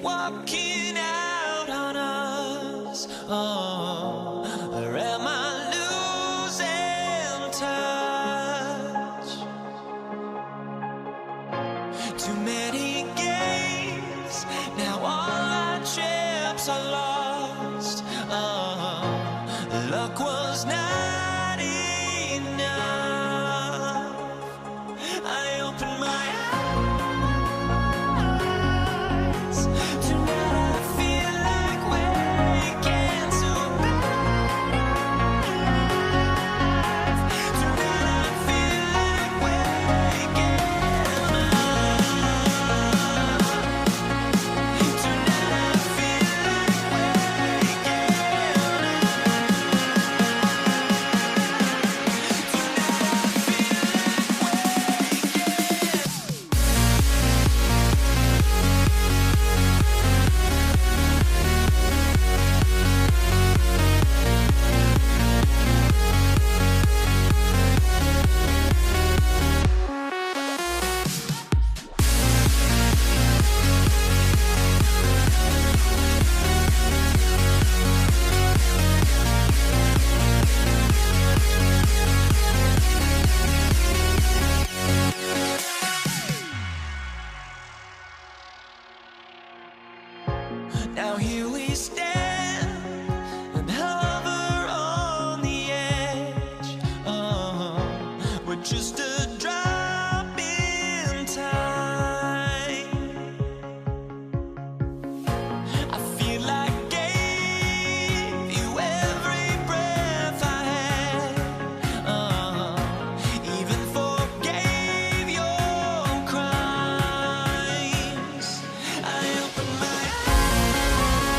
walking out on us. Oh, or am I losing touch? Too many games, now all our chips are lost. Oh, luck was not enough. I opened my eyes. Tonight I feel like waking to life. Tonight I feel like waking up. Tonight I feel like waking now here we stand and hover on the edge. Oh, we're just a drop in time. I feel like I gave you every breath I had. Even forgave your crimes. I opened my eyes.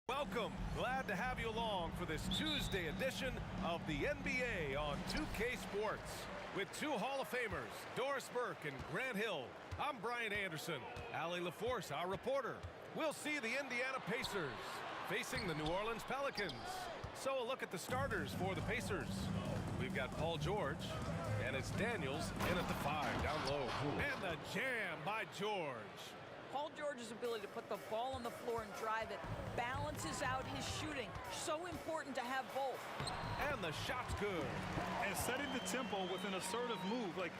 Welcome. Glad to have you along for this Tuesday edition of the NBA on 2K Sports. With two Hall of Famers, Doris Burke and Grant Hill. I'm Brian Anderson. Allie LaForce, our reporter. We'll see the Indiana Pacers facing the New Orleans Pelicans. So a look at the starters for the Pacers. We've got Paul George, and it's Daniels in at the 5, down low. And the jam by George. Paul George's ability to put the ball on the floor and drive it balances out his shooting. So important to have both. And the shot's good. And setting the tempo with an assertive move. Like,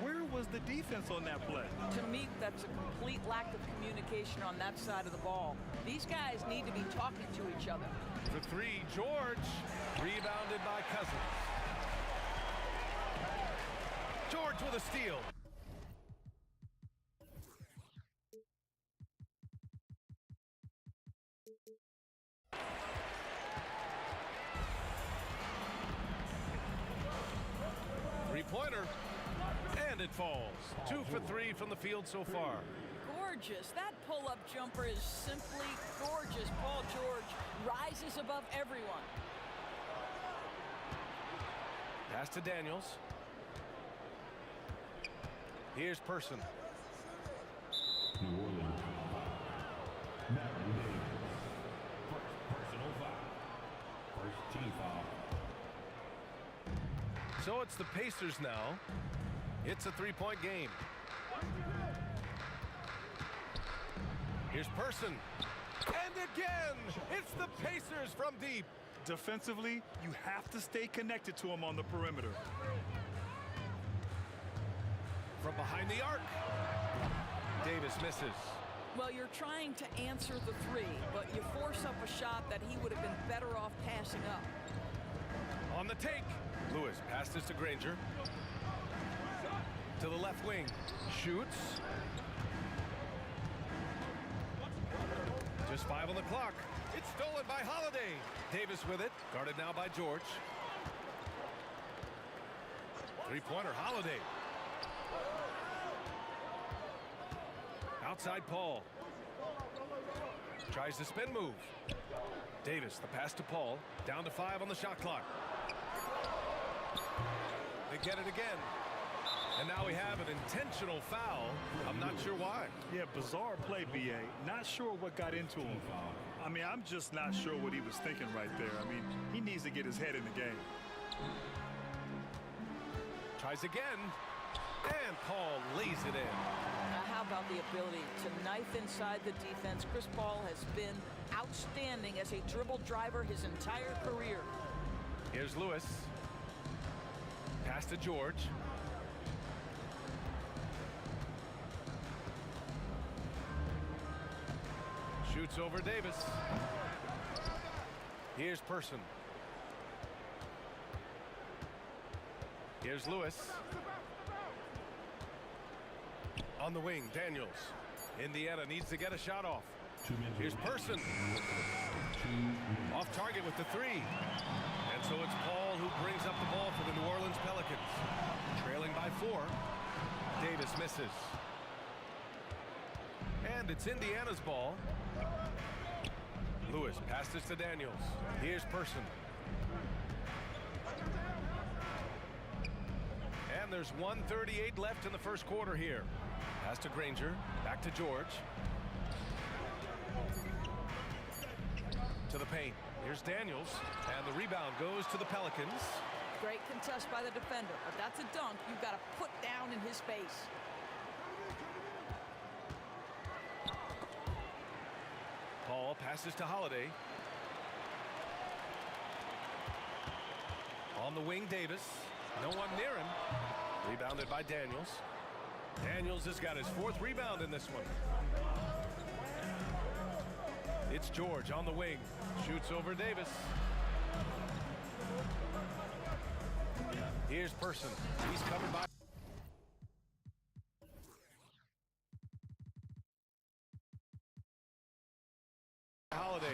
where was the defense on that play? To me, that's a complete lack of communication on that side of the ball. These guys need to be talking to each other. For three, George. Rebounded by Cousins. George with a steal. Three-pointer, and it falls. 2 for 3 from the field so far. Gorgeous. That pull-up jumper is simply gorgeous. Paul George rises above everyone. Pass to Daniels. Here's Person. New Orleans. Matthew Davis. First personal foul. First team foul. So it's the Pacers now. It's a three-point game. Here's Person. And again, it's the Pacers from deep. Defensively, you have to stay connected to him on the perimeter. From behind the arc. Davis misses. Well, you're trying to answer the three, but you force up a shot that he would have been better off passing up. On the take. Lewis passes to Granger. To the left wing. Shoots. Just 5 on the clock. It's stolen by Holiday. Davis with it. Guarded now by George. Three-pointer, Holiday. Outside Paul. Tries the spin move. Davis, the pass to Paul. Down to 5 on the shot clock. They get it again. And now we have an intentional foul. I'm not sure why. Yeah, bizarre play, B.A. Not sure what got into him. I mean, I'm just not sure what he was thinking right there. I mean, he needs to get his head in the game. Tries again. And Paul lays it in. Now, how about the ability to knife inside the defense? Chris Paul has been outstanding as a dribble driver his entire career. Here's Lewis. Pass to George. Shoots over Davis. Here's Person. Here's Lewis. On the wing, Daniels. Indiana needs to get a shot off. Here's Person. Off target with the three. And so it's Paul who brings up the ball for the New Orleans Pelicans. Trailing by 4. Davis misses. And it's Indiana's ball. Lewis passes to Daniels. Here's Person. And there's 1:38 left in the first quarter here. Pass to Granger. Back to George. To the paint. Here's Daniels. And the rebound goes to the Pelicans. Great contest by the defender, but that's a dunk you've got to put down in his face. Paul passes to Holiday. On the wing, Davis. No one near him. Rebounded by Daniels. Daniels has got his 4th rebound in this one. It's George on the wing. Shoots over Davis. Here's Person. He's covered by Holiday.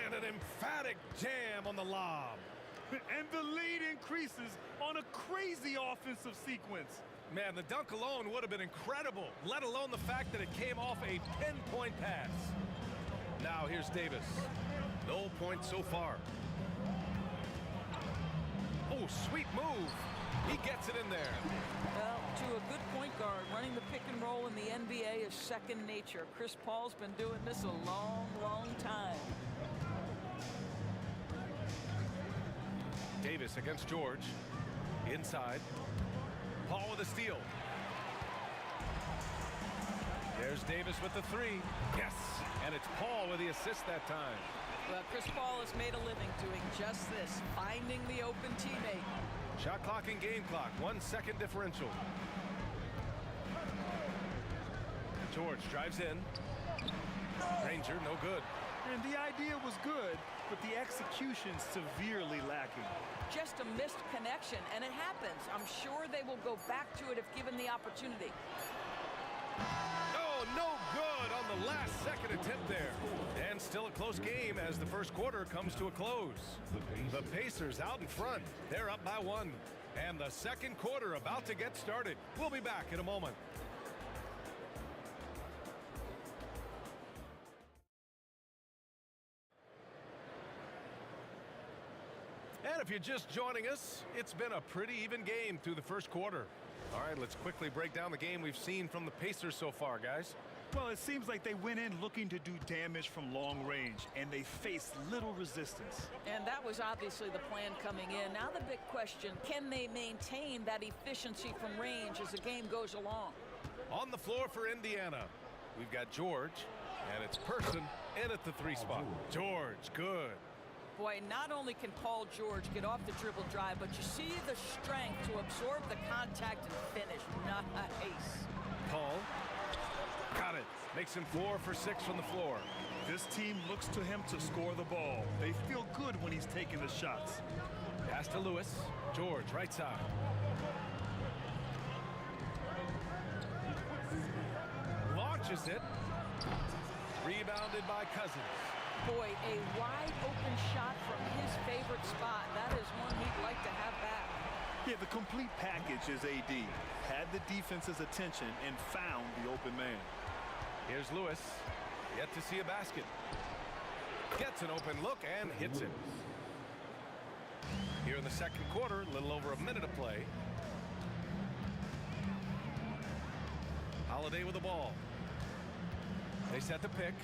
And an emphatic jam on the lob. And the lead increases on a crazy offensive sequence. Man, the dunk alone would have been incredible, let alone the fact that it came off a pinpoint pass. Now here's Davis. No points so far. Oh, sweet move. He gets it in there. Well, to a good point guard, running the pick and roll in the NBA is second nature. Chris Paul's been doing this a long, long time. Davis against George. Inside. Paul with a steal. There's Davis with the three. Yes, and it's Paul with the assist that time. Well, Chris Paul has made a living doing just this, finding the open teammate. Shot clock and game clock, 1 second differential. George drives in. Ranger, no good. And the idea was good, but the execution severely lacking. Just a missed connection, and it happens. I'm sure they will go back to it if given the opportunity. Oh, no good on the last second attempt there. And still a close game as the first quarter comes to a close. The Pacers out in front. They're up by 1. And the second quarter about to get started. We'll be back in a moment. And if you're just joining us, it's been a pretty even game through the first quarter. All right, let's quickly break down the game we've seen from the Pacers so far, guys. Well, it seems like they went in looking to do damage from long range, and they faced little resistance. And that was obviously the plan coming in. Now the big question, can they maintain that efficiency from range as the game goes along? On the floor for Indiana, we've got George, and it's Person in at the 3 spot. George, good. Boy, not only can Paul George get off the dribble drive, but you see the strength to absorb the contact and finish. Nice. Paul, got it. Makes him 4 for 6 from the floor. This team looks to him to score the ball. They feel good when he's taking the shots. Pass to Lewis. George, right side. Launches it. Rebounded by Cousins. Boy, a wide open shot from his favorite spot. That is one he'd like to have back. Yeah, the complete package is AD. Had the defense's attention and found the open man. Here's Lewis. Yet to see a basket. Gets an open look and hits it. Here in the second quarter, a little over a minute of play. Holiday with the ball. They set the pick.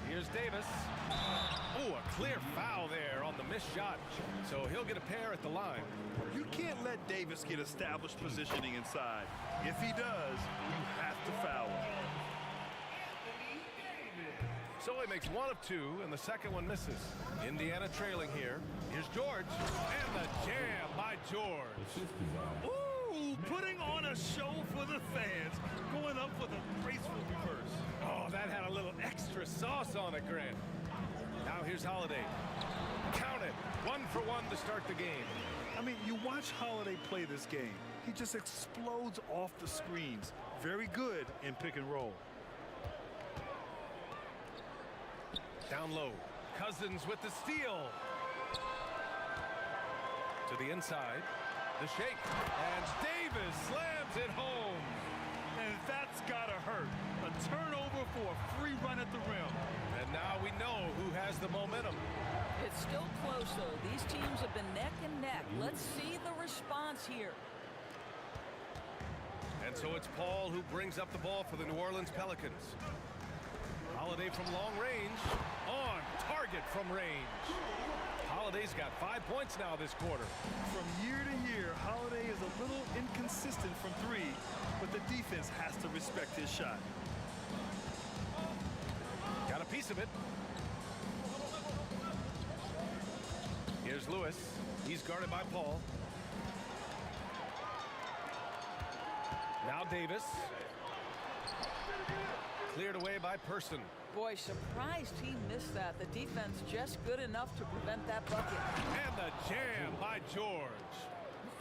Here's Davis. Oh, a clear foul there on the missed shot. So he'll get a pair at the line. You can't let Davis get established positioning inside. If he does, you have to foul him. So he makes 1 of 2, and the second one misses. Indiana trailing here. Here's George. And the jam by George. Ooh, putting on a show for the fans. Going up with a graceful reverse. Oh, that had a little extra sauce on it, Grant. Now here's Holiday. Count it. 1 for 1 to start the game. I mean, you watch Holiday play this game. He just explodes off the screens. Very good in pick and roll. Down low. Cousins with the steal. To the inside. The shake. And Davis slams it home. And that's gotta hurt. A turnover for a free run at the rim. And now we know who has the momentum. It's still close, though. These teams have been neck and neck. Let's see the response here. And so it's Paul who brings up the ball for the New Orleans Pelicans. Holiday from long range. On target from range. Holiday's got 5 points now this quarter. From year to year, Holiday is a little inconsistent from 3, but the defense has to respect his shot. Got a piece of it. Here's Lewis. He's guarded by Paul. Now Davis. Cleared away by Person. Boy, surprised he missed that. The defense just good enough to prevent that bucket. And the jam by George.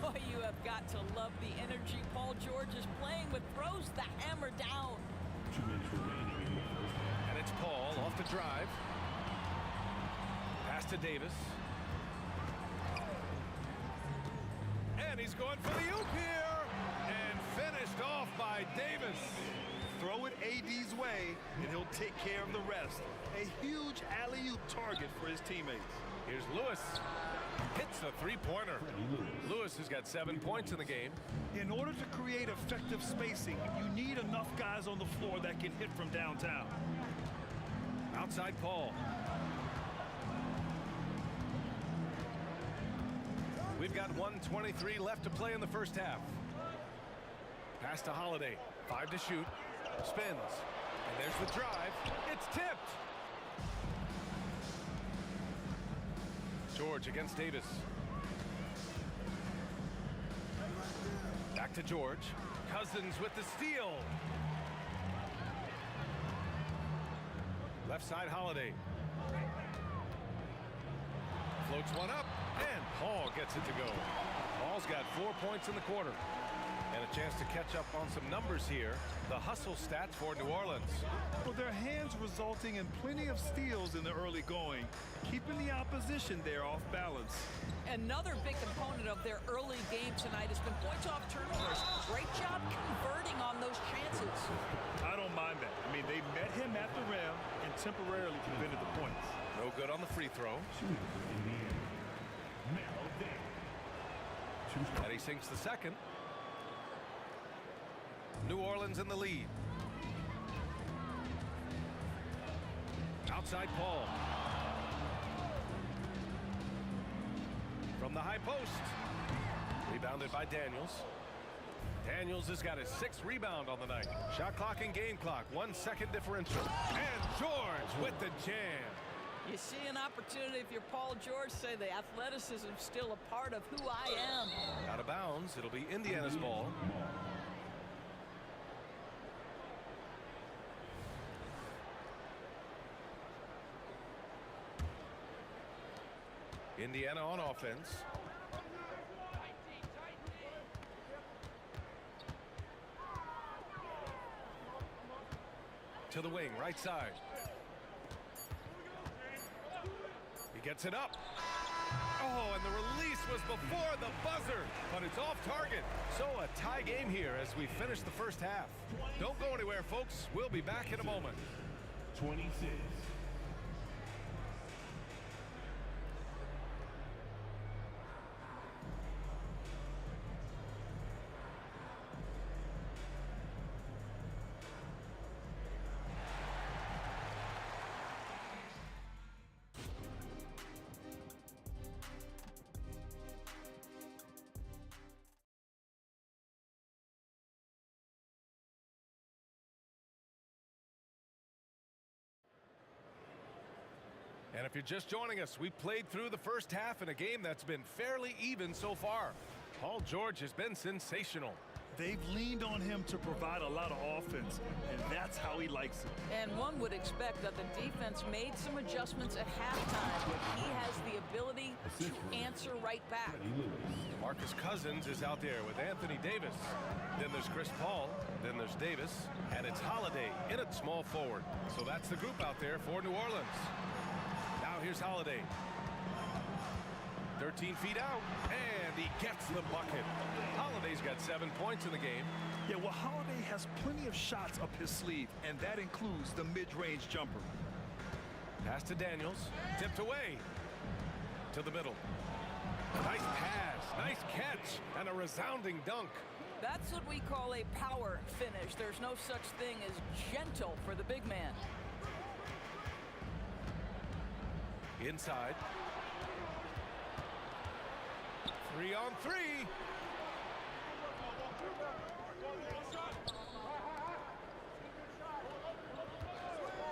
Boy, you have got to love the energy Paul George is playing with. Throws the hammer down. 2 minutes remaining in the first half. And it's Paul off the drive. Pass to Davis. And he's going for the oop here. And finished off by Davis. throw it AD's way, and he'll take care of the rest. A huge alley-oop target for his teammates. Here's Lewis. Hits a three-pointer. Lewis has got 7 points in the game. In order to create effective spacing, you need enough guys on the floor that can hit from downtown. Outside Paul. We've got 1:23 left to play in the first half. Pass to Holiday. 5 to shoot. Spins. And there's the drive. It's tipped. George against Davis. Back to George. Cousins with the steal. Left side Holiday. Floats one up, and Paul gets it to go. Paul's got 4 points in the quarter. And a chance to catch up on some numbers here. The hustle stats for New Orleans. Well, their hands resulting in plenty of steals in the early going, keeping the opposition there off balance. Another big component of their early game tonight has been points off turnovers. Great job converting on those chances. I don't mind that. I mean, they met him at the rim and temporarily prevented the points. No good on the free throw. And he sinks the second. New Orleans in the lead. Outside Paul. From the high post. Rebounded by Daniels. Daniels has got his 6th rebound on the night. Shot clock and game clock. 1 second differential. And George with the jam. You see an opportunity if you're Paul George, say the athleticism is still a part of who I am. Out of bounds. It'll be Indiana's ball. Indiana on offense. To the wing, right side. He gets it up. Oh, and the release was before the buzzer, but it's off target. So a tie game here as we finish the first half. Don't go anywhere, folks. We'll be back in a moment. 26. And if you're just joining us, we played through the first half in a game that's been fairly even so far. Paul George has been sensational. They've leaned on him to provide a lot of offense, and that's how he likes it. And one would expect that the defense made some adjustments at halftime, but he has the ability to answer right back. Marcus Cousins is out there with Anthony Davis. Then there's Chris Paul. Then there's Davis. And it's Holiday in at small forward. So that's the group out there for New Orleans. Now here's Holiday. 13 feet out, and he gets the bucket. Holiday's got 7 points in the game. Yeah, well, Holiday has plenty of shots up his sleeve, and that includes the mid-range jumper. Pass to Daniels, tipped away. To the middle. Nice pass, nice catch, and a resounding dunk. That's what we call a power finish. There's no such thing as gentle for the big man. Inside. 3-on-3.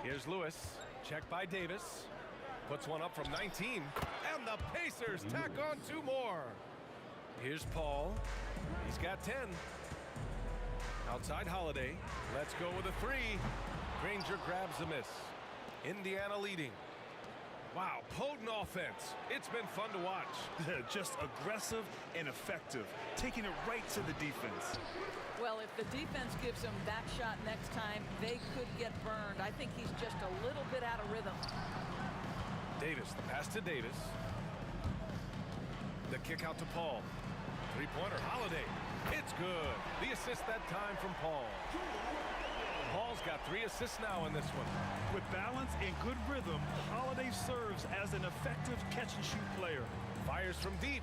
Here's Lewis. Checked by Davis. Puts one up from 19. And the Pacers tack on 2 more. Here's Paul. He's got 10. Outside Holiday. Let's go with a 3. Granger grabs the miss. Indiana leading. Wow, potent offense. It's been fun to watch. Just aggressive and effective, taking it right to the defense. Well, if the defense gives him that shot next time, they could get burned. I think he's just a little bit out of rhythm. Davis, the pass to Davis. The kick out to Paul. 3-pointer, Holiday. It's good. The assist that time from Paul. Paul's got 3 assists now in this one. With balance and good rhythm, Holiday serves as an effective catch-and-shoot player. Fires from deep.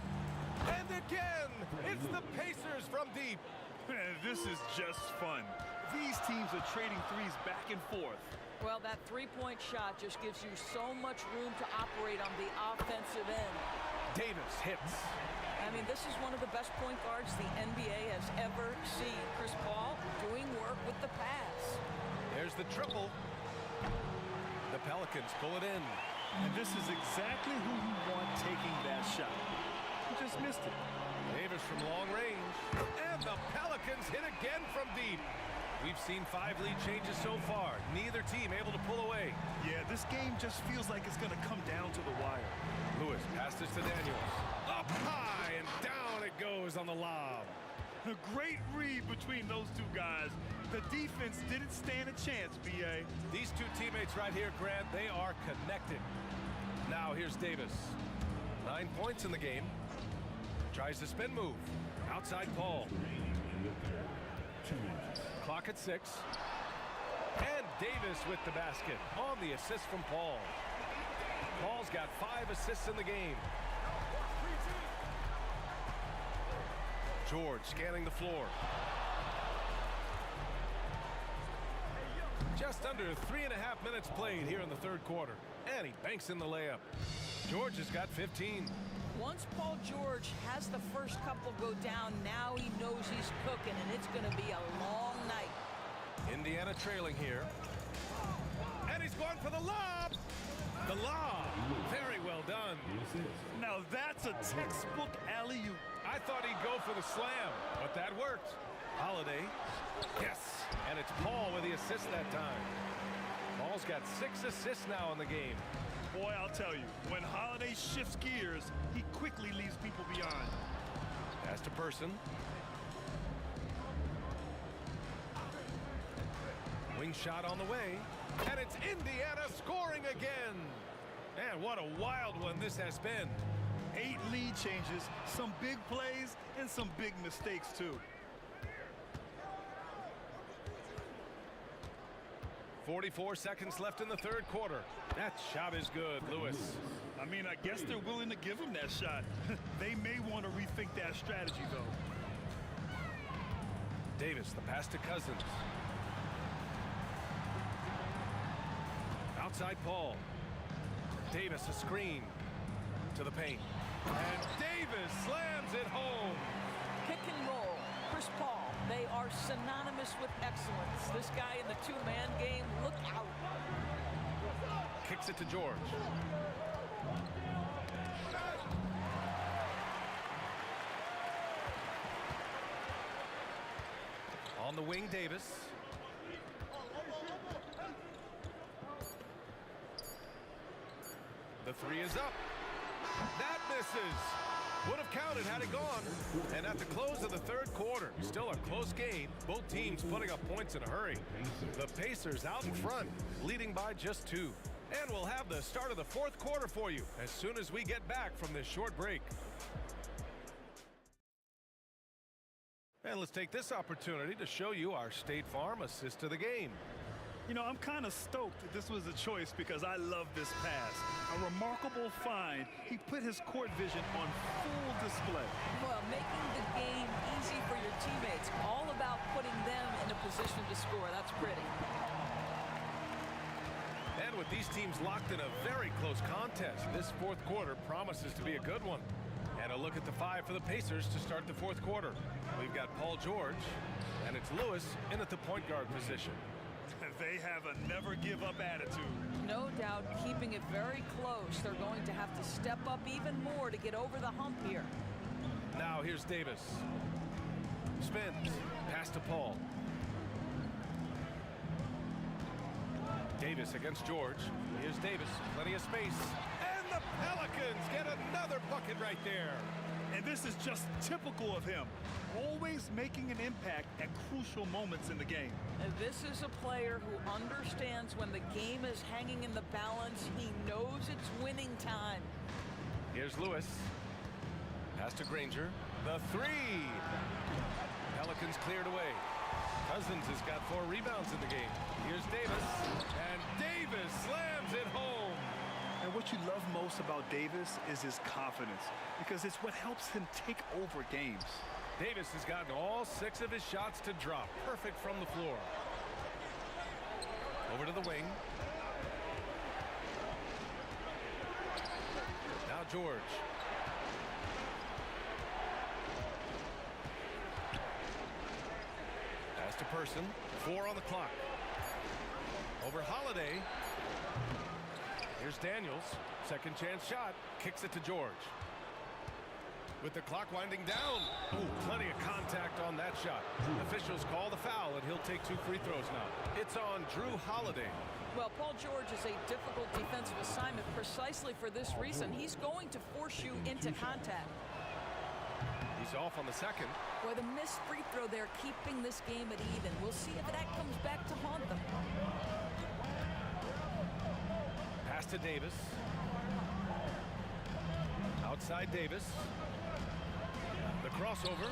And again, it's the Pacers from deep. Man, this is just fun. These teams are trading threes back and forth. Well, that three-point shot just gives you so much room to operate on the offensive end. Davis hits. I mean, this is one of the best point guards the NBA has ever seen. Chris Paul doing work with the pass. There's the triple. The Pelicans pull it in. And this is exactly who you want taking that shot. He just missed it. Davis from long range. And the Pelicans hit again from deep. We've seen 5 lead changes so far. Neither team able to pull away. Yeah, this game just feels like it's going to come down to the wire. Lewis passes to Daniels. Up high and down it goes on the lob. A great read between those two guys. The defense didn't stand a chance, B.A. These two teammates right here, Grant, they are connected. Now here's Davis. 9 points in the game. Tries the spin move. Outside Paul. Clock at 6. And Davis with the basket on the assist from Paul. Paul's got 5 assists in the game. George scanning the floor. Just under 3.5 minutes played here in the third quarter. And he banks in the layup. George has got 15. Once Paul George has the first couple go down, now he knows he's cooking, and it's going to be a long night. Indiana trailing here. And he's going for the lob. The lob. Very well done. Now that's a textbook alley-oop. I thought he'd go for the slam, but that worked. Holiday. Yes. And it's Paul with the assist that time. Paul's got 6 assists now in the game. Boy, I'll tell you, when Holiday shifts gears, he quickly leaves people behind. Pass to Person. Wing shot on the way. And it's Indiana scoring again. Man, what a wild one this has been. 8 lead changes, some big plays, and some big mistakes, too. 44 seconds left in the third quarter. That shot is good, Lewis. I mean, I guess they're willing to give him that shot. They may want to rethink that strategy, though. Davis, the pass to Cousins. Outside Paul. Davis, a screen to the paint. And Davis slams it home. Pick and roll. Chris Paul, they are synonymous with excellence. This guy in the two-man game, look out. Kicks it to George. On the wing, Davis. The 3 is up. That misses. Would have counted had it gone. And at the close of the third quarter, still a close game. Both teams putting up points in a hurry. The Pacers out in front, leading by just 2. And we'll have the start of the fourth quarter for you as soon as we get back from this short break. And let's take this opportunity to show you our State Farm assist to the game. You know, I'm kind of stoked that this was a choice because I love this pass. A remarkable find. He put his court vision on full display. Well, making the game easy for your teammates. All about putting them in a position to score. That's pretty. And with these teams locked in a very close contest, this fourth quarter promises to be a good one. And a look at the 5 for the Pacers to start the fourth quarter. We've got Paul George, and it's Lewis in at the point guard position. They have a never-give-up attitude. No doubt, keeping it very close. They're going to have to step up even more to get over the hump here. Now here's Davis. Spins. Pass to Paul. Davis against George. Here's Davis. Plenty of space. And the Pelicans get another bucket right there. And this is just typical of him. Always making an impact at crucial moments in the game. And this is a player who understands when the game is hanging in the balance. He knows it's winning time. Here's Lewis. Pass to Granger. The 3. Pelicans cleared away. Cousins has got 4 rebounds in the game. Here's Davis, and Davis slams it home. And what you love most about Davis is his confidence, because it's what helps him take over games. Davis has gotten all 6 of his shots to drop. Perfect from the floor. Over to the wing. Now George. Pass to Person. 4 on the clock. Over Holiday. Here's Daniels. Second chance shot. Kicks it to George. With the clock winding down. Ooh, plenty of contact on that shot. Officials call the foul, and he'll take 2 free throws now. It's on Drew Holiday. Well, Paul George is a difficult defensive assignment precisely for this reason. He's going to force you into contact. He's off on the second. Boy, the missed free throw there keeping this game at even. We'll see if that comes back to haunt them. Pass to Davis. Outside Davis. The crossover.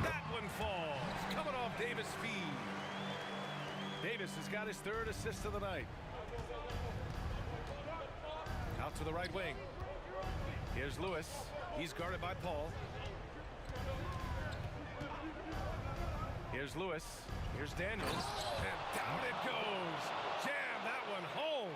That one falls. Coming off Davis' feed. Davis has got his 3rd assist of the night. Out to the right wing. Here's Lewis. He's guarded by Paul. Here's Lewis. Here's Daniels. And down it goes. Jam that one home.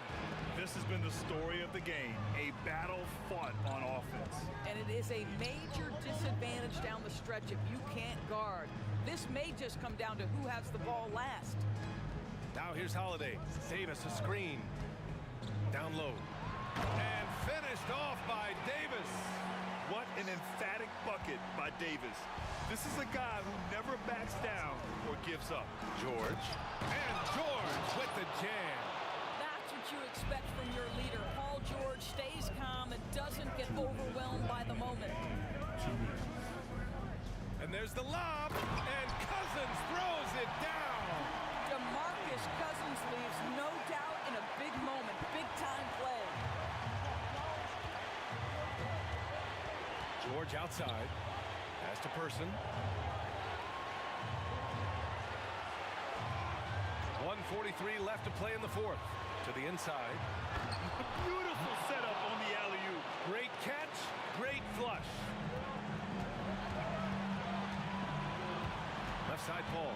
This has been the story of the game, a battle fought on offense. And it is a major disadvantage down the stretch if you can't guard. This may just come down to who has the ball last. Now here's Holiday. Davis a screen. Down low. And finished off by Davis. What an emphatic bucket by Davis. This is a guy who never backs down or gives up. George. And George with the jam. That's what you expect from your leader. Paul George stays calm and doesn't get overwhelmed by the moment. And there's the lob. And Cousins throws it down. DeMarcus Cousins leaves no doubt in a big moment, big-time play. George outside. Pass to Person. 1:43 left to play in the 4th. To the inside. Beautiful setup on the alley-oop. Great catch, great flush. Left side Paul.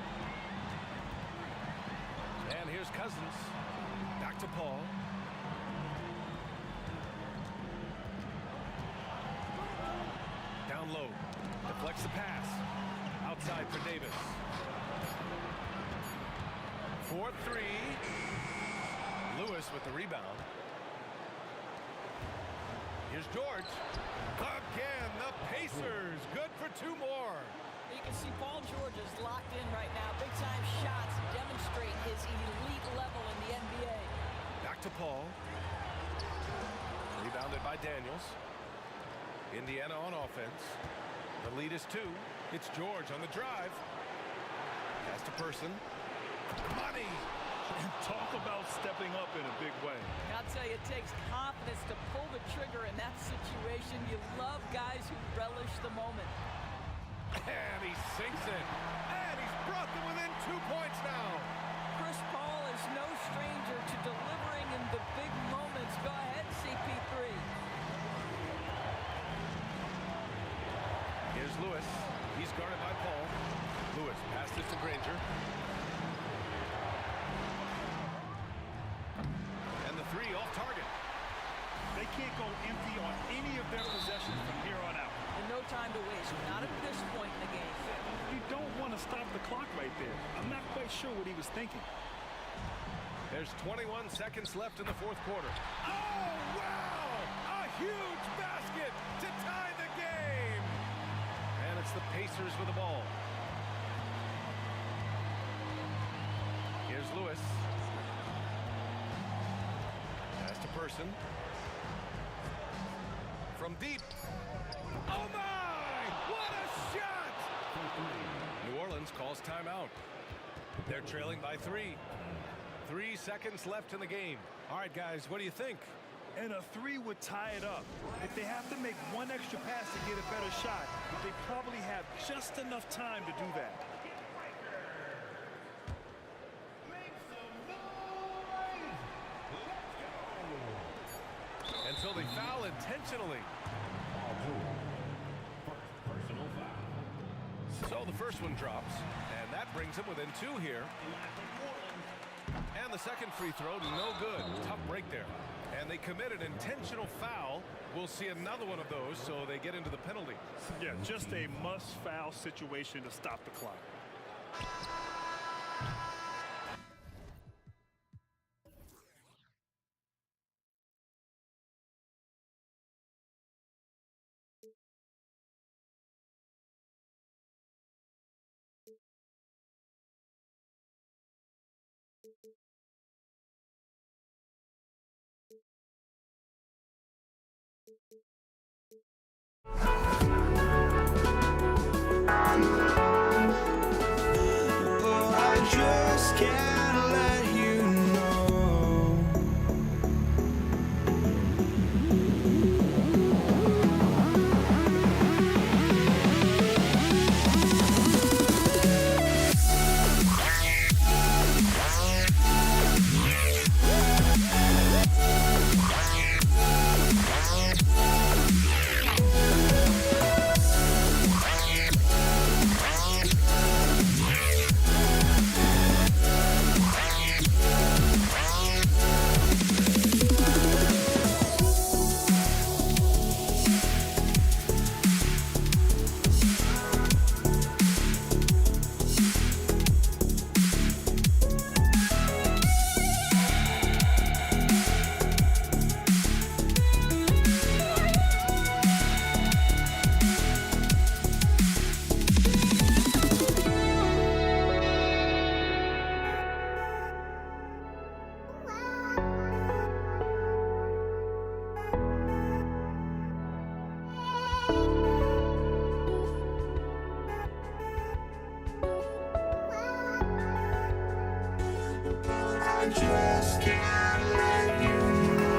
And here's Cousins. Back to Paul. Down low. Deflects the pass. Outside for Davis. 4-3. Lewis with the rebound. Here's George. Again, the Pacers. Good for 2 more. You can see Paul George is locked in right now. Big-time shots demonstrate his elite level in the NBA. Back to Paul. Rebounded by Daniels. Indiana on offense. The lead is 2. It's George on the drive. Pass to Person. Money. And talk about stepping up in a big way. I'll tell you, it takes confidence to pull the trigger in that situation. You love guys who relish the moment. And he sinks it. And he's brought them within 2 points now. Chris Paul is no stranger to delivering in the big moments. Go ahead, CP3. Here's Lewis. He's guarded by Paul. Lewis passed it to Granger. And the 3 off target. They can't go empty on any of their possessions from here on out. And no time to waste. Not at this point in the game. You don't want to stop the clock right there. I'm not quite sure what he was thinking. There's 21 seconds left in the 4th quarter. Oh, wow! A huge basket to tie the game! And it's the Pacers with the ball. Here's Lewis. Pass to Person. From deep. Oh, my! What a shot! New Orleans calls timeout. They're trailing by 3. 3 seconds left in the game. All right, guys, what do you think? And a 3 would tie it up. If they have to make 1 extra pass to get a better shot, they probably have just enough time to do that. foul intentionally. Personal foul. So the first one drops, and that brings him within 2 here. And the second free throw, no good. Tough break there. And they commit an intentional foul. We'll see another one of those, so they get into the penalty. Yeah, just a must-foul situation to stop the clock. Oh, I just can't let you know. I just can't let you know.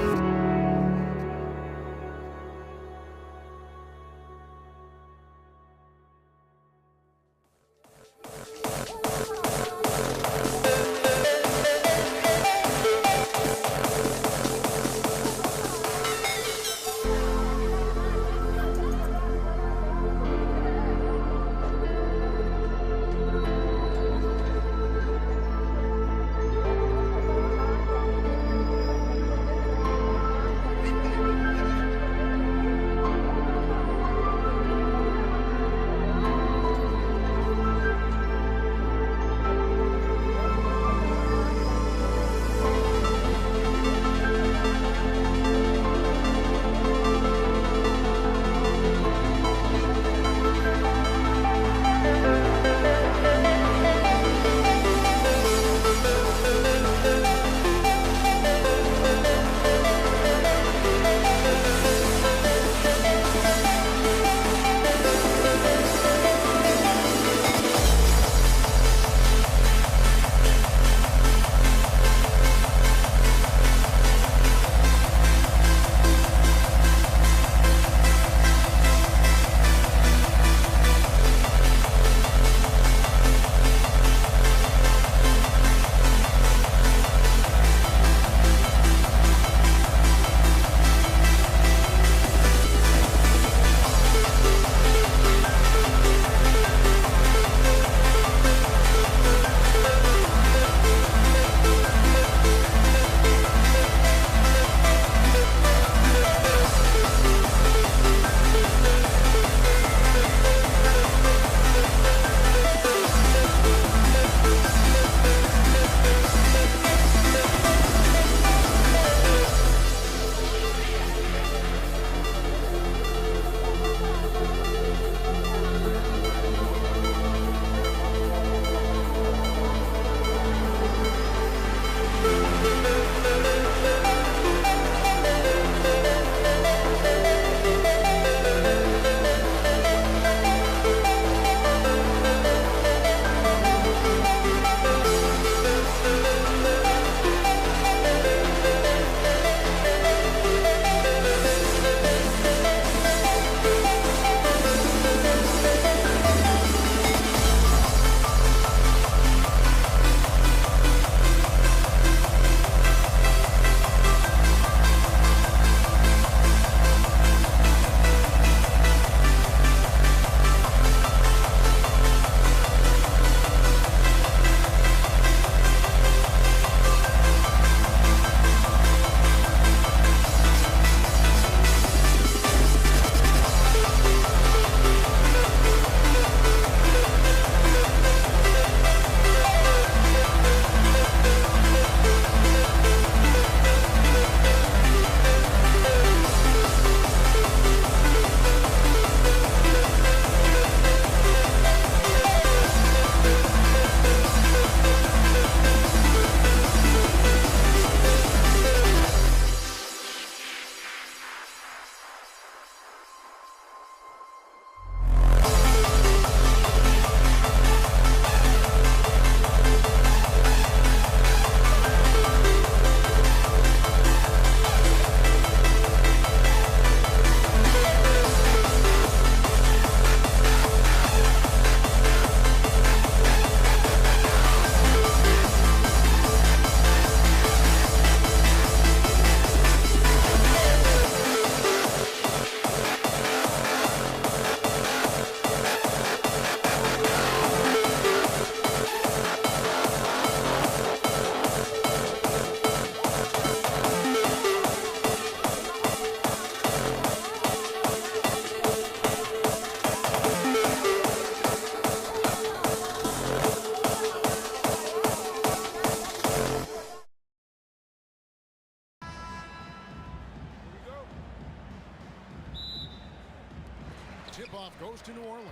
Tip-off goes to New Orleans.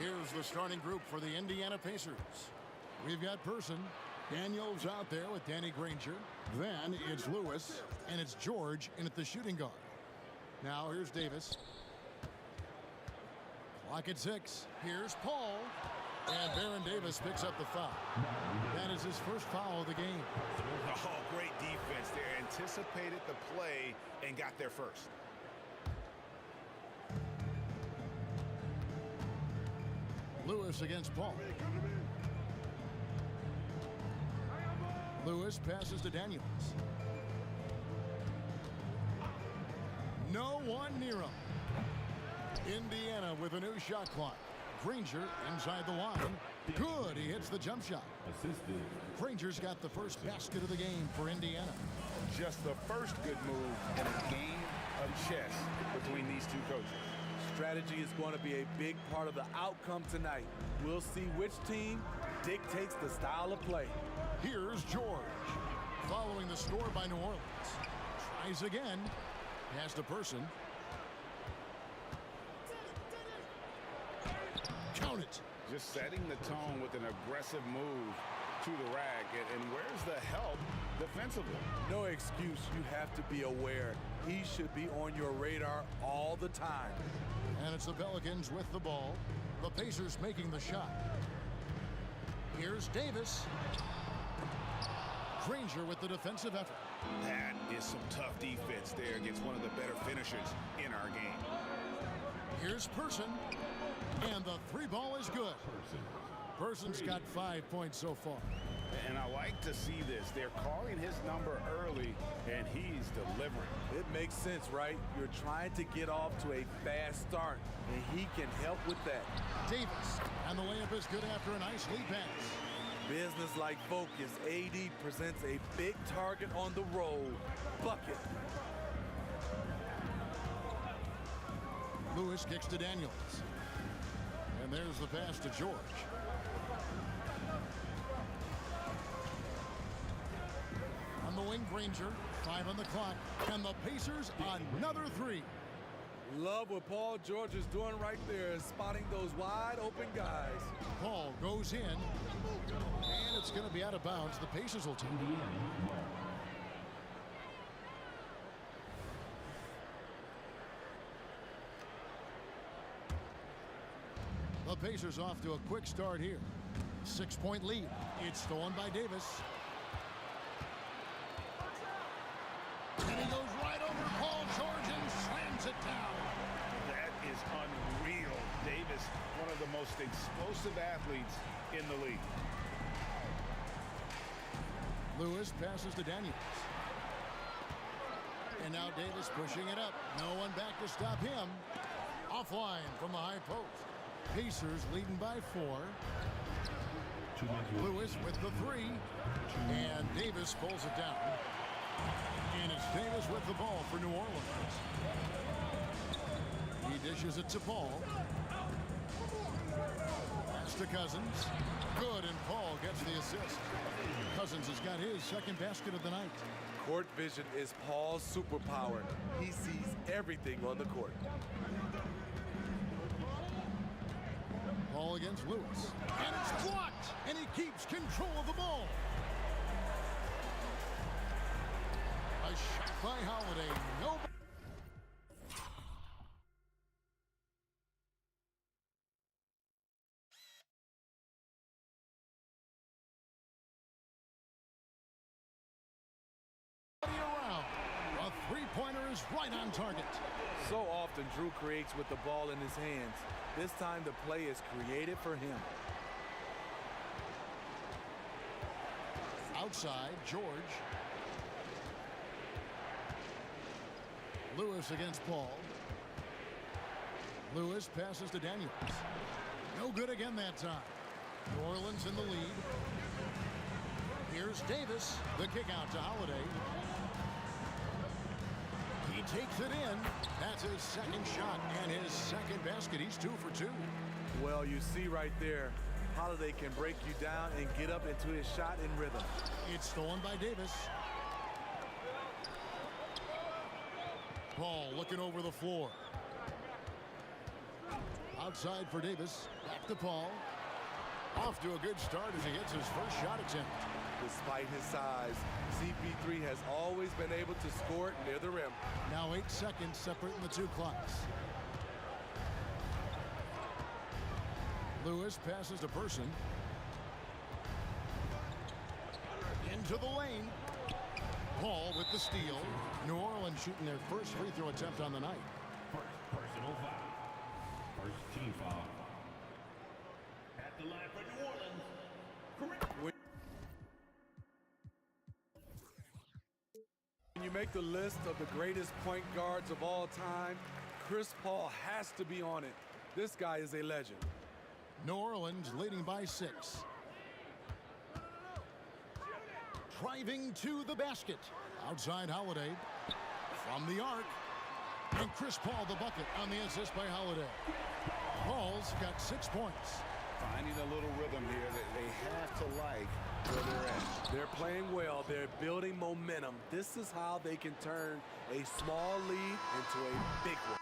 Here's the starting group for the Indiana Pacers. We've got Person. Daniels out there with Danny Granger. Then it's Lewis, and it's George in at the shooting guard. Now here's Davis. Clock at 6. Here's Paul. And Baron Davis picks up the foul. That is his first foul of the game. Oh, great defense there. Anticipated the play and got there first. Lewis against Paul. Lewis passes to Daniels. No one near him. Indiana with a new shot clock. Granger inside the line. Good. He hits the jump shot. Assisted. Granger's got the first basket of the game for Indiana. Just the first good move in a game of chess between these two coaches. Strategy is going to be a big part of the outcome tonight. We'll see which team dictates the style of play. Here's George. Following the score by New Orleans. Tries again. Pass to Person. Count it. Just setting the tone with an aggressive move to the rack. And where's the help defensively? No excuse. You have to be aware. He should be on your radar all the time. And it's the Pelicans with the ball. The Pacers making the shot. Here's Davis. Granger with the defensive effort. That is some tough defense there against one of the better finishers in our game. Here's Person. And the three ball is good. Person's got 5 points so far. And I like to see this. They're calling his number early, and he's delivering. It makes sense, right? You're trying to get off to a fast start, and he can help with that. Davis, and the layup is good after a nice lead pass. Business-like focus. AD presents a big target on the road. Bucket. Lewis kicks to Daniels. And there's the pass to George. On the wing, Granger. 5 on the clock. And the Pacers another 3. Love what Paul George is doing right there, spotting those wide open guys. Paul goes in. And it's going to be out of bounds. The Pacers will take it. The Pacers off to a quick start here. 6-point lead. It's stolen by Davis. And he goes right over Paul George and slams it down. That is unreal. Davis, one of the most explosive athletes in the league. Lewis passes to Daniels. And now Davis pushing it up. No one back to stop him. Offline from the high post. Pacers leading by 4. Lewis with the 3. And Davis pulls it down. And it's Davis with the ball for New Orleans. He dishes it to Paul. Pass to Cousins. Good, and Paul gets the assist. Cousins has got his second basket of the night. Court vision is Paul's superpower. He sees everything on the court. Ball against Lewis. And it's blocked. And he keeps control of the ball. A shot by Holiday. No. Around. A three-pointer is right on target. So often Drew creates with the ball in his hands. This time the play is created for him. Outside, George. Lewis against Paul. Lewis passes to Daniels. No good again that time. New Orleans in the lead. Here's Davis. The kick out to Holiday. He takes it in. That's his second shot and his second basket. He's 2 for 2. Well, you see right there, Holiday can break you down and get up into his shot in rhythm. It's stolen by Davis. Paul looking over the floor. Outside for Davis. Back to Paul. Off to a good start as he hits his first shot attempt. Despite his size, CP3 has always been able to score it near the rim. Now 8 seconds separating the two clocks. Lewis passes to Person. Into the lane. Paul with the steal. New Orleans shooting their first free throw attempt on the night. First personal foul. First team foul. At the line for New Orleans. Correct. When you make the list of the greatest point guards of all time, Chris Paul has to be on it. This guy is a legend. New Orleans leading by 6. Driving to the basket. Outside Holiday. From the arc. And Chris Paul the bucket on the assist by Holiday. Paul's got 6 points. Finding a little rhythm here that they have to like where they're at. They're playing well. They're building momentum. This is how they can turn a small lead into a big one.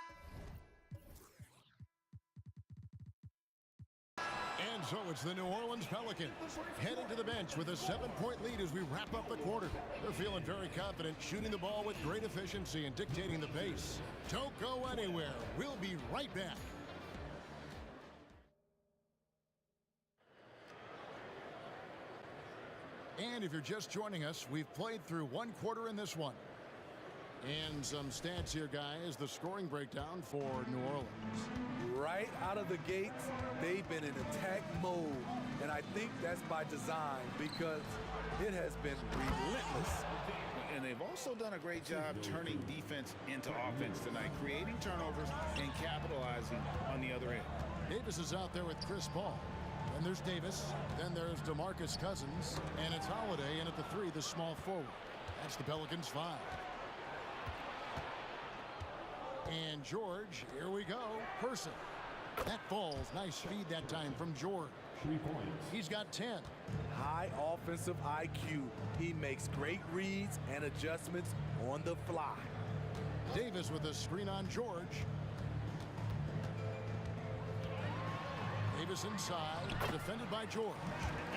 And so it's the New Orleans Pelicans heading to the bench with a 7-point lead as we wrap up the quarter. They're feeling very confident, shooting the ball with great efficiency and dictating the pace. Don't go anywhere. We'll be right back. And if you're just joining us, we've played through 1 quarter in this one. And some stats here, guys. The scoring breakdown for New Orleans. Right out of the gates, they've been in attack mode. And I think that's by design because it has been relentless. And they've also done a great job turning defense into offense tonight, creating turnovers and capitalizing on the other end. Davis is out there with Chris Paul. Then there's Davis. Then there's DeMarcus Cousins. And it's Holiday in at the 3, the small forward. That's the Pelicans' 5. And George, here we go. Person. That falls. Nice feed that time from George. 3 points. He's got 10. High offensive IQ. He makes great reads and adjustments on the fly. Davis with a screen on George. Davis inside, defended by George.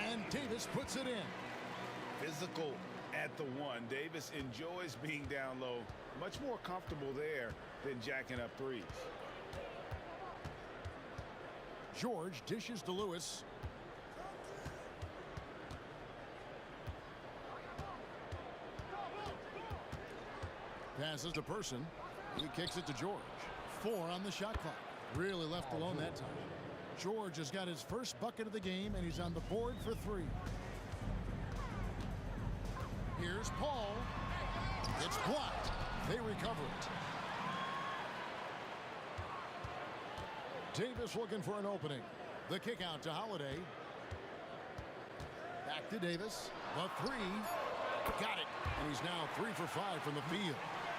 And Davis puts it in. Physical at the 1. Davis enjoys being down low. Much more comfortable there than jacking up threes. George dishes to Lewis. Passes to Person. He kicks it to George. 4 on the shot clock. Really left alone that time. George has got his first bucket of the game, and he's on the board for 3. Here's Paul. It's blocked. They recover it. Davis looking for an opening. The kick out to Holiday. Back to Davis. The 3. Got it. And he's now 3 for 5 from the field.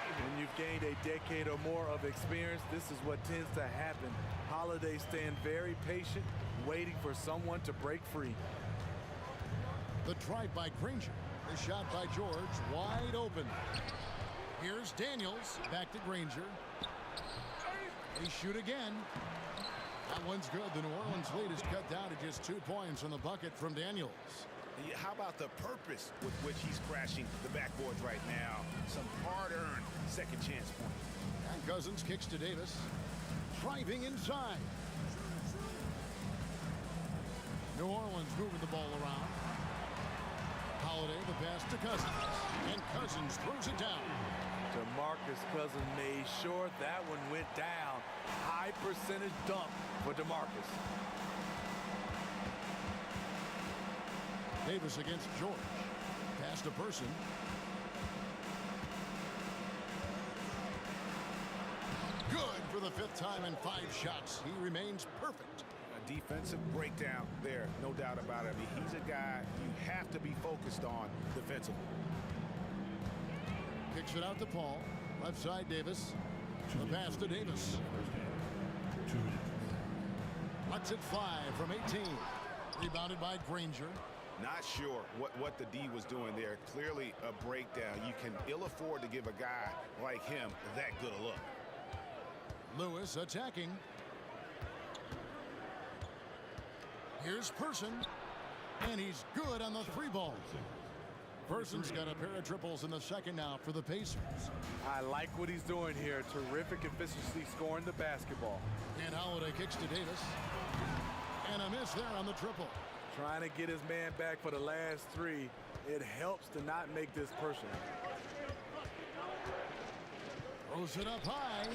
When you've gained a decade or more of experience, this is what tends to happen. Holiday staying very patient, waiting for someone to break free. The drive by Granger. The shot by George, wide open. Here's Daniels, back to Granger. They shoot again. That one's good. The New Orleans lead is cut down to just 2 points on the bucket from Daniels. How about the purpose with which he's crashing the backboards right now? Some hard-earned second chance points. And Cousins kicks to Davis. Driving inside. New Orleans moving the ball around. Holiday, the pass to Cousins. And Cousins throws it down. DeMarcus Cousins made sure that one went down. High percentage dunk for DeMarcus. Davis against George. Pass to Person. Good for the 5th time in 5 shots. He remains perfect. A defensive breakdown there, no doubt about it. I mean, he's a guy you have to be focused on defensively. Kicks it out to Paul. Left side, Davis. The pass to Davis. 2 minutes. Lets it fly from 18. Rebounded by Granger. Not sure what the D was doing there. Clearly a breakdown. You can ill afford to give a guy like him that good a look. Lewis attacking. Here's Person, and he's good on the three ball. Person's got a pair of triples in the second now for the Pacers. I like what he's doing here. Terrific efficiency scoring the basketball. And Holiday kicks to Davis. And a miss there on the triple. Trying to get his man back for the last three. It helps to not make this personal. Throws it up high.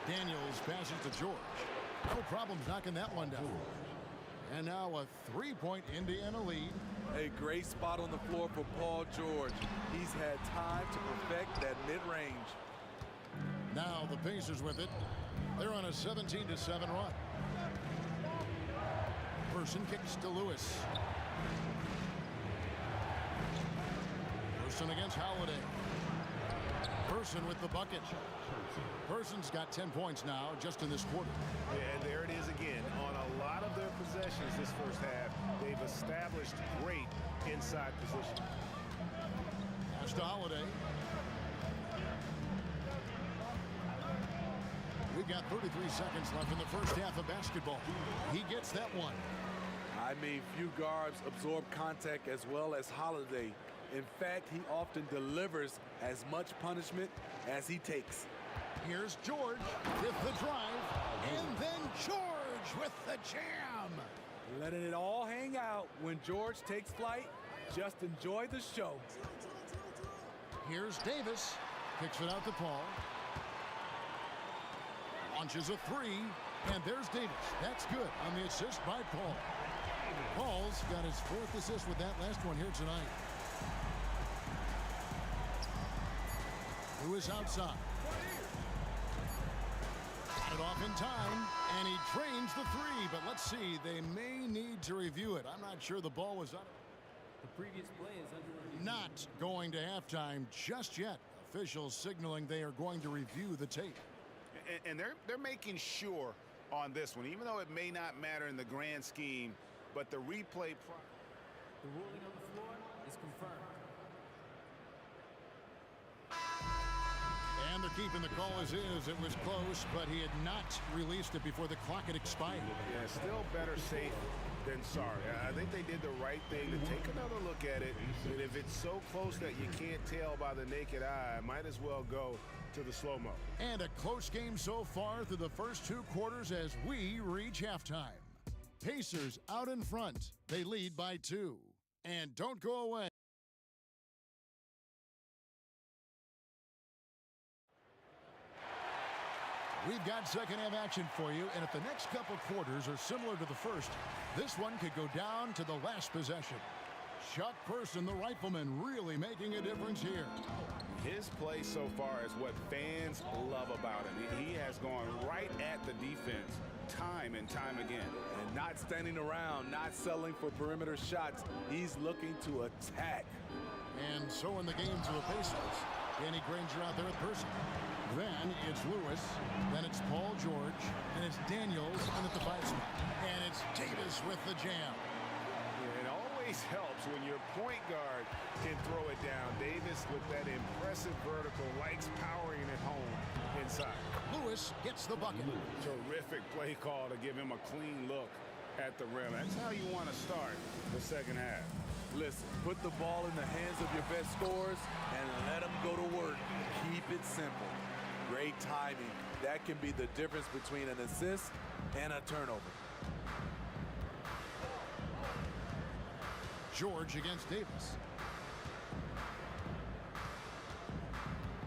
Daniels passes to George. No problems knocking that one down. And now a three-point Indiana lead. A great spot on the floor for Paul George. He's had time to perfect that mid-range. Now the Pacers with it. They're on a 17-7 run. Person kicks to Lewis. Person against Holiday. Person with the bucket. Person's got 10 points now just in this quarter. And there it is again. On a lot of their possessions this first half, they've established great inside position. Pass to Holiday. We've got 33 seconds left in the first half of basketball. He gets that one. I mean, few guards absorb contact as well as Holiday. In fact, he often delivers as much punishment as he takes. Here's George with the drive, and then George with the jam. Letting it all hang out when George takes flight. Just enjoy the show. Here's Davis, kicks it out to Paul. Launches a three, and there's Davis. That's good on the assist by Paul. Paul's got his fourth assist with that last one here tonight. Lewis outside. Got it off in time, and he drains the three. But let's see, they may need to review it. I'm not sure the ball was up. The previous play is under review. Not going to halftime just yet. Officials signaling they are going to review the tape. And they're making sure on this one, even though it may not matter in the grand scheme, but the replay. The ruling on the floor is confirmed. And they're keeping the call as is. It was close, but he had not released it before the clock had expired. Yeah, still better safe than sorry. I think they did the right thing to take another look at it. And if it's so close that you can't tell by the naked eye, might as well go to the slow-mo. And a close game so far through the first two quarters as we reach halftime. Pacers out in front. They lead by 2. And don't go away. We've got second half action for you, and if the next couple quarters are similar to the first, this one could go down to the last possession. Chuck Person, the rifleman, really making a difference here. His play so far is what fans love about him. He has gone right at the defense time and time again. And not standing around, not settling for perimeter shots. He's looking to attack. And so in the game to the Pacers, Danny Granger out there at Person. Then it's Lewis, then it's Paul George, and it's Daniels in at the 5 spot. And it's Davis with the jam. It always helps when your point guard can throw it down. Davis with that impressive vertical, likes powering it home inside. Lewis gets the bucket. Terrific play call to give him a clean look at the rim. That's how you want to start the second half. Listen, put the ball in the hands of your best scorers and let them go to work. Keep it simple. Great timing. That can be the difference between an assist and a turnover. George against Davis.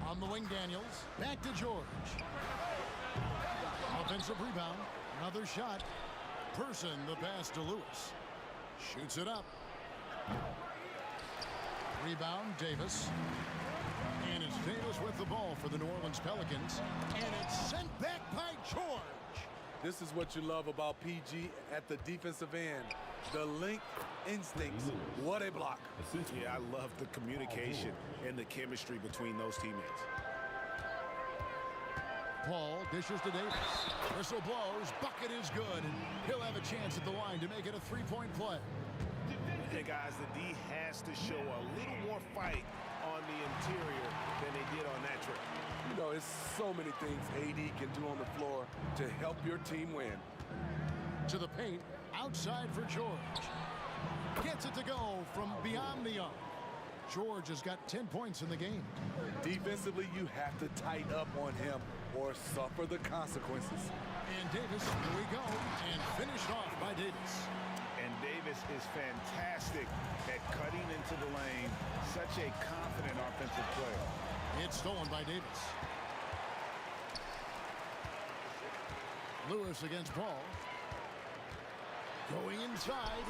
On the wing, Daniels. Back to George. Offensive rebound. Another shot. Person, the pass to Lewis. Shoots it up. Rebound, Davis. And it's Davis with the ball for the New Orleans Pelicans. And it's sent back by George. This is what you love about PG at the defensive end. The length, instincts. What a block. Yeah, I love the communication and the chemistry between those teammates. Paul dishes to Davis. Whistle blows. Bucket is good. And he'll have a chance at the line to make it a three-point play. Hey, guys, the D has to show a little more fight on the interior than they did on that trip. You know, it's so many things AD can do on the floor to help your team win. To the paint, Outside for George. Gets it to go from beyond the arc. George has got 10 points in the game. Defensively, you have to tighten up on him or suffer the consequences. And Davis, here we go, and finished off by Davis. And Davis is fantastic at cutting into the lane. Such a confident offensive player. It's stolen by Davis. Lewis against Paul. Going inside.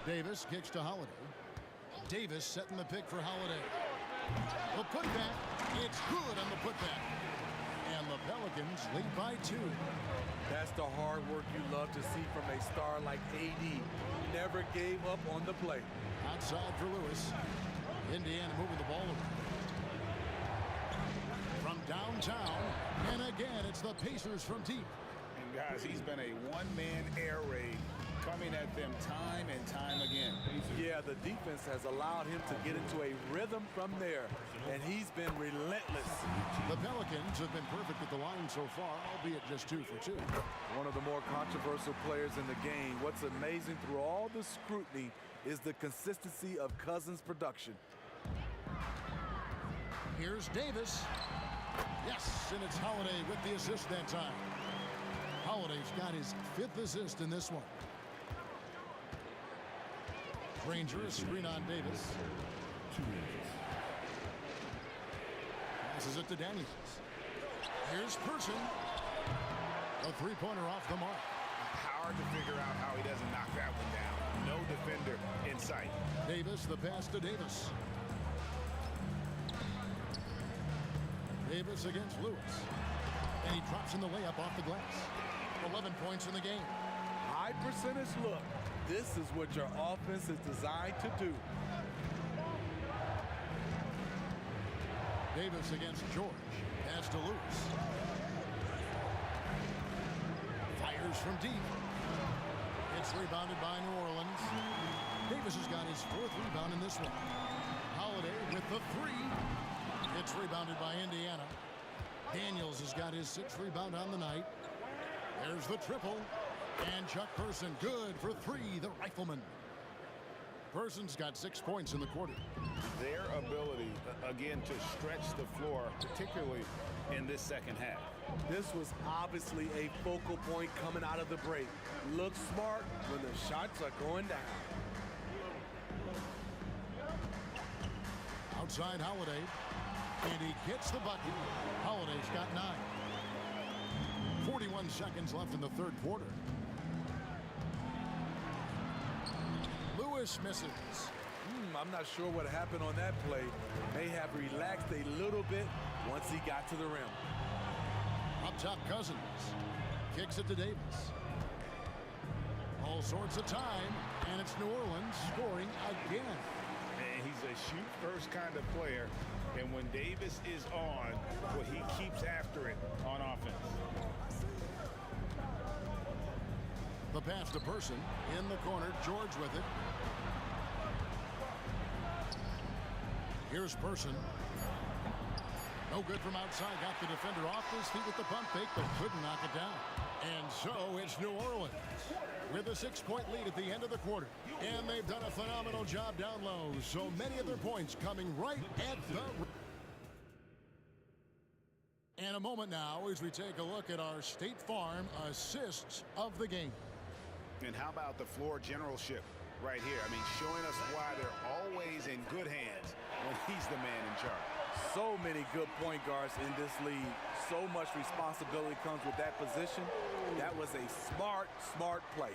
Davis kicks to Holiday. Davis setting the pick for Holiday. The putback. It's good on the putback. And the Pelicans lead by 2. That's the hard work you love to see from a star like AD. Never gave up on the play. Outside for Lewis. Indiana moving the ball around. From downtown. And again, it's the Pacers from deep. And guys, he's been a one-man air raid coming at them time and time again. Yeah, the defense has allowed him to get into a rhythm from there, and he's been relentless. The Pelicans have been perfect at the line so far, albeit just 2 for 2. One of the more controversial players in the game. What's amazing through all the scrutiny is the consistency of Cousins' production. Here's Davis. Yes, and it's Holiday with the assist that time. Holiday's got his 5th assist in this one. Granger, a screen on Davis. 2 minutes. Passes it to Daniels. Here's Person. A three-pointer off the mark. Hard to figure out how he doesn't knock that one down. No defender in sight. Davis, the pass to Davis. Davis against Lewis. And he drops in the layup off the glass. 11 points in the game. High percentage look. This is what your offense is designed to do. Davis against George. Pass to Lewis. Fires from deep. It's rebounded by New Orleans. Davis has got his 4th rebound in this one. Holiday with the 3. It's rebounded by Indiana. Daniels has got his 6th rebound on the night. There's the triple. And Chuck Person, good for 3, the rifleman. Person's got 6 points in the quarter. Their ability, again, to stretch the floor, particularly in this second half. This was obviously a focal point coming out of the break. Look smart when the shots are going down. Outside Holiday. And he gets the bucket. Holiday's got 9. 41 seconds left in the 3rd quarter. Lewis misses. I'm not sure what happened on that play. May have relaxed a little bit once he got to the rim. Up top, Cousins. Kicks it to Davis. All sorts of time, and it's New Orleans scoring again. And he's a shoot-first kind of player. And when Davis is on, well, he keeps after it on offense. The pass to Person in the corner. George with it. Here's Person. No good from outside. Got the defender off his feet with the pump fake, but couldn't knock it down. And so it's New Orleans with a 6-point lead at the end of the quarter. And they've done a phenomenal job down low. So many of their points coming right at the... And a moment now as we take a look at our State Farm assists of the game. And how about the floor generalship right here? I mean, showing us why they're always in good hands when he's the man in charge. So many good point guards in this league. So much responsibility comes with that position. That was a smart play.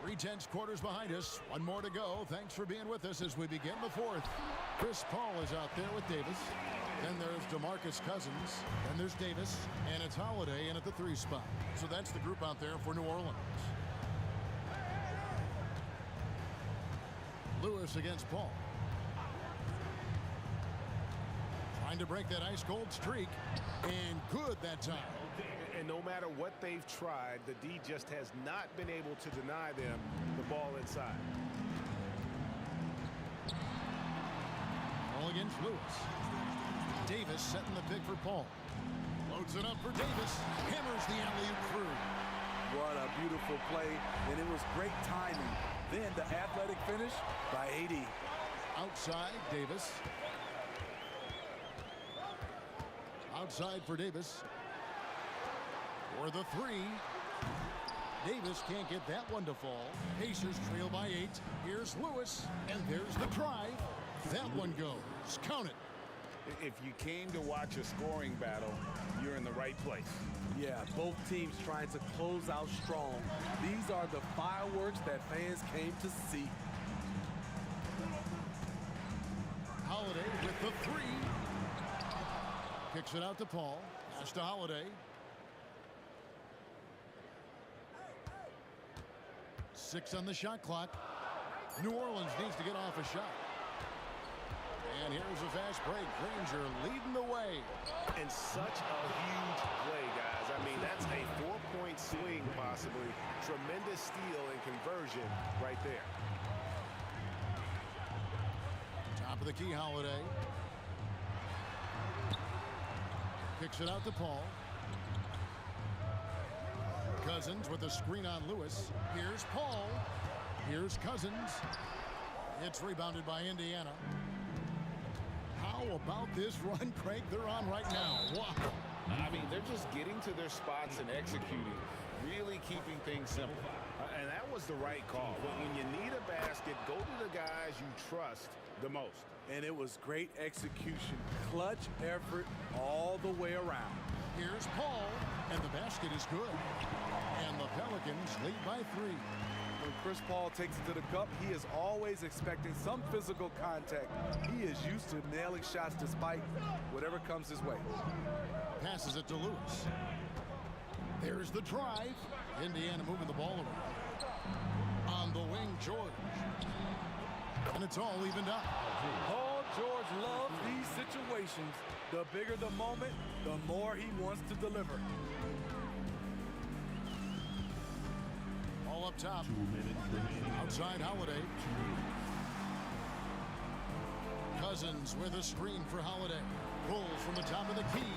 3/10 quarters behind us. One more to go. Thanks for being with us as we begin the 4th. Chris Paul is out there with Davis. Then there's DeMarcus Cousins. Then there's Davis. And it's Holiday in at the 3 spot. So that's the group out there for New Orleans. Lewis against Paul. Trying to break that ice-cold streak. And good that time. And no matter what they've tried, the D just has not been able to deny them the ball inside. Paul against Lewis. Davis setting the pick for Paul. Low Loads it up for Davis. Hammers the alley-oop through. What a beautiful play, and it was great timing. Then the athletic finish by AD. Outside, Davis. Outside for Davis. For the three. Davis can't get that one to fall. Pacers trail by 8. Here's Lewis, and there's the drive. That one goes. Count it. If you came to watch a scoring battle, you're in the right place. Yeah, both teams trying to close out strong. These are the fireworks that fans came to see. Holiday with the three. Kicks it out to Paul. Pass to Holiday. 6 on the shot clock. New Orleans needs to get off a shot. And here's a fast break. Granger leading the way. And such a huge play, guys. I mean, that's a 4-point swing, possibly. Tremendous steal and conversion right there. Top of the key, Holiday. Kicks it out to Paul. Cousins with a screen on Lewis. Here's Paul. Here's Cousins. It's rebounded by Indiana. How about this run, Craig, they're on right now? Wow. I mean, they're just getting to their spots and executing, really keeping things simple. And that was the right call. When you need a basket, go to the guys you trust the most. And it was great execution. Clutch effort all the way around. Here's Paul, and the basket is good. And the Pelicans lead by 3. When Chris Paul takes it to the cup, he is always expecting some physical contact. He is used to nailing shots despite whatever comes his way. Passes it to Lewis. There's the drive. Indiana moving the ball around. On the wing, George. And it's all evened up. Paul George loves these situations. The bigger the moment, the more he wants to deliver. All up top. 2 minutes remaining. Outside Holiday. Cousins with a screen for Holiday. Pulls from the top of the key.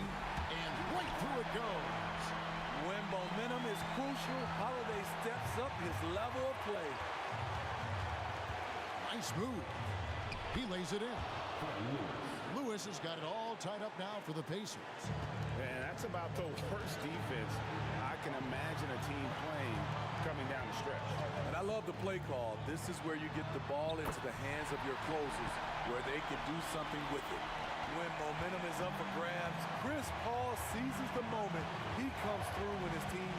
And right through it goes. When momentum is crucial, Holiday steps up his level of play. Nice move. He lays it in. Lewis has got it all tied up now for the Pacers. And that's about the worst defense I can imagine a team playing coming down the stretch. And I love the play call. This is where you get the ball into the hands of your closers, where they can do something with it. When momentum is up for grabs, Chris Paul seizes the moment. He comes through when his team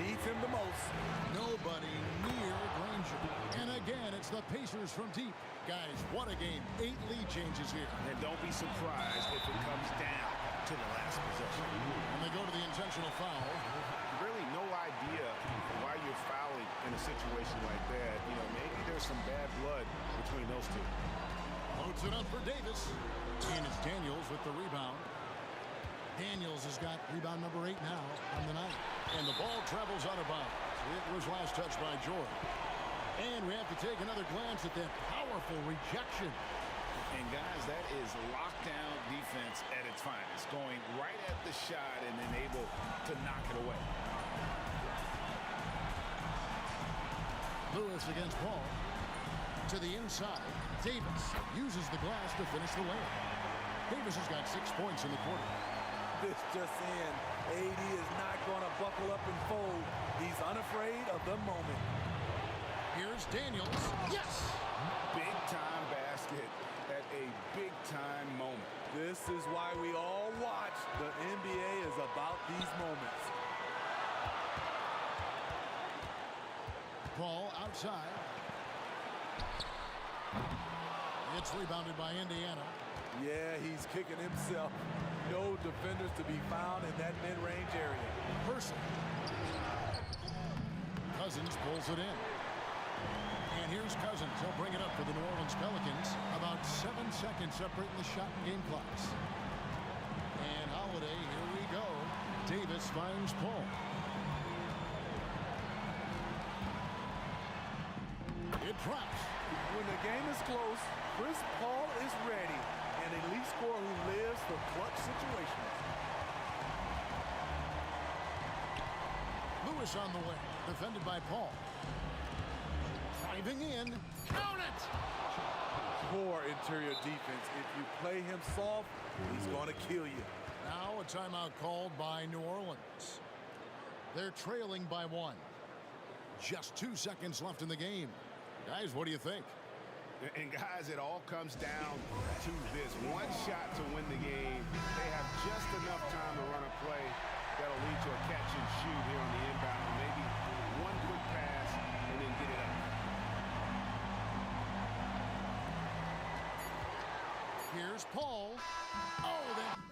needs him the most. Nobody near Granger. And again, it's the Pacers from deep. Guys, what a game. 8 lead changes here. And don't be surprised if it comes down to the last possession. And they go to the intentional foul. Really no idea why you're fouling in a situation like that. You know, maybe there's some bad blood between those two. Loads it up for Davis. And it's Daniels with the rebound. Daniels has got rebound number 8 now on the night. And the ball travels out of bounds. It was last touched by Jordan. And we have to take another glance at that powerful rejection. And guys, that is lockdown defense at its finest. Going right at the shot and then able to knock it away. Lewis against Paul. To the inside. Davis uses the glass to finish the layup. Davis has got 6 points in the quarter. This just in. AD is not going to buckle up and fold. He's unafraid of the moment. Here's Daniels. Yes! Big time basket at a big time moment. This is why we all watch. The NBA is about these moments. Paul outside. It's rebounded by Indiana. Yeah, he's kicking himself. No defenders to be found in that mid-range area. Person. Cousins pulls it in. And here's Cousins. He'll bring it up for the New Orleans Pelicans. About 7 seconds separating the shot and game clocks. And Holiday, here we go. Davis finds Paul. It drops. When the game is close, Chris Paul is ready. An elite scorer who lives for clutch situations. Lewis on the way, defended by Paul. Diving in. Count it! Poor interior defense. If you play him soft, he's going to kill you. Now a timeout called by New Orleans. They're trailing by 1. Just 2 seconds left in the game. Guys, what do you think? And guys, it all comes down to this. One shot to win the game. They have just enough time to run a play that'll lead to a catch and shoot here on the inbound. Maybe one quick pass and then get it up. Here's Paul. Oh, then.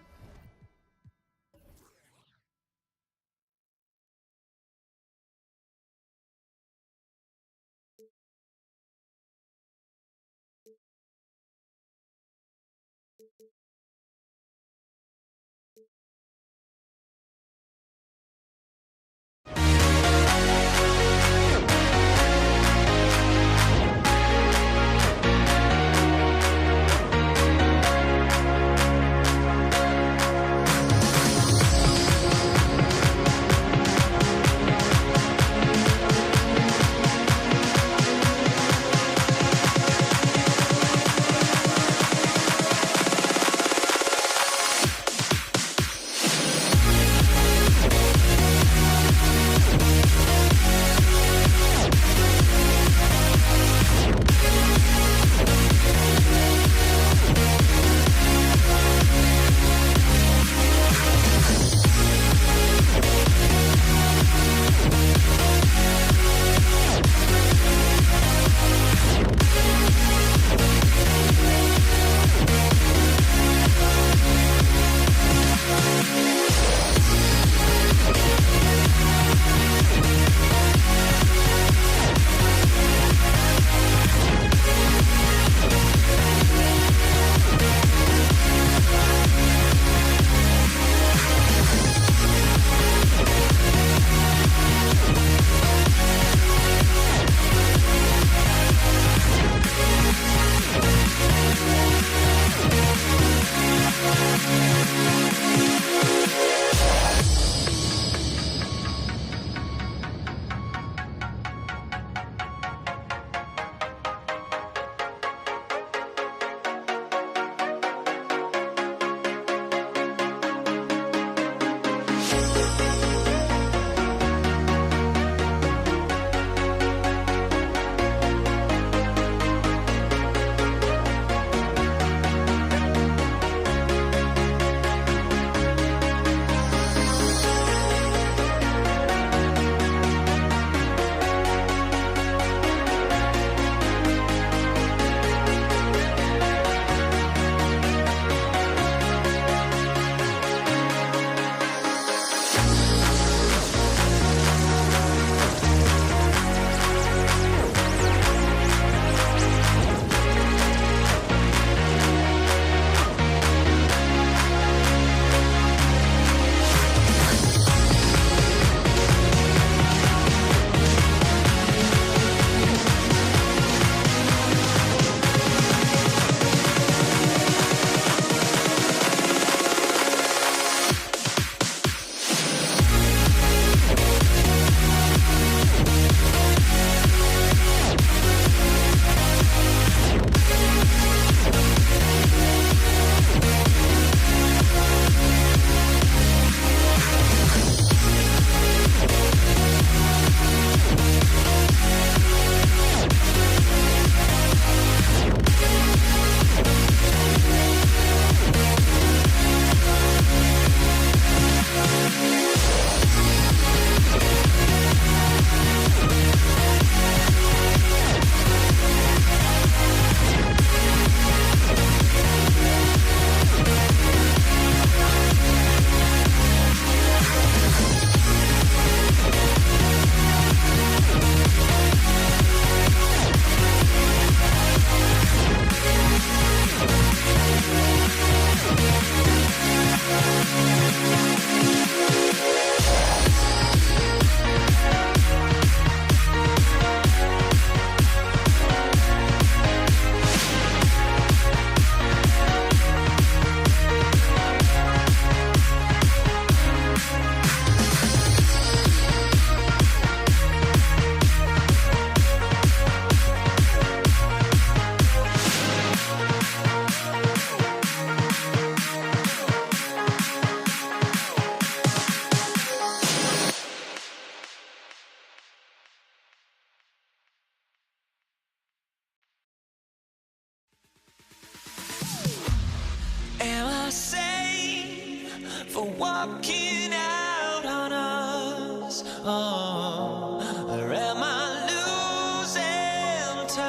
walking out on us. Oh, or am I losing touch?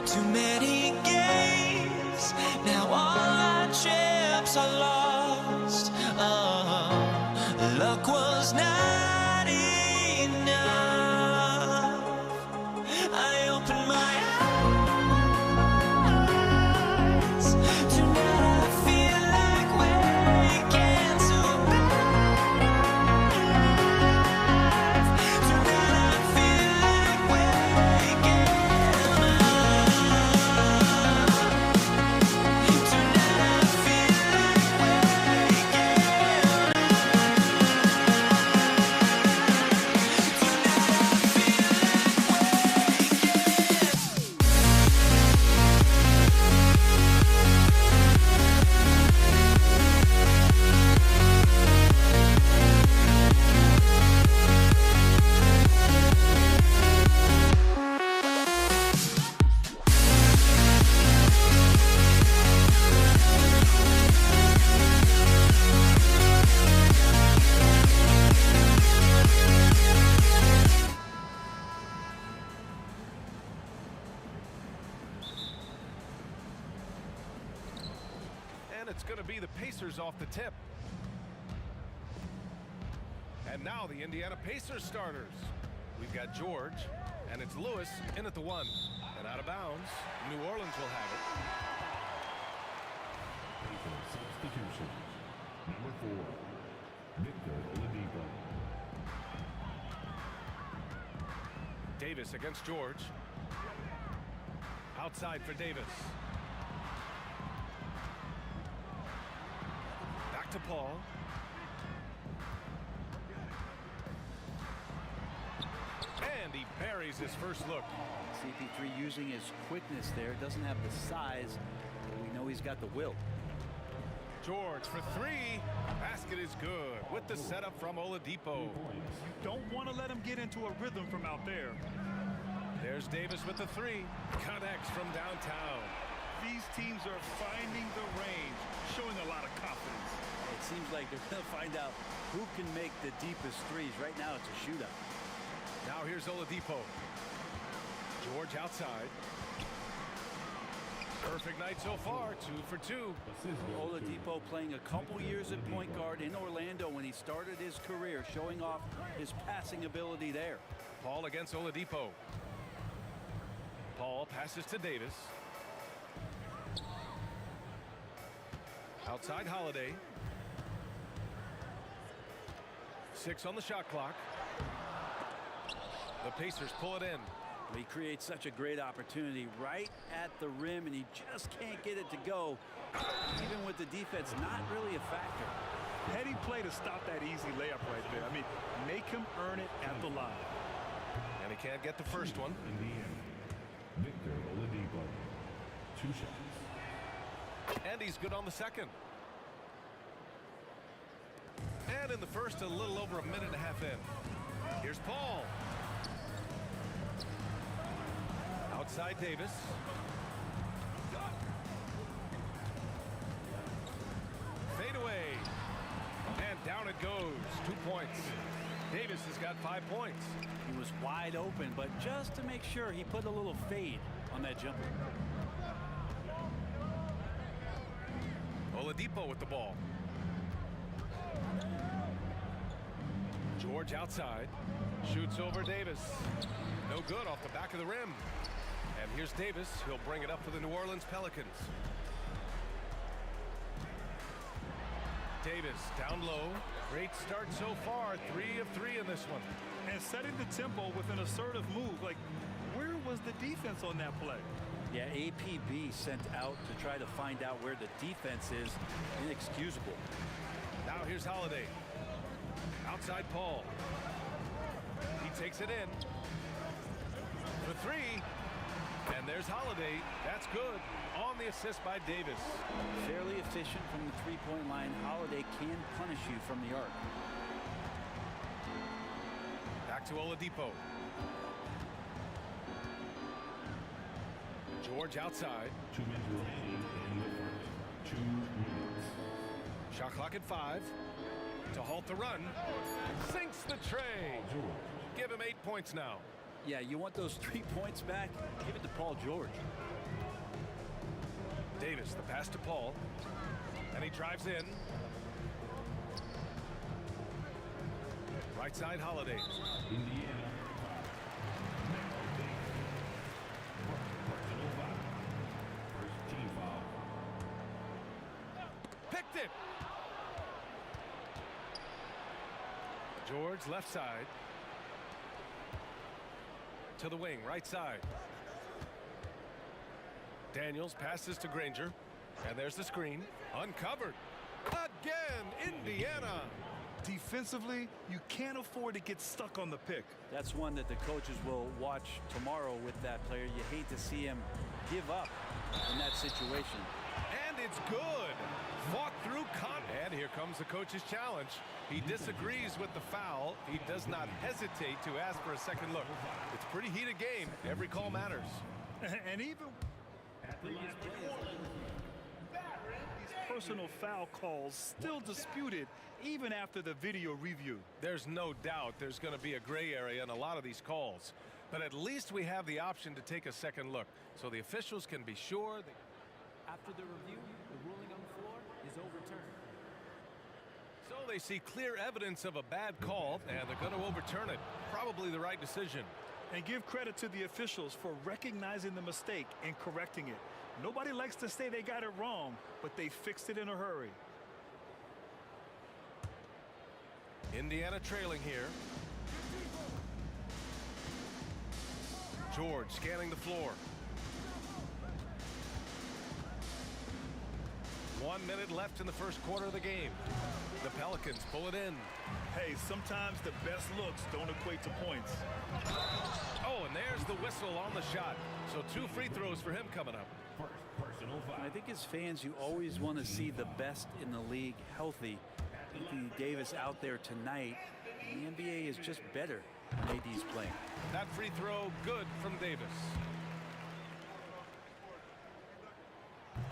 Too many games, now all our chips are lost. Oh, luck was not enough. I opened my eyes. Tonight I feel like waking to life. Tonight I feel like waking up. Tonight I feel like waking up. And it's going to be the Pacers off the tip. And now the Indiana Pacers starters. We've got George, and it's Lewis in at the 1. And out of bounds, New Orleans will have it. Pacers substitution. Number 4, Victor Oladipo. Davis against George. Outside for Davis. Back to Paul. And he buries his first look. CP3 using his quickness there. Doesn't have the size, but we know he's got the will. George for 3. Basket is good with the setup from Oladipo. Don't want to let him get into a rhythm from out there. There's Davis with the 3. Connects from downtown. These teams are finding the range, showing a lot of confidence. It seems like they're going to find out who can make the deepest threes. Right now, it's a shootout. Now here's Oladipo. George outside. Perfect night so far, 2 for 2. Oladipo playing a couple years at point guard in Orlando when he started his career, showing off his passing ability there. Paul against Oladipo. Paul passes to Davis. Outside Holiday. 6 on the shot clock. The Pacers pull it in. He creates such a great opportunity right at the rim, and he just can't get it to go. Even with the defense not really a factor. Heady play to stop that easy layup right there. I mean, make him earn it at the line. And he can't get the first one. Indiana. Victor Oladipo. 2 shots. And he's good on the second. And in the first, a little over a minute and a half in. Here's Paul. Outside Davis. Fade away. And down it goes. 2 points. Davis has got 5 points. He was wide open, but just to make sure, he put a little fade on that jumper. Oladipo with the ball. George outside. Shoots over Davis. No good off the back of the rim. And here's Davis. He'll bring it up for the New Orleans Pelicans. Davis down low. Great start so far. 3 of 3 in this one. And setting the tempo with an assertive move. Like, where was the defense on that play? Yeah, APB sent out to try to find out where the defense is. Inexcusable. Now here's Holiday. Outside Paul. He takes it in. For 3. And there's Holiday. That's good. On the assist by Davis. Fairly efficient from the three-point line. Holiday can punish you from the arc. Back to Oladipo. George outside. 2 minutes remaining in the first. 2 2 minutes. Shot clock at 5. To halt the run. Sinks the tray. Give him 8 points now. Yeah, you want those 3 points back? Give it to Paul George. Davis, the pass to Paul. And he drives in. Right side, Holiday. Indiana. Personal foul. First team foul. Picked it. George, left side. To the wing, right side. Daniels passes to Granger. And there's the screen. Uncovered. Again, Indiana. Defensively, you can't afford to get stuck on the pick. That's one that the coaches will watch tomorrow with that player. You hate to see him give up in that situation. And it's good. Fought through and here comes the coach's challenge. He disagrees with the foul. He does not hesitate to ask for a second look. It's a pretty heated game. Every call matters. And even these personal foul calls still disputed even after the video review. There's no doubt there's going to be a gray area in a lot of these calls. But at least we have the option to take a second look, so the officials can be sure. After the review, the ruling on the floor is overturned. So they see clear evidence of a bad call, and they're going to overturn it. Probably the right decision. And give credit to the officials for recognizing the mistake and correcting it. Nobody likes to say they got it wrong, but they fixed it in a hurry. Indiana trailing here. George scanning the floor. 1 minute left in the first quarter of the game. The Pelicans pull it in. Hey, sometimes the best looks don't equate to points. Oh, and there's the whistle on the shot. So 2 free throws for him coming up. First personal foul. I think as fans, you always want to see the best in the league healthy. Anthony Davis out there tonight. The NBA is just better when AD's playing. That free throw good from Davis.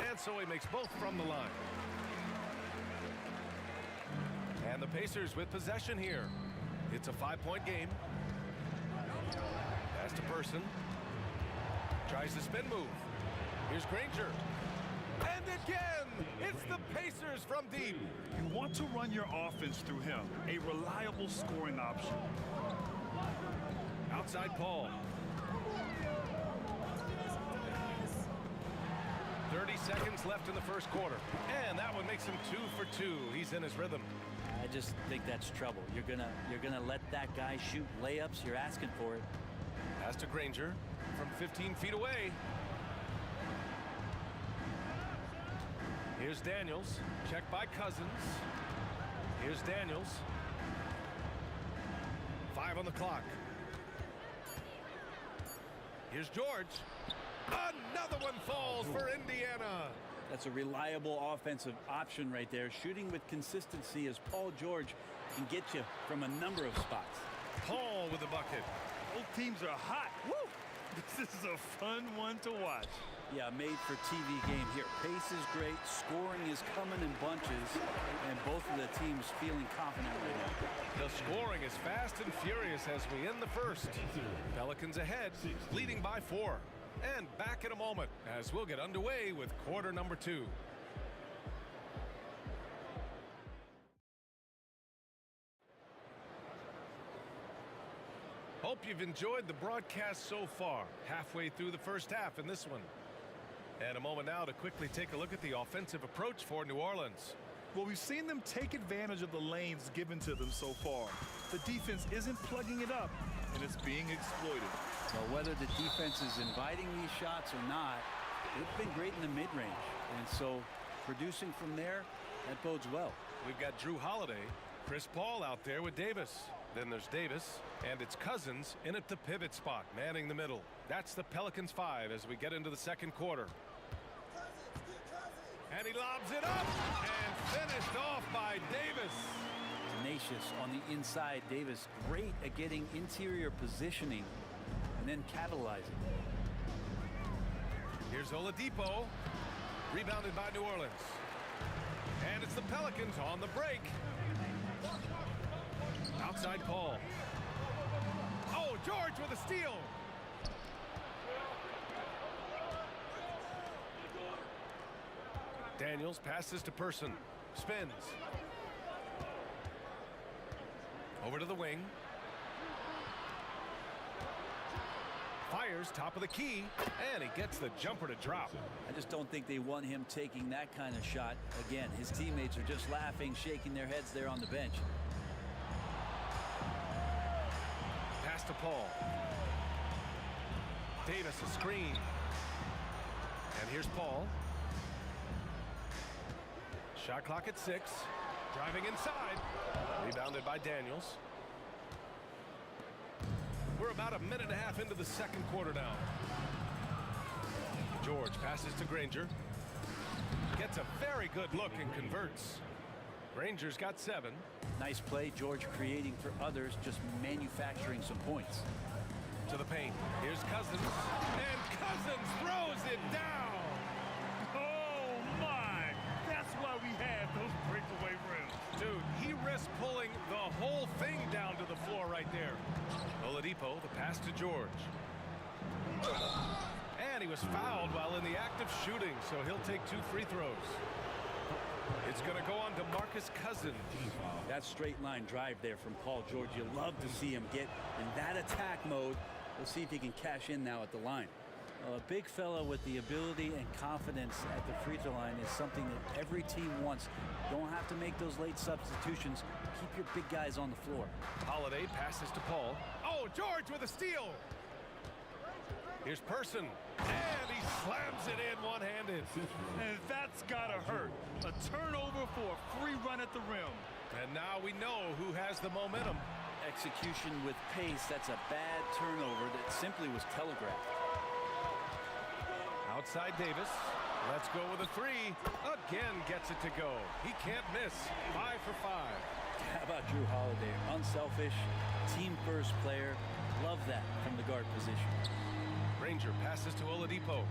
And so he makes both from the line. And the Pacers with possession here. It's a 5-point game. Pass to Person. Tries the spin move. Here's Granger. And again, it's the Pacers from deep. You want to run your offense through him, a reliable scoring option. Outside Paul. 30 seconds left in the first quarter. And that one makes him 2 for 2. He's in his rhythm. I just think that's trouble. You're gonna let that guy shoot layups. You're asking for it. Pass to Granger from 15 feet away. Here's Daniels. Checked by Cousins. Here's Daniels. 5 on the clock. Here's George. Another one falls for Indiana. That's a reliable offensive option right there. Shooting with consistency as Paul George can get you from a number of spots. Paul with the bucket. Both teams are hot. Woo! This is a fun one to watch. Yeah, made for TV game here. Pace is great. Scoring is coming in bunches. And both of the teams feeling confident right now. The scoring is fast and furious as we end the first. Pelicans ahead, leading by 4. And back in a moment as we'll get underway with quarter number 2. Hope you've enjoyed the broadcast so far. Halfway through the first half in this one. And a moment now to quickly take a look at the offensive approach for New Orleans. Well, we've seen them take advantage of the lanes given to them so far. The defense isn't plugging it up, and it's being exploited. Well, whether the defense is inviting these shots or not, they've been great in the mid-range. And so producing from there, that bodes well. We've got Drew Holiday, Chris Paul out there with Davis. Then there's Davis, and it's Cousins in at the pivot spot, manning the middle. That's the Pelicans 5 as we get into the second quarter. And he lobs it up, and finished off by Davis. Tenacious on the inside. Davis great at getting interior positioning and then capitalizing. Here's Oladipo, rebounded by New Orleans. And it's the Pelicans on the break. Outside Paul. Oh, George with a steal. Daniels passes to Person. Spins. Over to the wing. Fires top of the key, and he gets the jumper to drop. I just don't think they want him taking that kind of shot. Again, his teammates are just laughing, shaking their heads there on the bench. Pass to Paul. Davis a screen. And here's Paul. Shot clock at 6. Driving inside. Rebounded by Daniels. We're about a minute and a half into the second quarter now. George passes to Granger. Gets a very good look and converts. Granger's got 7. Nice play, George creating for others, just manufacturing some points. To the paint. Here's Cousins. And Cousins throws it down. Oh, my. That's why we have those breakaway rims. Dude, he risked pulling the whole thing down to the floor right there. Oladipo, the pass to George. And he was fouled while in the act of shooting, so he'll take 2 free throws. It's going to go on to Marcus Cousins. That straight line drive there from Paul George, you love to see him get in that attack mode. We'll see if he can cash in now at the line. A big fella with the ability and confidence at the free throw line is something that every team wants. Don't have to make those late substitutions. Keep your big guys on the floor. Holiday passes to Paul. Oh, George with a steal. Here's Person. And he slams it in one-handed. And that's gotta hurt. A turnover for a free run at the rim. And now we know who has the momentum. Execution with pace, that's a bad turnover that simply was telegraphed. Outside Davis. Let's go with a 3. Again gets it to go. He can't miss. 5 for 5. How about Drew Holiday? Unselfish, team-first player. Love that from the guard position. Granger passes to Oladipo.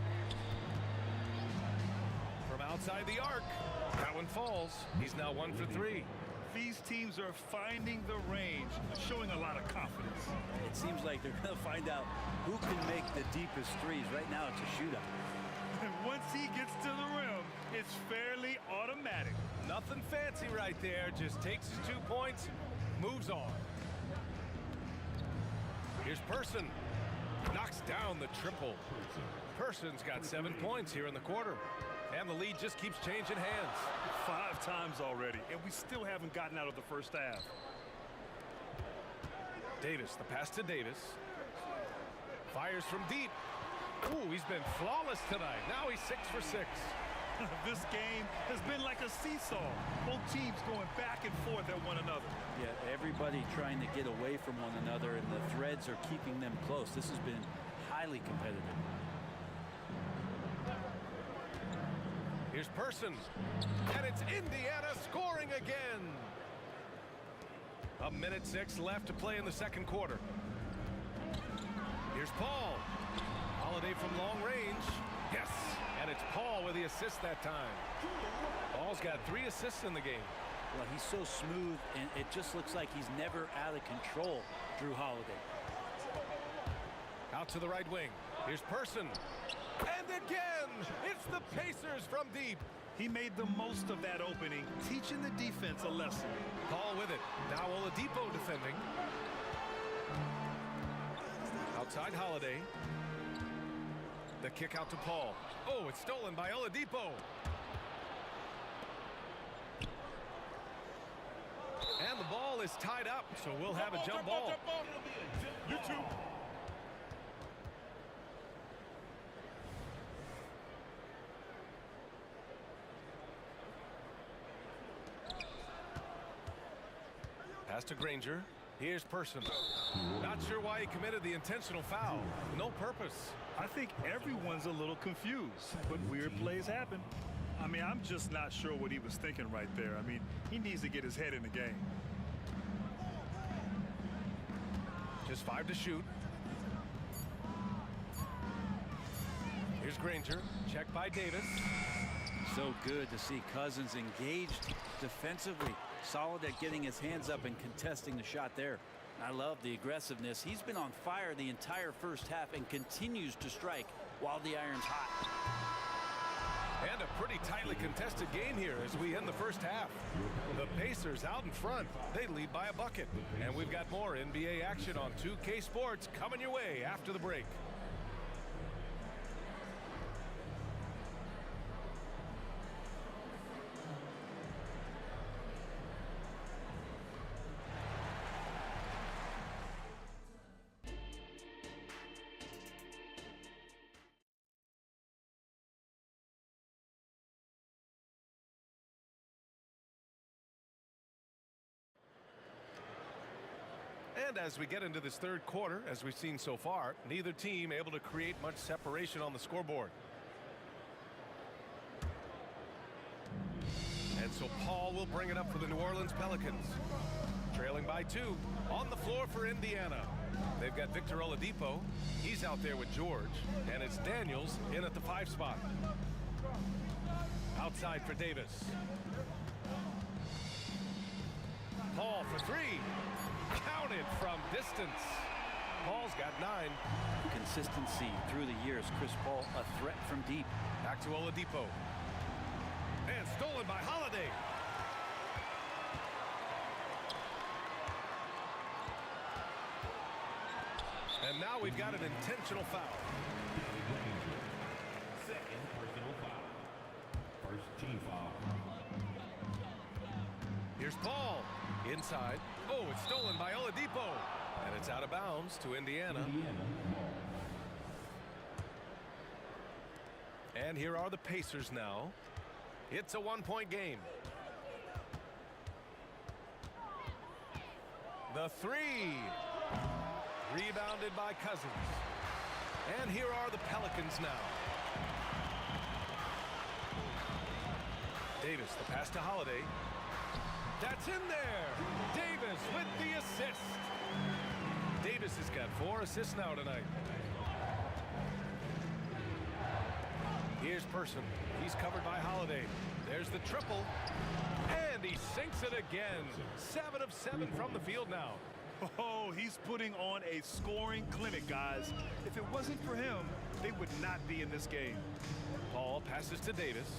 From outside the arc. That one falls. He's now 1 for 3. These teams are finding the range, showing a lot of confidence. It seems like they're going to find out who can make the deepest threes. Right now, it's a shootout. And once he gets to the rim, it's fairly automatic. Nothing fancy right there. Just takes his 2 points, moves on. Here's Person. Knocks down the triple. Person's got 7 points here in the quarter. And the lead just keeps changing hands. 5 times already, and we still haven't gotten out of the first half. Davis, the pass to Davis. Fires from deep. Ooh, he's been flawless tonight. Now he's 6 for 6. This game has been like a seesaw. Both teams going back and forth at one another. Yeah, everybody trying to get away from one another, and the threads are keeping them close. This has been highly competitive. Here's Person. And it's Indiana scoring again. 1:06 left to play in the second quarter. Here's Paul. Holiday from long range. Yes. And it's Paul with the assist that time. Paul's got 3 assists in the game. Well, he's so smooth, and it just looks like he's never out of control, Drew Holiday. Out to the right wing. Here's Person. And again, it's the Pacers from deep. He made the most of that opening, teaching the defense a lesson. Paul with it. Now Oladipo defending. Outside Holiday. The kick out to Paul. Oh, it's stolen by Oladipo. And the ball is tied up, so we'll have a jump ball. You too. Pass to Granger. Here's Person. Not sure why he committed the intentional foul. No purpose. I think everyone's a little confused, but weird plays happen. I mean, I'm just not sure what he was thinking right there. I mean, he needs to get his head in the game. Just 5 to shoot. Here's Granger. Checked by Davis. So good to see Cousins engaged defensively, solid at getting his hands up and contesting the shot there. I love the aggressiveness. He's been on fire the entire first half and continues to strike while the iron's hot. And a pretty tightly contested game here as we end the first half. The Pacers out in front. They lead by a bucket. And we've got more NBA action on 2K Sports coming your way after the break. And as we get into this third quarter, as we've seen so far, neither team able to create much separation on the scoreboard. And so Paul will bring it up for the New Orleans Pelicans. Trailing by 2 on the floor for Indiana. They've got Victor Oladipo. He's out there with George. And it's Daniels in at the 5 spot. Outside for Davis. Paul for 3. Counted from distance. Paul's got 9. Consistency through the years. Chris Paul, a threat from deep. Back to Oladipo. And stolen by Holiday. And now we've got an intentional foul. Second personal foul. First team foul. Here's Paul. Inside. Oh, it's stolen by Oladipo. And it's out of bounds to Indiana. And here are the Pacers now. It's a 1-point game. The 3. Rebounded by Cousins. And here are the Pelicans now. Davis, the pass to Holiday. That's in there. Davis with the assist. Davis has got 4 assists now tonight. Here's Person. He's covered by Holiday. There's the triple. And he sinks it again. 7 of 7 from the field now. Oh, he's putting on a scoring clinic, guys. If it wasn't for him, they would not be in this game. Paul passes to Davis.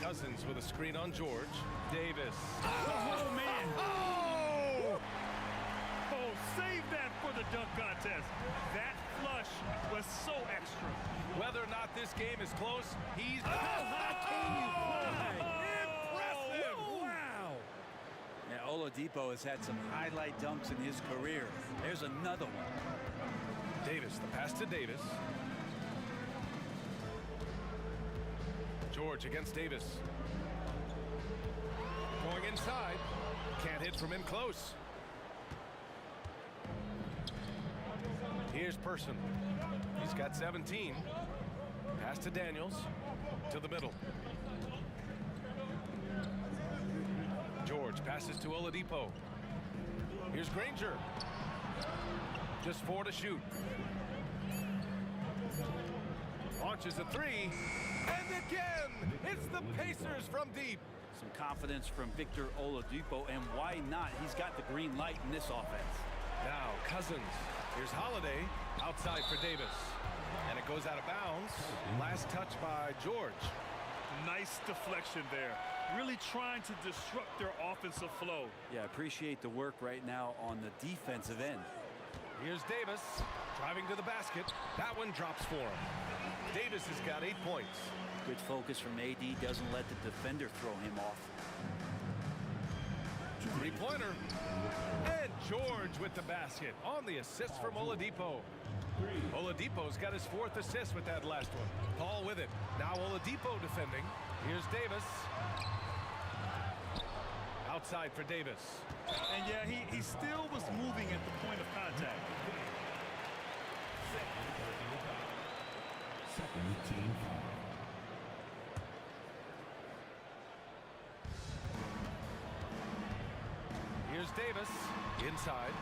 Cousins with a screen on George. Davis. Oh, man. Oh! Oh, save that for the dunk contest. That flush was so extra. Whether or not this game is close, he's... Impressive! Wow! Now, Oladipo has had some highlight dunks in his career. There's another one. Davis, the pass to Davis. George against Davis. Going inside. Can't hit from in close. Here's Person. He's got 17. Pass to Daniels. To the middle. George passes to Oladipo. Here's Granger. Just 4 to shoot. Launches a 3. And again, it's the Pacers from deep. Some confidence from Victor Oladipo, and why not? He's got the green light in this offense. Now Cousins. Here's Holiday outside for Davis. And it goes out of bounds. Last touch by George. Nice deflection there. Really trying to disrupt their offensive flow. Yeah, appreciate the work right now on the defensive end. Here's Davis driving to the basket. That one drops for him. Davis has got 8 points. Good focus from AD, doesn't let the defender throw him off. 3-pointer. And George with the basket on the assist from Oladipo. Oladipo's got his 4th assist with that last one. Paul with it. Now Oladipo defending. Here's Davis. Outside for Davis. And yeah, he still was moving at the point of contact. Second team foul. Here's Davis inside.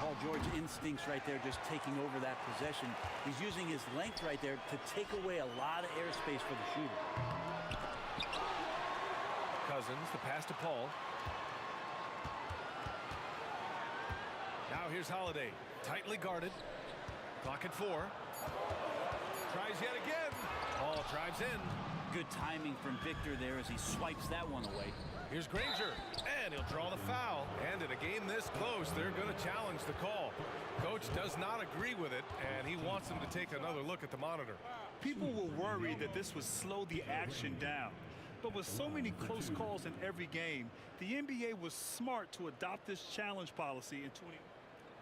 Paul George instincts right there, just taking over that possession. He's using his length right there to take away a lot of airspace for the shooter. Cousins, the pass to Paul. Now here's Holiday, tightly guarded. Clock at 4. Tries yet again. Paul drives in. Good timing from Victor there as he swipes that one away. Here's Granger, and he'll draw the foul. And in a game this close, they're going to challenge the call. Coach does not agree with it, and he wants them to take another look at the monitor. People were worried that this would slow the action down. But with so many close calls in every game, the NBA was smart to adopt this challenge policy in 20.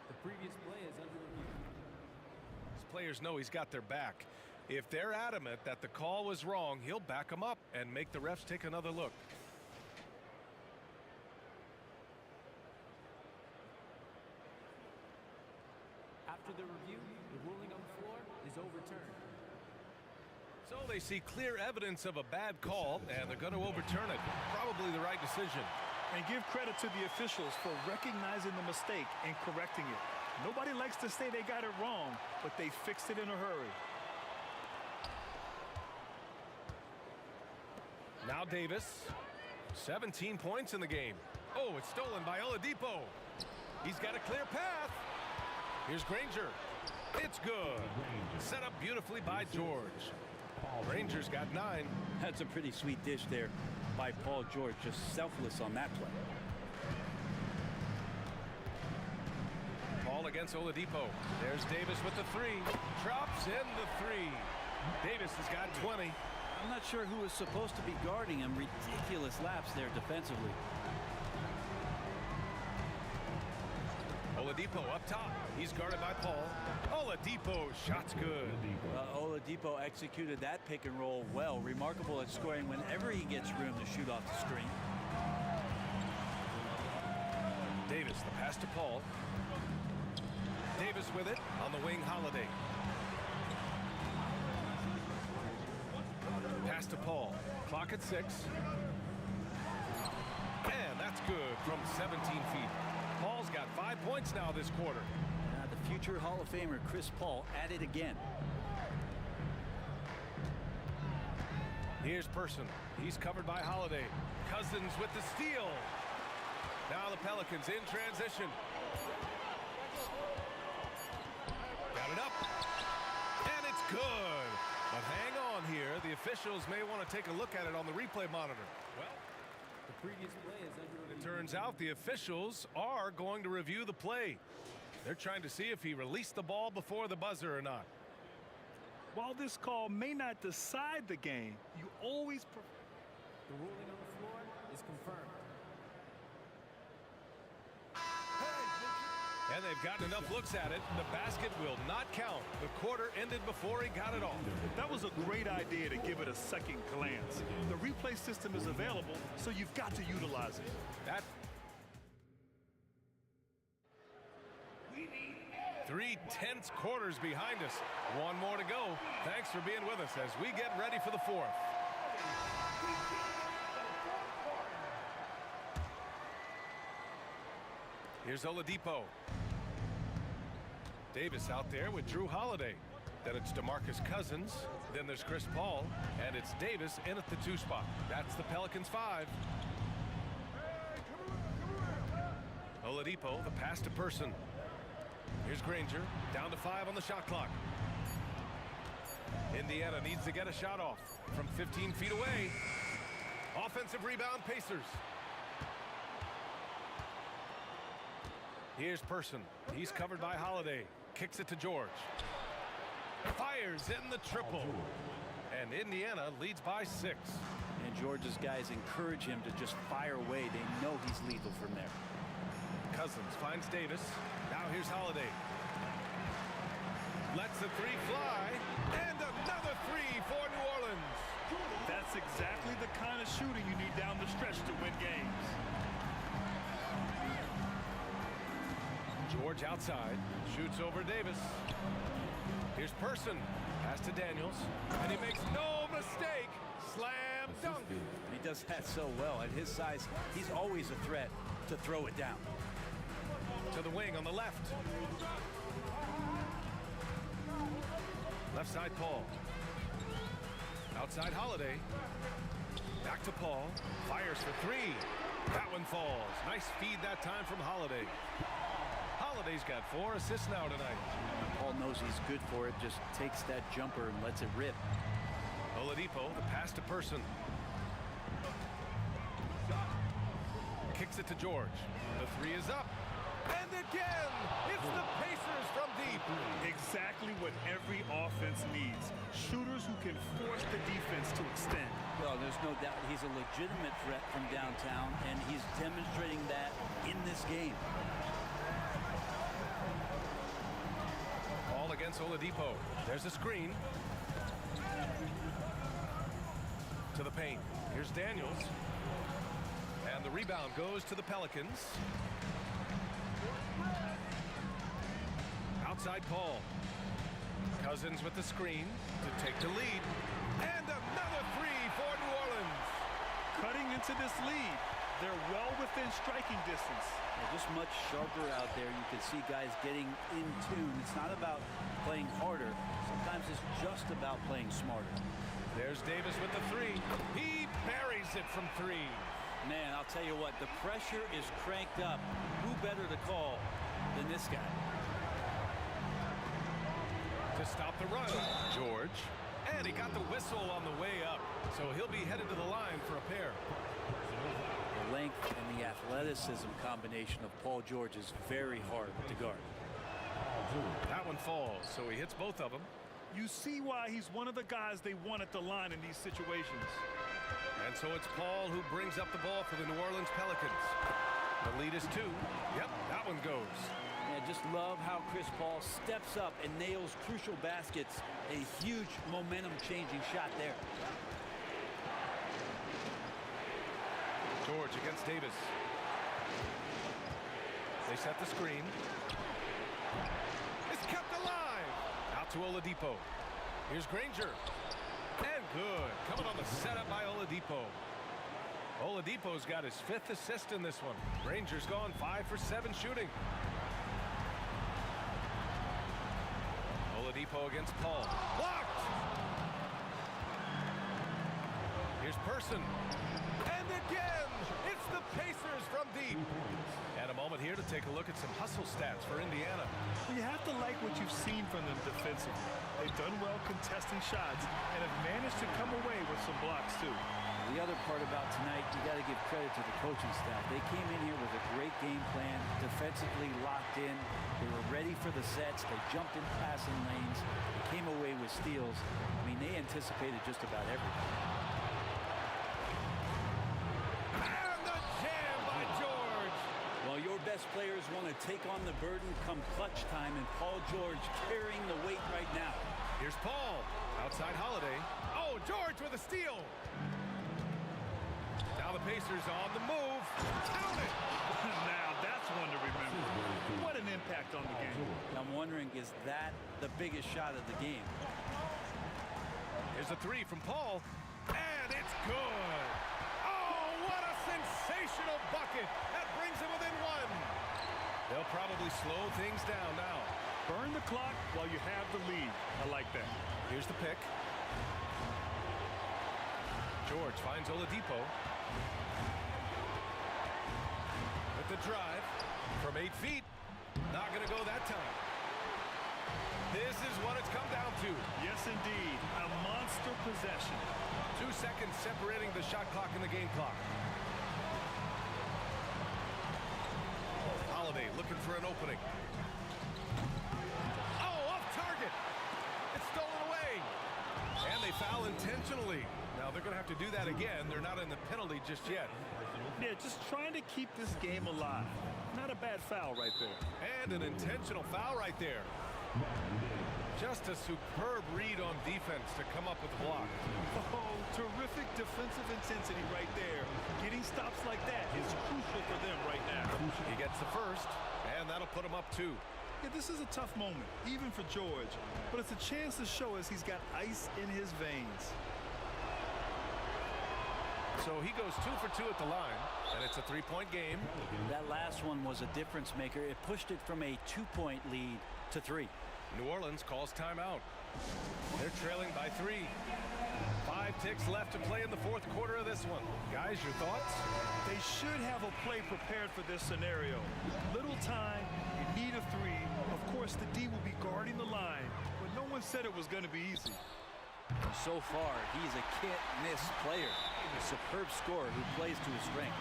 The previous play is under review. His players know he's got their back. If they're adamant that the call was wrong, he'll back them up and make the refs take another look. After the review, the ruling on the floor is overturned. So they see clear evidence of a bad call, and they're going to overturn it. Probably the right decision. And give credit to the officials for recognizing the mistake and correcting it. Nobody likes to say they got it wrong, but they fixed it in a hurry. Now Davis, 17 points in the game. Oh, it's stolen by Oladipo. He's got a clear path. Here's Granger. It's good. Set up beautifully by George. Granger's got 9. That's a pretty sweet dish there by Paul George, just selfless on that play. Ball against Oladipo. There's Davis with the 3. Drops in the 3. Davis has got 20. I'm not sure who was supposed to be guarding him. Ridiculous laps there defensively. Oladipo up top. He's guarded by Paul. Oladipo, shot's good. Oladipo executed that pick and roll well. Remarkable at scoring whenever he gets room to shoot off the screen. Davis, the pass to Paul. Davis with it on the wing, Holiday. Pass to Paul. Clock at 6. And that's good from 17 feet. Paul's got 5 points now this quarter. The future Hall of Famer Chris Paul at it again. Here's Person. He's covered by Holiday. Cousins with the steal. Now the Pelicans in transition. Got it up. And it's good. But hang on here. The officials may want to take a look at it on the replay monitor. Well, The previous play is under review. it turns out the officials are going to review the play. They're trying to see if he released the ball before the buzzer or not. While this call may not decide the game, you always The ruling on the floor is confirmed. And they've gotten enough looks at it. The basket will not count. The quarter ended before he got it off. That was a great idea to give it a second glance. The replay system is available, so you've got to utilize it. That 3 tense quarters behind us. One more to go. Thanks for being with us as we get ready for the 4th. Here's Oladipo. Davis out there with Drew Holiday. Then it's DeMarcus Cousins. Then there's Chris Paul. And it's Davis in at the 2 spot. That's the Pelicans 5. Oladipo, the pass to Person. Here's Granger, down to 5 on the shot clock. Indiana needs to get a shot off from 15 feet away. Offensive rebound, Pacers. Here's Person. He's covered by Holiday. Kicks it to George. Fires in the triple. And Indiana leads by 6. And George's guys encourage him to just fire away. They know he's lethal from there. Cousins finds Davis. Now here's Holiday. Lets the 3 fly. And another 3 for New Orleans. That's exactly the kind of shooting you need down the stretch to win games. George outside. Shoots over Davis. Here's Person. Pass to Daniels. And he makes no mistake. Slam dunk. He does that so well. At his size, he's always a threat to throw it down. To the wing on the left. Left side, Paul. Outside, Holiday. Back to Paul. Fires for three. That one falls. Nice feed that time from Holiday. Holiday's got 4 assists now tonight. Paul knows he's good for it. Just takes that jumper and lets it rip. Oladipo, the pass to Person. Kicks it to George. The 3 is up. And again, it's the Pacers from deep. Exactly what every offense needs. Shooters who can force the defense to extend. Well, there's no doubt he's a legitimate threat from downtown, and he's demonstrating that in this game. Ball against Oladipo. There's a screen. To the paint. Here's Daniels. And the rebound goes to the Pelicans. Outside Paul. Cousins with the screen to take the lead. And another 3 for New Orleans. Cutting into this lead. They're well within striking distance. They're just much sharper out there. You can see guys getting in tune. It's not about playing harder. Sometimes it's just about playing smarter. There's Davis with the 3. He buries it from 3. Man, I'll tell you what, the pressure is cranked up. Who better to call than this guy? To stop the run, George. And he got the whistle on the way up. So he'll be headed to the line for a pair. The length and the athleticism combination of Paul George is very hard to guard. That one falls, so he hits both of them. You see why he's one of the guys they want at the line in these situations. And so it's Paul who brings up the ball for the New Orleans Pelicans. The lead is 2. Yep, that one goes. Yeah, just love how Chris Paul steps up and nails crucial baskets. A huge momentum-changing shot there. George against Davis. They set the screen. It's kept alive. Out to Oladipo. Here's Granger. And good. Coming on the setup by Oladipo. Oladipo's got his 5th assist in this one. Granger's gone 5 for 7 shooting. Oladipo against Paul. Blocked! Here's Person. And again, it's the Pacers from deep. And a moment here to take a look at some hustle stats for Indiana. Well, you have to like what you've seen from them defensively. They've done well contesting shots and have managed to come away with some blocks too. The other part about tonight, you got to give credit to the coaching staff. They came in here with a great game plan, defensively locked in. They were ready for the sets. They jumped in passing lanes. They came away with steals. I mean, they anticipated just about everything. And the jam by George. Well, your best players want to take on the burden come clutch time, and Paul George carrying the weight right now. Here's Paul. Outside Holiday. Oh, George with a steal. Now the Pacers on the move. Count it! Now that's one to remember. What an impact on the game. I'm wondering, is that the biggest shot of the game? Here's a 3 from Paul. And it's good. Oh, what a sensational bucket. That brings him within 1. They'll probably slow things down now. Burn the clock while you have the lead. I like that. Here's the pick. George finds Oladipo. With the drive from 8 feet. Not going to go that time. This is what it's come down to. Yes, indeed. A monster possession. 2 seconds separating the shot clock and the game clock. Holiday looking for an opening. Oh, off target. It's stolen away. And they foul intentionally. Now they're going to have to do that again. They're not in the penalty just yet. Yeah, just trying to keep this game alive. Not a bad foul right there. And an intentional foul right there. Just a superb read on defense to come up with the block. Oh, terrific defensive intensity right there. Getting stops like that is crucial for them right now. He gets the first, and that'll put him up 2. Yeah, this is a tough moment, even for George. But it's a chance to show us he's got ice in his veins. So he goes 2 for 2 at the line, and it's a 3-point game. That last one was a difference maker. It pushed it from a 2-point lead to 3. New Orleans calls timeout. They're trailing by 3. 5 ticks left to play in the fourth quarter of this one. Guys, your thoughts? They should have a play prepared for this scenario. Little time, in need of 3. Of course, the D will be guarding the line, but no one said it was going to be easy. So far, he's a can't-miss player. A superb scorer who plays to his strength.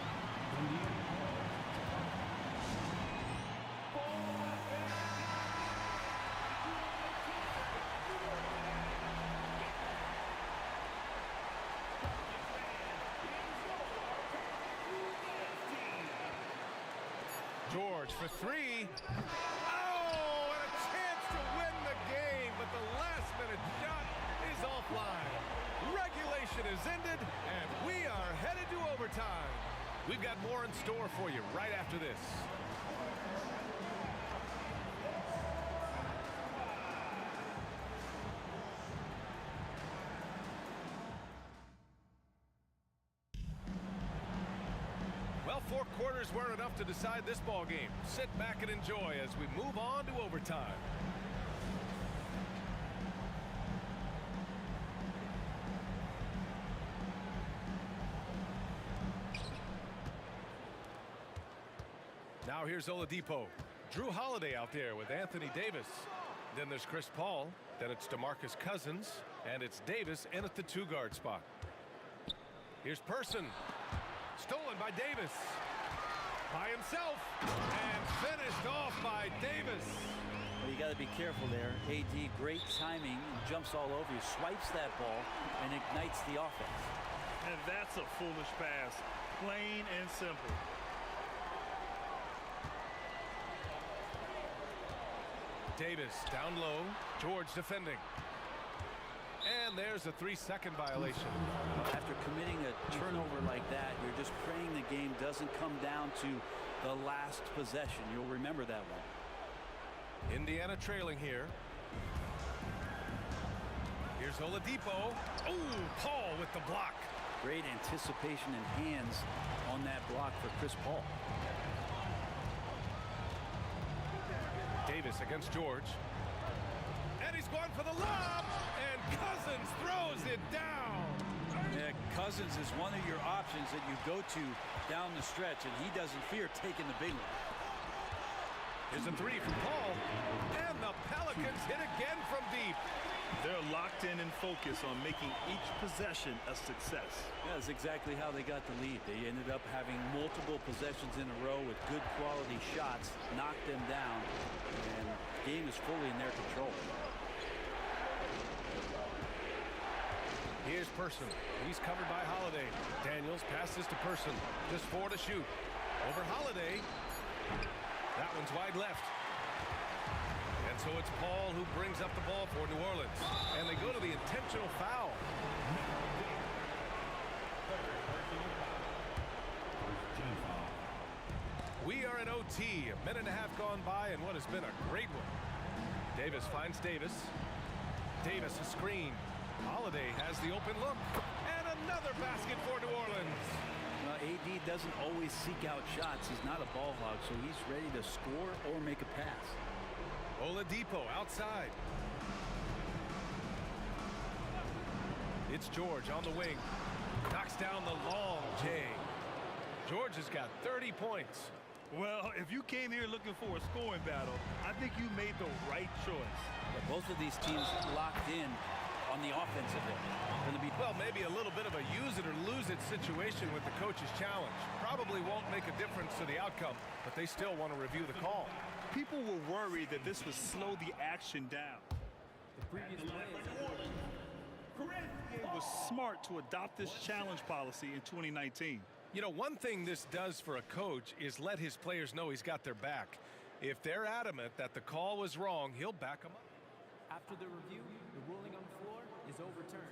George for 3. Oh, and a chance to win the game, but the last-minute shot is offline. Regulation is ended, and we are headed to overtime. We've got more in store for you right after this. Well, 4 quarters weren't enough to decide this ball game. Sit back and enjoy as we move on to overtime. Now here's Oladipo. Drew Holiday out there with Anthony Davis. Then there's Chris Paul. Then it's DeMarcus Cousins. And it's Davis in at the 2-guard spot. Here's Person. Stolen by Davis. By himself. And finished off by Davis. Well, you got to be careful there. AD, great timing, and jumps all over you. Swipes that ball and ignites the offense. And that's a foolish pass. Plain and simple. Davis down low. George defending. And there's a 3-second violation. After committing a turnover like that, you're just praying the game doesn't come down to the last possession. You'll remember that one. Indiana trailing here. Here's Oladipo. Oh, Paul with the block. Great anticipation and hands on that block for Chris Paul. Davis against George. And he's going for the lob. And Cousins throws it down. Yeah, Cousins is one of your options that you go to down the stretch, and he doesn't fear taking the big one. Here's a 3 from Paul. And the Pelicans hit again from deep. They're locked in and focused on making each possession a success. Yeah, that's exactly how they got the lead. They ended up having multiple possessions in a row with good quality shots, knocked them down, and the game is fully in their control. Here's Person. He's covered by Holiday. Daniels passes to Person. Just 4 to shoot. Over Holiday. That one's wide left. And so it's Paul who brings up the ball for New Orleans. And they go to the intentional foul. We are in OT. A minute and a half gone by in what has been a great one. Davis finds Davis. Davis a screen. Holiday has the open look. And another basket for New Orleans. AD doesn't always seek out shots. He's not a ball hog, so he's ready to score or make a pass. Oladipo outside. It's George on the wing. Knocks down the long J. George has got 30 points. Well, if you came here looking for a scoring battle, I think you made the right choice. But both of these teams locked in on the offensive end. Going to be well, maybe a little bit of a use it or lose it situation with the coach's challenge. Probably won't make a difference to the outcome, but they still want to review the call. People were worried that this would slow the action down. The previous play It was smart to adopt this challenge policy in 2019. You know, one thing this does for a coach is let his players know he's got their back. If they're adamant that the call was wrong, he'll back them up. After the review, the ruling on the floor is overturned.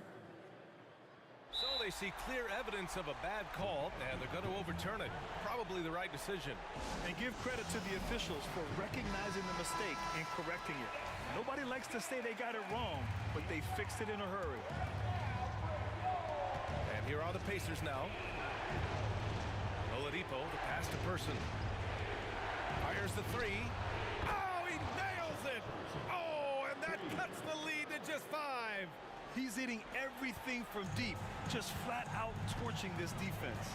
So they see clear evidence of a bad call, and they're going to overturn it. Probably the right decision. And give credit to the officials for recognizing the mistake and correcting it. Nobody likes to say they got it wrong, but they fixed it in a hurry. And here are the Pacers now. pass to Person. Fires the three. Oh, he nails it! Oh, and that cuts the lead to just 5. He's hitting everything from deep, just flat out torching this defense.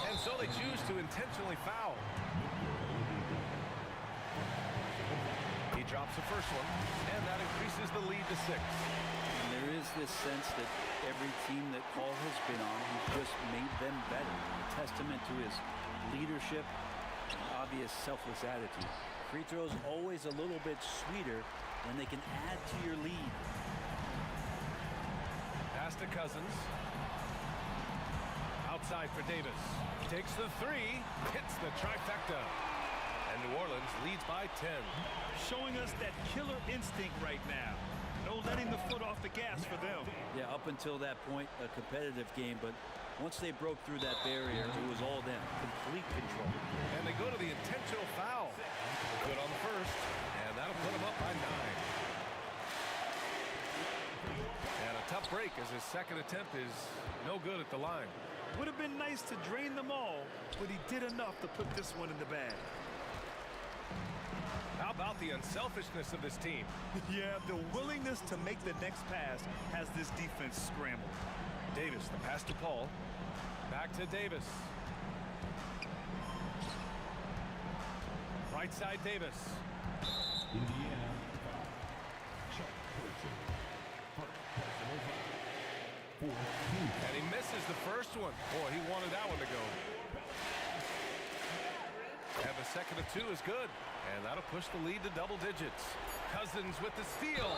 And so they choose to intentionally foul. He drops the first one, and that increases the lead to 6. And there is this sense that every team that Paul has been on, he's just made them better. A testament to his leadership and obvious selfless attitude. Free throws always a little bit sweeter when they can add to your lead. Pass to Cousins. Outside for Davis. Takes the 3, hits the trifecta. And New Orleans leads by 10. Showing us that killer instinct right now. No letting the foot off the gas for them. Yeah, up until that point, a competitive game, but once they broke through that barrier, it was all them. Complete control. And they go to the intentional foul. Good on the first, and that'll put them up by 9. And a tough break as his second attempt is no good at the line. Would have been nice to drain them all, but he did enough to put this one in the bag. How about the unselfishness of this team? Yeah, the willingness to make the next pass has this defense scrambled. Davis, the pass to Paul. Back to Davis. Right side Davis. Indiana. Chuck Person. Personal foul. 14. And he misses the first one. Boy, he wanted that one to go. And the second of 2 is good. And that'll push the lead to double digits. Cousins with the steal.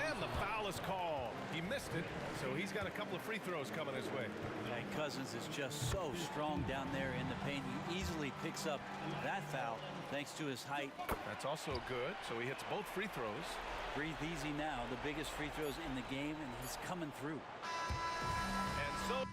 And the foul is called. He missed it, so he's got a couple of free throws coming his way. And Cousins is just so strong down there in the paint. He easily picks up that foul thanks to his height. That's also good, so he hits both free throws. Breathe easy now. The biggest free throws in the game, and he's coming through. And so...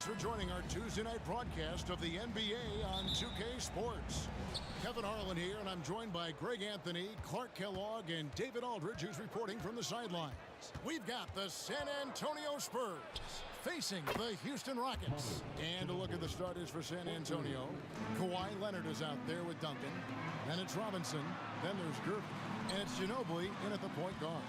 For joining our Tuesday night broadcast of the NBA on 2K Sports. Kevin Harlan here, and I'm joined by Greg Anthony, Clark Kellogg, and David Aldridge, who's reporting from the sidelines. We've got the San Antonio Spurs facing the Houston Rockets. And a look at the starters for San Antonio. Kawhi Leonard is out there with Duncan. Then it's Robinson. Then there's Gervin. And it's Ginobili in at the point guard.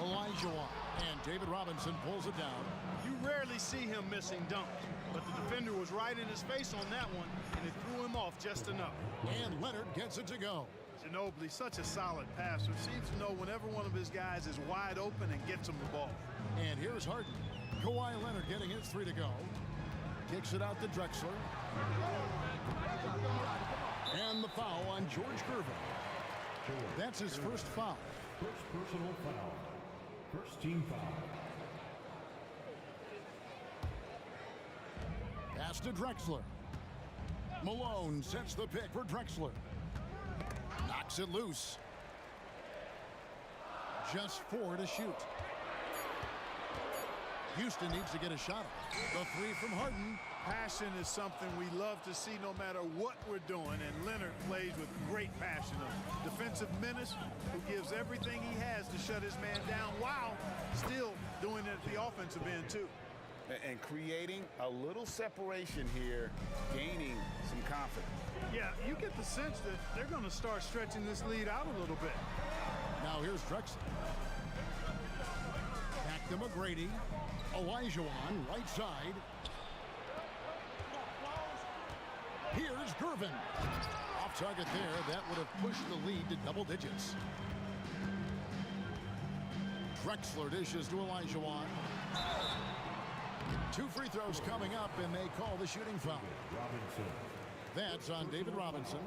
Elijah Watt. And David Robinson pulls it down. You rarely see him missing dunks, but the defender was right in his face on that one, and it threw him off just enough. And Leonard gets it to go. Ginobili, such a solid passer, seems to know whenever one of his guys is wide open and gets him the ball. And here's Harden. Kawhi Leonard getting his 3 to go. Kicks it out to Drexler. And the foul on George Gervin. That's his first foul. First personal foul. First team foul. Pass to Drexler. Malone sets the pick for Drexler. Knocks it loose. Just 4 to shoot. Houston needs to get a shot. The 3 from Harden. Passion is something we love to see no matter what we're doing, and Leonard plays with great passion. A defensive menace who gives everything he has to shut his man down while still doing it at the offensive end too. And creating a little separation here, gaining some confidence. Yeah, you get the sense that they're going to start stretching this lead out a little bit. Now here's Drexler. Back to McGrady. Olajuwon, right side. Here's Gervin. Off target there. That would have pushed the lead to double digits. Drexler dishes to Olajuwon. 2 free throws coming up, and they call the shooting foul. That's on David Robinson.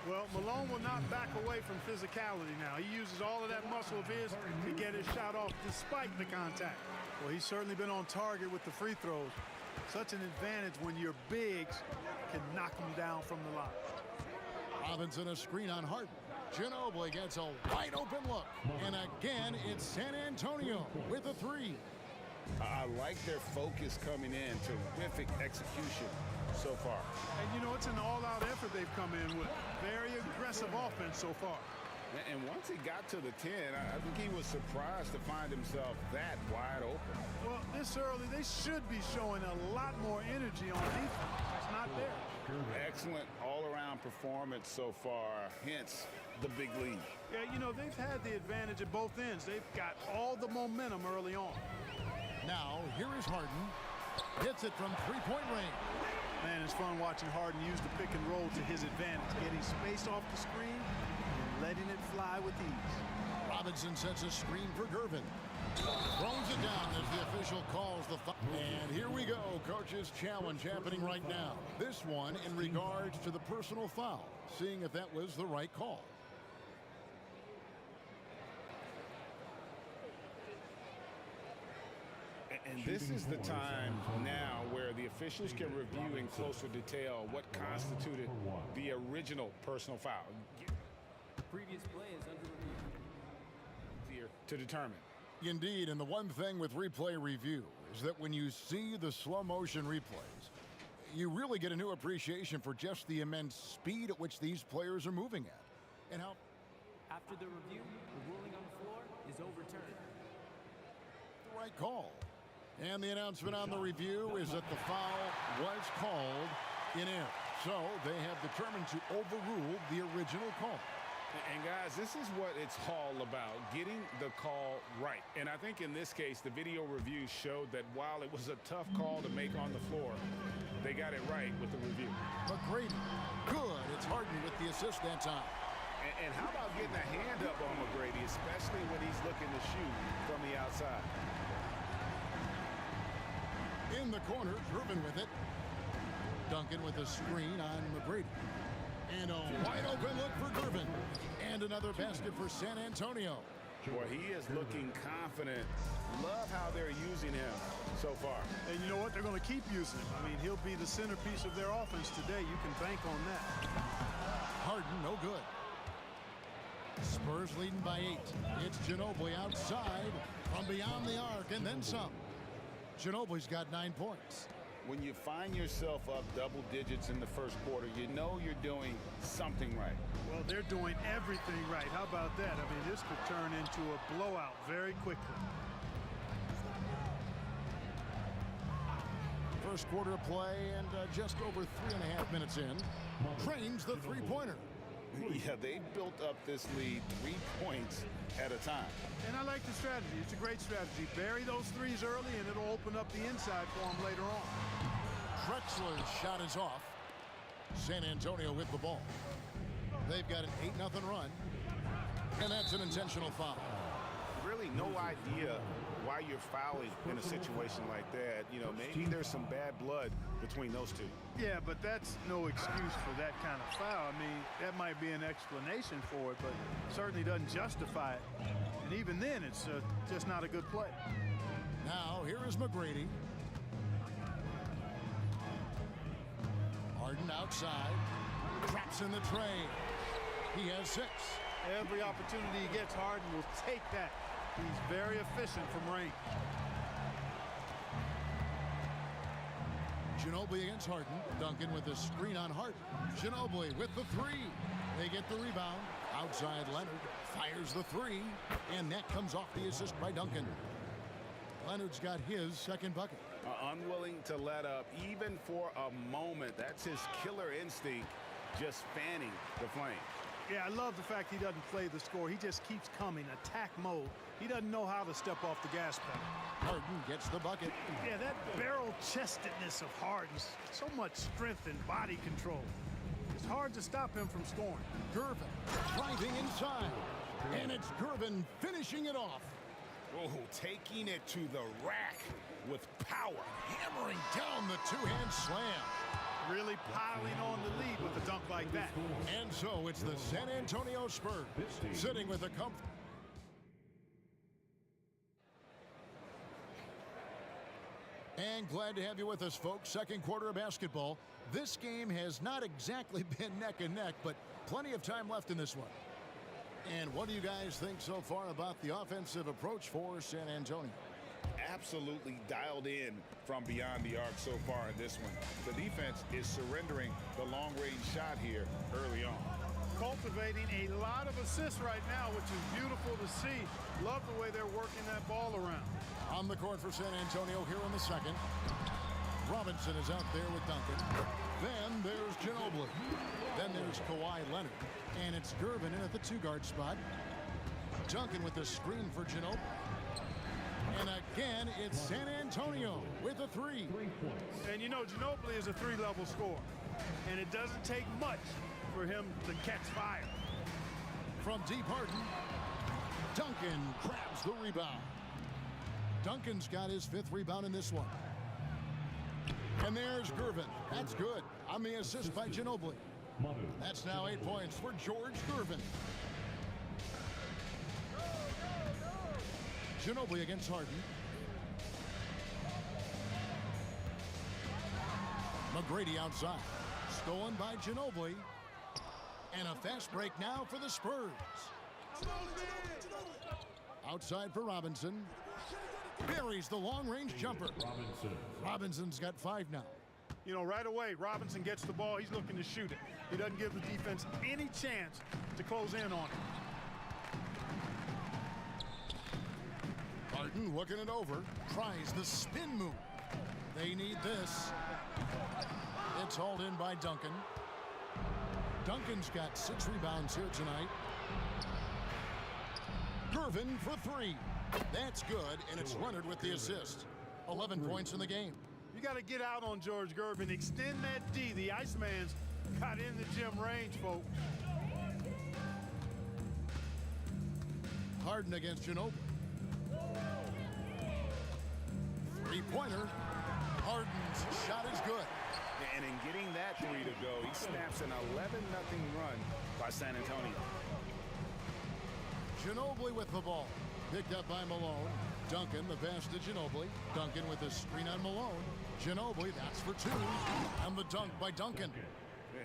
Well, Malone will not back away from physicality now. He uses all of that muscle of his to get his shot off despite the contact. Well, he's certainly been on target with the free throws. Such an advantage when your bigs can knock them down from the line. Robinson a screen on Harden. Ginobili gets a wide open look. And again, it's San Antonio with a 3. I like their focus coming in. Terrific execution so far. And, you know, it's an all-out effort they've come in with. Very aggressive offense so far. And once he got to the 10, I think he was surprised to find himself that wide open. Well, this early, they should be showing a lot more energy on defense. It's not there. Excellent all-around performance so far, hence the big lead. Yeah, you know, they've had the advantage at both ends. They've got all the momentum early on. Now, here is Harden. Hits it from three-point range. Man, it's fun watching Harden use the pick and roll to his advantage, getting space off the screen and letting it fly with ease. Robinson sets a screen for Gervin. Throws it down as the official calls the foul. And here we go, coach's challenge happening right now. This one in regards to the personal foul, seeing if that was the right call. And this is the time now where the officials can review in closer detail what constituted the original personal foul. Previous play is under review. To determine. Indeed, and the one thing with replay review is that when you see the slow motion replays, you really get a new appreciation for just the immense speed at which these players are moving at. And how After the review, the ruling on the floor is overturned. the right call. And the announcement on the review is that the foul was called in error. So they have determined to overrule the original call. And guys, this is what it's all about, getting the call right. And I think in this case, the video review showed that while it was a tough call to make on the floor, they got it right with the review. McGrady, good. It's Harden with the assist that time. And how about getting a hand up on McGrady, especially when he's looking to shoot from the outside? In the corner, Gervin with it. Duncan with a screen on McGrady. And a wide open look for Gervin. And another basket for San Antonio. Boy, he is looking confident. Love how they're using him so far. And you know what? They're going to keep using him. I mean, he'll be the centerpiece of their offense today. You can bank on that. Harden, no good. Spurs leading by 8. It's Ginobili outside from beyond the arc and then some. Ginobili's got 9 points. When you find yourself up double digits in the first quarter, you know you're doing something right. Well, they're doing everything right. How about that? I mean, this could turn into a blowout very quickly. First quarter of play and just over 3.5 minutes in. Trains the three-pointer. Yeah, they built up this lead 3 points at a time. And I like the strategy. It's a great strategy. Bury those threes early, and it'll open up the inside for them later on. Drexler's shot is off. San Antonio with the ball. They've got an 8-0 run. And that's an intentional foul. Really no idea why you're fouling in a situation like that. You know, maybe there's some bad blood between those two. Yeah, but that's no excuse for that kind of foul. I mean, that might be an explanation for it, but certainly doesn't justify it. And even then, it's just not a good play. Now, here is McGrady. Harden outside. Traps in the tray. He has 6. Every opportunity he gets, Harden will take that. He's very efficient from range. Ginobili against Harden. Duncan with a screen on Harden. Ginobili with the 3. They get the rebound. Outside Leonard fires the 3. And that comes off the assist by Duncan. Leonard's got his second bucket. unwilling to let up even for a moment. That's his killer instinct, just fanning the flame. Yeah, I love the fact he doesn't play the score. He just keeps coming, attack mode. He doesn't know how to step off the gas pedal. Harden gets the bucket. Yeah, that barrel-chestedness of Harden, so much strength and body control. It's hard to stop him from scoring. Gervin driving inside. And it's Gervin finishing it off. Oh, taking it to the rack with power. Hammering down the two-hand slam. Really piling on the lead with a dunk like that. And so it's the San Antonio Spurs sitting with a comfort. And glad to have you with us, folks. Second quarter of basketball. This game has not exactly been neck and neck, but plenty of time left in this one. And what do you guys think so far about the offensive approach for San Antonio? Absolutely dialed in from beyond the arc so far in this one. The defense is surrendering the long-range shot here early on. Cultivating a lot of assists right now, which is beautiful to see. Love the way they're working that ball around. On the court for San Antonio here in the second. Robinson is out there with Duncan. Then there's Ginobili. Then there's Kawhi Leonard. And it's Gervin in at the two-guard spot. Duncan with the screen for Ginobili. And again, it's San Antonio with a three. And you know, Ginobili is a three-level scorer. And it doesn't take much for him to catch fire. From deep Harden, Duncan grabs the rebound. Duncan's got his fifth rebound in this one. And there's Gervin. That's good. On the assist by Ginobili. That's now 8 points for George Gervin. Ginobili against Harden. McGrady outside. Stolen by Ginobili. And a fast break now for the Spurs. Outside for Robinson. Buries the long-range jumper. Robinson's got 5 now. You know, right away, Robinson gets the ball. He's looking to shoot it. He doesn't give the defense any chance to close in on it. Harden looking it over. Tries the spin move. They need this. It's hauled in by Duncan. Duncan's got 6 rebounds here tonight. Gervin for 3. That's good, and it's Leonard with the assist. 11 points in the game. You got to get out on George Gervin. Extend that D. The Iceman's got in the gym range, folks. Harden against Ginobili. Three-pointer. Harden's shot is good. And in getting that three to go, he snaps an 11-0 run by San Antonio. Ginobili with the ball. Picked up by Malone. Duncan, the pass to Ginobili. Duncan with the screen on Malone. Ginobili, that's for 2. And the dunk by Duncan.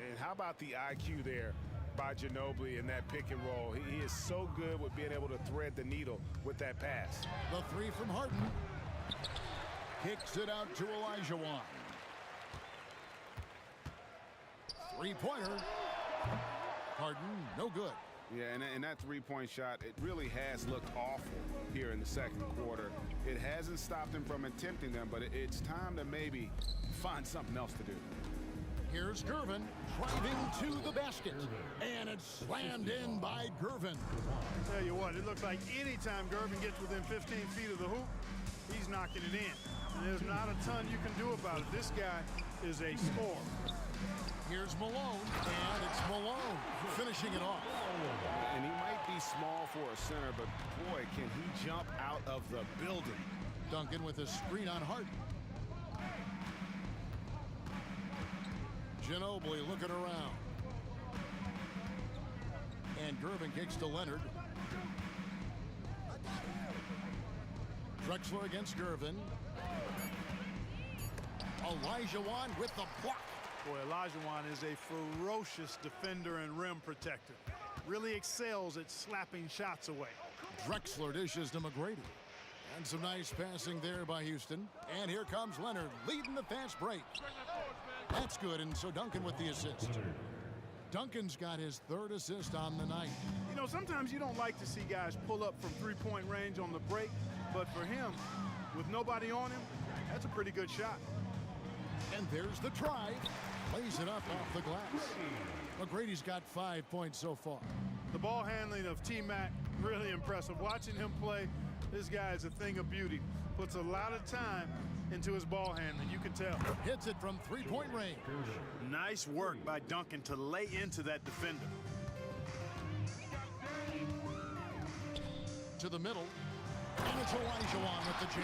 And how about the IQ there by Ginobili in that pick and roll? He is so good with being able to thread the needle with that pass. The 3 from Harden. Kicks it out to Olajuwon. Three-pointer. Harden, no good. Yeah, and that three-point shot, it really has looked awful here in the second quarter. It hasn't stopped him from attempting them, but it's time to maybe find something else to do. Here's Gervin driving to the basket. And it's slammed in by Gervin. Tell you what, it looks like anytime Gervin gets within 15 feet of the hoop, he's knocking it in. And there's not a ton you can do about it. This guy is a scorer. Here's Malone, and it's Malone finishing it off. And he might be small for a center, but boy, can he jump out of the building. Duncan with a screen on Harden. Ginobili looking around. And Gervin kicks to Leonard. Drexler against Gervin. Olajuwon with the block. Boy, Olajuwon is a ferocious defender and rim protector. Really excels at slapping shots away. Drexler dishes to McGrady. And some nice passing there by Houston. And here comes Leonard leading the fast break. That's good, and so Duncan with the assist. Duncan's got his 3rd assist on the night. You know, sometimes you don't like to see guys pull up from three-point range on the break, but for him, with nobody on him, That's a pretty good shot. And there's the try. Lays it up off the glass. McGrady's got 5 points so far. The ball handling of T-Mac, really impressive. Watching him play, this guy is a thing of beauty. Puts a lot of time into his ball handling, you can tell. Hits it from three-point range. Nice work by Duncan to lay into that defender. To the middle. And it's Olajuwon with the jam.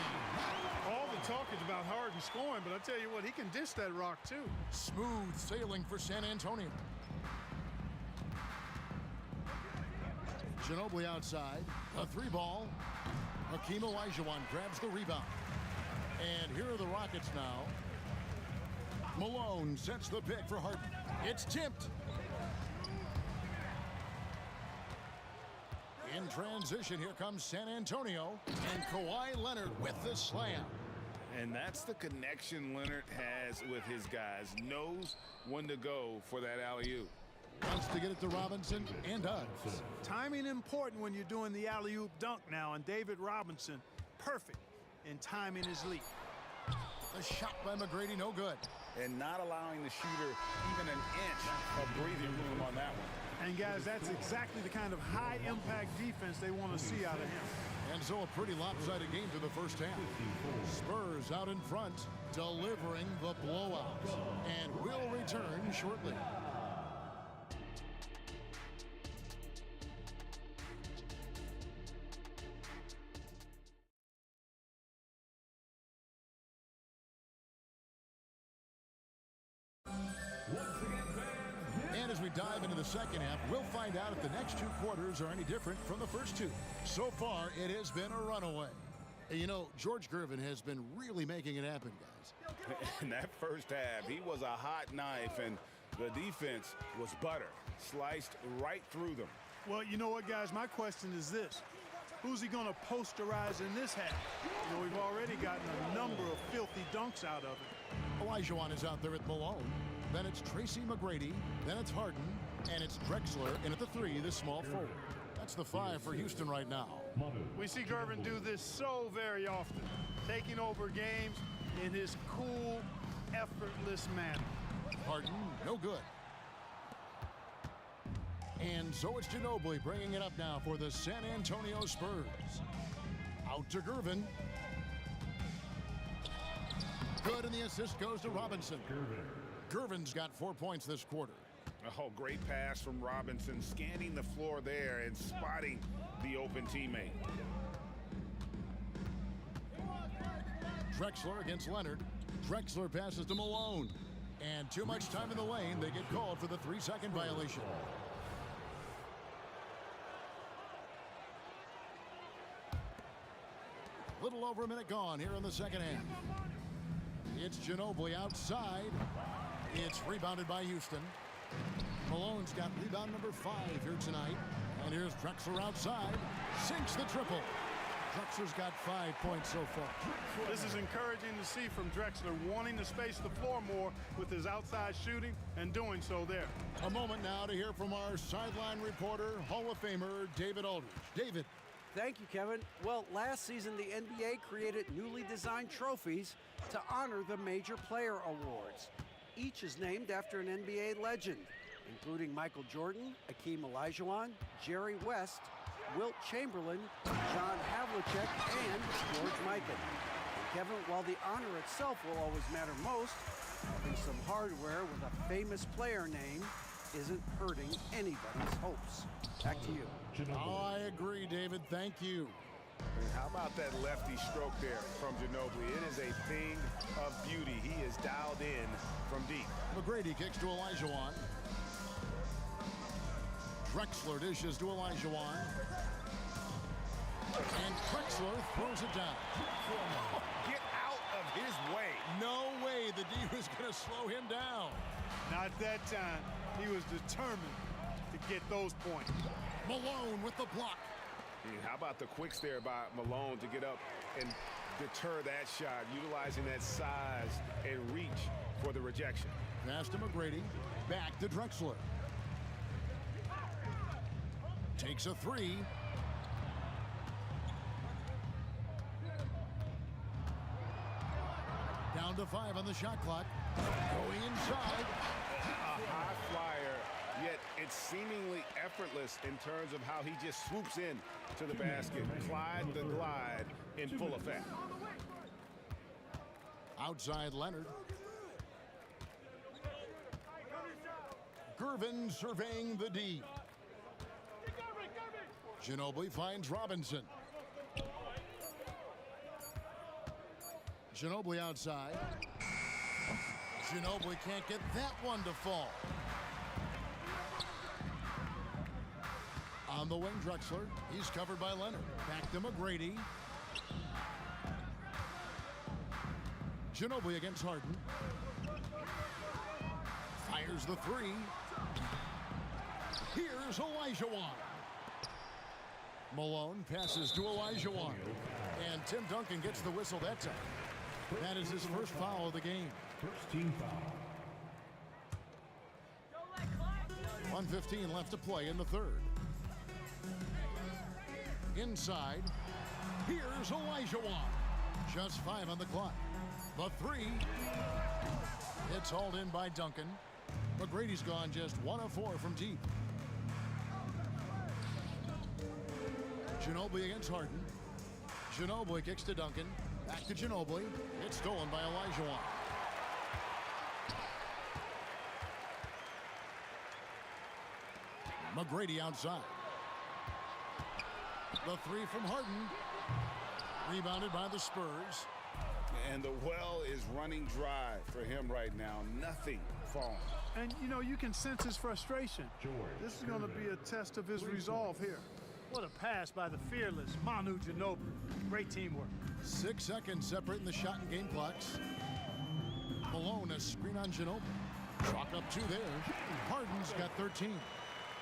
All the talk is about Harden scoring, but I tell you what, he can dish that rock too. Smooth sailing for San Antonio. Ginobili outside. A three ball. Hakeem Olajuwon grabs the rebound. And here are the Rockets now. Malone sets the pick for Harden. It's tipped. In transition, here comes San Antonio. And Kawhi Leonard with the slam. And that's the connection Leonard has with his guys. Knows when to go for that alley-oop. Wants to get it to Robinson and does. Timing important when you're doing the alley-oop dunk now, and David Robinson, perfect in timing his leap. The shot by McGrady, no good. And not allowing the shooter even an inch of breathing room on that one. And guys, that's exactly the kind of high-impact defense they want to see out of him. And so a pretty lopsided game to the first half. Spurs out in front, delivering the blowout. And will return shortly. And as we dive into the second half, we'll find out if the next two quarters are any different from the first two. So far, it has been a runaway. And you know, George Gervin has been really making it happen, guys. In that first half, he was a hot knife, and the defense was butter. Sliced right through them. Well, you know what, guys? My question is this. Who's he going to posterize in this half? You know, we've already gotten a number of filthy dunks out of it. Olajuwon is out there at Malone. Then it's Tracy McGrady. Then it's Harden. And it's Drexler in at the three, the small forward. That's the five for Houston right now. We see Gervin do this so very often, taking over games in his cool, effortless manner. Harden, no good. And so it's Ginobili bringing it up now for the San Antonio Spurs. Out to Gervin. Good, and the assist goes to Robinson. Gervin's got 4 points this quarter. Oh, great pass from Robinson, scanning the floor there and spotting the open teammate. Drexler against Leonard. Drexler passes to Malone. And too much time in the lane. They get called for the 3-second violation. Little over a minute gone here in the second half. It's Ginobili outside. It's rebounded by Houston. Malone's got rebound number 5 here tonight. And here's Drexler outside. Sinks the triple. Drexler's got 5 points so far. This is encouraging to see from Drexler, wanting to space the floor more with his outside shooting and doing so there. A moment now to hear from our sideline reporter, Hall of Famer David Aldridge. David. Thank you, Kevin. Well, last season, the NBA created newly designed trophies to honor the major player awards. Each is named after an NBA legend, including Michael Jordan, Hakeem Olajuwon, Jerry West, Wilt Chamberlain, John Havlicek, and George Mikan. And Kevin, while the honor itself will always matter most, having some hardware with a famous player name isn't hurting anybody's hopes. Back to you. Oh, I agree, David. Thank you. And how about that lefty stroke there from Ginobili? It is a thing of beauty. He is dialed in from deep. McGrady kicks to Olajuwon. Drexler dishes to Olajuwon. And Drexler throws it down. Get out of his way. No way the D was going to slow him down. Not that time. He was determined to get those points. Malone with the block. And how about the quicks there by Malone to get up and deter that shot, utilizing that size and reach for the rejection. Pass to McGrady. Back to Drexler. Takes a three. Down to 5 on the shot clock. Going inside. A high flyer, yet it's seemingly effortless in terms of how he just swoops in to the basket. Clyde the Glide in full effect. Outside Leonard. Gervin surveying the D. Ginobili finds Robinson. Ginobili outside. Ginobili can't get that one to fall. On the wing, Drexler. He's covered by Leonard. Back to McGrady. Ginobili against Harden. Fires the three. Here's Olajuwon. Malone passes to Olajuwon. And Tim Duncan gets the whistle that time. That is his first foul of the game. First team foul. 1:15 left to play in the third. Inside. Here's Olajuwon. Just 5 on the clock. The three. It's hauled in by Duncan. McGrady's gone just 1 of 4 from deep. Ginobili against Harden. Ginobili kicks to Duncan. Back to Ginobili. It's stolen by Olajuwon. McGrady outside. The three from Harden. Rebounded by the Spurs. And the well is running dry for him right now. Nothing falling. And, you know, you can sense his frustration. This is going to be a test of his resolve here. What a pass by the fearless Manu Ginobili. Great teamwork. 6 seconds separating the shot and game clocks. Malone, a screen on Ginobili. Chalk up 2 there. Harden's got 13.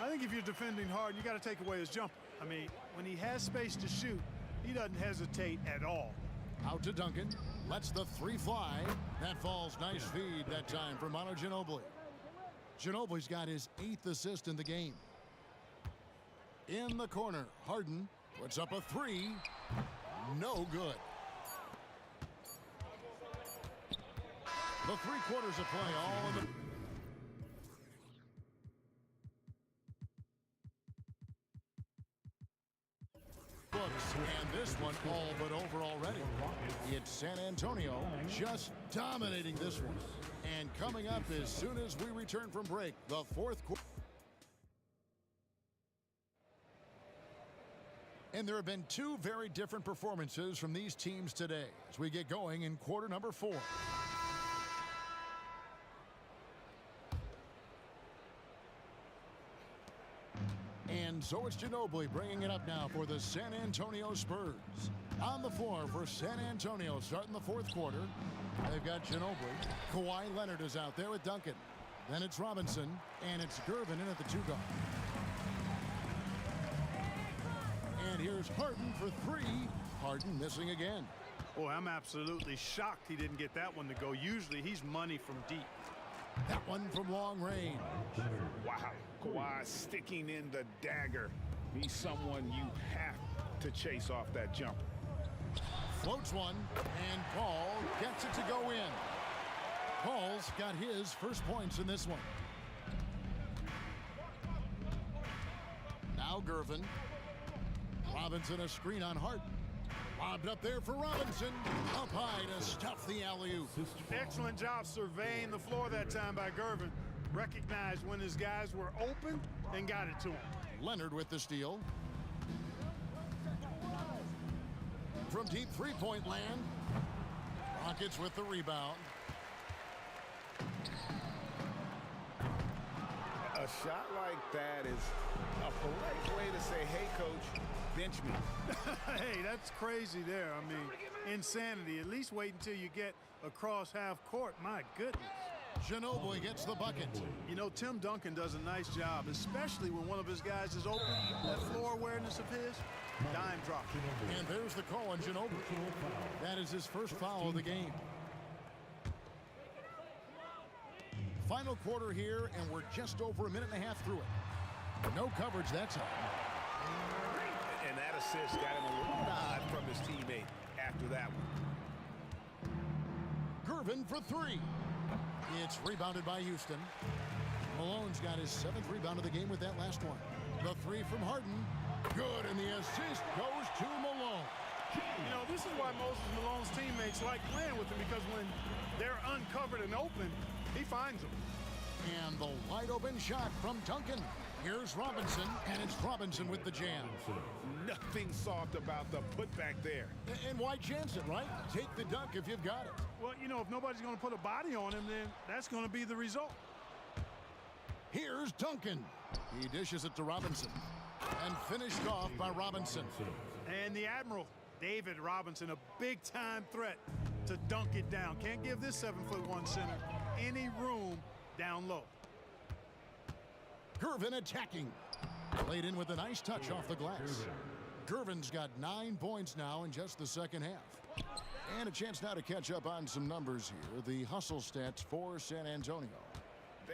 I think if you're defending Harden, you got to take away his jumper. I mean, when he has space to shoot, he doesn't hesitate at all. Out to Duncan. Lets the three fly. That falls. Nice feed that time for Manu Ginobili. Ginobili's got his 8th assist in the game. In the corner, Harden puts up a 3. No good. The 3 quarters of play, all of it. Books, and this one all but over already. It's San Antonio just dominating this one. And coming up as soon as we return from break, the 4th quarter. And there have been 2 very different performances from these teams today as we get going in quarter number 4. And so it's Ginobili bringing it up now for the San Antonio Spurs. On the floor for San Antonio starting the 4th quarter. They've got Ginobili. Kawhi Leonard is out there with Duncan. Then it's Robinson, and it's Gervin in at the 2 guard. And here's Harden for 3. Harden missing again. Boy, I'm absolutely shocked he didn't get that one to go. Usually he's money from deep. That one from long range. Wow. Kawhi sticking in the dagger. He's someone you have to chase off that jump. Floats one, and Paul gets it to go in. Paul's got his first points in this one. Now Gervin. Robinson a screen on Harden. Lobbed up there for Robinson. Up high to stuff the alley-oop. Excellent job surveying the floor that time by Gervin. Recognized when his guys were open and got it to him. Leonard with the steal. From deep three-point land. Rockets with the rebound. A shot like that is a polite way to say, hey, coach, bench me. Hey, that's crazy there. I mean, insanity. At least wait until you get across half court. My goodness. Ginobili gets the bucket. You know, Tim Duncan does a nice job, especially when one of his guys is open. That floor awareness of his, dime drop. And there's the call on Ginobili. That is his first foul of the game. Final quarter here, and we're just over a minute and a half through it. No coverage that time. And that assist got him a little nod from his teammate after that one. Gervin for three. It's rebounded by Houston. Malone's got his 7th rebound of the game with that last one. The three from Harden. Good, and the assist goes to Malone. You know, this is why Moses Malone's teammates like playing with him, because when they're uncovered and open, he finds them. And the wide open shot from Duncan. Here's Robinson, and it's Robinson with the jam. Nothing soft about the putback there. And why chance it, right? Take the dunk if you've got it. Well, you know, if nobody's going to put a body on him, then that's going to be the result. Here's Duncan. He dishes it to Robinson. And finished off by Robinson. And the Admiral, David Robinson, a big-time threat to dunk it down. Can't give this 7'1" center any room down low. Gervin attacking. Played in with a nice touch off the glass. Gervin's got 9 points now in just the second half. And a chance now to catch up on some numbers here. The hustle stats for San Antonio.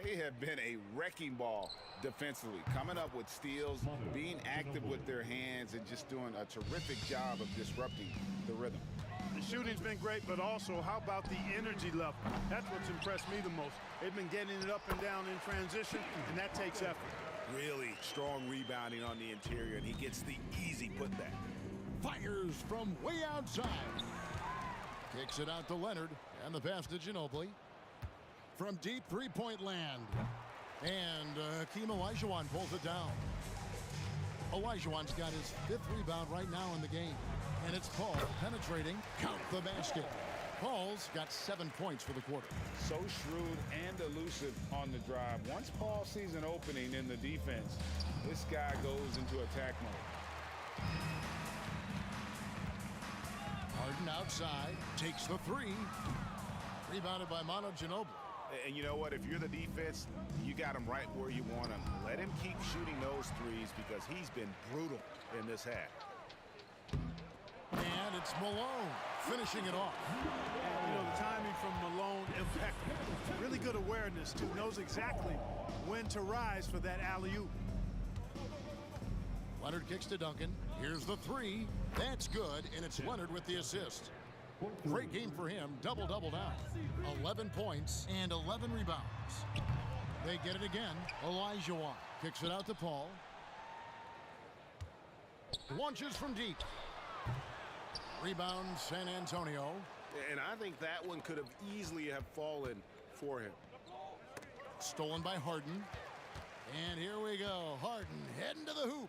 They have been a wrecking ball defensively, coming up with steals, being active with their hands, and just doing a terrific job of disrupting the rhythm. The shooting's been great, but also how about the energy level? That's what's impressed me the most. They've been getting it up and down in transition, and that takes effort. Really strong rebounding on the interior, and he gets the easy putback. Fires from way outside. Kicks it out to Leonard, and the pass to Ginobili. From deep three-point land. And Hakeem Olajuwon pulls it down. Olajuwon's got his 5th rebound right now in the game. And it's Paul penetrating. Count the basket. Paul's got 7 points for the quarter. So shrewd and elusive on the drive. Once Paul sees an opening in the defense, this guy goes into attack mode. Harden outside. Takes the three. Rebounded by Manu Ginobili. And you know what? If you're the defense, you got him right where you want him. Let him keep shooting those threes because he's been brutal in this half. And it's Malone finishing it off. And, you know, the timing from Malone, impeccable. Really good awareness, too. Knows exactly when to rise for that alley-oop. Leonard kicks to Duncan. Here's the three. That's good, and it's Leonard with the assist. Great game for him. Double-double now. 11 points and 11 rebounds. They get it again. Olajuwon kicks it out to Paul. Launches from deep. Rebound San Antonio. And I think that one could have easily have fallen for him. Stolen by Harden. And here we go. Harden heading to the hoop.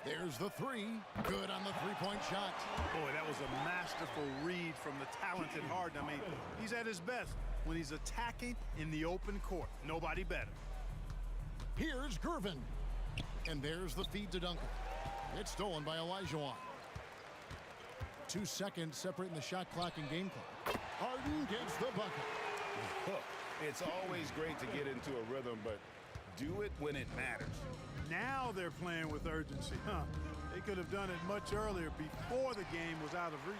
There's the three. Good on the three-point shot. Boy, that was a masterful read from the talented Harden. I mean, he's at his best when he's attacking in the open court. Nobody better. Here's Gervin. And there's the feed to Duncan. It's stolen by Olajuwon. 2 seconds separating the shot clock and game clock. Harden gets the bucket. It's always great to get into a rhythm, but do it when it matters. Now they're playing with urgency. They could have done it much earlier before the game was out of reach.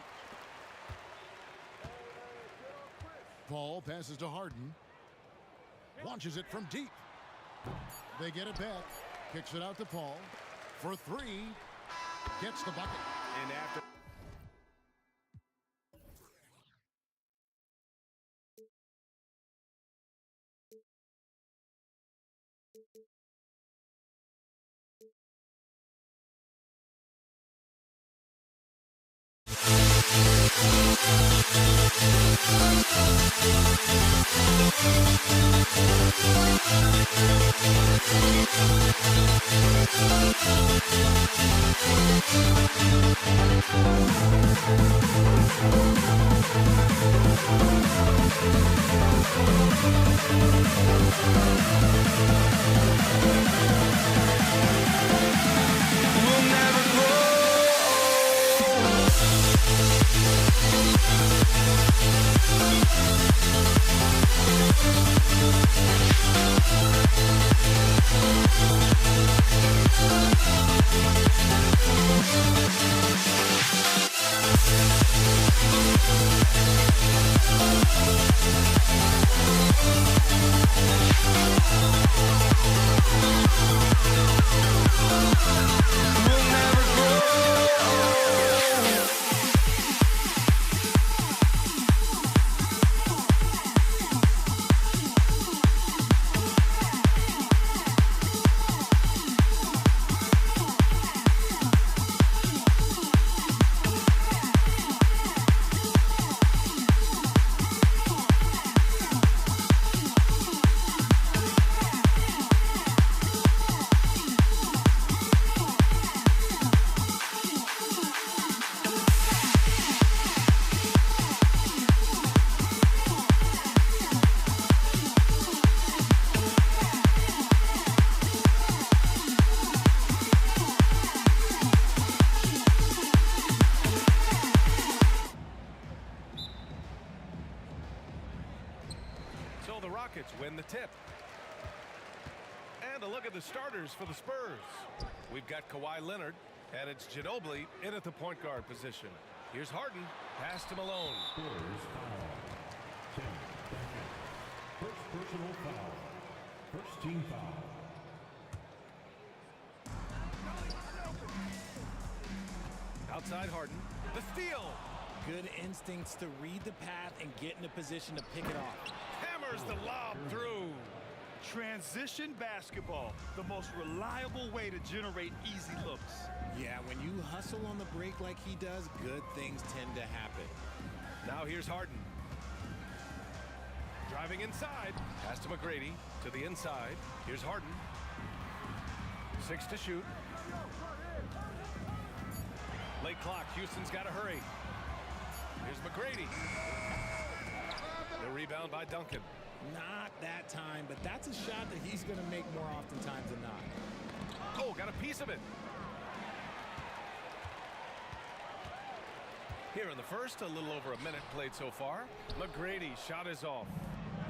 Paul passes to Harden. Launches it from deep. They get it back. Kicks it out to Paul. For three. Gets the bucket. And after... We'll never grow. We'll never win the tip. And a look at the starters for the Spurs. We've got Kawhi Leonard, and it's Ginobili in at the point guard position. Here's Harden, pass to Malone. Spurs foul. 10 seconds. First personal foul. First team foul. Outside Harden, the steal. Good instincts to read the path and get in a position to pick it off. Hammers the lob through. Transition basketball, the most reliable way to generate easy looks. Yeah, when you hustle on the break like he does, good things tend to happen. Now here's Harden. Driving inside. Pass to McGrady. To the inside. Here's Harden. 6 to shoot. Late clock. Houston's got to hurry. Here's McGrady. The rebound by Duncan. Not that time, but that's a shot that he's going to make more oftentimes than not. Oh, got a piece of it. Here in the first, a little over a minute played so far. McGrady shot is off.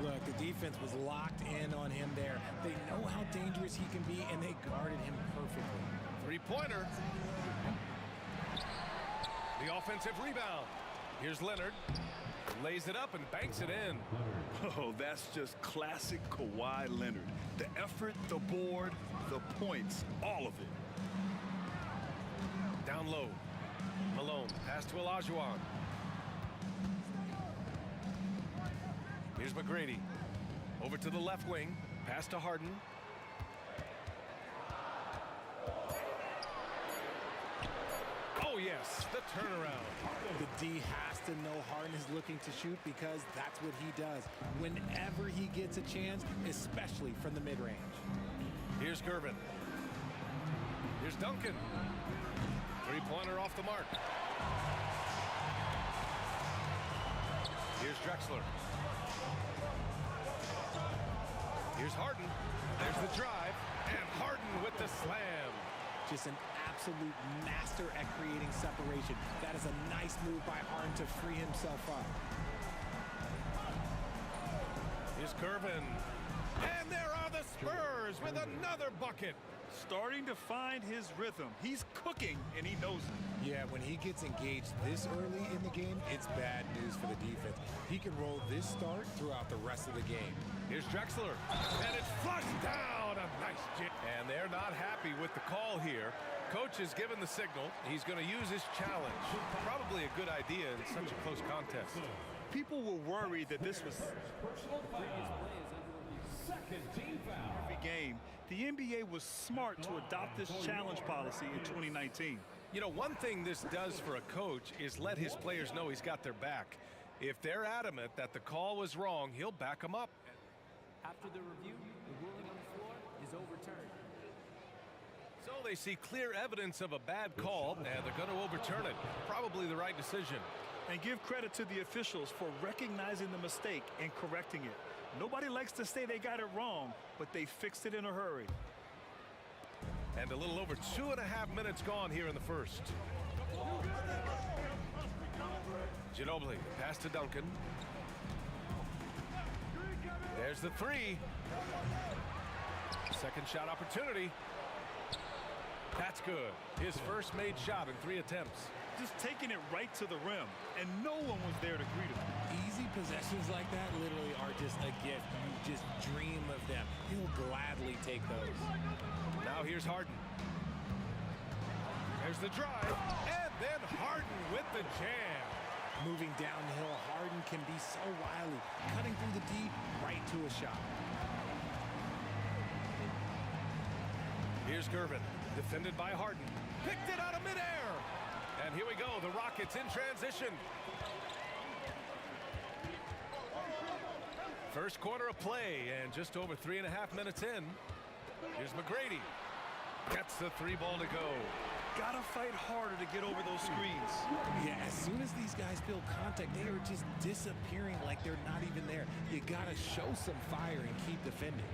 Look, the defense was locked in on him there. They know how dangerous he can be, and they guarded him perfectly. Three-pointer. The offensive rebound. Here's Leonard. Lays it up and banks it in. Oh, that's just classic Kawhi Leonard. The effort, the board, the points, all of it. Down low. Malone, pass to Olajuwon. Here's McGrady. Over to the left wing. Pass to Harden. Oh, yes, the turnaround. The D has to know Harden is looking to shoot because that's what he does whenever he gets a chance, especially from the mid-range. Here's Gervin. Here's Duncan. Three-pointer off the mark. Here's Drexler. Here's Harden. There's the drive. And Harden with the slam. Just an absolute master at creating separation. That is a nice move by Harden to free himself up. Here's Gervin. And there are the Spurs with another bucket. Starting to find his rhythm. He's cooking, and he knows it. Yeah, when he gets engaged this early in the game, it's bad news for the defense. He can roll this start throughout the rest of the game. Here's Drexler. And it's flushed down. A nice jit. And they're not happy with the call here. Coach has given the signal. He's going to use his challenge. Probably a good idea in such a close contest. People were worried that this was Second team foul. every game. The NBA was smart to adopt this challenge policy in 2019. You know, one thing this does for a coach is let his players know he's got their back. If they're adamant that the call was wrong, he'll back them up. After the review, the ruling on the floor is overturned. So they see clear evidence of a bad call, and they're going to overturn it. Probably the right decision. And give credit to the officials for recognizing the mistake and correcting it. Nobody likes to say they got it wrong, but they fixed it in a hurry. And a little over 2.5 minutes gone here in the first. Ginobili, pass to Duncan. There's the three. Second shot opportunity. That's good. His first made shot in 3 attempts. Just taking it right to the rim, and no one was there to greet him. Easy possessions like that literally are just a gift. You just dream of them. He'll gladly take those. Now here's Harden. There's the drive, and then Harden with the jam. Moving downhill, Harden can be so wily, cutting through the D right to a shot. Here's Gervin, defended by Harden. Picked it out of midair. And here we go, the Rockets in transition. First quarter of play, and just over 3.5 minutes in. Here's McGrady. Gets the 3 ball to go. Gotta fight harder to get over those screens. Yeah, as soon as these guys feel contact, they are just disappearing like they're not even there. You gotta show some fire and keep defending.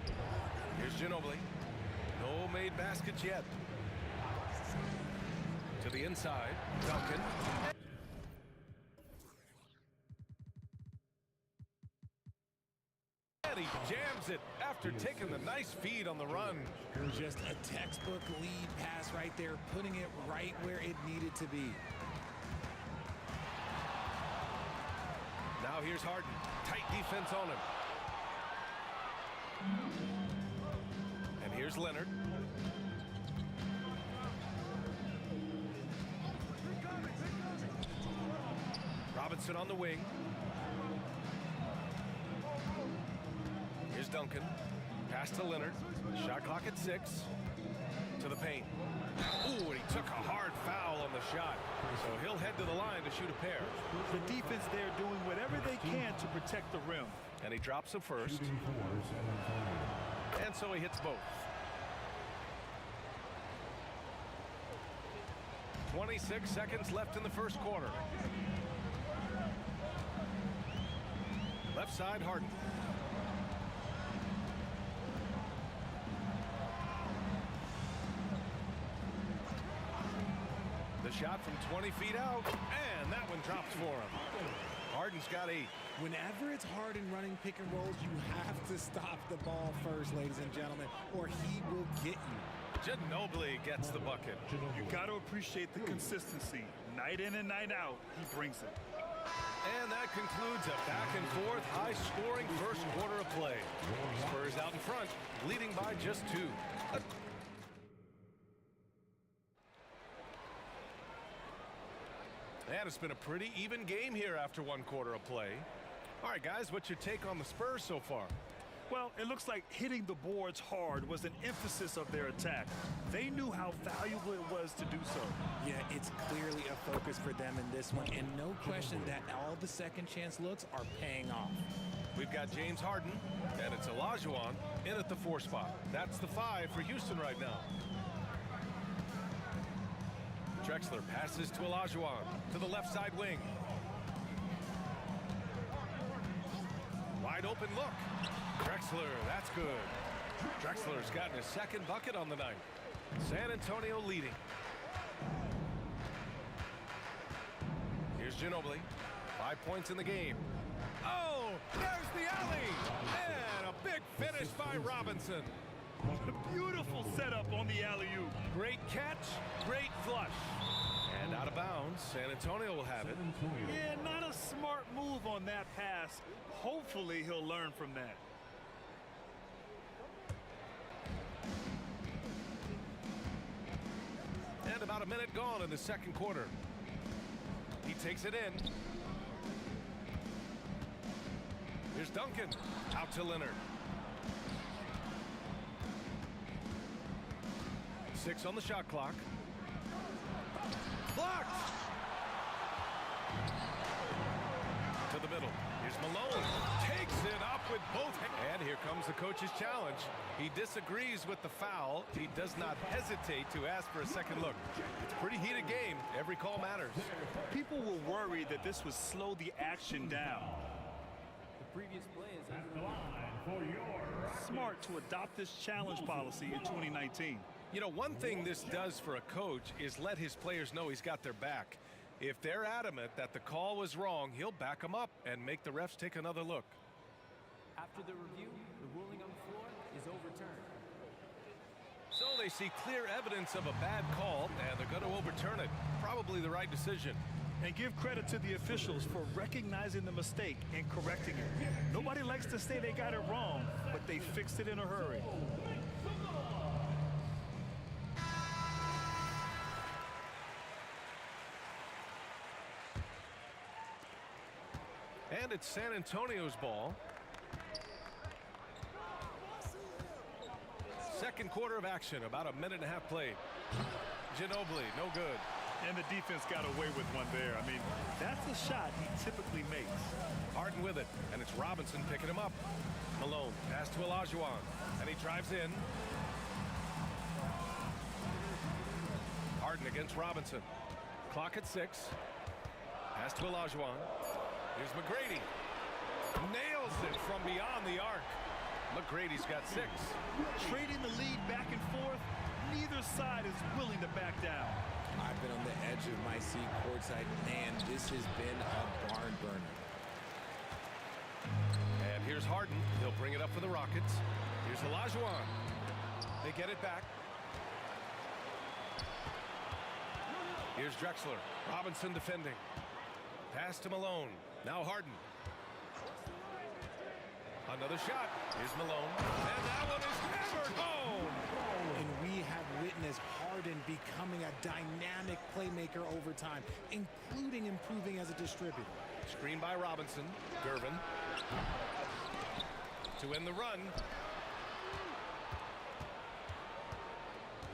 Here's Ginobili. No made baskets yet. To the inside, Duncan. And he jams drops it after taking the nice feed on the run. Just a textbook lead pass right there, putting it right where it needed to be. Now here's Harden. Tight defense on him. And here's Leonard. Robinson on the wing. Here's Duncan. Pass to Leonard. Shot clock at 6. To the paint. Ooh, and he took a hard foul on the shot. So he'll head to the line to shoot a pair. The defense there doing whatever they can to protect the rim. And he drops the first. And so he hits both. 26 seconds left in the first quarter. Left side, Harden. The shot from 20 feet out, and that one drops for him. Harden's got 8. Whenever it's Harden running pick and rolls, you have to stop the ball first, ladies and gentlemen, or he will get you. Ginobili gets the bucket. You got to appreciate the consistency. Night in and night out, he brings it. And that concludes a back-and-forth, high-scoring first quarter of play. Spurs out in front, leading by just 2. And it's been a pretty even game here after 1 quarter of play. All right, guys, what's your take on the Spurs so far? Well, it looks like hitting the boards hard was an emphasis of their attack. They knew how valuable it was to do so. Yeah, it's clearly a focus for them in this one, and no question that all the second chance looks are paying off. We've got James Harden, and it's Olajuwon in at the 4 spot. That's the 5 for Houston right now. Drexler passes to Olajuwon to the left side wing. Wide open look. Drexler, that's good. Drexler's gotten his 2nd bucket on the night. San Antonio leading. Here's Ginobili. 5 points in the game. Oh, there's the alley. And a big finish by Robinson. A beautiful setup on the alley-oop. Great catch, great flush. And out of bounds, San Antonio will have it. Yeah, not a smart move on that pass. Hopefully he'll learn from that. And about a minute gone in the second quarter. He takes it in. Here's Duncan. Out to Leonard. 6 on the shot clock. Blocked! To the middle. Here's Malone. Takes it up with both hands. And here comes the coach's challenge. He disagrees with the foul. He does not hesitate to ask for a second look. It's a pretty heated game. Every call matters. People were worried that this would slow the action down. The previous play is Smart to adopt this challenge policy in 2019. You know, one thing this does for a coach is let his players know he's got their back. If they're adamant that the call was wrong, he'll back them up and make the refs take another look. After the review, the ruling on the floor is overturned. So they see clear evidence of a bad call, and they're going to overturn it. Probably the right decision. And give credit to the officials for recognizing the mistake and correcting it. Nobody likes to say they got it wrong, but they fixed it in a hurry. And it's San Antonio's ball. Second quarter of action, about a minute and a half played. Ginobili, no good. And the defense got away with one there. I mean, that's a shot he typically makes. Harden with it, and it's Robinson picking him up. Malone, pass to Olajuwon, and he drives in. Harden against Robinson. Clock at 6. Pass to Olajuwon. Here's McGrady. Nails it from beyond the arc. McGrady's got 6. Trading the lead back and forth, neither side is willing to back down. I've been on the edge of my seat courtside, and this has been a barn burner. And Here's Harden. He'll bring it up for the Rockets. Here's Olajuwon. They get it back. Here's Drexler. Robinson defending. Pass to Malone. Now Harden. Another shot. Here's Malone. And that one is hammered home. And we have witnessed Harden becoming a dynamic playmaker over time, including improving as a distributor. Screen by Robinson. Gervin. To end the run.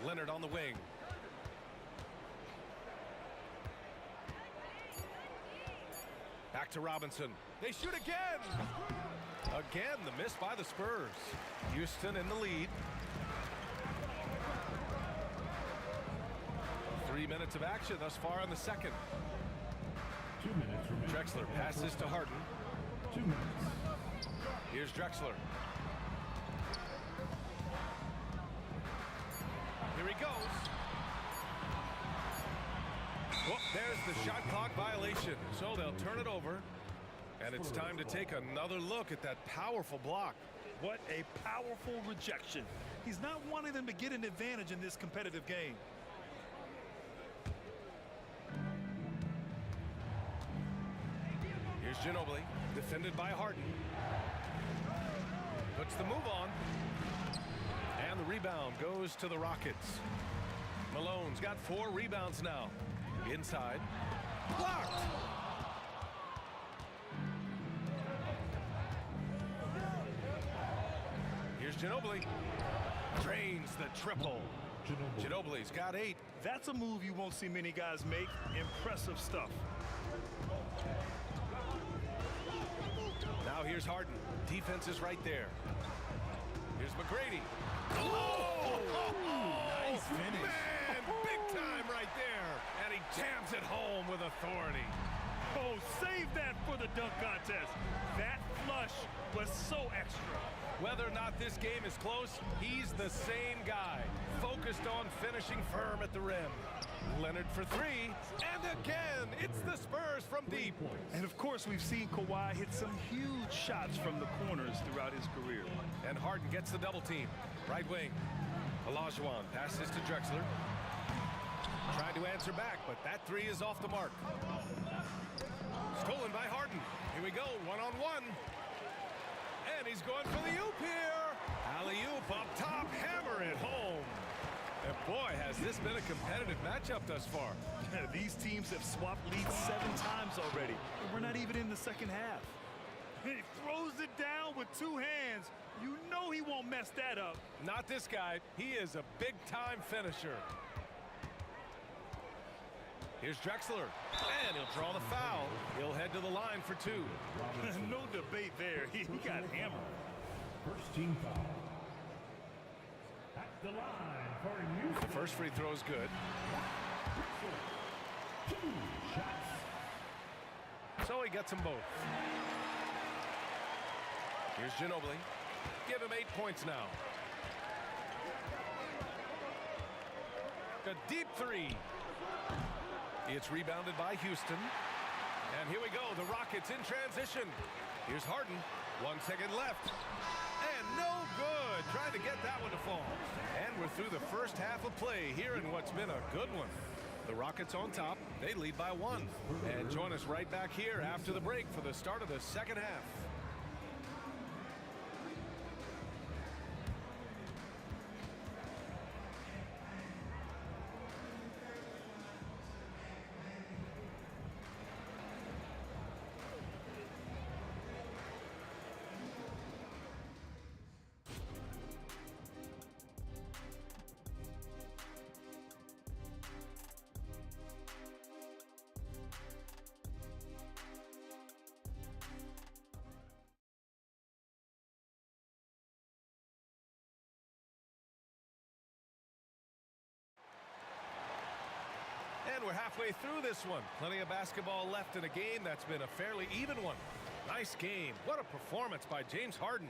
Leonard on the wing. Back to Robinson. They shoot again. Again, the miss by the Spurs. Houston in the lead. 3 minutes of action thus far in the second. 2 minutes remaining. Drexler passes to Harden. 2 minutes. Here's Drexler. Here he goes. Well, there's the shot clock violation. So they'll turn it over. And it's time to take another look at that powerful block. What a powerful rejection. He's not wanting them to get an advantage in this competitive game. Here's Ginobili, defended by Harden. Puts the move on. And the rebound goes to the Rockets. Malone's got 4 rebounds now. Inside. Blocked! Here's Ginobili. Drains the triple. Ginobili's got 8. That's a move you won't see many guys make. Impressive stuff. Now here's Harden. Defense is right there. Here's McGrady. Oh! Nice finish. Man, big time right there. And he jams it home with authority. Oh, save that for the dunk contest. That flush was so extra. Whether or not this game is close, he's the same guy. Focused on finishing firm at the rim. Leonard for 3. And again, it's the Spurs from deep. And of course, we've seen Kawhi hit some huge shots from the corners throughout his career. And Harden gets the double team. Right wing. Olajuwon passes to Drexler. Tried to answer back, but that 3 is off the mark. Stolen by Harden. Here we go, one-on-one. And he's going for the oop here. Alley-oop up top, hammer it home. And boy, has this been a competitive matchup thus far. These teams have swapped leads 7 times already. And we're not even in the second half. He throws it down with 2 hands. You know he won't mess that up. Not this guy. He is a big-time finisher. Here's Drexler, and he'll draw the foul. He'll head to the line for 2. No debate there. He got hammered. First team foul. At the line for Houston. The first free throw is good. 2 shots. So he gets them both. Here's Ginobili. Give him 8 points now. A deep 3. It's rebounded by Houston. And here we go, the Rockets in transition. Here's Harden, 1 second left. And no good, trying to get that one to fall. And we're through the first half of play here in what's been a good one. The Rockets on top, they lead by 1. And join us right back here after the break for the start of the second half. And we're halfway through this one. Plenty of basketball left in a game that's been a fairly even one. Nice game. What a performance by James Harden.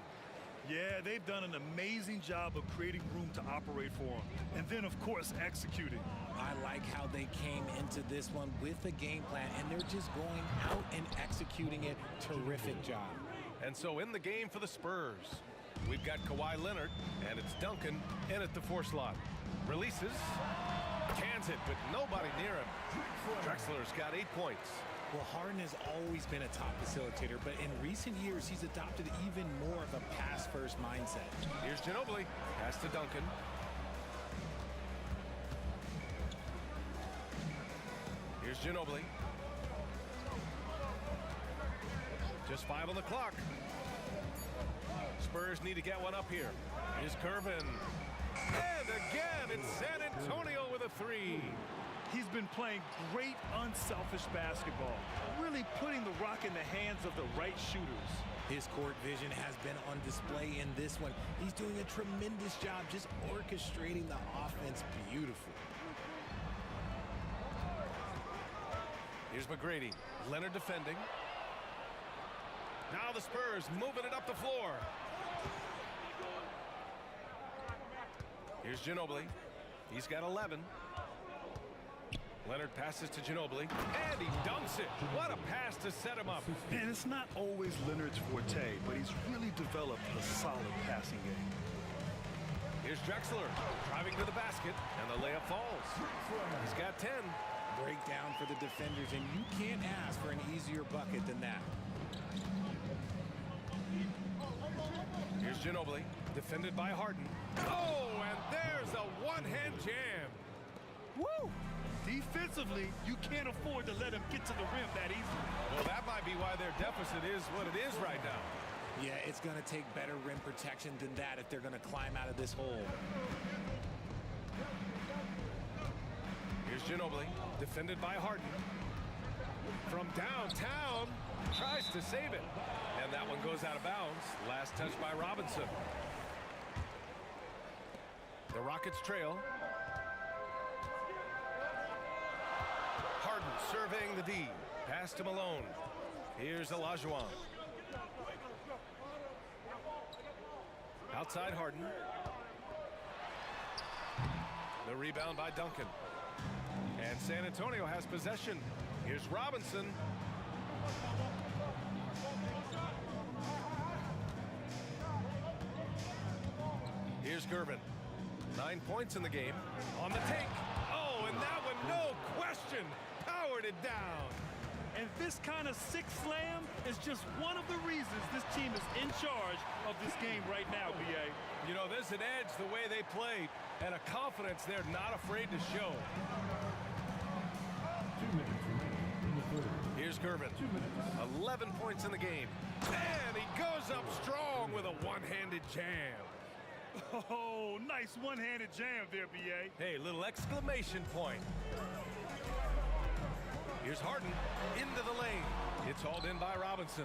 Yeah, they've done an amazing job of creating room to operate for him. And then, of course, executing. I like how they came into this one with a game plan, and they're just going out and executing it. Terrific job. And so in the game for the Spurs, we've got Kawhi Leonard, and it's Duncan in at the 4 slot. Releases, cans it, but nobody near him. Drexler's got 8 points. Well, Harden has always been a top facilitator, but in recent years, he's adopted even more of a pass-first mindset. Here's Ginobili. Pass to Duncan. Here's Ginobili. Just 5 on the clock. Spurs need to get one up here. Here's Curvin. And again, it's San Antonio with a 3. He's been playing great unselfish basketball, really putting the rock in the hands of the right shooters. His court vision has been on display in this one. He's doing a tremendous job just orchestrating the offense beautifully. Here's McGrady. Leonard defending. Now the Spurs moving it up the floor. Here's Ginobili. He's got 11. Leonard passes to Ginobili, and he dunks it. What a pass to set him up. And it's not always Leonard's forte, but he's really developed a solid passing game. Here's Drexler driving to the basket, and the layup falls. He's got 10. Breakdown for the defenders, and you can't ask for an easier bucket than that. Here's Ginobili, defended by Harden. Oh, and there's a one-hand jam. Woo! Defensively, you can't afford to let him get to the rim that easily. Well, that might be why their deficit is what it is right now. Yeah, it's going to take better rim protection than that if they're going to climb out of this hole. Here's Ginobili, defended by Harden. From downtown, tries to save it. And that one goes out of bounds. Last touch by Robinson. The Rockets trail. Harden surveying the D. Pass to Malone. Here's Olajuwon. Outside Harden. The rebound by Duncan. And San Antonio has possession. Here's Robinson. Here's Gervin. 9 points in the game. On the take. Oh, and that one, no question, powered it down. And this kind of six slam is just one of the reasons this team is in charge of this game right now, B.A. You know, there's an edge the way they play and a confidence they're not afraid to show. 2 minutes remaining in the third. Here's Gervin. 2 minutes. 11 points in the game. And he goes up strong with a one-handed jam. Oh, nice one-handed jam there, B.A. Hey, little exclamation point. Here's Harden into the lane. It's hauled in by Robinson.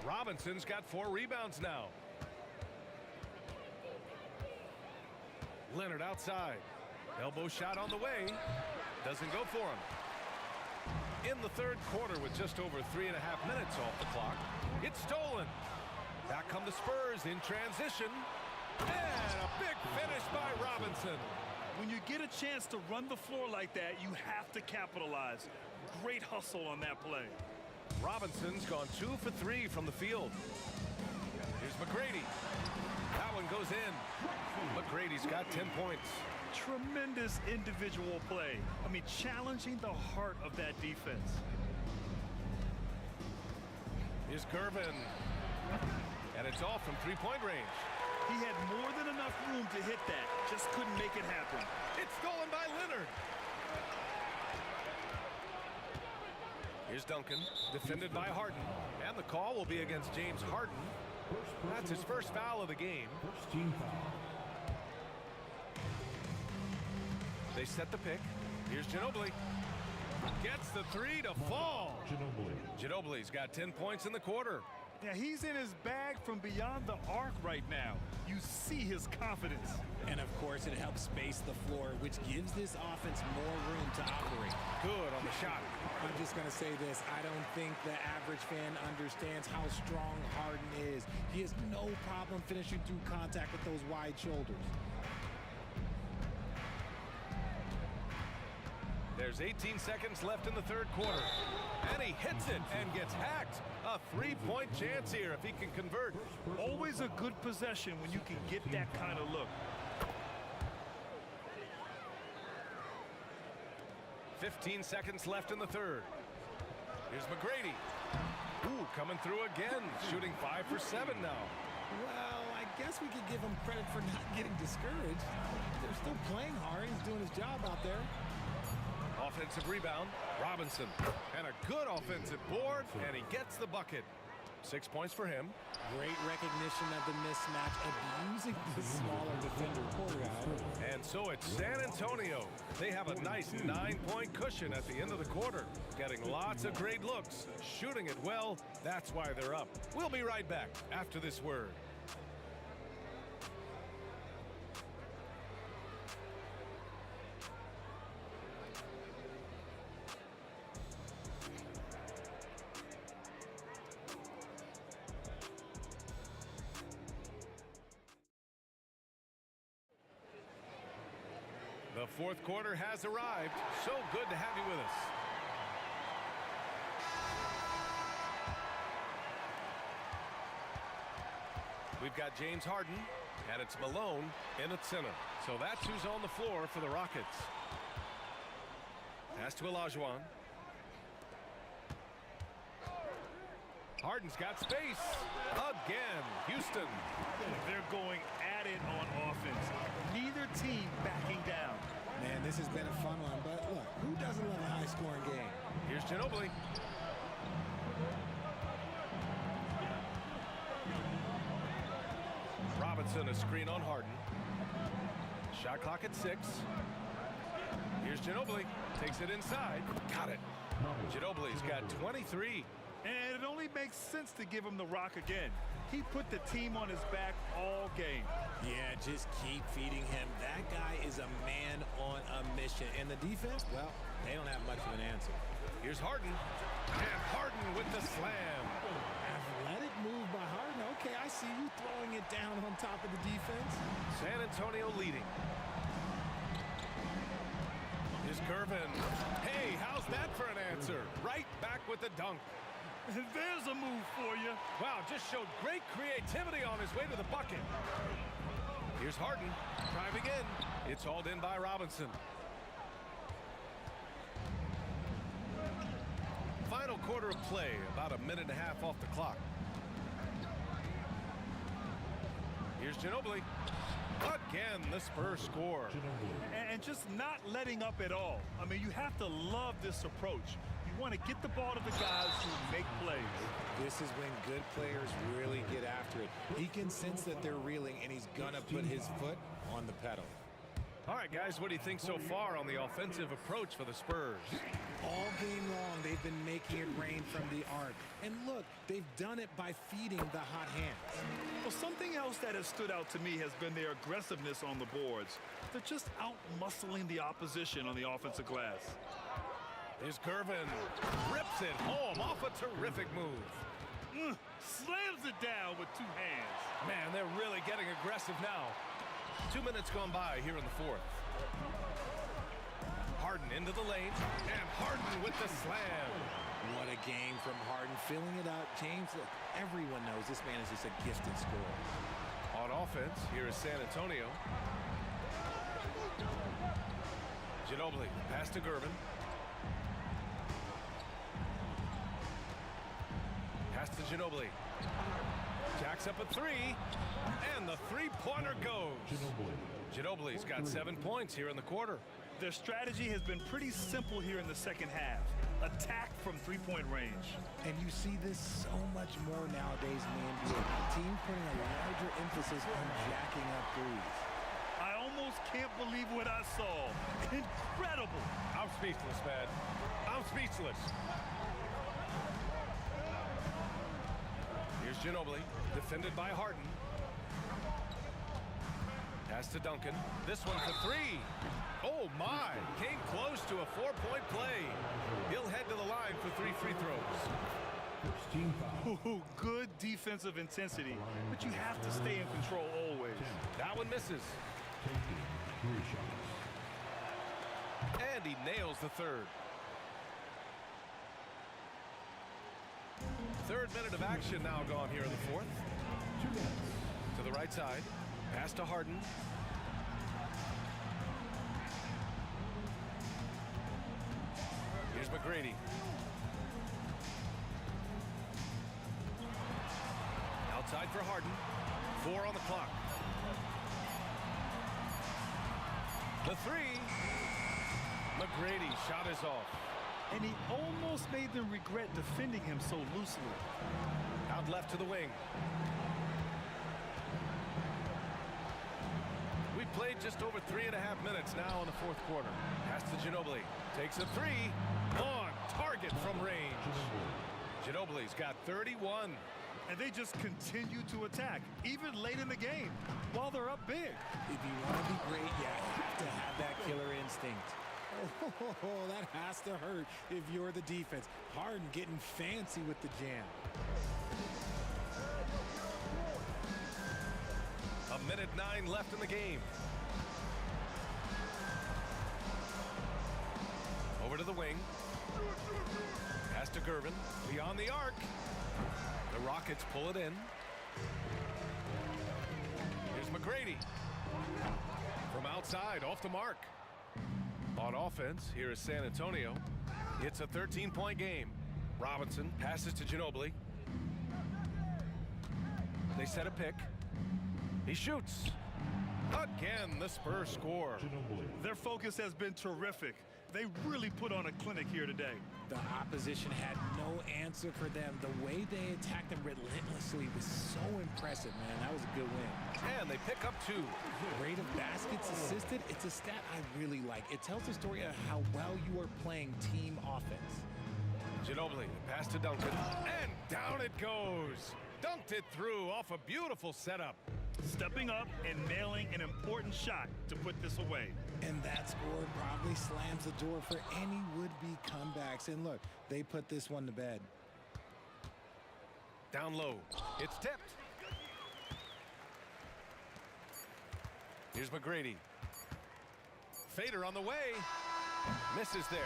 Robinson's got 4 rebounds now. Leonard outside. Elbow shot on the way. Doesn't go for him. In the third quarter with just over 3.5 minutes off the clock. It's stolen. Back come the Spurs in transition. And a big finish by Robinson. When you get a chance to run the floor like that, you have to capitalize. Great hustle on that play. Robinson's gone 2 for 3 from the field. Here's McGrady. That one goes in. McGrady's got 10 points. Tremendous individual play. I mean, challenging the heart of that defense. Here's Gervin. And it's all from three-point range. He had more than enough room to hit that. Just couldn't make it happen. It's stolen by Leonard. Here's Duncan, defended by Harden. And the call will be against James Harden. That's his first foul of the game. First team foul. They set the pick. Here's Ginobili. Gets the 3 to fall. Ginobili's got 10 points in the quarter. Yeah, he's in his bag from beyond the arc right now. You see his confidence. And of course, it helps space the floor, which gives this offense more room to operate. Good on the shot. I'm just going to say this. I don't think the average fan understands how strong Harden is. He has no problem finishing through contact with those wide shoulders. There's 18 seconds left in the third quarter. And he hits it and gets hacked. A three-point chance here if he can convert. Always a good possession when you can get that kind of look. 15 seconds left in the third. Here's McGrady. Ooh, coming through again. Shooting 5 for 7 now. Well, I guess we could give him credit for not getting discouraged. They're still playing hard. He's doing his job out there. Offensive rebound. Robinson. And a good offensive board. And he gets the bucket. 6 points for him. Great recognition of the mismatch, abusing the smaller defender. Poor guy. And so it's San Antonio. They have a nice 9-point cushion at the end of the quarter. Getting lots of great looks. Shooting it well. That's why they're up. We'll be right back after this word. The fourth quarter has arrived. So good to have you with us. We've got James Harden, and it's Malone in at center. So that's who's on the floor for the Rockets. Pass to Olajuwon. Harden's got space. Again, Houston. They're going at it on offense. Neither team backing down. Man, this has been a fun one, but look, who doesn't love a high-scoring game? Here's Ginobili. Robinson, a screen on Harden. Shot clock at 6. Here's Ginobili. Takes it inside. Got it. Ginobili's got 23. And it only makes sense to give him the rock again. He put the team on his back all game. Yeah, just keep feeding him. That guy is a man on a mission. And the defense, well, they don't have much of an answer. Here's Harden. And Harden with the slam. Athletic move by Harden. Okay, I see you throwing it down on top of the defense. San Antonio leading. Here's Gervin. Hey, how's that for an answer? Right back with the dunk. There's a move for you. Wow, just showed great creativity on his way to the bucket. Here's Harden driving in. It's hauled in by Robinson. Final quarter of play, about a minute and a half off the clock. Here's Ginobili. Again, the Spurs score. And just not letting up at all. I mean, you have to love this approach. You want to get the ball to the guys who make plays. This is when good players really get after it. He can sense that they're reeling, and he's going to put his foot on the pedal. All right, guys, what do you think so far on the offensive approach for the Spurs? All game long, they've been making it rain from the arc. And look, they've done it by feeding the hot hands. Well, something else that has stood out to me has been their aggressiveness on the boards. They're just out-muscling the opposition on the offensive glass. Here's Gervin. Rips it home off a terrific move. Slams it down with 2 hands. Man, they're really getting aggressive now. 2 minutes gone by here in the fourth. Harden into the lane, and Harden with the slam. What a game from Harden, filling it out. James, look, everyone knows this man is just a gifted scorer. On offense, here is San Antonio. Ginobili, pass to Gervin. Pass to Ginobili. Jacks up a 3, and the three-pointer goes. Ginobili's got 7 points here in the quarter. Their strategy has been pretty simple here in the second half. Attack from three-point range. And you see this so much more nowadays in the NBA. Teams putting a larger emphasis on jacking up threes. I almost can't believe what I saw. Incredible. I'm speechless, man. I'm speechless. Here's Ginobili, defended by Harden. Pass to Duncan. This one for 3. Oh, my. Came close to a 4-point play. He'll head to the line for 3 free throws. Ooh, good defensive intensity, but you have to stay in control always. That one misses. And he nails the third. Third minute of action now gone here in the fourth. To the right side. Pass to Harden. Here's McGrady. Outside for Harden. 4 on the clock. The three. McGrady shot is off. And he almost made them regret defending him so loosely. Out left to the wing. We played just over 3.5 minutes now in the fourth quarter. Pass to Ginobili. Takes a three. On target from range. Ginobili's got 31. And they just continue to attack, even late in the game, while they're up big. If you want to be great, you have to have that killer instinct. Oh, that has to hurt if you're the defense. Harden getting fancy with the jam. A minute 9 left in the game. Over to the wing. Pass to Gervin. Beyond the arc. The Rockets pull it in. Here's McGrady. From outside, off the mark. On offense, here is San Antonio. It's a 13-point game. Robinson passes to Ginobili. They set a pick. He shoots. Again, the Spurs score. Their focus has been terrific. They really put on a clinic here today. The opposition had no answer for them. The way they attacked them relentlessly was so impressive, man. That was a good win. And they pick up 2. Rate of baskets assisted, it's a stat I really like. It tells the story of how well you are playing team offense. Ginobili, pass to Duncan, and down it goes. Dunked it through off a beautiful setup. Stepping up and nailing an important shot to put this away. And that score probably slams the door for any would-be comebacks. And look, they put this one to bed. Down low. It's tipped. Here's McGrady. Fader on the way. Misses there.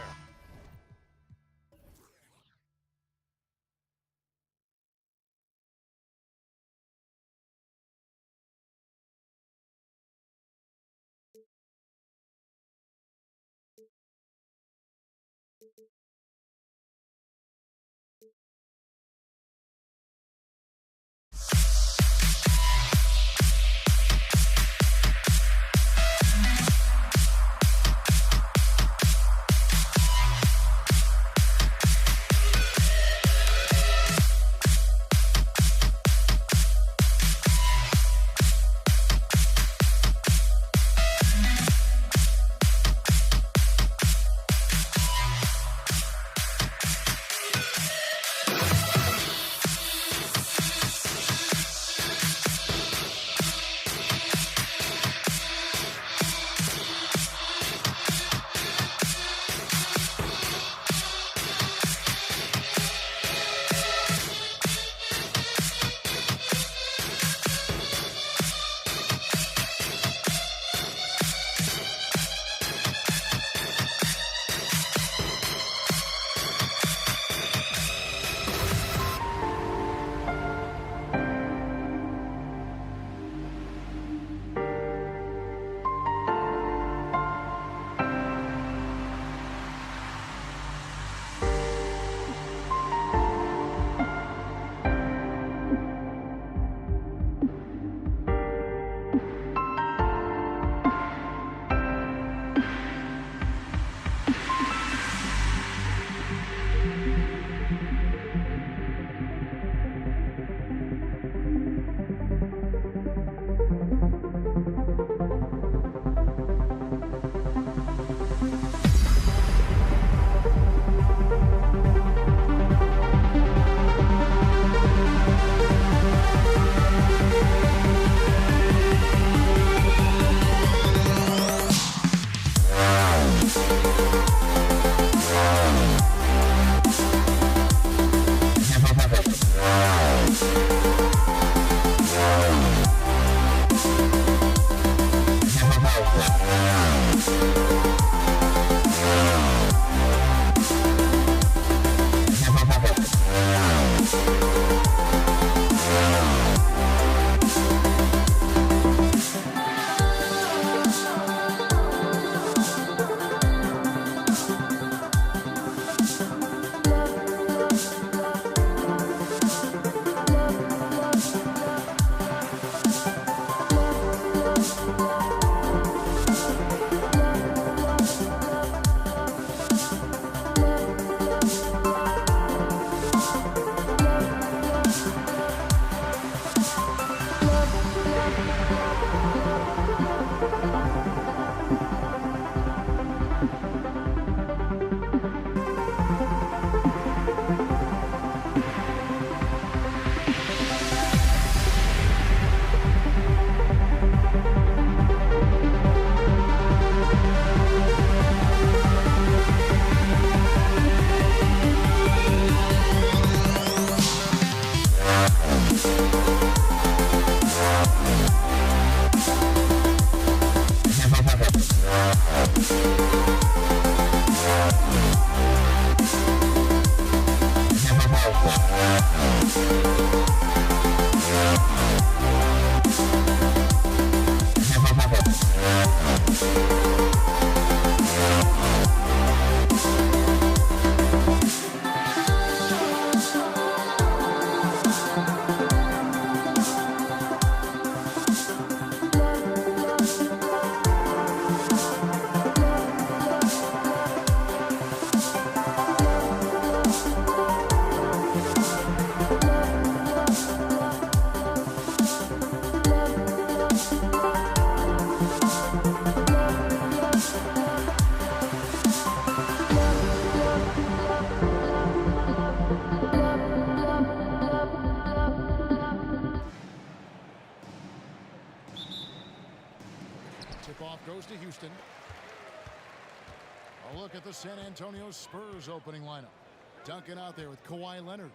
Antonio's Spurs opening lineup. Duncan out there with Kawhi Leonard.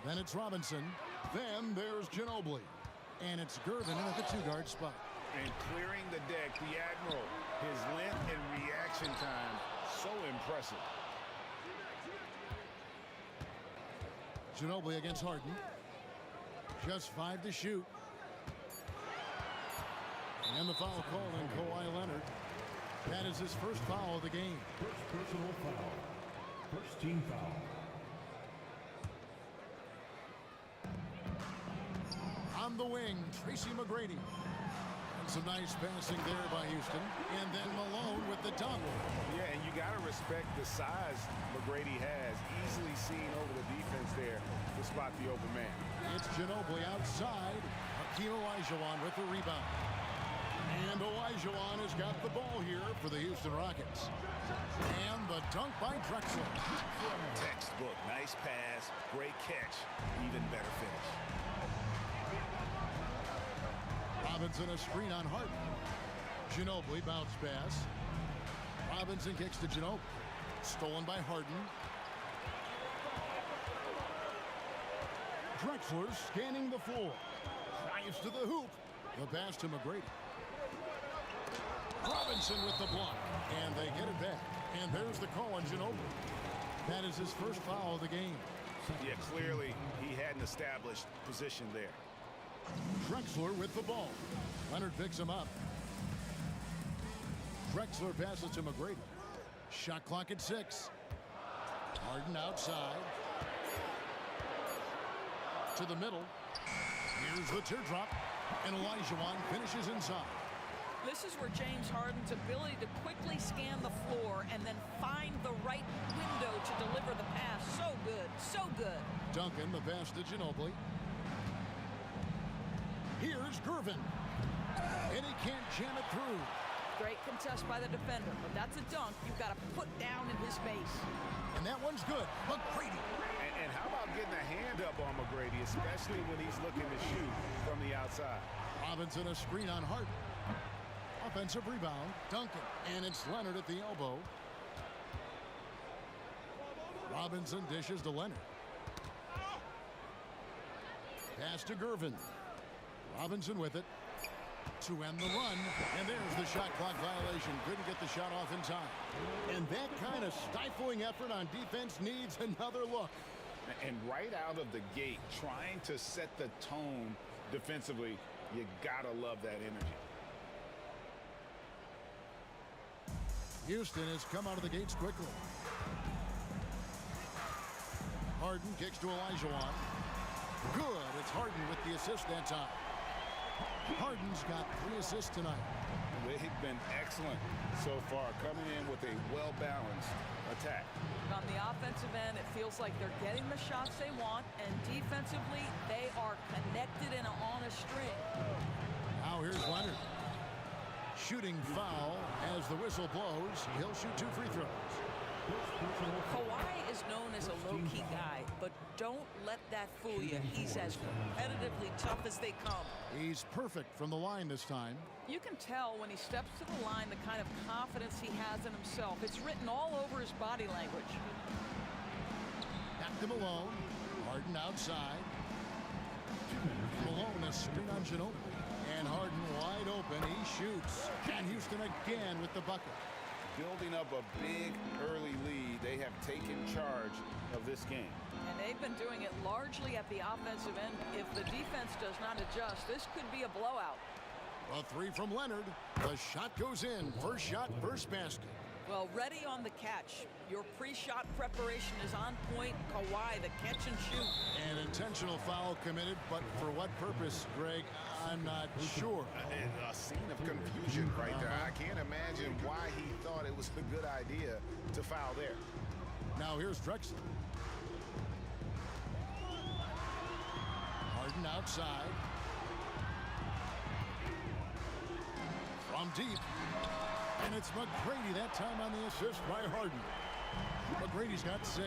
Then it's Robinson. Then there's Ginobili. And it's Gervin in at the 2-guard spot. And clearing the deck, the Admiral. His length and reaction time, so impressive. Ginobili against Harden. Just 5 to shoot. And the foul call on Kawhi Leonard. That is his first foul of the game. First personal foul. First team foul. On the wing, Tracy McGrady. And some nice passing there by Houston. And then Malone with the dunk. Yeah, and you got to respect the size McGrady has. Easily seen over the defense there to spot the open man. It's Ginobili outside. Hakeem Olajuwon with the rebound. And Olajuwon has got the ball here for the Houston Rockets. And the dunk by Drexler. Textbook. Nice pass. Great catch. Even better finish. Robinson a screen on Harden. Ginobili bounce pass. Robinson kicks to Ginobili. Stolen by Harden. Drexler scanning the floor. Drives to the hoop. The pass to McGrady. Robinson with the block. And they get it back. And there's the call on Ginobili. That is his first foul of the game. Yeah, clearly he hadn't established position there. Drexler with the ball. Leonard picks him up. Drexler passes to McGrady. Shot clock at 6. Harden outside. To the middle. Here's the teardrop. And Olajuwon finishes inside. This is where James Harden's ability to quickly scan the floor and then find the right window to deliver the pass. So good. So good. Duncan, the pass to Ginobili. Here's Gervin. And he can't jam it through. Great contest by the defender, but that's a dunk you've got to put down in his face. And that one's good. McGrady. And how about getting a hand up on McGrady, especially when he's looking to shoot from the outside. Robinson a screen on Harden. Offensive rebound. Duncan. And it's Leonard at the elbow. Robinson dishes to Leonard. Pass to Gervin. Robinson with it to end the run. And there's the shot clock violation. Couldn't get the shot off in time. And that kind of stifling effort on defense needs another look. And right out of the gate, trying to set the tone defensively, you gotta love that energy. Houston has come out of the gates quickly. Harden kicks to Olajuwon. Good. It's Harden with the assist that time. Harden's got 3 assists tonight. They've been excellent so far, coming in with a well-balanced attack. On the offensive end, it feels like they're getting the shots they want, and defensively, they are connected and on a string. Now here's Leonard. Shooting foul as the whistle blows. He'll shoot 2 free throws. Kawhi is known as a low-key guy, but don't let that fool you. He's as competitively tough as they come. He's perfect from the line this time. You can tell when he steps to the line the kind of confidence he has in himself. It's written all over his body language. Back to Malone. Harden outside. Malone a screen on Ginobili. And Harden wide open. He shoots. And Houston again with the bucket. Building up a big early lead, they have taken charge of this game. And they've been doing it largely at the offensive end. If the defense does not adjust, this could be a blowout. A 3 from Leonard. The shot goes in. First shot, first basket. Well, ready on the catch. Your pre-shot preparation is on point. Kawhi, the catch and shoot. An intentional foul committed, but for what purpose, Greg? I'm not sure. A scene of confusion right there. I can't imagine why he thought it was a good idea to foul there. Now here's Drexler. Harden outside. From deep. And it's McGrady that time on the assist by Harden. McGrady's got 6.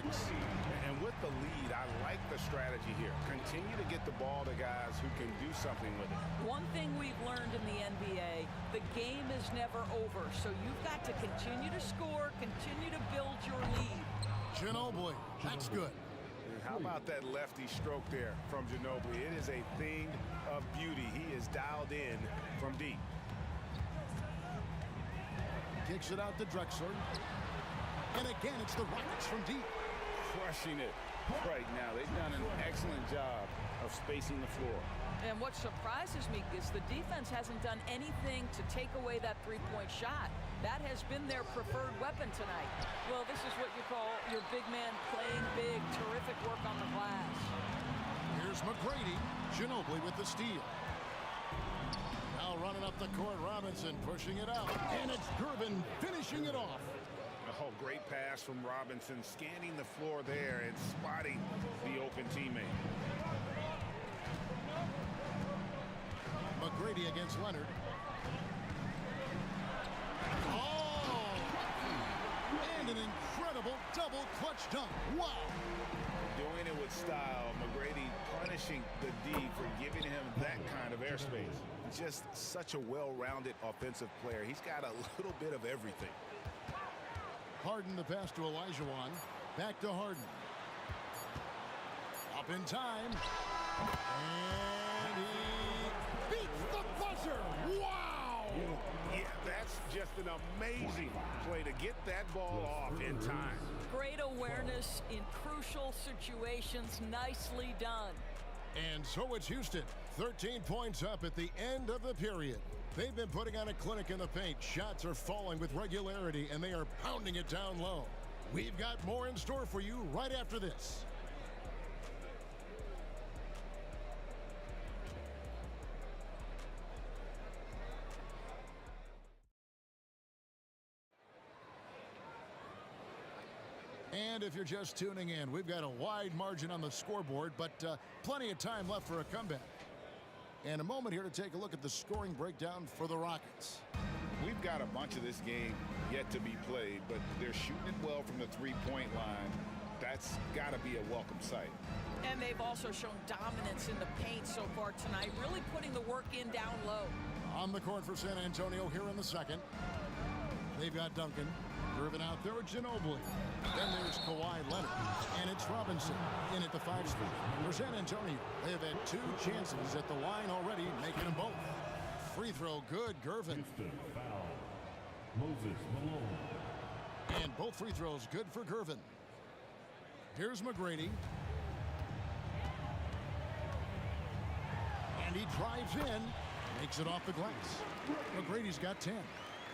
And with the lead, I like the strategy here. Continue to get the ball to guys who can do something with it. One thing we've learned in the NBA, the game is never over. So you've got to continue to score, continue to build your lead. Ginobili, that's good. And how about that lefty stroke there from Ginobili? It is a thing of beauty. He is dialed in from deep. Kicks it out to Drexler. And again, it's the Rockets from deep. Crushing it right now. They've done an excellent job of spacing the floor. And what surprises me is the defense hasn't done anything to take away that three-point shot. That has been their preferred weapon tonight. Well, this is what you call your big man playing big. Terrific work on the glass. Here's McGrady. Ginobili with the steal. Now running up the court, Robinson pushing it out. And it's Gervin finishing it off. Oh, great pass from Robinson, scanning the floor there and spotting the open teammate. McGrady against Leonard. Oh! And an incredible double clutch dunk. Wow! Doing it with style. McGrady punishing the D for giving him that kind of airspace. Just such a well-rounded offensive player. He's got a little bit of everything. Harden the pass to Olajuwon. Back to Harden. Up in time. And he beats the buzzer. Wow! Yeah, that's just an amazing play to get that ball off in time. Great awareness in crucial situations. Nicely done. And so it's Houston. 13 points up at the end of the period. They've been putting on a clinic in the paint. Shots are falling with regularity, and they are pounding it down low. We've got more in store for you right after this. And if you're just tuning in, we've got a wide margin on the scoreboard, but plenty of time left for a comeback. And a moment here to take a look at the scoring breakdown for the Rockets. We've got a bunch of this game yet to be played, but they're shooting it well from the three-point line. That's got to be a welcome sight. And they've also shown dominance in the paint so far tonight, really putting the work in down low. On the court for San Antonio here in the second. They've got Duncan. Driven out there with Ginobili. Then there's Kawhi Leonard. And it's Robinson in at the 5 spot. For San Antonio, they have had 2 chances at the line already, making them both. Free throw good, Gervin. Houston foul. Moses Malone. And both free throws good for Gervin. Here's McGrady. And he drives in. Makes it off the glass. McGrady's got 10.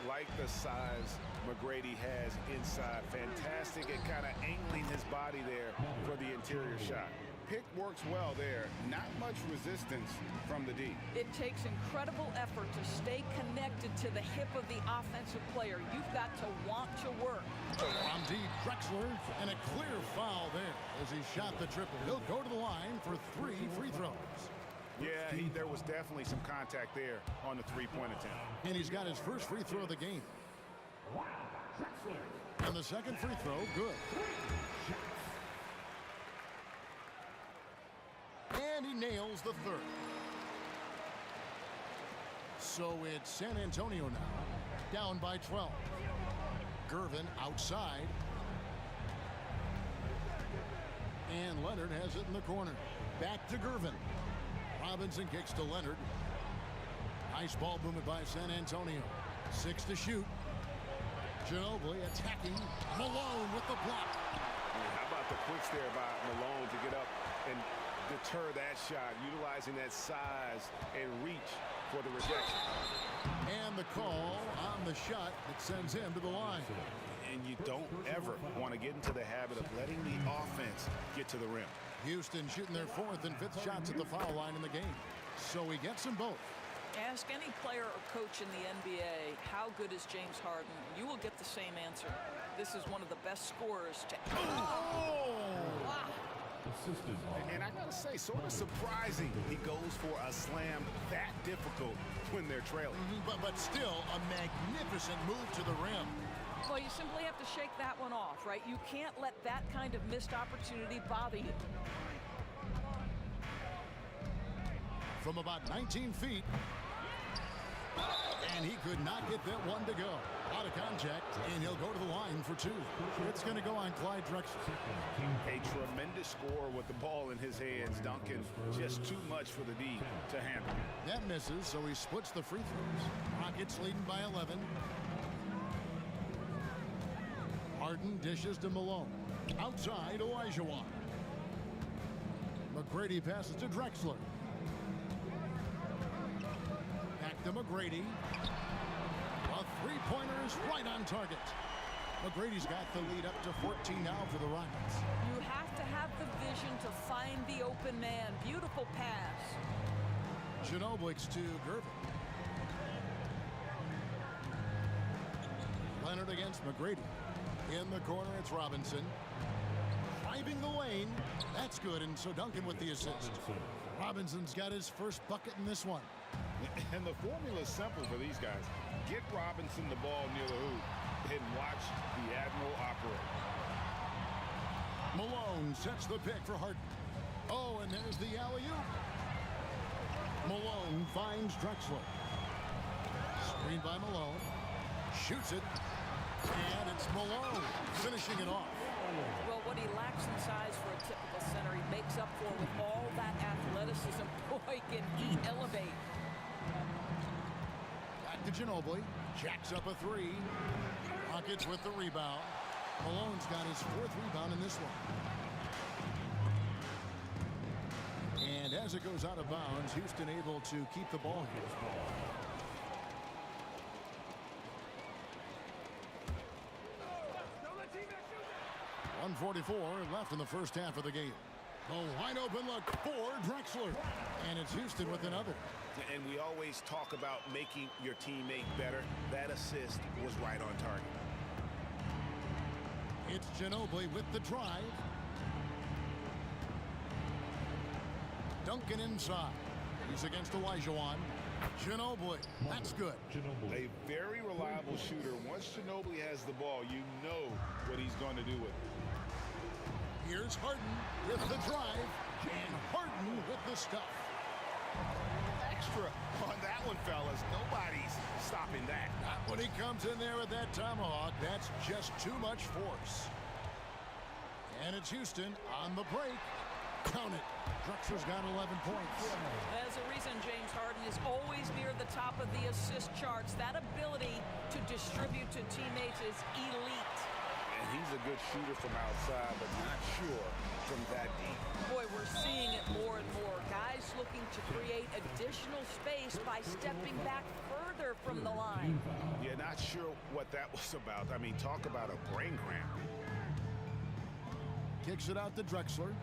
Like the size McGrady has inside. Fantastic at kind of angling his body there for the interior shot. Pick works well there. Not much resistance from the D. It takes incredible effort to stay connected to the hip of the offensive player. You've got to want to work. From deep, Drexler, and a clear foul there as he shot the triple. He'll go to the line for 3 free throws. Yeah, there was definitely some contact there on the three-point attempt. And he's got his first free throw of the game. And the second free throw, good. And he nails the third. So it's San Antonio now, down by 12. Gervin outside. And Leonard has it in the corner. Back to Gervin. Robinson kicks to Leonard. Nice ball movement by San Antonio. 6 to shoot. Ginobili attacking. Malone with the block. How about the quicks there by Malone to get up and deter that shot, utilizing that size and reach for the rejection. And the call on the shot that sends him to the line. And you don't ever want to get into the habit of letting the offense get to the rim. Houston shooting their 4th and 5th shots at the foul line in the game. So he gets them both. Ask any player or coach in the NBA, how good is James Harden? You will get the same answer. This is one of the best scorers to ever. Oh! Wow. And I gotta say, sort of surprising he goes for a slam that difficult when they're trailing. But still a magnificent move to the rim. Well, you simply have to shake that one off, right? You can't let that kind of missed opportunity bother you. From about 19 feet. And he could not get that one to go. Out of contact, and he'll go to the line for two. It's going to go on Clyde Drexler. A tremendous score with the ball in his hands. Duncan, just too much for the D to handle. That misses, so he splits the free throws. Rockets leading by 11. Harden dishes to Malone. Outside, Olajuwon. McGrady passes to Drexler. Back to McGrady. A three-pointer is right on target. McGrady's got the lead up to 14 now for the Rockets. You have to have the vision to find the open man. Beautiful pass. Ginobili to Gervin. Leonard against McGrady. In the corner, it's Robinson. Driving the lane. That's good, and so Duncan with the assist. Robinson's got his first bucket in this one. And the formula is simple for these guys. Get Robinson the ball near the hoop and watch the Admiral operate. Malone sets the pick for Harden. Oh, and there's the alley-oop. Malone finds Drexler. Screen by Malone. Shoots it. And it's Malone finishing it off. Well, what he lacks in size for a typical center, he makes up for with all that athleticism. Boy, can he elevate. Back to Ginobili. Jacks up a three. Rockets with the rebound. Malone's got his fourth rebound in this one. And as it goes out of bounds, Houston able to keep the ball here. 1:44 left in the first half of the game. A wide open look for Drexler. And it's Houston with another. And we always talk about making your teammate better. That assist was right on target. It's Ginobili with the drive. Duncan inside. He's against Olajuwon. Ginobili. That's good. A very reliable shooter. Once Ginobili has the ball, you know what he's going to do with it. Here's Harden with the drive. And Harden with the stuff. Extra on that one, fellas. Nobody's stopping that. Not when he comes in there with that tomahawk. That's just too much force. And it's Houston on the break. Count it. Drexler's got 11 points. There's a reason James Harden is always near the top of the assist charts. That ability to distribute to teammates is elite. And he's a good shooter from outside, but not sure from that deep. Boy, we're seeing it more and more. Guys looking to create additional space by stepping back further from the line. Yeah, not sure what that was about. I mean, talk about a brain cramp. Kicks it out to Drexler.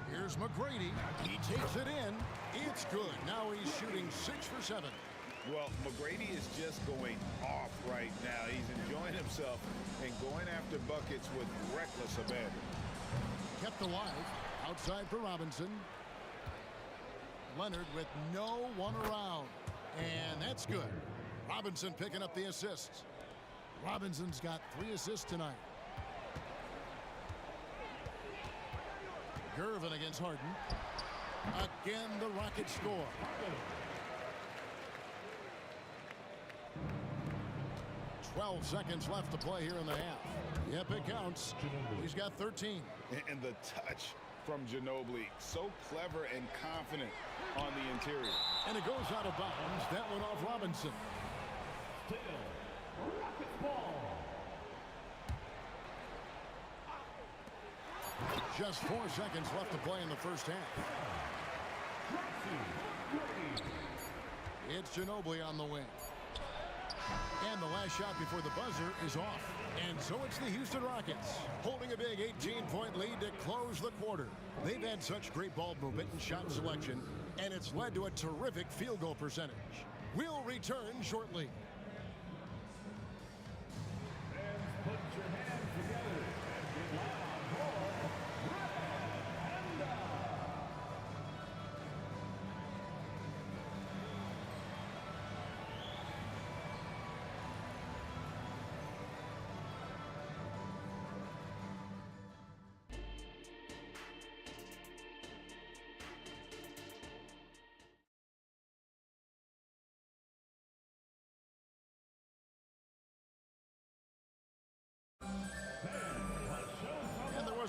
Here's McGrady. He takes it in. It's good. Now he's shooting 6 for 7. Well, McGrady is just going off right now. He's enjoying himself and going after buckets with reckless abandon. Kept alive. Outside for Robinson. Leonard with no one around. And that's good. Robinson picking up the assists. Robinson's got 3 assists tonight. Gervin against Harden. Again, the Rockets score. "12 seconds left to play here in the half. Yep, it counts. He's got 13. And the touch from Ginobili. So clever and confident on the interior. And it goes out of bounds. That one off Robinson. Just 4 seconds left to play in the first half. It's Ginobili on the wing. And the last shot before the buzzer is off. And so it's the Houston Rockets holding a big 18-point lead to close the quarter. They've had such great ball movement and shot selection, and it's led to a terrific field goal percentage. We'll return shortly. Put your hands together and get loud for Red Panda.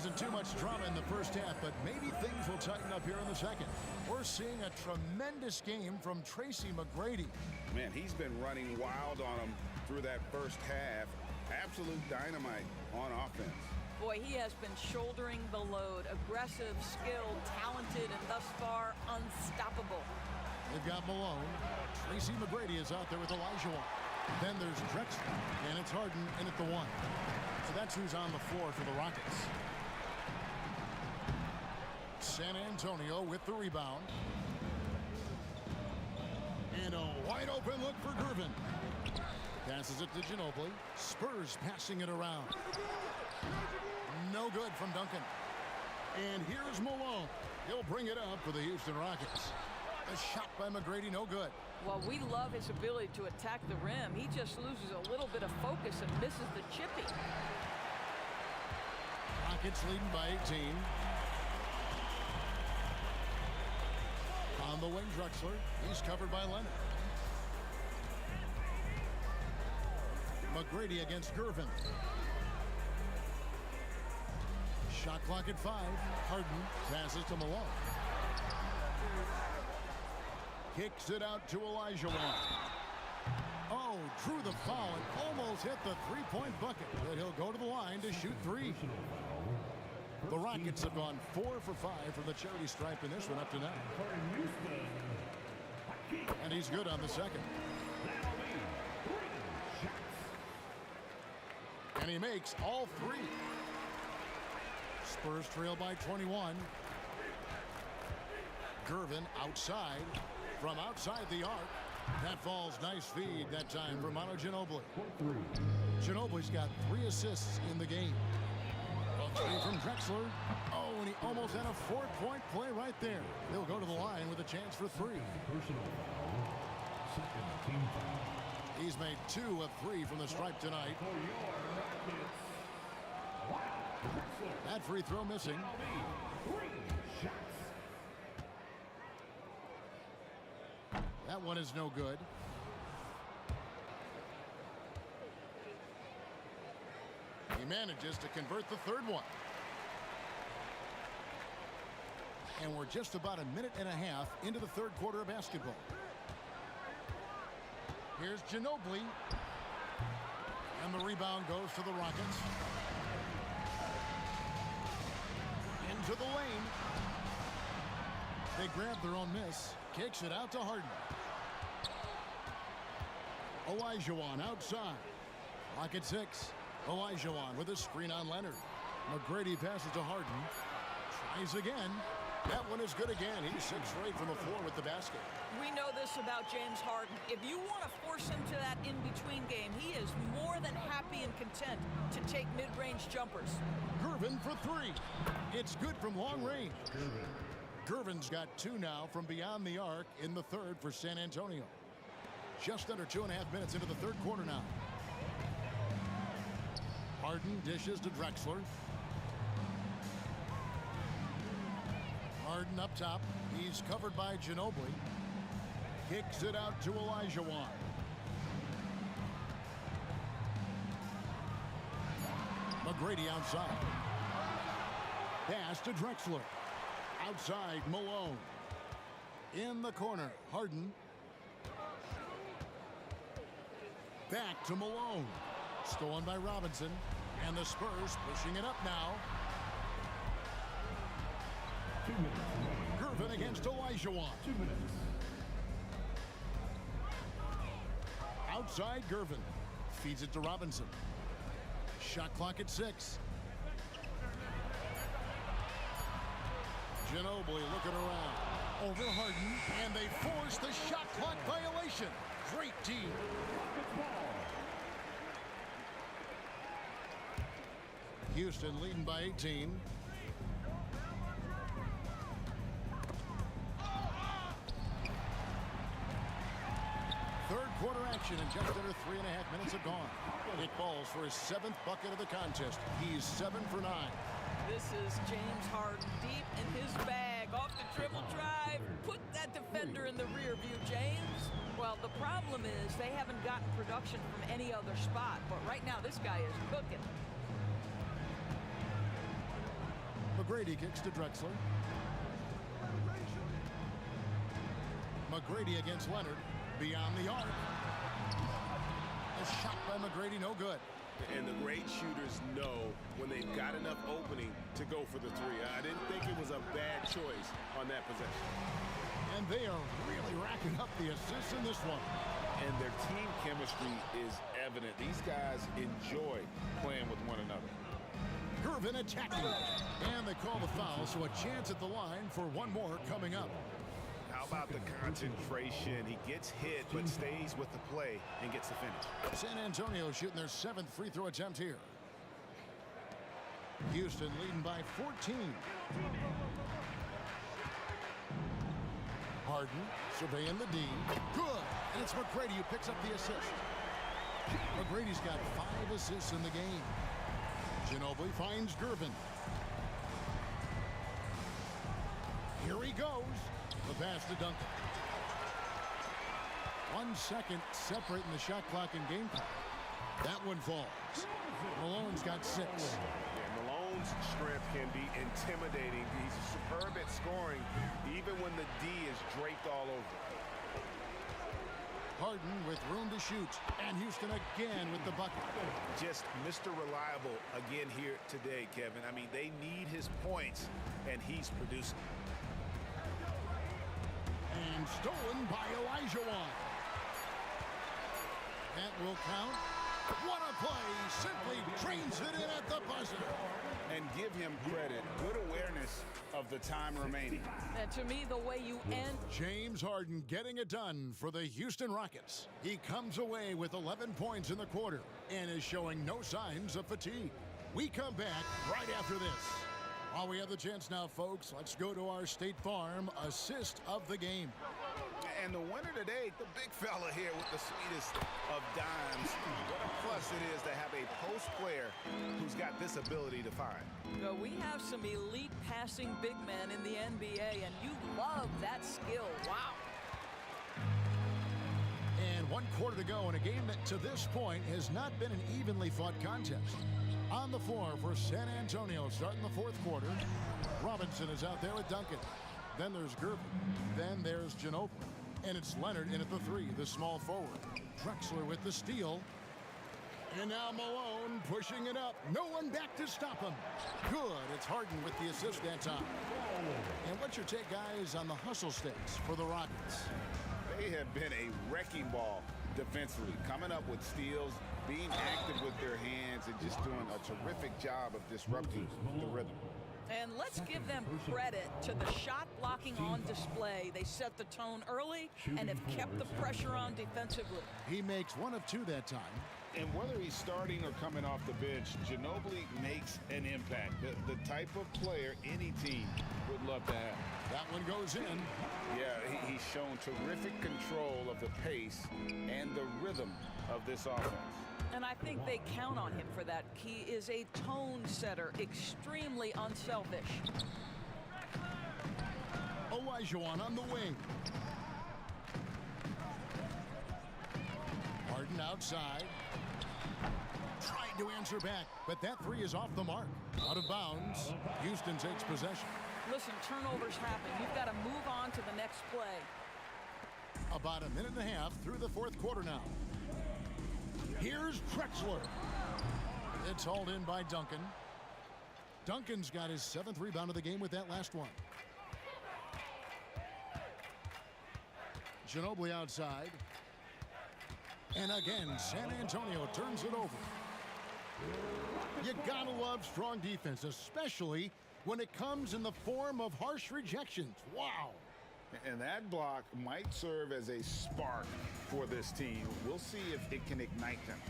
wasn't too much drama in the first half, but maybe things will tighten up here in the second. We're seeing a tremendous game from Tracy McGrady. Man, he's been running wild on him through that first half. Absolute dynamite on offense. Boy, he has been shouldering the load. Aggressive, skilled, talented, and thus far unstoppable. They've got Malone. Tracy McGrady is out there with Olajuwon. Then there's Drexler, and it's Harden in at the 1. So that's who's on the floor for the Rockets. San Antonio with the rebound. And a wide open look for Gervin. Passes it to Ginobili. Spurs passing it around. No good from Duncan. And here's Malone. He'll bring it up for the Houston Rockets. A shot by McGrady, no good. Well, we love his ability to attack the rim. He just loses a little bit of focus and misses the chippy. Rockets leading by 18. On the wing, Drexler. He's covered by Leonard. McGrady against Gervin. Shot clock at 5. Harden passes to Malone. Kicks it out to Olajuwon. Oh, drew the foul and almost hit the three-point bucket. But he'll go to the line to shoot 3. The Rockets have gone 4 for 5 from the charity stripe in this one up to now. And he's good on the second. And he makes all 3. Spurs trail by 21. Gervin outside. From outside the arc. That falls. Nice feed that time from Manu Ginobili. Ginobili's got 3 assists in the game. A 3 from Drexler. Oh, and he almost had a 4-point play right there. He'll go to the line with a chance for 3. He's made 2 of 3 from the stripe tonight. That free throw missing. That one is no good. He manages to convert the 3rd one. And we're just about a minute and a half into the 3rd quarter of basketball. Here's Ginobili. And the rebound goes to the Rockets. Into the lane. They grab their own miss. Kicks it out to Harden. Olajuwon outside. Rocket 6. Olajuwon with a screen on Leonard. McGrady passes to Harden. Tries again. That one is good again. He's 6 for 8 from the floor with the basket. We know this about James Harden. If you want to force him to that in-between game, he is more than happy and content to take mid-range jumpers. Gervin for 3. It's good from long range. Gervin's got 2 now from beyond the arc in the 3rd for San Antonio. Just under 2.5 minutes into the 3rd quarter now. Harden dishes to Drexler. Harden up top. He's covered by Ginobili. Kicks it out to Olajuwon. McGrady outside. Pass to Drexler. Outside, Malone. In the corner, Harden. Back to Malone. Stolen by Robinson. And the Spurs pushing it up now. Gervin against Olajuwon. 2 minutes. Outside, Gervin. Feeds it to Robinson. Shot clock at 6. Ginobili looking around. Over Harden. And they force the shot clock violation. Great team. Houston leading by 18. Third quarter action and just under 3.5 minutes have gone. It falls for his 7th bucket of the contest. He's 7 for 9. This is James Harden deep in his bag. Off the dribble drive. Put that defender in the rear view, James. Well, the problem is they haven't gotten production from any other spot. But right now, this guy is cooking. McGrady kicks to Drexler. McGrady against Leonard. Beyond the arc. A shot by McGrady, no good. And the great shooters know when they've got enough opening to go for the three. I didn't think it was a bad choice on that possession. And they are really racking up the assists in this one. And their team chemistry is evident. These guys enjoy playing with one another. Gervin attacking. And they call the foul, so a chance at the line for one more coming up. How about the concentration? He gets hit, but stays with the play and gets the finish. San Antonio shooting their 7th free throw attempt here. Houston leading by 14. Harden surveying the D. Good. And it's McGrady who picks up the assist. McGrady's got 5 assists in the game. Ginobili finds Gervin. Here he goes. The pass to Duncan. 1 second separating the shot clock and game clock. That one falls. Malone's got 6. Malone's strength can be intimidating. He's superb at scoring, even when the D is draped all over. Harden with room to shoot. And Houston again with the bucket. Just Mr. Reliable again here today, Kevin. I mean, they need his points, and he's producing. And stolen by Olajuwon. That will count. What a play. Simply trains it in at the buzzer. And give him credit. Good awareness of the time remaining. And to me, the way you end. James Harden getting it done for the Houston Rockets. He comes away with 11 points in the quarter and is showing no signs of fatigue. We come back right after this. While we have the chance now, folks, let's go to our State Farm assist of the game. And the winner today, the big fella here with the sweetest of dimes. What a plus it is to have a post player who's got this ability to find. We have some elite passing big men in the NBA, and you love that skill. Wow. And 1 quarter to go in a game that to this point has not been an evenly fought contest. On the floor for San Antonio starting the 4th quarter. Robinson is out there with Duncan. Then there's Gervin. Then there's Ginobili. And it's Leonard in at the 3, the small forward. Drexler with the steal. And now Malone pushing it up. No one back to stop him. Good. It's Harden with the assist that time. And what's your take, guys, on the hustle sticks for the Rockets? They have been a wrecking ball defensively, coming up with steals, being active with their hands, and just doing a terrific job of disrupting the rhythm. And let's give them credit to the shot blocking on display. They set the tone early and have kept the pressure on defensively. He makes 1 of 2 that time. And whether he's starting or coming off the bench, Ginobili makes an impact. The type of player any team would love to have. That one goes in. Yeah, he's shown terrific control of the pace and the rhythm of this offense. And I think they count on him for that. He is a tone setter, extremely unselfish. Olajuwon on the wing. Harden outside. Trying to answer back, but that 3 is off the mark. Out of bounds. Houston takes possession. Listen, turnovers happen. You've got to move on to the next play. About a minute and a half through the 4th quarter now. Here's Drexler. It's hauled in by Duncan. Duncan's got his 7th rebound of the game with that last one. Ginobili outside. And again, San Antonio turns it over. You gotta love strong defense, especially when it comes in the form of harsh rejections. Wow. And that block might serve as a spark for this team. We'll see if it can ignite them.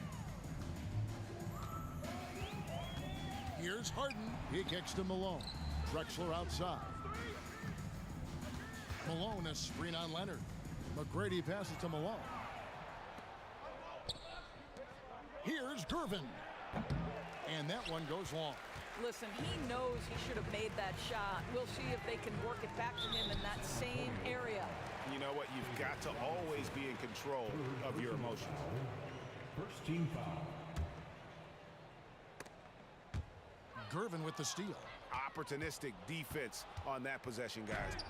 Here's Harden. He kicks to Malone. Drexler outside. Malone, a screen on Leonard. McGrady passes to Malone. Here's Gervin. And that one goes long. Listen, he knows he should have made that shot. We'll see if they can work it back to him in that same area. You know what? You've got to always be in control of your emotions. First team foul. Gervin with the steal. Opportunistic defense on that possession, guys.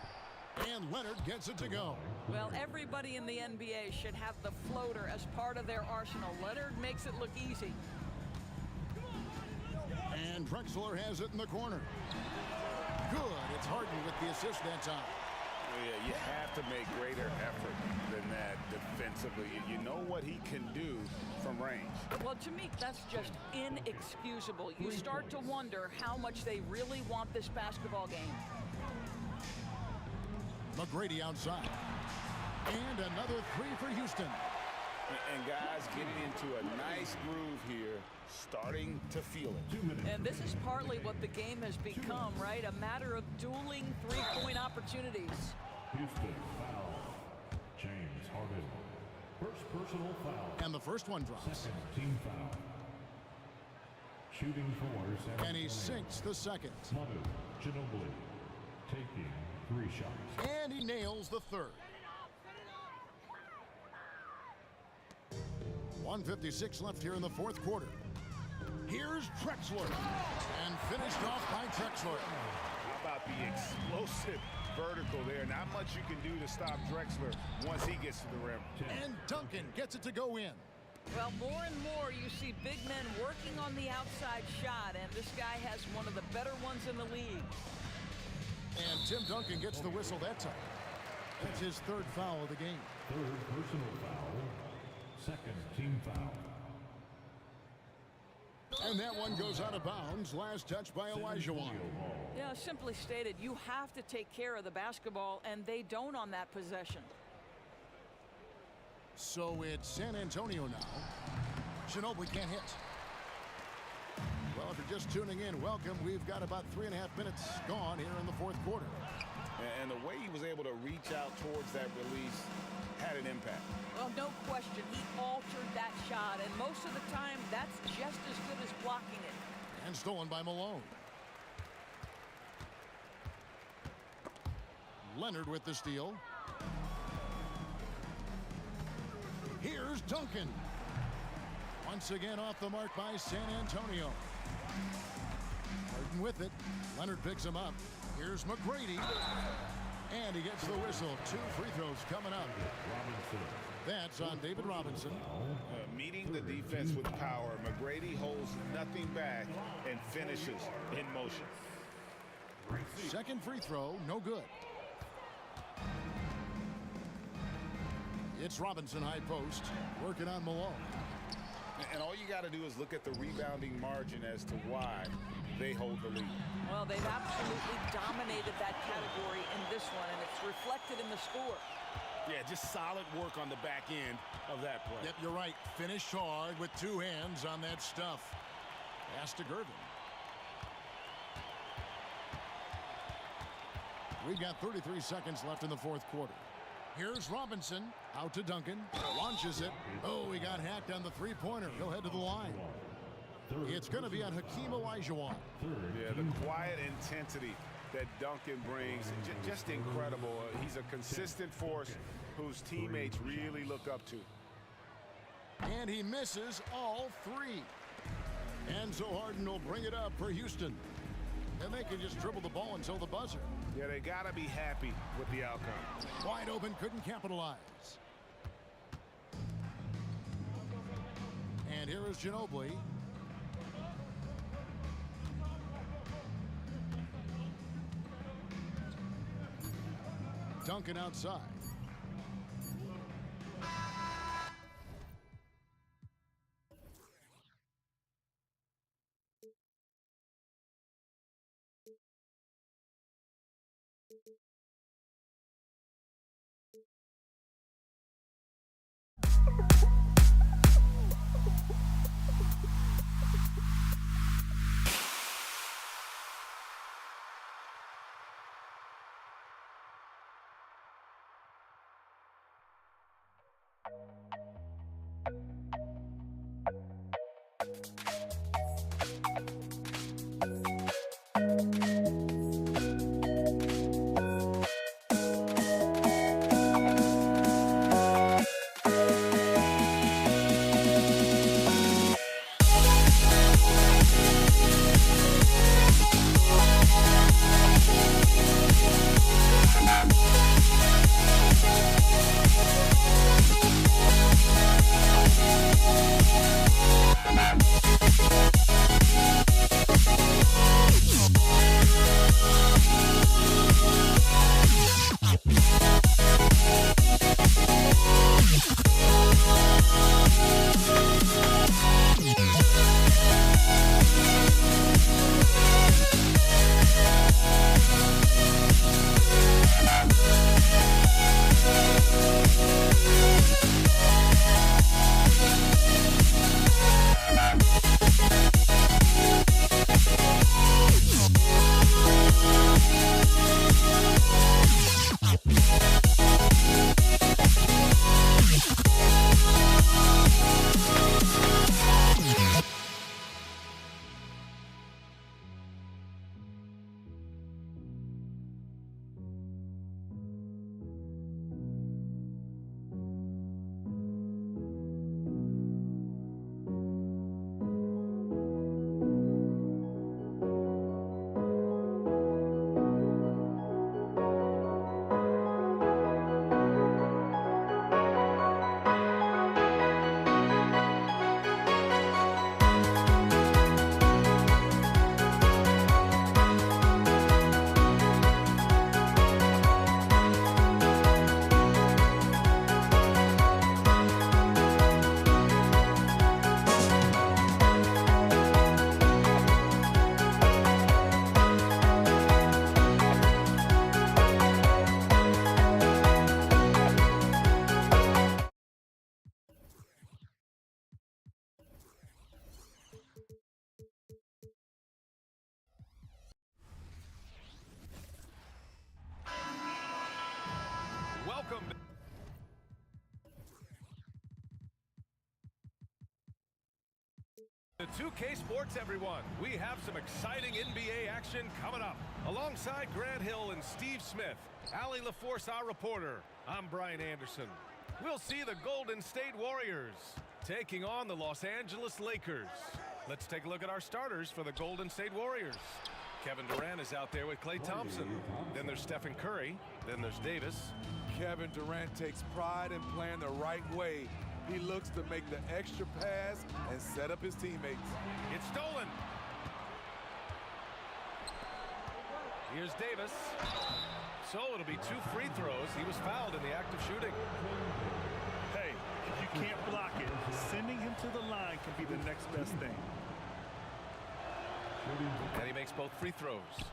And Leonard gets it to go. Well, everybody in the NBA should have the floater as part of their arsenal. Leonard makes it look easy. And Drexler has it in the corner. Good. It's Harden with the assist that time. Yeah, you have to make greater effort than that defensively. You know what he can do from range. Well, to me, that's just inexcusable. You start to wonder how much they really want this basketball game. McGrady outside. And another three for Houston. And guys getting into a nice groove here, starting to feel it. And this is partly what the game has become, right? A matter of dueling three-point opportunities. Houston foul. James Harden. First personal foul. And the first one drops. Second team foul. Shooting for and he sinks the second. Manu Ginobili taking 3 shots. And he nails the third. 1:56 left here in the fourth quarter. Here's Drexler. And finished off by Drexler. How about the explosive vertical there? Not much you can do to stop Drexler once he gets to the rim. And Duncan gets it to go in. Well, more and more you see big men working on the outside shot, and this guy has one of the better ones in the league. And Tim Duncan gets the whistle that time. That's his third foul of the game. Third personal foul. Second team foul. And that one goes out of bounds. Last touch by Olajuwon. Yeah, simply stated, you have to take care of the basketball, and they don't on that possession. So it's San Antonio now. Ginobili can't hit. Well, if you're just tuning in, welcome. We've got about 3.5 minutes gone here in the fourth quarter. And the way he was able to reach out towards that release had an impact. Well, no question. He altered that shot, and most of the time, that's just as good as blocking it. And stolen by Malone. Leonard with the steal. Here's Duncan. Once again off the mark by San Antonio. Harden with it. Leonard picks him up. Here's McGrady. And he gets the whistle. 2 free throws coming up. That's on David Robinson. Meeting the defense with power. McGrady holds nothing back and finishes in motion. Second free throw, no good. It's Robinson high post, working on Malone. And all you got to do is look at the rebounding margin as to why they hold the lead. Well, they've absolutely dominated that category in this one, and it's reflected in the score. Yeah, just solid work on the back end of that play. Yep, you're right. Finished hard with 2 hands on that stuff. Pass to Gervin. We've got 33 seconds left in the fourth quarter. Here's Robinson. Out to Duncan. Launches it. Oh, he got hacked on the three-pointer. He'll head to the line. It's going to be on Hakeem Olajuwon. Yeah, the quiet intensity that Duncan brings, just incredible. He's a consistent force whose teammates really look up to. And he misses all 3. And so Harden will bring it up for Houston. And they can just dribble the ball until the buzzer. Yeah, they got to be happy with the outcome. Wide open, couldn't capitalize. And here is Ginobili. Duncan outside. To 2K Sports, everyone. We have some exciting NBA action coming up. Alongside Grant Hill and Steve Smith, Allie LaForce, our reporter. I'm Brian Anderson. We'll see the Golden State Warriors taking on the Los Angeles Lakers. Let's take a look at our starters for the Golden State Warriors. Kevin Durant is out there with Klay Thompson. Then there's Stephen Curry. Then there's Davis. Kevin Durant takes pride in playing the right way. He looks to make the extra pass and set up his teammates. It's stolen. Here's Davis. So it'll be 2 free throws. He was fouled in the act of shooting. Hey, if you can't block it, sending him to the line can be the next best thing. And he makes both free throws.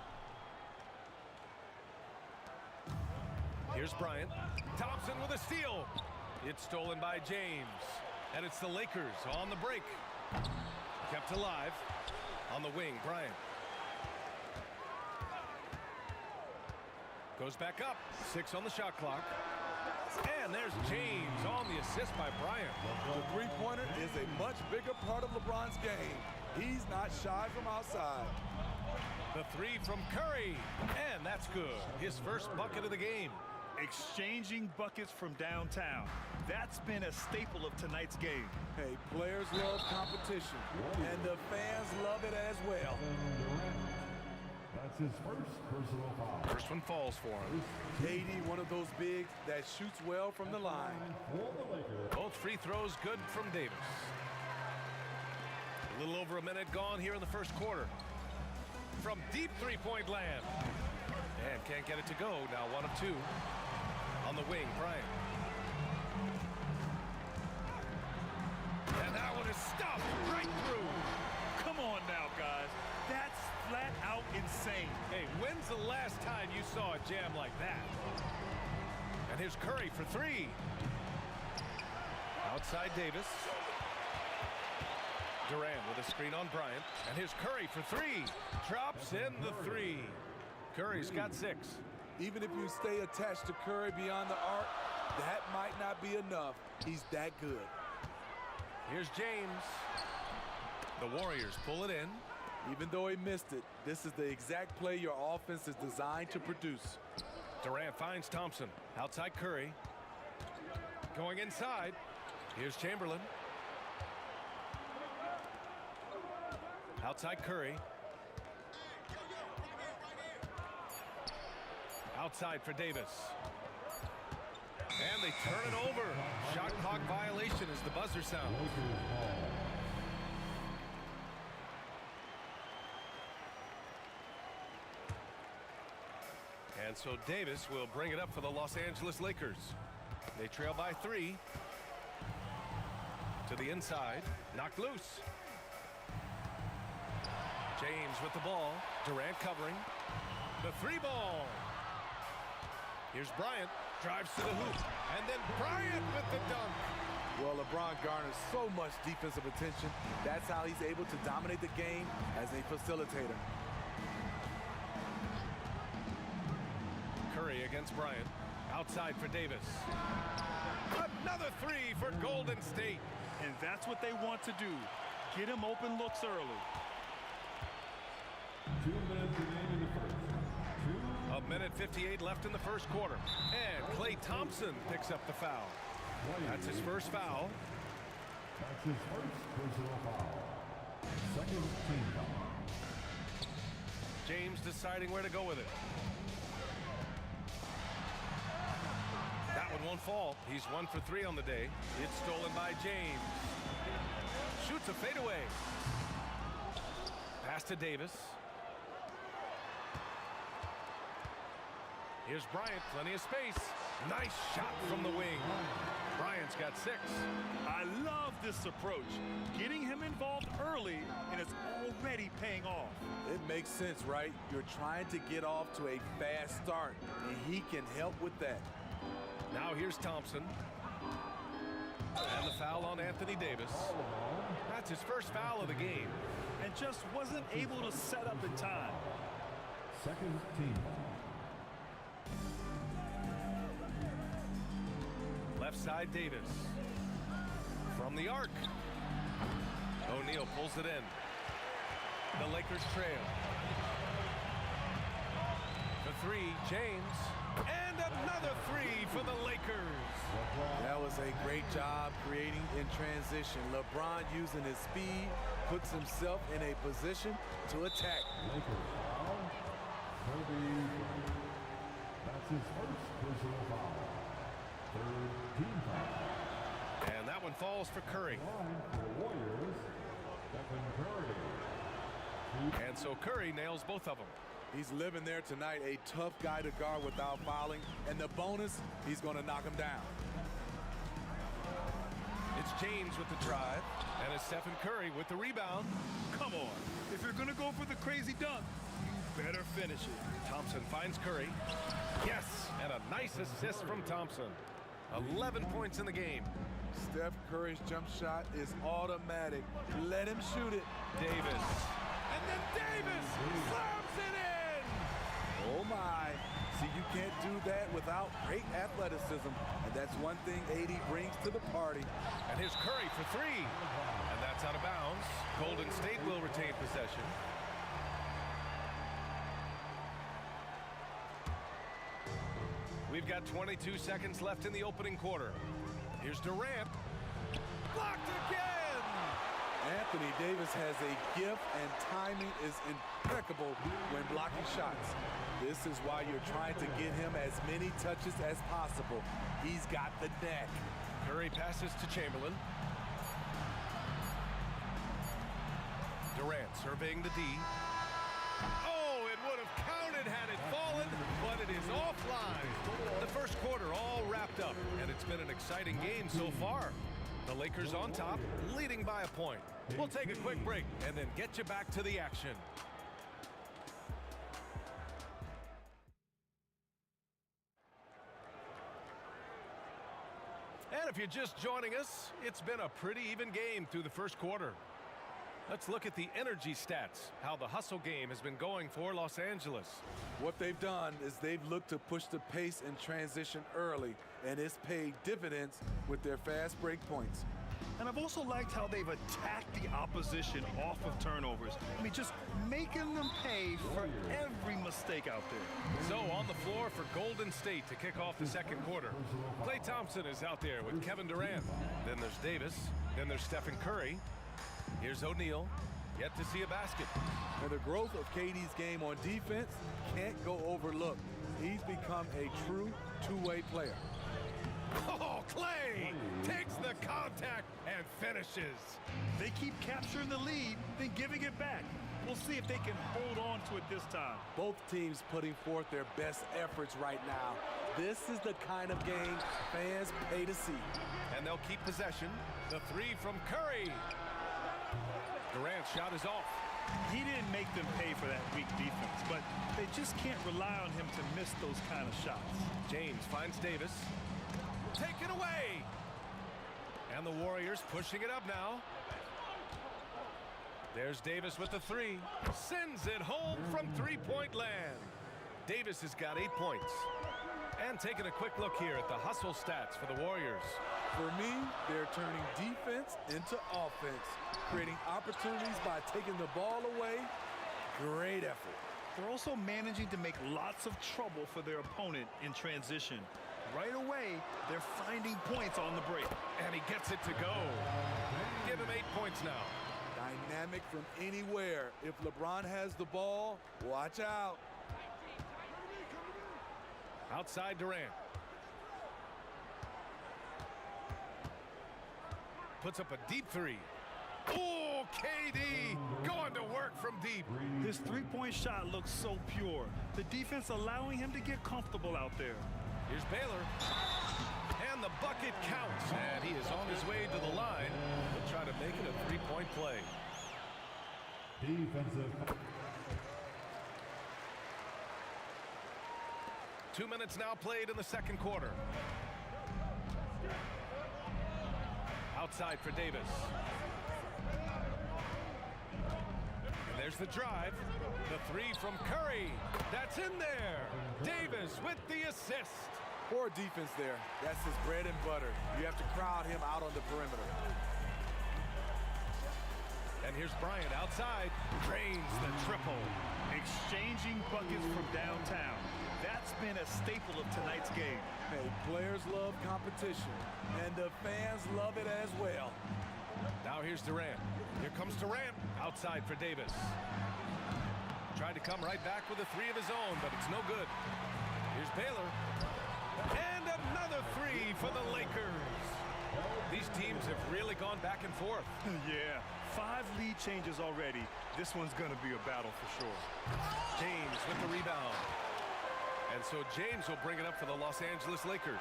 Here's Bryant. Thompson with a steal. It's stolen by James. And it's the Lakers on the break. Kept alive. On the wing, Bryant. Goes back up. 6 on the shot clock. And there's James on the assist by Bryant. The three-pointer is a much bigger part of LeBron's game. He's not shy from outside. The 3 from Curry. And that's good. His first bucket of the game. Exchanging buckets from downtown. That's been a staple of tonight's game. Hey, players love competition, and the fans love it as well. That's his first personal foul. First one falls for him. KD, one of those bigs that shoots well from the line. Both free throws good from Davis. A little over a minute gone here in the first quarter. From deep three-point land. And can't get it to go. Now 1 of 2. On the wing, Bryant. And that one is stopped right through. Come on now, guys. That's flat out insane. Hey, when's the last time you saw a jam like that? And here's Curry for 3. Outside Davis. Durant with a screen on Bryant. And here's Curry for 3. Drops in the 3. Curry's got 6. Even if you stay attached to Curry beyond the arc, that might not be enough. He's that good. Here's James. The Warriors pull it in. Even though he missed it, this is the exact play your offense is designed to produce. Durant finds Thompson. Outside Curry. Going inside. Here's Chamberlain. Outside Curry. Outside for Davis. And they turn it over. Shot clock violation as the buzzer sounds. And so Davis will bring it up for the Los Angeles Lakers. They trail by 3. To the inside. Knocked loose. James with the ball. Durant covering. The 3 ball. Here's Bryant. Drives to the hoop. And then Bryant with the dunk. Well, LeBron garners so much defensive attention. That's how he's able to dominate the game as a facilitator. Curry against Bryant. Outside for Davis. Another 3 for Golden State. And that's what they want to do. Get him open looks early. 2 minutes remaining in the first. 1 minute 58 left in the first quarter. And Klay Thompson picks up the foul. That's his first foul. That's his first personal foul. Second team foul. James deciding where to go with it. That one won't fall. He's 1 for 3 on the day. It's stolen by James. Shoots a fadeaway. Pass to Davis. Here's Bryant, plenty of space. Nice shot from the wing. Bryant's got 6. I love this approach. Getting him involved early, and it's already paying off. It makes sense, right? You're trying to get off to a fast start, and he can help with that. Now here's Thompson. And the foul on Anthony Davis. That's his first foul of the game. And just wasn't able to set up in time. Second team foul. Left side Davis. From the arc. O'Neal pulls it in. The Lakers trail. The three, James. And another three for the Lakers. That was a great job creating in transition. LeBron using his speed puts himself in a position to attack. Lakers foul. Kobe. That's his first personal foul. Third team foul. And that one falls for Curry. Line for the Warriors, Stephen Curry. And so Curry nails both of them. He's living there tonight, a tough guy to guard without fouling. And the bonus, he's going to knock him down. It's James with the drive. And it's Stephen Curry with the rebound. Come on. If you're going to go for the crazy dunk, you better finish it. Thompson finds Curry. Yes, and a nice assist from Thompson. 11 points in the game. Steph Curry's jump shot is automatic. Let him shoot it. Davis. And then Davis slams it in. Oh my. See, you can't do that without great athleticism. And that's one thing AD brings to the party. And here's Curry for three. And that's out of bounds. Golden State will retain possession. We've got 22 seconds left in the opening quarter. Here's Durant. Blocked again! Anthony Davis has a gift, and timing is impeccable when blocking shots. This is why you're trying to get him as many touches as possible. He's got the neck. Curry passes to Chamberlain. Durant surveying the D. Oh, it would have counted had it fallen, but it is offline. The first quarter all wrapped up, and it's been an exciting game so far. The Lakers on top, leading by a point. We'll take a quick break and then get you back to the action. And if you're just joining us, it's been a pretty even game through the first quarter. Let's look at the energy stats, how the hustle game has been going for Los Angeles. What they've done is they've looked to push the pace and transition early, and it's paid dividends with their fast break points. And I've also liked how they've attacked the opposition off of turnovers. I mean, just making them pay for every mistake out there. So on the floor for Golden State to kick off the second quarter. Klay Thompson is out there with Kevin Durant. Then there's Davis. Then there's Stephen Curry. Here's O'Neal. Yet to see a basket. And the growth of KD's game on defense can't go overlooked. He's become a true two-way player. Oh, Klay takes the contact and finishes. They keep capturing the lead, then giving it back. We'll see if they can hold on to it this time. Both teams putting forth their best efforts right now. This is the kind of game fans pay to see. And they'll keep possession. The three from Curry. Durant's shot is off. He didn't make them pay for that weak defense, but they just can't rely on him to miss those kind of shots. James finds Davis. Taken away. And the Warriors pushing it up now. There's Davis with the three. Sends it home from three-point land. Davis has got 8 points. And taking a quick look here at the hustle stats for the Warriors. For me, they're turning defense into offense, creating opportunities by taking the ball away. Great effort. They're also managing to make lots of trouble for their opponent in transition. Right away, they're finding points on the break. And he gets it to go. Give him 8 points now. Dynamic from anywhere. If LeBron has the ball, watch out. Outside Durant. Puts up a deep three. Oh, KD going to work from deep. His three-point shot looks so pure. The defense allowing him to get comfortable out there. Here's Baylor. And the bucket counts. And he is on his way to the line. He'll try to make it a three-point play. Defensive. 2 minutes now played in the second quarter. Outside for Davis. And there's the drive. The three from Curry. That's in there. Davis with the assist. Poor defense there. That's his bread and butter. You have to crowd him out on the perimeter. And here's Bryant outside. Drains the triple. Exchanging buckets from downtown. That's been a staple of tonight's game. Hey, players love competition, and the fans love it as well. Now here's Durant. Here comes Durant. Outside for Davis. Tried to come right back with a three of his own, but it's no good. Here's Baylor. And another three for the Lakers. These teams have really gone back and forth. Yeah, 5 lead changes already. This one's going to be a battle for sure. James with the rebound. And so James will bring it up for the Los Angeles Lakers.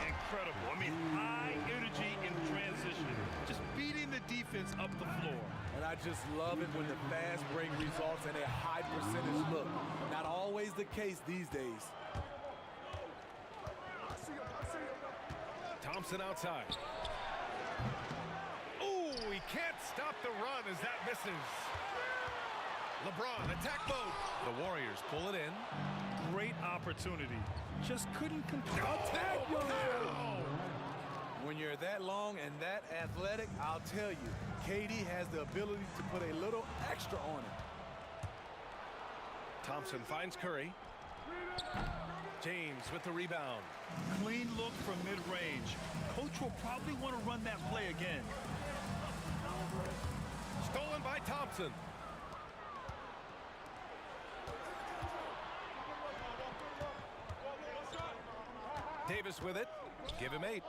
Incredible. I mean, high energy in transition. Just beating the defense up the floor. And I just love it when the fast break results in a high percentage look. Not always the case these days. Thompson outside. Ooh, he can't stop the run as that misses. LeBron, attack mode. The Warriors pull it in. Great opportunity. Just couldn't complete. Attack mode! When you're that long and that athletic, I'll tell you, KD has the ability to put a little extra on it. Thompson finds Curry. James with the rebound. Clean look from mid-range. Coach will probably want to run that play again. Stolen by Thompson. Davis with it. Give him 8.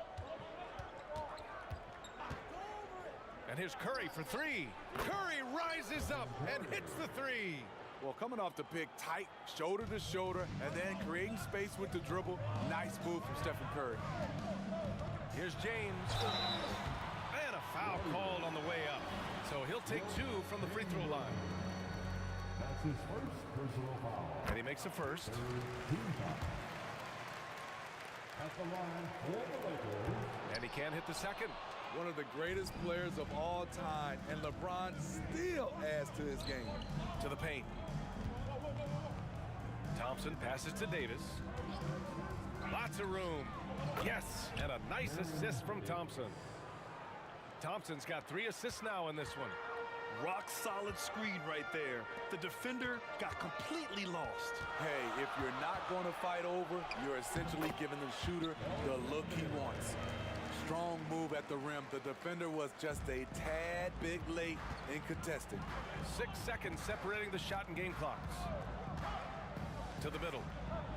And here's Curry for 3. Curry rises up and hits the 3. Well, coming off the pick tight, shoulder to shoulder, and then creating space with the dribble. Nice move from Stephen Curry. Here's James. And a foul called on the way up. So he'll take 2 from the free throw line. That's his first personal foul. And he makes a first. At the line for the Lakers. And he can't hit the second. One of the greatest players of all time, and LeBron still adds to his game. To the paint. Thompson passes to Davis. Lots of room. Yes, and a nice assist from Thompson. Thompson's got 3 assists now in this one. Rock solid screen right there. The defender got completely lost. Hey, if you're not going to fight over, you're essentially giving the shooter the look he wants. Strong move at the rim. The defender was just a tad bit late in contesting. 6 seconds separating the shot and game clocks. To the middle.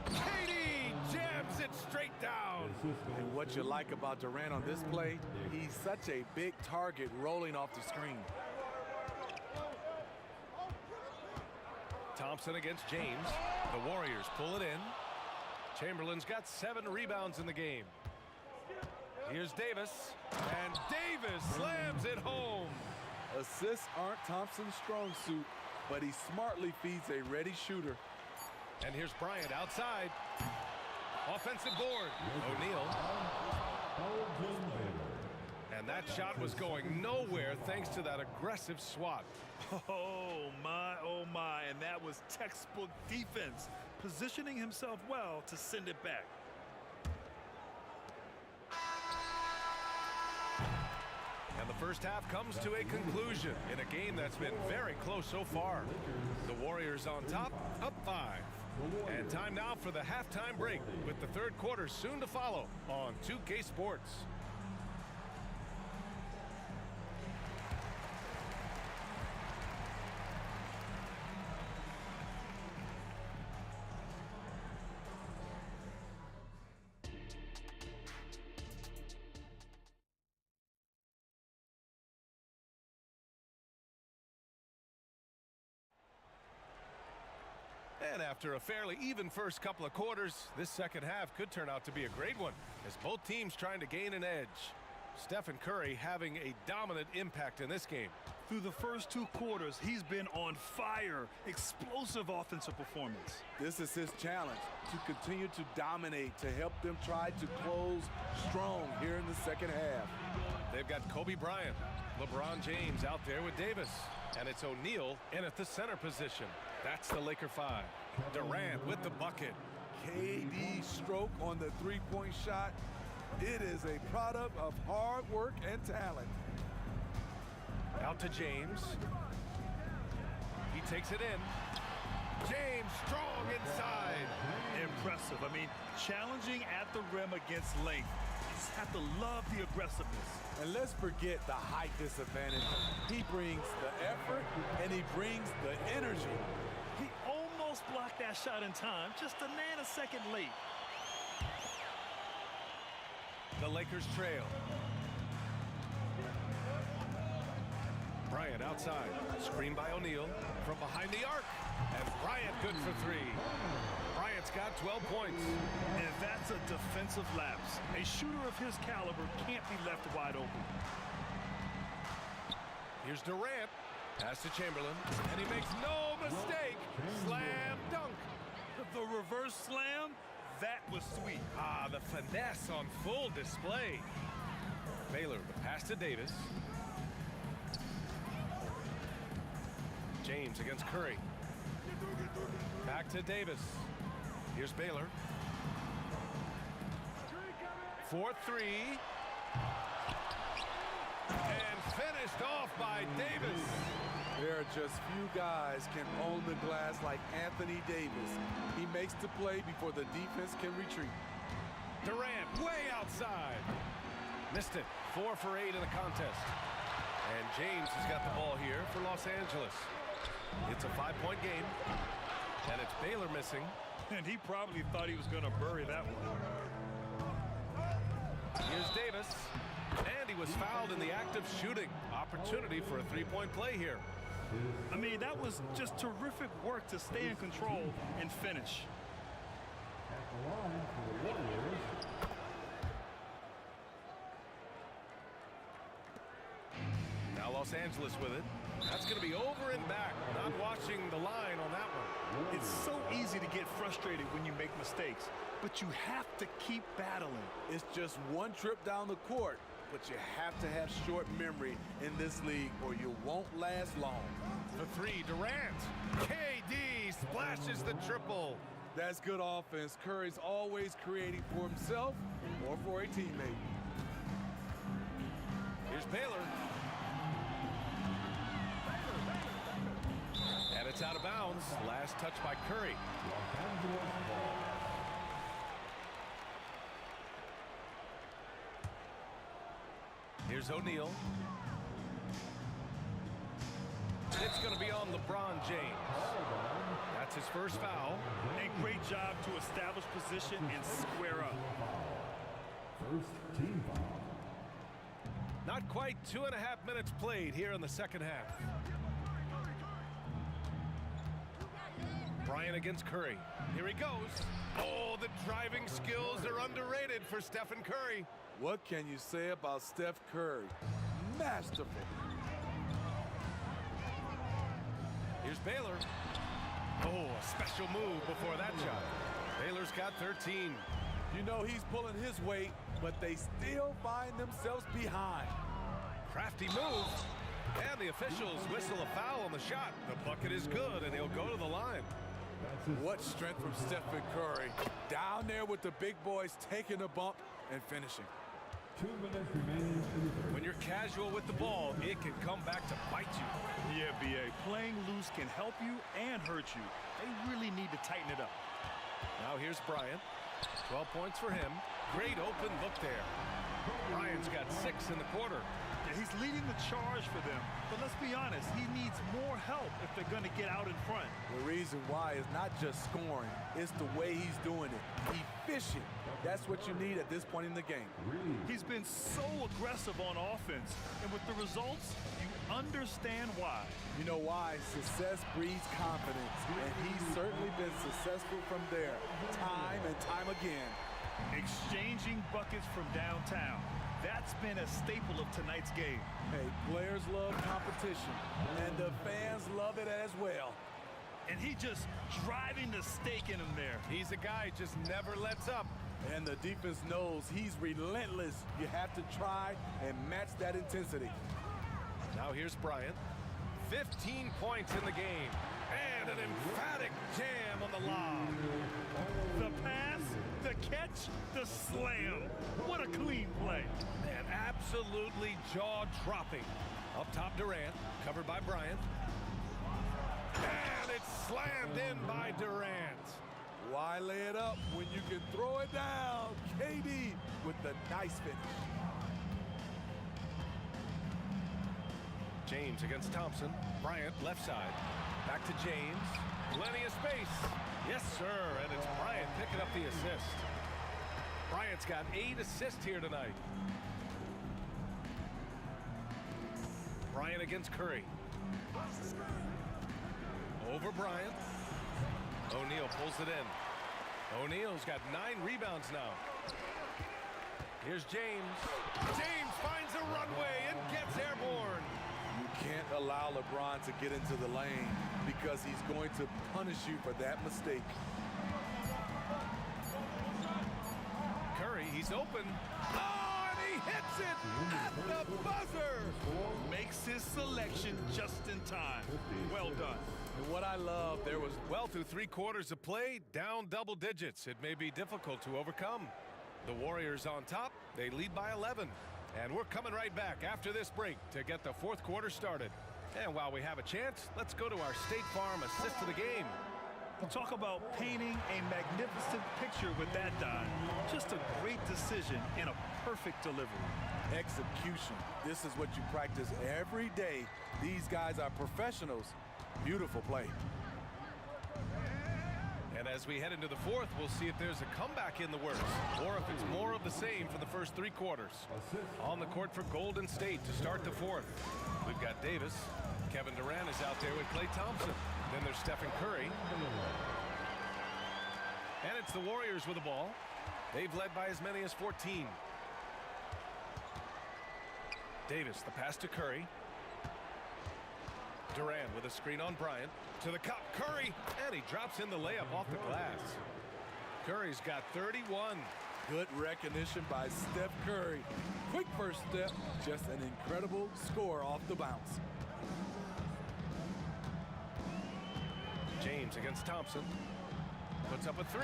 KD jams it straight down. And what you like about Durant on this play, he's such a big target rolling off the screen. Thompson against James. The Warriors pull it in. Chamberlain's got 7 rebounds in the game. Here's Davis. And Davis slams it home. Assists aren't Thompson's strong suit, but he smartly feeds a ready shooter. And here's Bryant outside. Offensive board. O'Neal. And that shot was going nowhere thanks to that aggressive swat. Oh my, and that was textbook defense, positioning himself well to send it back. And the first half comes to a conclusion in a game that's been very close so far. The Warriors on top, up 5. And time now for the halftime break, with the third quarter soon to follow on 2K Sports. And after a fairly even first couple of quarters, this second half could turn out to be a great one, as both teams trying to gain an edge. Stephen Curry having a dominant impact in this game. Through the first 2 quarters, he's been on fire. Explosive offensive performance. This is his challenge, to continue to dominate, to help them try to close strong here in the second half. They've got Kobe Bryant, LeBron James out there with Davis, and it's O'Neal in at the center position. That's the Laker 5. Durant with the bucket. KD stroke on the three-point shot. It is a product of hard work and talent. Out to James. He takes it in. James strong inside. Impressive. I mean, challenging at the rim against length. You just have to love the aggressiveness. And let's forget the height disadvantage. He brings the effort and he brings the energy. He almost blocked that shot in time, just a nanosecond late. The Lakers trail. Bryant outside. Screen by O'Neal. From behind the arc. And Bryant good for three. Bryant's got 12 points. And that's a defensive lapse. A shooter of his caliber can't be left wide open. Here's Durant. Pass to Chamberlain. And he makes no mistake. Slam dunk. The reverse slam, that was sweet. Ah, the finesse on full display. Baylor, the pass to Davis. James against Curry. Back to Davis. Here's Baylor. 4-3. And finished off by Davis. There are just few guys can own the glass like Anthony Davis. He makes the play before the defense can retreat. Durant way outside. Missed it. 4 for 8 in the contest. And James has got the ball here for Los Angeles. It's a 5-point game. And it's Baylor missing. And he probably thought he was going to bury that one. Here's Davis. And he was fouled in the act of shooting. Opportunity for a 3-point play here. I mean, that was just terrific work to stay in control and finish. Now Los Angeles with it. That's going to be over and back. Not watching the line on that one. It's so easy to get frustrated when you make mistakes, but you have to keep battling. It's just one trip down the court, but you have to have short memory in this league or you won't last long. The three, Durant. KD splashes the triple. That's good offense. Curry's always creating for himself or for a teammate. Here's Baylor. And it's out of bounds. Last touch by Curry. Here's O'Neal. It's going to be on LeBron James. That's his first foul. A great job to establish position and square up. First team foul. Not quite 2.5 minutes played here in the second half. Bryant against Curry. Here he goes. Oh, the driving skills are underrated for Stephen Curry. What can you say about Steph Curry? Masterful. Here's Baylor. Oh, a special move before that shot. Baylor's got 13. You know he's pulling his weight, but they still find themselves behind. Crafty move. And the officials whistle a foul on the shot. The bucket is good, and he'll go to the line. What strength from Stephen Curry. Down there with the big boys taking a bump and finishing. 2 minutes remaining. When you're casual with the ball, it can come back to bite you. Yeah, B.A. Playing loose can help you and hurt you. They really need to tighten it up. Now here's Bryant. 12 points for him. Great open look there. Bryant's got 6 in the quarter. Yeah, he's leading the charge for them. But let's be honest, he needs more help if they're going to get out in front. The reason why is not just scoring, it's the way he's doing it. Efficient. That's what you need at this point in the game. He's been so aggressive on offense, and with the results, you understand why. You know why? Success breeds confidence, and he's certainly been successful from there, time and time again. Exchanging buckets from downtown. That's been a staple of tonight's game. Hey, players love competition, and the fans love it as well. And he just driving the stake in him there. He's a guy who just never lets up. And the defense knows he's relentless. You have to try and match that intensity. Now here's Bryant. 15 points in the game. And an emphatic jam on the lob. The pass, the catch, the slam. What a clean play. And absolutely jaw-dropping. Up top, Durant, covered by Bryant. And it's slammed in by Durant. Why lay it up when you can throw it down? KD with the nice finish. James against Thompson. Bryant left side. Back to James. Plenty of space. Yes, sir. And it's Bryant picking up the assist. Bryant's got 8 assists here tonight. Bryant against Curry. Over Bryant. O'Neal pulls it in. O'Neal's got 9 rebounds now. Here's James. James finds a runway and gets airborne. You can't allow LeBron to get into the lane because he's going to punish you for that mistake. Curry, he's open. Oh, and he hits it at the buzzer. Makes his selection just in time. Well done. And what I love, there was Well, through 3 quarters of play, down double digits. It may be difficult to overcome. The Warriors on top. They lead by 11. And we're coming right back after this break to get the 4th quarter started. And while we have a chance, let's go to our State Farm assist of the game. We'll talk about painting a magnificent picture with that dive. Just a great decision and a perfect delivery. execution. This is what you practice every day. These guys are professionals. Beautiful play. And as we head into the 4th, we'll see if there's a comeback in the works or if it's more of the same for the first 3 quarters. On the court for Golden State to start the 4th. We've got Davis. Kevin Durant is out there with Klay Thompson. Then there's Stephen Curry. And it's the Warriors with the ball. They've led by as many as 14. Davis, the pass to Curry. Durant with a screen on Bryant. To the cup, Curry, and he drops in the layup off the glass. Curry's got 31. Good recognition by Steph Curry. Quick first step, just an incredible score off the bounce. James against Thompson. Puts up a 3.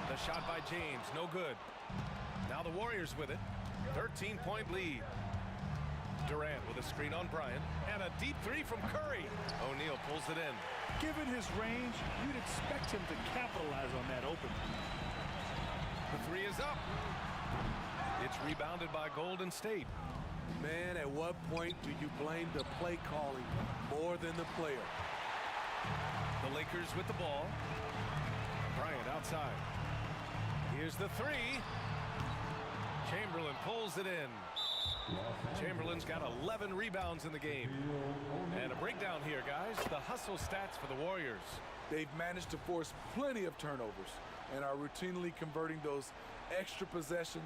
The shot by James, no good. Now the Warriors with it. 13-point lead. Durant with a screen on Bryant. And a deep 3 from Curry. O'Neal pulls it in. Given his range, you'd expect him to capitalize on that opening. The 3 is up. It's rebounded by Golden State. Man, at what point do you blame the play calling more than the player? The Lakers with the ball. Bryant outside. Here's the 3. Chamberlain pulls it in. Chamberlain's got 11 rebounds in the game. And a breakdown here, guys. The hustle stats for the Warriors. They've managed to force plenty of turnovers and are routinely converting those extra possession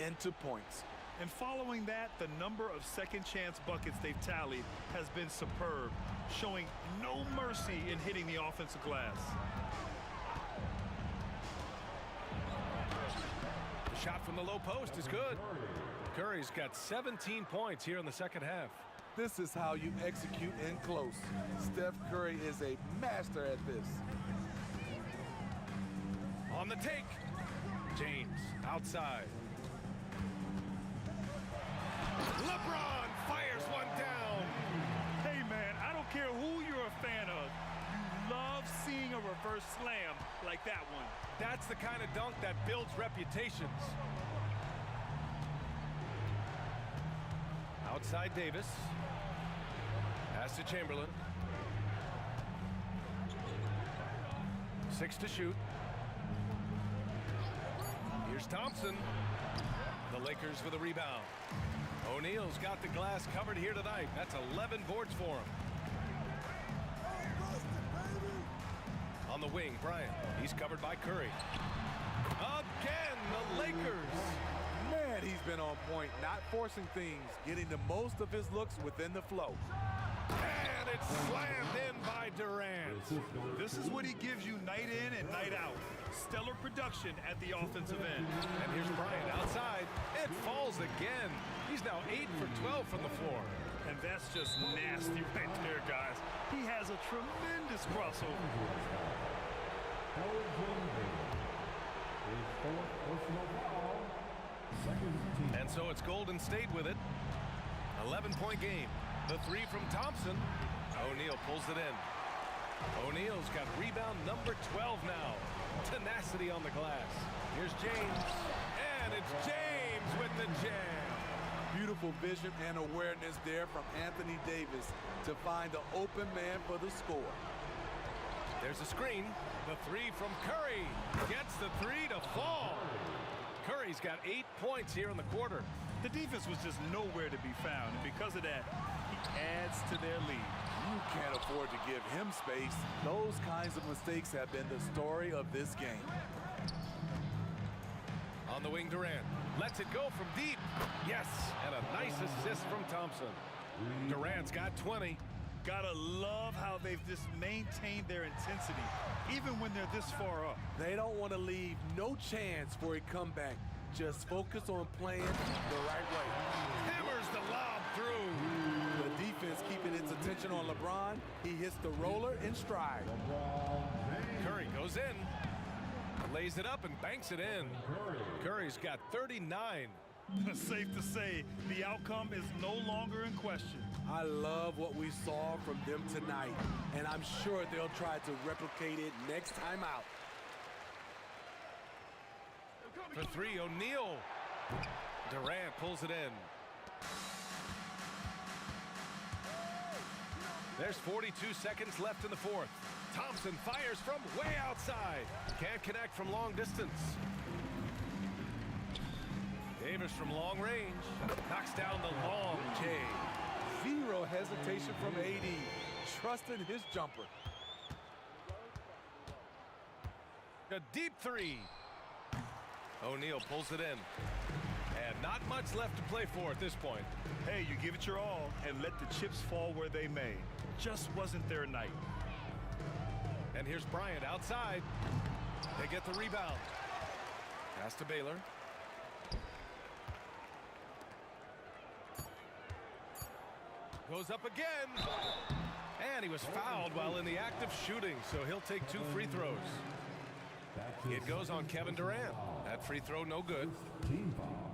into points. And following that, the number of second chance buckets they've tallied has been superb, showing no mercy in hitting the offensive glass. The shot from the low post is good. Curry's got 17 points here in the second half. This is how you execute in close. Steph Curry is a master at this. On the take. James outside. LeBron fires one down. Hey, man, I don't care who you're a fan of. You love seeing a reverse slam like that one. That's the kind of dunk that builds reputations. Outside Davis. Pass to Chamberlain. 6 to shoot. Here's Thompson. The Lakers with a rebound. O'Neal's got the glass covered here tonight. That's 11 boards for him. On the wing, Bryant. He's covered by Curry. Again, the Lakers. Man, he's been on point, not forcing things, getting the most of his looks within the flow. And it's slammed in by Durant. This is what he gives you night in and night out. Stellar production at the offensive end. And here's Bryant outside. It falls again. He's now 8 for 12 from the floor. And that's just nasty right there, guys. He has a tremendous crossover. And so it's Golden State with it. 11-point game. The three from Thompson. O'Neal pulls it in. O'Neal's got rebound number 12 now. Tenacity on the glass. Here's James. And it's James with the jam. Beautiful vision and awareness there from Anthony Davis to find the open man for the score. There's a screen. The three from Curry. Gets the three to fall. Curry's got 8 points here in the quarter. The defense was just nowhere to be found, and because of that, he adds to their lead. You can't afford to give him space. Those kinds of mistakes have been the story of this game. On the wing, Durant lets it go from deep. Yes, and a nice assist from Thompson. Durant's got 20. Gotta love how they've just maintained their intensity, even when they're this far up. They don't want to leave no chance for a comeback. Just focus on playing the right way. Hammers the lob through. The defense keeping its attention on LeBron. He hits the roller in stride. Curry goes in, lays it up and banks it in. Curry's got 39. Safe to say, the outcome is no longer in question. I love what we saw from them tonight, and I'm sure they'll try to replicate it next time out. For three, O'Neal. Durant pulls it in. There's 42 seconds left in the fourth. Thompson fires from way outside. Can't connect from long distance. Davis from long range knocks down the long J. Zero hesitation from AD, trusting his jumper. A deep three. O'Neal pulls it in. And not much left to play for at this point. Hey, you give it your all and let the chips fall where they may. Just wasn't their night. And here's Bryant outside. They get the rebound. Pass to Baylor. Goes up again. And he was fouled while in the act of shooting, so he'll take 2 free throws. It goes on Kevin Durant. That free throw no good. Team foul.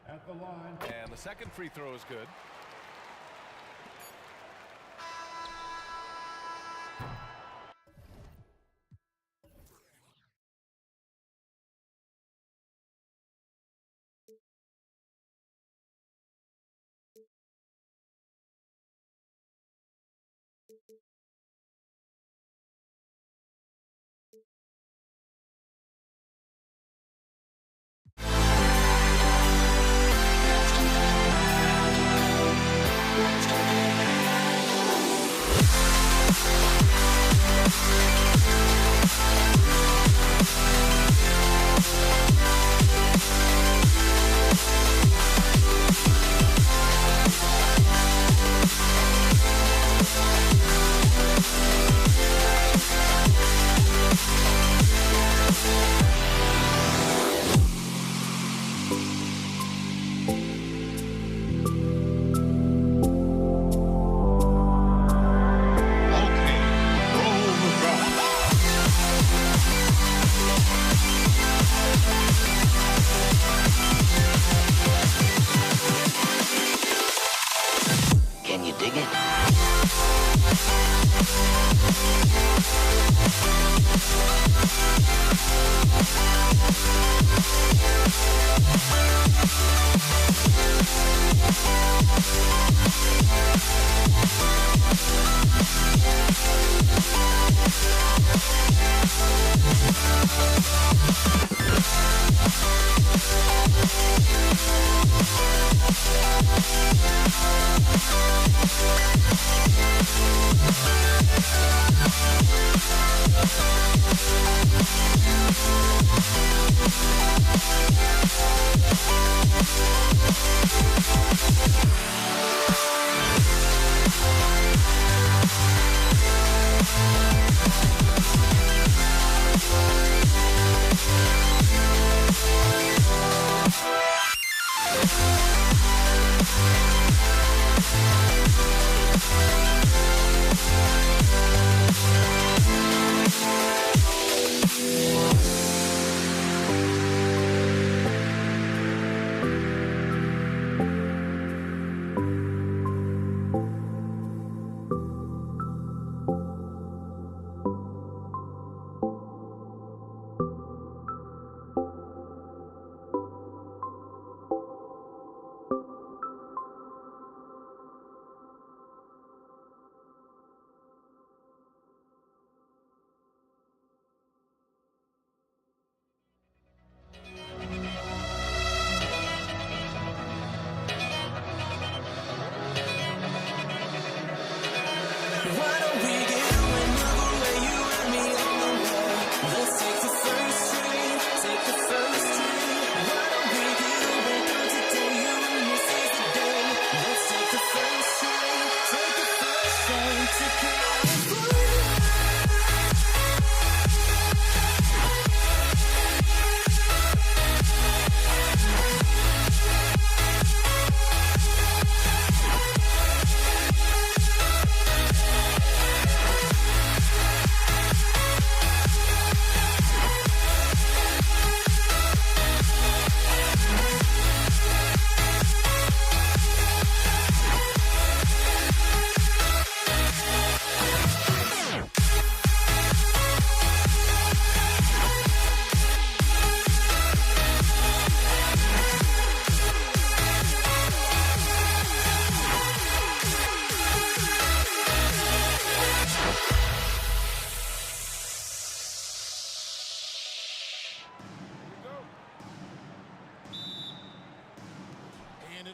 At the line. And the second free throw is good.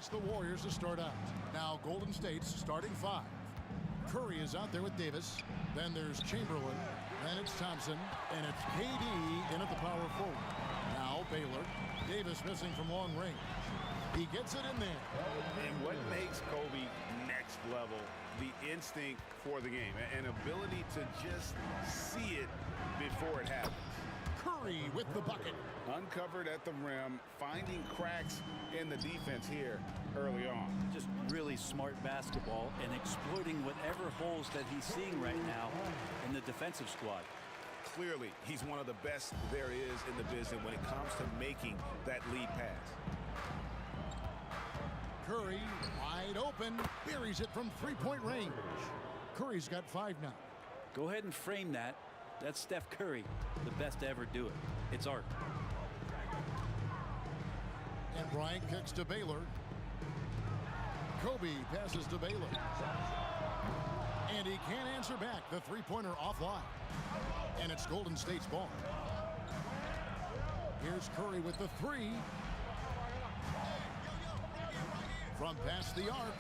It's the Warriors to start out. Now Golden State's starting 5. Curry is out there with Davis. Then there's Chamberlain. Then it's Thompson. And it's KD in at the power forward. Now Baylor. Davis missing from long range. He gets it in there. And what makes Kobe next level, the instinct for the game, an ability to just see it before it happens. Curry with the bucket. Uncovered at the rim, finding cracks in the defense here early on. Just really smart basketball and exploiting whatever holes that he's seeing right now in the defensive squad. Clearly, he's one of the best there is in the business when it comes to making that lead pass. Curry wide open, buries it from three-point range. Curry's got 5 now. Go ahead and frame that. That's Steph Curry, the best to ever do it. It's art. And Bryant kicks to Baylor. Kobe passes to Baylor. And he can't answer back. The three-pointer offline. And it's Golden State's ball. Here's Curry with the 3. From past the arc.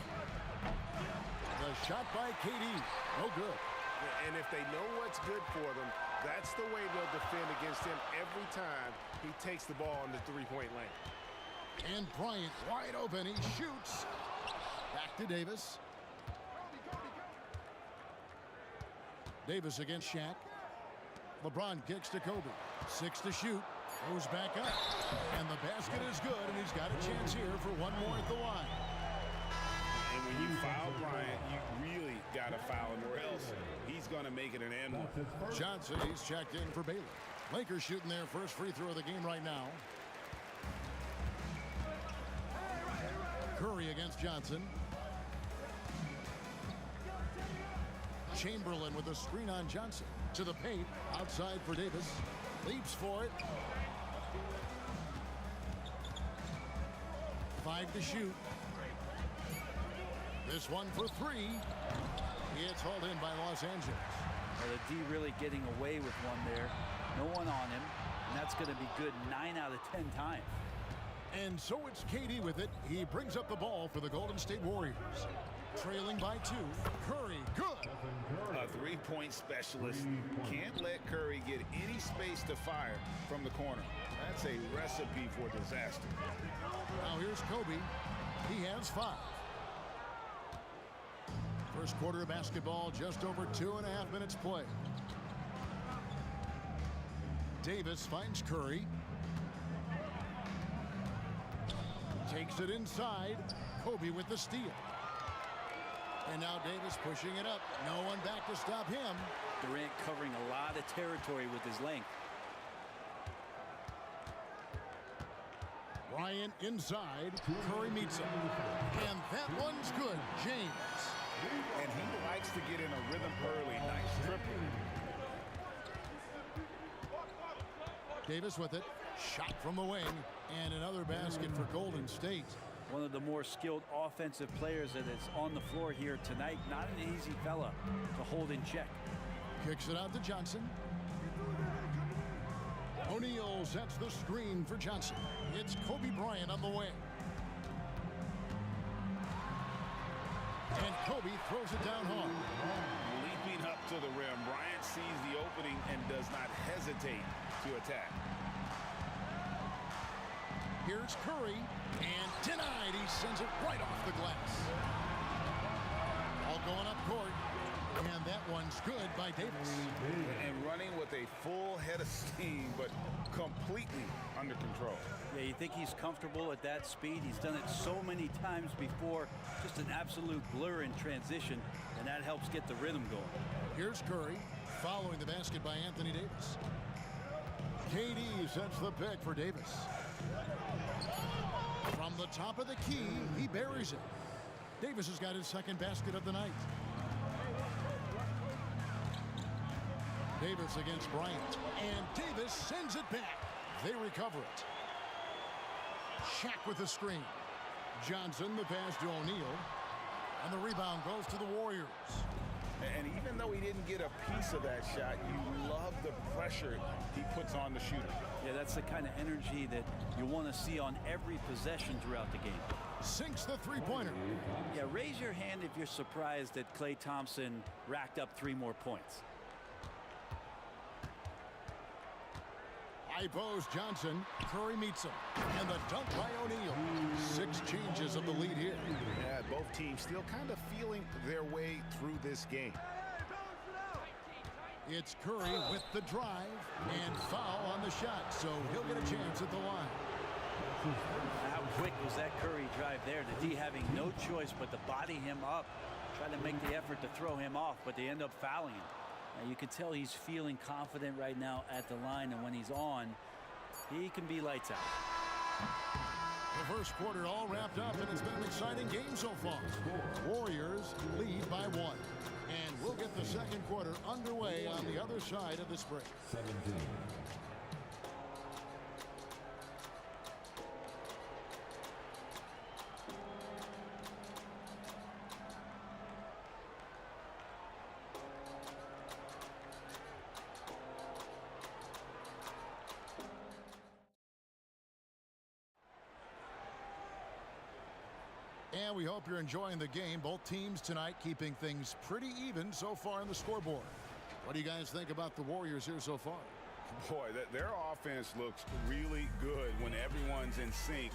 The shot by KD. No good. And if they know what's good for them, that's the way they'll defend against him every time he takes the ball in the three-point lane. And Bryant wide open. He shoots. Back to Davis. Davis against Shaq. LeBron kicks to Kobe. 6 to shoot. Goes back up. And the basket is good, and he's got a chance here for one more at the line. And when you foul Bryant, you really got to foul him, or else he's going to make it an and one. Johnson, he's checked in for Baylor. Lakers shooting their first free throw of the game right now. Curry against Johnson. Chamberlain with a screen on Johnson. To the paint, outside for Davis. Leaps for it. 5 to shoot. This one for 3. It's hauled in by Los Angeles. Well, the D really getting away with one there. No one on him. And that's going to be good 9 out of 10 times. And so it's KD with it. He brings up the ball for the Golden State Warriors. Trailing by 2. Curry, good. A three-point specialist. Can't let Curry get any space to fire from the corner. That's a recipe for disaster. Now here's Kobe. He has 5. First quarter of basketball, just over 2.5 minutes play. Davis finds Curry. Takes it inside. Kobe with the steal. And now Davis pushing it up. No one back to stop him. Durant covering a lot of territory with his length. Bryant inside. Curry meets him. And that one's good. James. And he likes to get in a rhythm early. Nice triple. Davis with it. Shot from the wing. And another basket for Golden State. One of the more skilled offensive players that is on the floor here tonight. Not an easy fella to hold in check. Kicks it out to Johnson. O'Neal sets the screen for Johnson. It's Kobe Bryant on the wing. And Kobe throws it down hard. Leaping up to the rim. Bryant sees the opening and does not hesitate to attack. Here's Curry, and denied. He sends it right off the glass. All going up court, and that one's good by Davis. And running with a full head of steam, but completely under control. Yeah, you think he's comfortable at that speed. He's done it so many times before. Just an absolute blur in transition, and that helps get the rhythm going. Here's Curry, following the basket by Anthony Davis. KD sets the pick for Davis. From the top of the key, he buries it. Davis has got his second basket of the night. Davis against Bryant. And Davis sends it back. They recover it. Shaq with the screen. Johnson, the pass to O'Neal. And the rebound goes to the Warriors. And even though he didn't get a piece of that shot, you love the pressure he puts on the shooter. Yeah, that's the kind of energy that you want to see on every possession throughout the game. sinks the three-pointer. Yeah, raise your hand if you're surprised that Klay Thompson racked up 3 more points. High post Johnson. Curry meets him. And the dunk by O'Neal. 6 changes of the lead here. Yeah, both teams still kind of feeling their way through this game. It's Curry with the drive and foul on the shot, so he'll get a chance at the line. How quick was that Curry drive there? The D having no choice but to body him up, try to make the effort to throw him off, but they end up fouling him. Now, you can tell he's feeling confident right now at the line, and when he's on, he can be lights out. The first quarter all wrapped up, and it's been an exciting game so far. Warriors lead by 1. And we'll get the second quarter underway on the other side of this break. 17. And we hope you're enjoying the game. Both teams tonight keeping things pretty even so far on the scoreboard. What do you guys think about the Warriors here so far? Boy, their offense looks really good when everyone's in sync.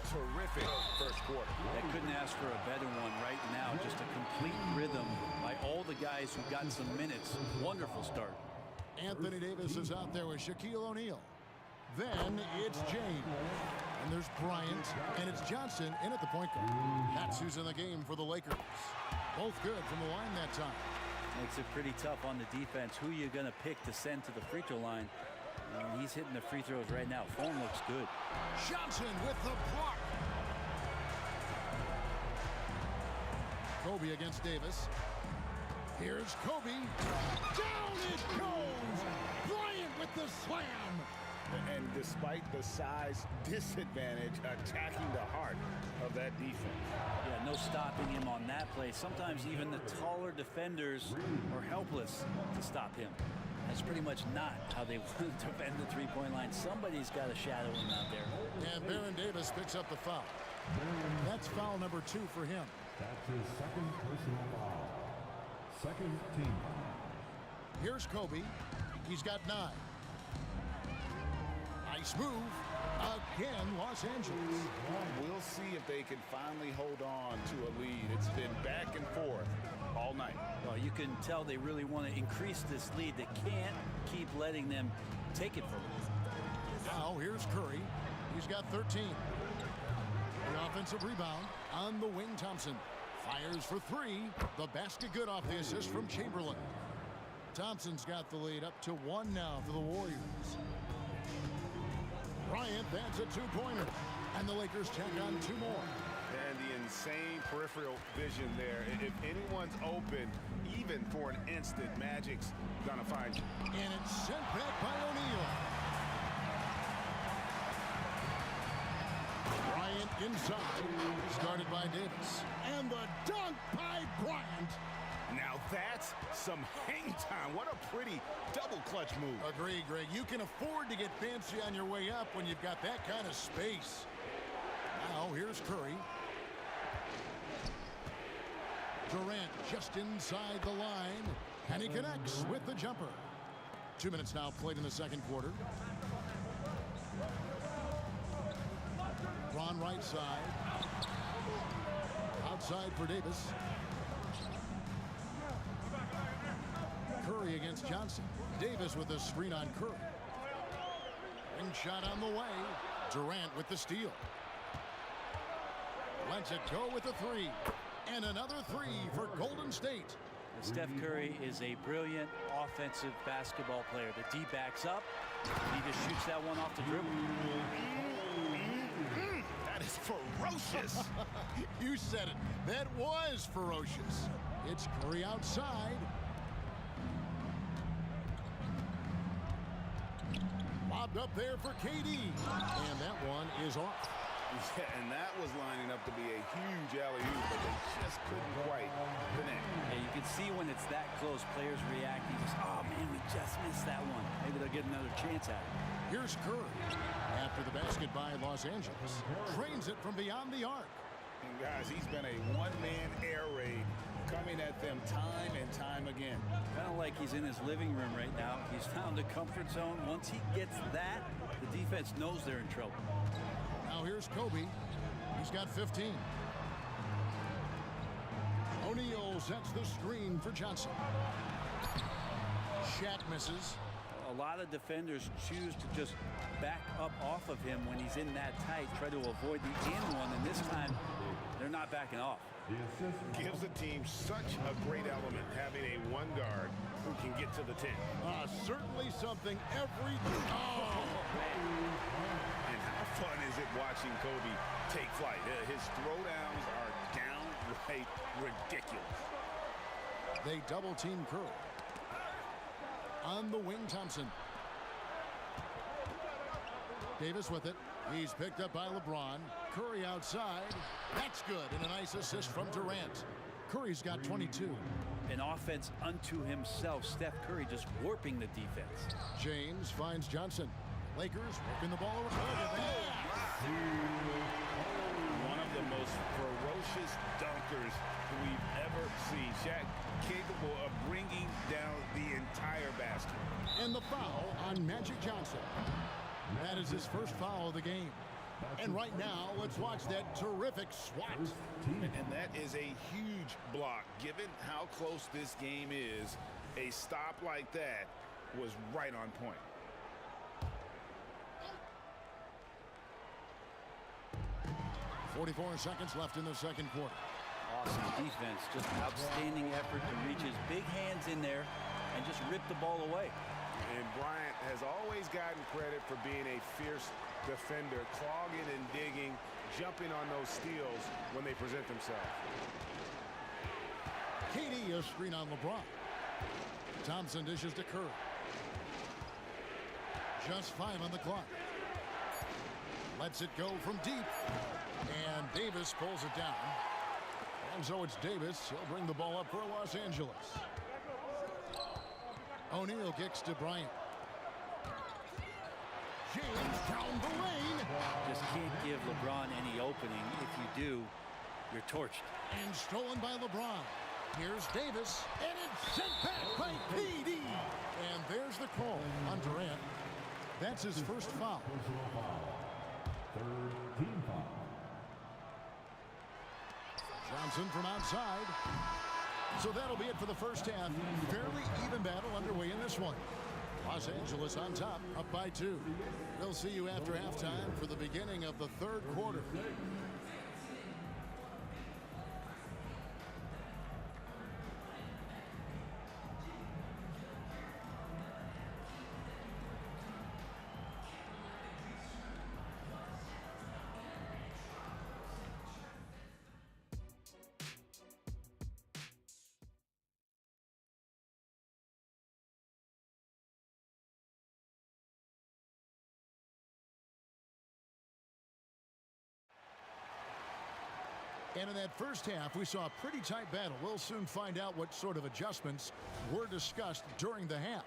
Terrific first quarter. They couldn't ask for a better one right now. Just a complete rhythm by all the guys who got some minutes. Wonderful start. Anthony Davis is out there with Shaquille O'Neal. Then it's James. And there's Bryant. And it's Johnson in at the point guard. That's who's in the game for the Lakers. Both good from the line that time. Makes it pretty tough on the defense. Who you going to pick to send to the free throw line? And he's hitting the free throws right now. Form looks good. Johnson with the block. Kobe against Davis. Here's Kobe. Down it goes. Bryant with the slam. And despite the size disadvantage, attacking the heart of that defense. Yeah, no stopping him on that play. Sometimes even the taller defenders are helpless to stop him. That's pretty much not how they want to defend the three-point line. Somebody's got to shadow him out there. And Baron Davis picks up the foul. That's foul number 2 for him. That's his second personal foul. Second team. Here's Kobe. He's got 9. Nice move. Again, Los Angeles. We'll see if they can finally hold on to a lead. It's been back and forth all night. Well, you can tell they really want to increase this lead. They can't keep letting them take it from them. Now here's Curry. He's got 13. The offensive rebound on the wing. Thompson fires for 3. The basket good off the assist from Chamberlain. Thompson's got the lead up to 1 now for the Warriors. Bryant, that's a 2-pointer. And the Lakers check on 2 more. And the insane peripheral vision there. If anyone's open, even for an instant, Magic's gonna find you. And it's sent back by O'Neal. Bryant inside. Started by Davis. And the dunk by Bryant. Now that's some hang time. What a pretty double clutch move. Agree, Greg. You can afford to get fancy on your way up when you've got that kind of space. Now here's Curry. Durant just inside the line. And he connects with the jumper. 2 minutes now played in the second quarter. Ron right side. Outside for Davis. Curry against Johnson. Davis with a screen on Curry. Ring shot on the way. Durant with the steal. Lets it go with a 3. And another 3 for Golden State. Steph Curry is a brilliant offensive basketball player. The D backs up. He just shoots that one off the dribble. That is ferocious. You said it. That was ferocious. It's Curry outside. Lobbed up there for KD. And that one is off. Yeah, and that was lining up to be a huge alley-oop, but they just couldn't quite connect. Yeah, you can see when it's that close, players reacting. Just, oh, man, we just missed that one. Maybe they'll get another chance at it. Here's Curry. After the basket by Los Angeles. Trains it from beyond the arc. And guys, he's been a one-man air raid coming at them time and time again. Kind of like he's in his living room right now. He's found a comfort zone. Once he gets that, the defense knows they're in trouble. Now here's Kobe. He's got 15. O'Neal sets the screen for Johnson. Shaq misses. A lot of defenders choose to just back up off of him when he's in that tight, try to avoid the in one, and this time they're not backing off. Gives the team such a great element having a one guard who can get to the 10. Certainly something every... And how fun is it watching Kobe take flight? His throwdowns are downright ridiculous. They double team Curry. On the wing, Thompson. Davis with it. He's picked up by LeBron. Curry outside. That's good. And a nice assist from Durant. Curry's got 22. An offense unto himself. Steph Curry just warping the defense. James finds Johnson. Lakers working the ball around. One of the most ferocious dunkers we've ever seen. Shaq capable of bringing down the entire basket. And the foul on Magic Johnson. That is his first foul of the game. And right now, let's watch that terrific swat. And that is a huge block. Given how close this game is, a stop like that was right on point. .44 seconds left in the second quarter. Awesome defense. Just an outstanding effort to reach his big hands in there and just rip the ball away. And Bryant has always gotten credit for being a fierce defender, clogging and digging, jumping on those steals when they present themselves. KD a screen on LeBron. Thompson dishes to Curry. Just 5 on the clock. Lets it go from deep. And Davis pulls it down. And so it's Davis. He'll bring the ball up for Los Angeles. O'Neal kicks to Bryant. James down the lane. Just can't give LeBron any opening. If you do, you're torched. And stolen by LeBron. Here's Davis. And it's sent back by KD. And there's the call on Durant. That's his first foul. Third team foul. Johnson from outside. So that'll be it for the first half. Fairly even battle underway in this one. Los Angeles on top, up by 2. We'll see you after halftime for the beginning of the third quarter. And in that first half, we saw a pretty tight battle. We'll soon find out what sort of adjustments were discussed during the half.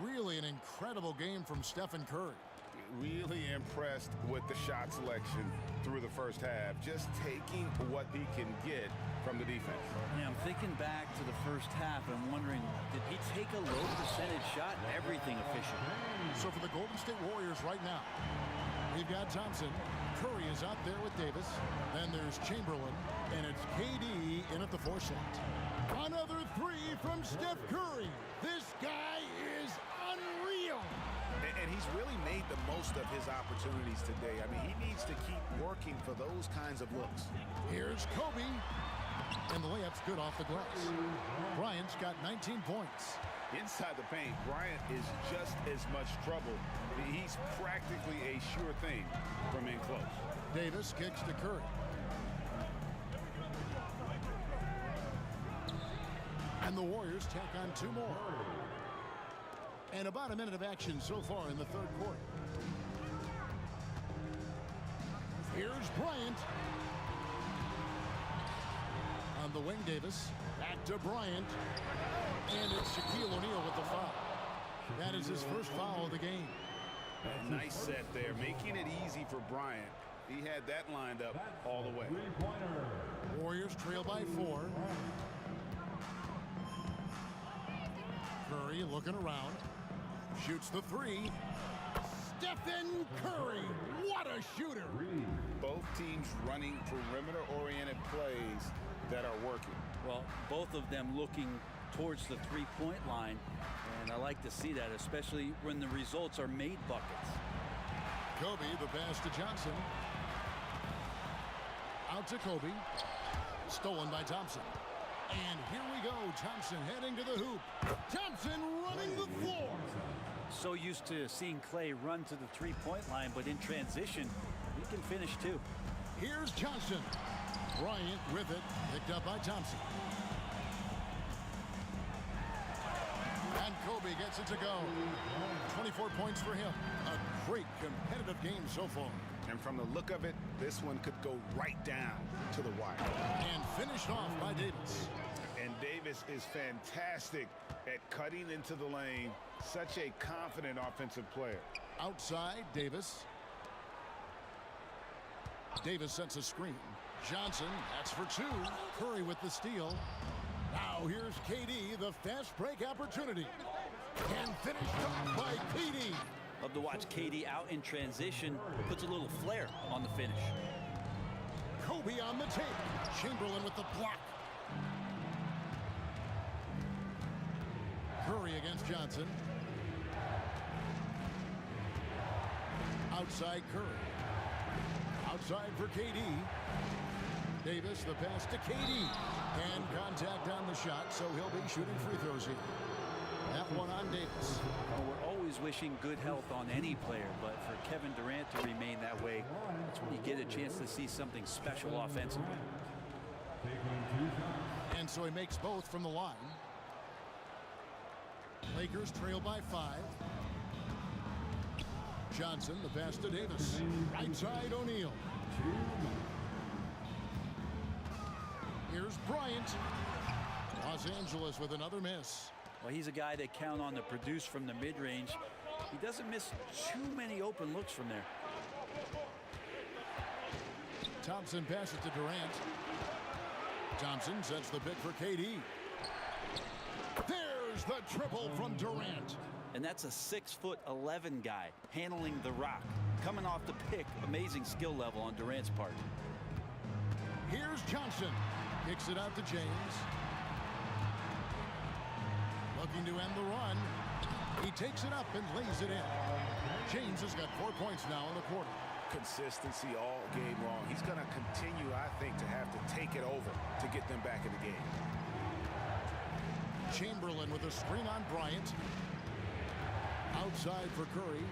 Really an incredible game from Stephen Curry. Really impressed with the shot selection through the first half. Just taking what he can get from the defense. Yeah, I'm thinking back to the first half and wondering, did he take a low percentage shot? Everything efficient. So for the Golden State Warriors right now, we've got Thompson. Curry is out there with Davis. Then there's Chamberlain. And it's KD in at the 4 slot. Another 3 from Steph Curry. This guy is unreal. And he's really made the most of his opportunities today. I mean, he needs to keep working for those kinds of looks. Here's Kobe. And the layup's good off the glass. Bryant's got 19 points. Inside the paint, Bryant is just as much trouble. He's practically a sure thing from in close. Davis kicks to Curry. And the Warriors tack on 2 more. And about a minute of action so far in the third quarter. Here's Bryant. On the wing, Davis. Back to Bryant. And it's Shaquille O'Neal with the foul. That is his first foul of the game. A nice set there, making it easy for Bryant. He had that lined up all the way. Warriors trail by 4. Curry looking around. Shoots the 3. Stephen Curry. What a shooter. Both teams running perimeter-oriented plays that are working. Well, both of them looking towards the three-point line, and I like to see that, especially when the results are made buckets. Kobe, the pass to Johnson. Out to Kobe. Stolen by Thompson. And here we go. Thompson heading to the hoop. Thompson running the floor. So used to seeing Clay run to the three-point line, but in transition, he can finish too. Here's Johnson. Bryant with it. Picked up by Thompson. And Kobe gets it to go. 24 points for him. A great competitive game so far. And from the look of it, this one could go right down to the wire. And finished off by Davis. And Davis is fantastic at cutting into the lane. Such a confident offensive player. Outside, Davis. Davis sets a screen. Johnson, that's for 2. Curry with the steal. Now here's KD, the fast break opportunity. And finished up by KD. Love to watch KD out in transition. Puts a little flair on the finish. Kobe on the tape. Chamberlain with the block. Curry against Johnson. Outside Curry. Outside for KD. Davis, the pass to KD. And contact on the shot, so he'll be shooting free throws here. That one on Davis. Well, we're always wishing good health on any player, but for Kevin Durant to remain that way, that's when you get a chance to see something special offensively. And so he makes both from the line. Lakers trail by 5. Johnson, the pass to Davis. Right side, O'Neal. Here's Bryant. Los Angeles with another miss. Well, he's a guy they count on to produce from the mid-range. He doesn't miss too many open looks from there. Thompson passes to Durant. Thompson sets the pick for KD. There's the triple from Durant. And that's a 6'11" guy handling the rock. Coming off the pick, amazing skill level on Durant's part. Here's Johnson. Kicks it out to James. Looking to end the run. He takes it up and lays it in. James has got 4 points now in the quarter. Consistency all game long. He's going to continue, I think, to have to take it over to get them back in the game. Chamberlain with a screen on Bryant. Outside for Curry.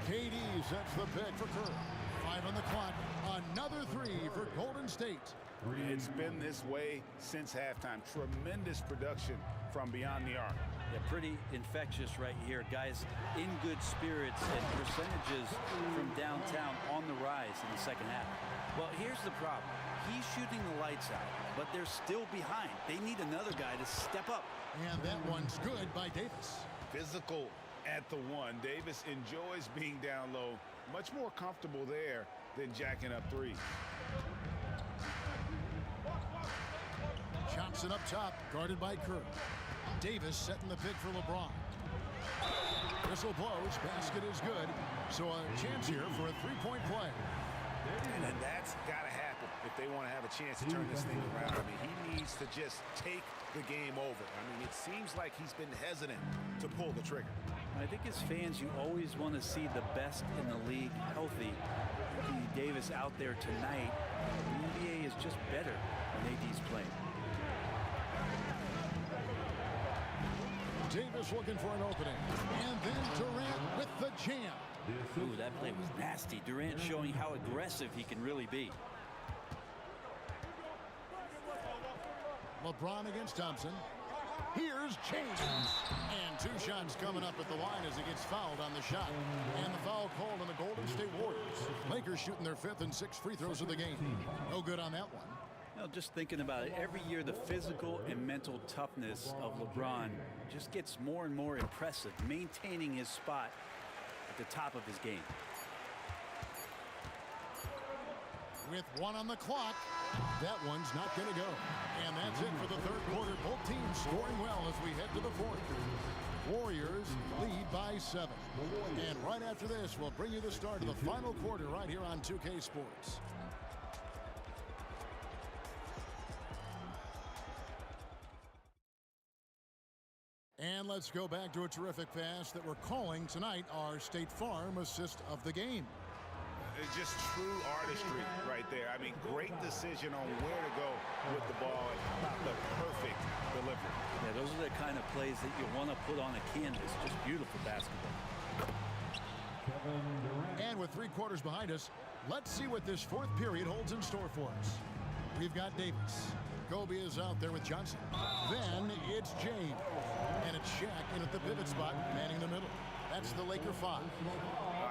KD sets the pick for Curry. 5 on the clock. Another 3 for Golden State. It's been this way since halftime. Tremendous production from beyond the arc. Yeah, pretty infectious right here. Guys in good spirits and percentages from downtown on the rise in the second half. Well, here's the problem. He's shooting the lights out, but they're still behind. They need another guy to step up. And that one's good by Davis. Physical At the 1, Davis enjoys being down low. Much more comfortable there than jacking up threes. Johnson up top, guarded by Curry. Davis setting the pick for LeBron. Whistle blows, basket is good. So a chance here for a three-point play. And that's got to happen if they want to have a chance to turn this thing around. I mean, he needs to just take the game over. I mean, it seems like he's been hesitant to pull the trigger. I think as fans, you always want to see the best in the league healthy. Anthony Davis out there tonight. The NBA is just better when AD's playing. Davis looking for an opening. And then Durant with the jam. Ooh, that play was nasty. Durant showing how aggressive he can really be. LeBron against Thompson. Here's James. And 2 shots coming up at the line as he gets fouled on the shot. And the foul called on the Golden State Warriors. Lakers shooting their 5th and 6th free throws of the game. No good on that one. Now, just thinking about it, every year the physical and mental toughness of LeBron just gets more and more impressive, maintaining his spot at the top of his game. With 1 on the clock, that one's not going to go. And that's it for the third quarter. Both teams scoring well as we head to the fourth. Warriors lead by 7. And right after this, we'll bring you the start of the final quarter right here on 2K Sports. And let's go back to a terrific pass that we're calling tonight our State Farm assist of the game. It's just true artistry right there. I mean, great decision on where to go with the ball and the perfect delivery. Yeah, those are the kind of plays that you want to put on a canvas. Just beautiful basketball. And with 3 quarters behind us, let's see what this fourth period holds in store for us. We've got Davis. Kobe is out there with Johnson. Then it's James. And it's Shaq in at the pivot spot, manning the middle. That's the Laker 5.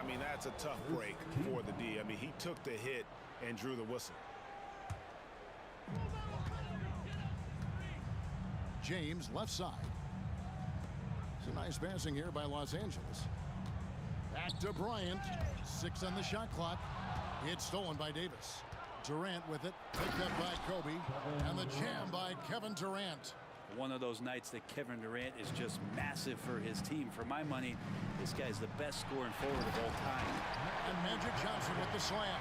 I mean, that's a tough break for the D. I mean, he took the hit and drew the whistle. James left side. Some nice passing here by Los Angeles. Back to Bryant. 6 on the shot clock. It's stolen by Davis. Durant with it. Picked up by Kobe. And the jam by Kevin Durant. One of those nights that Kevin Durant is just massive for his team. For my money, this guy's the best scoring forward of all time. And Magic Johnson with the slam.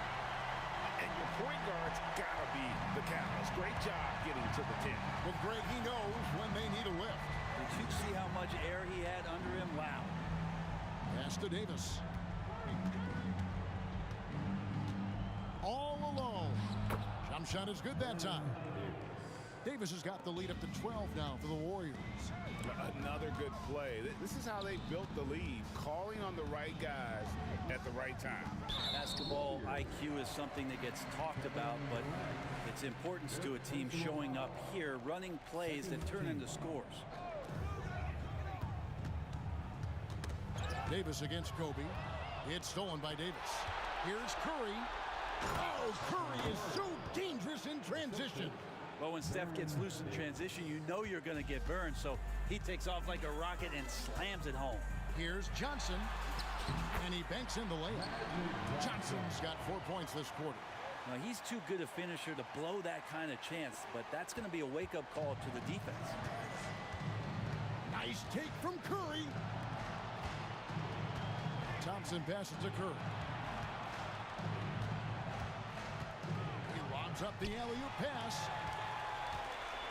And your point guard's got to be the catalyst. Great job getting to the 10. Well, Greg, he knows when they need a lift. Did you see how much air he had under him? Wow. Pass to Davis. All alone. Jump shot is good that time. Davis has got the lead up to 12 now for the Warriors. Another good play. This is how they built the lead, calling on the right guys at the right time. Basketball IQ is something that gets talked about, but its importance to a team showing up here, running plays that turn into scores. Davis against Kobe. It's stolen by Davis. Here's Curry. Oh, Curry is so dangerous in transition. Well, when Steph gets loose in transition, you know you're going to get burned, so he takes off like a rocket and slams it home. Here's Johnson, and he banks in the layup. Johnson's got 4 points this quarter. Now, he's too good a finisher to blow that kind of chance, but that's going to be a wake-up call to the defense. Nice take from Curry. Thompson passes to Curry. He lobs up the alley-oop pass.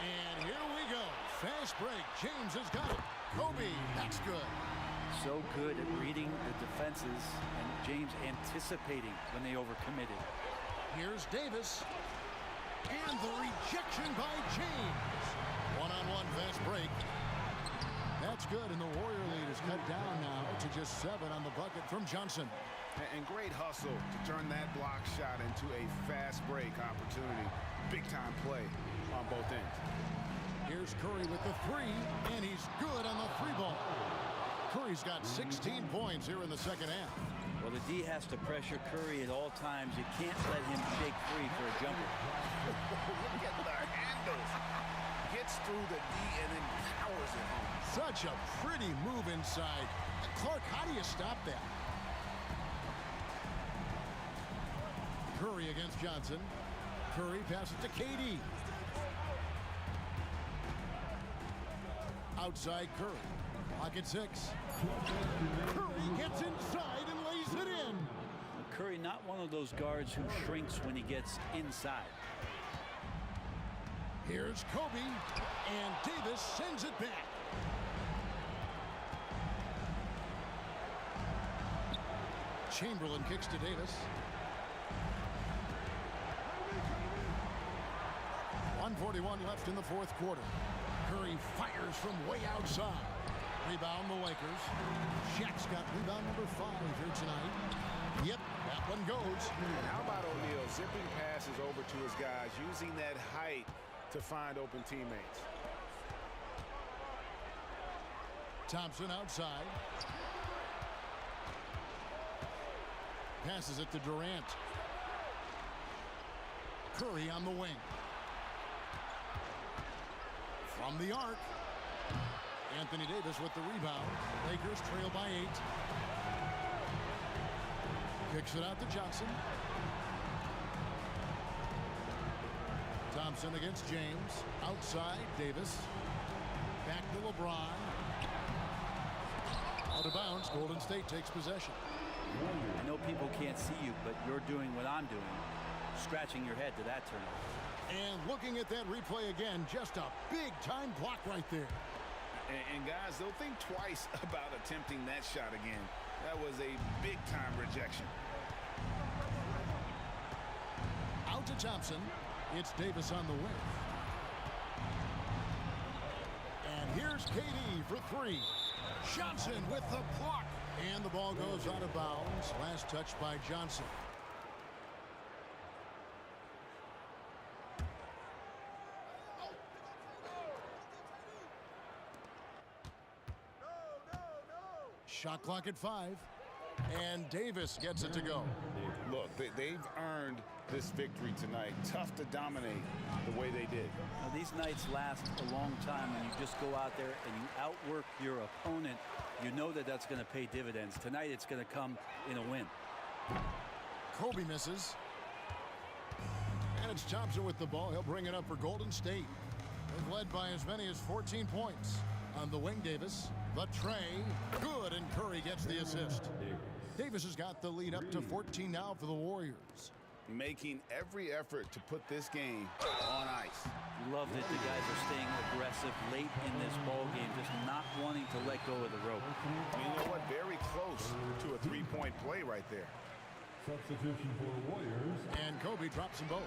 And here we go. Fast break. James has got it. Kobe, that's good. So good at reading the defenses, and James anticipating when they overcommitted. Here's Davis. And the rejection by James. One-on-one fast break. That's good, and the Warrior lead is cut down now to just 7 on the bucket from Johnson. And great hustle to turn that block shot into a fast break opportunity. Big-time play on both ends. Here's Curry with the 3, and he's good on the 3-ball. Curry's got 16 points here in the second half. Well, the D has to pressure Curry at all times. You can't let him shake free for a jumper. Look at the handles. Gets through the D and then powers it home. Such a pretty move inside. Clark, how do you stop that? Curry against Johnson. Curry passes to KD. Outside Curry. Pocket 6. Curry gets inside and lays it in. Curry not one of those guards who shrinks when he gets inside. Here's Kobe, and Davis sends it back. Chamberlain kicks to Davis. 1:41 left in the fourth quarter. Curry fires from way outside. Rebound the Lakers. Shaq's got rebound number 5 here tonight. Yep, that one goes. And how about O'Neal zipping passes over to his guys, using that height to find open teammates. Thompson outside. Passes it to Durant. Curry on the wing. From the arc. Anthony Davis with the rebound. Lakers trail by 8. Kicks it out to Johnson. Thompson against James. Outside, Davis. Back to LeBron. Out of bounds, Golden State takes possession. I know people can't see you, but you're doing what I'm doing. Scratching your head to that turnover. And looking at that replay again, just a big-time block right there. And guys, they'll think twice about attempting that shot again. That was a big-time rejection. Out to Thompson. It's Davis on the wing. And here's KD for three. Johnson with the block. And the ball goes out of bounds. Last touch by Johnson. Shot clock at 5. And Davis gets it to go. Look, they've earned this victory tonight. Tough to dominate the way they did. Now, these nights last a long time when you just go out there and you outwork your opponent. You know that that's going to pay dividends. Tonight it's going to come in a win. Kobe misses. And it's Thompson with the ball. He'll bring it up for Golden State. They've led by as many as 14 points. On the wing, Davis. The tray. Good, and Curry gets the assist. Davis has got the lead up to 14 now for the Warriors. Making every effort to put this game on ice. Love that the guys are staying aggressive late in this ball game, just not wanting to let go of the rope. You know what? Very close to a three-point play right there. Substitution for Warriors. And Kobe drops them both.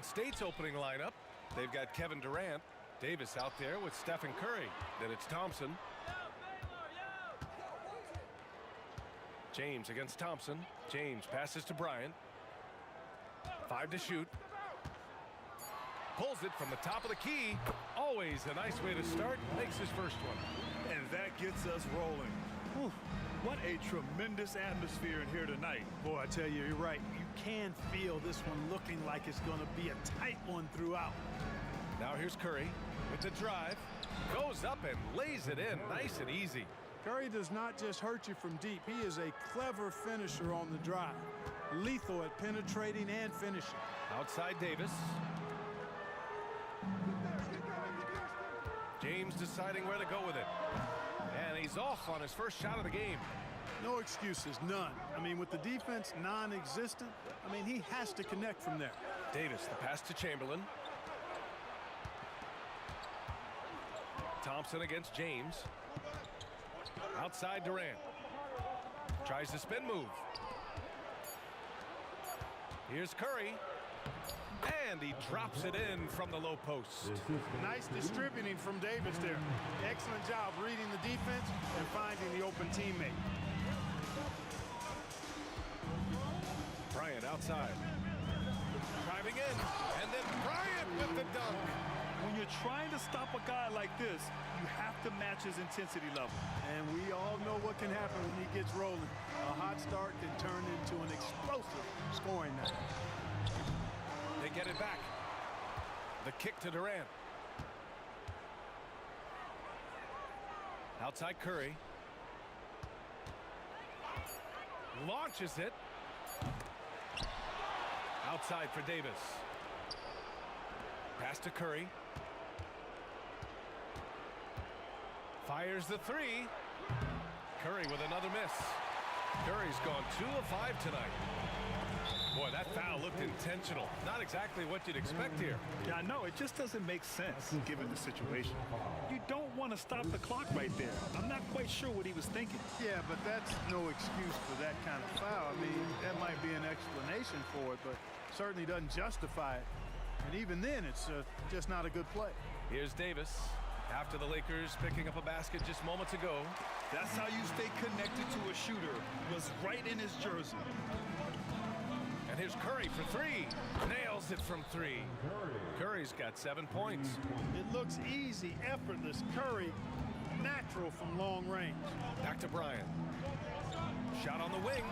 Golden State's opening lineup. They've got Kevin Durant. Davis out there with Stephen Curry. Then it's Thompson. James against Thompson. James passes to Bryant. 5 to shoot. Pulls it from the top of the key. Always a nice way to start. Makes his first one. And that gets us rolling. Whew. What a tremendous atmosphere in here tonight. Boy, I tell you, you're right. You can feel this one looking like it's going to be a tight one throughout. Now here's Curry with the drive. Goes up and lays it in nice and easy. Curry does not just hurt you from deep. He is a clever finisher on the drive. Lethal at penetrating and finishing. Outside Davis. James deciding where to go with it. And he's off on his first shot of the game. No excuses, none. I mean, with the defense non-existent, I mean, he has to connect from there. Davis, the pass to Chamberlain. Thompson against James. Outside Durant. Tries the spin move. Here's Curry. And he drops it in from the low post. Nice distributing from Davis there. Excellent job reading the defense and finding the open teammate. Bryant outside. Driving in. And then Bryant with the dunk. When you're trying to stop a guy like this, you have to match his intensity level. And we all know what can happen when he gets rolling. A hot start can turn into an explosive scoring night. They get it back. The kick to Durant. Outside Curry. Launches it. Outside for Davis. Pass to Curry. Fires the three. Curry with another miss. Curry's gone 2 of 5 tonight. Boy, that foul looked intentional. Not exactly what you'd expect here. Yeah, I know. It just doesn't make sense given the situation. You don't want to stop the clock right there. I'm not quite sure what he was thinking. Yeah, but that's no excuse for that kind of foul. I mean, that might be an explanation for it, but certainly doesn't justify it. And even then, it's just not a good play. Here's Davis. After the Lakers picking up a basket just moments ago. That's how you stay connected to a shooter. Was right in his jersey. And here's Curry for 3. Nails it from 3. Curry's got 7 points. It looks easy, effortless. Curry, natural from long range. Back to Bryant. Shot on the wing.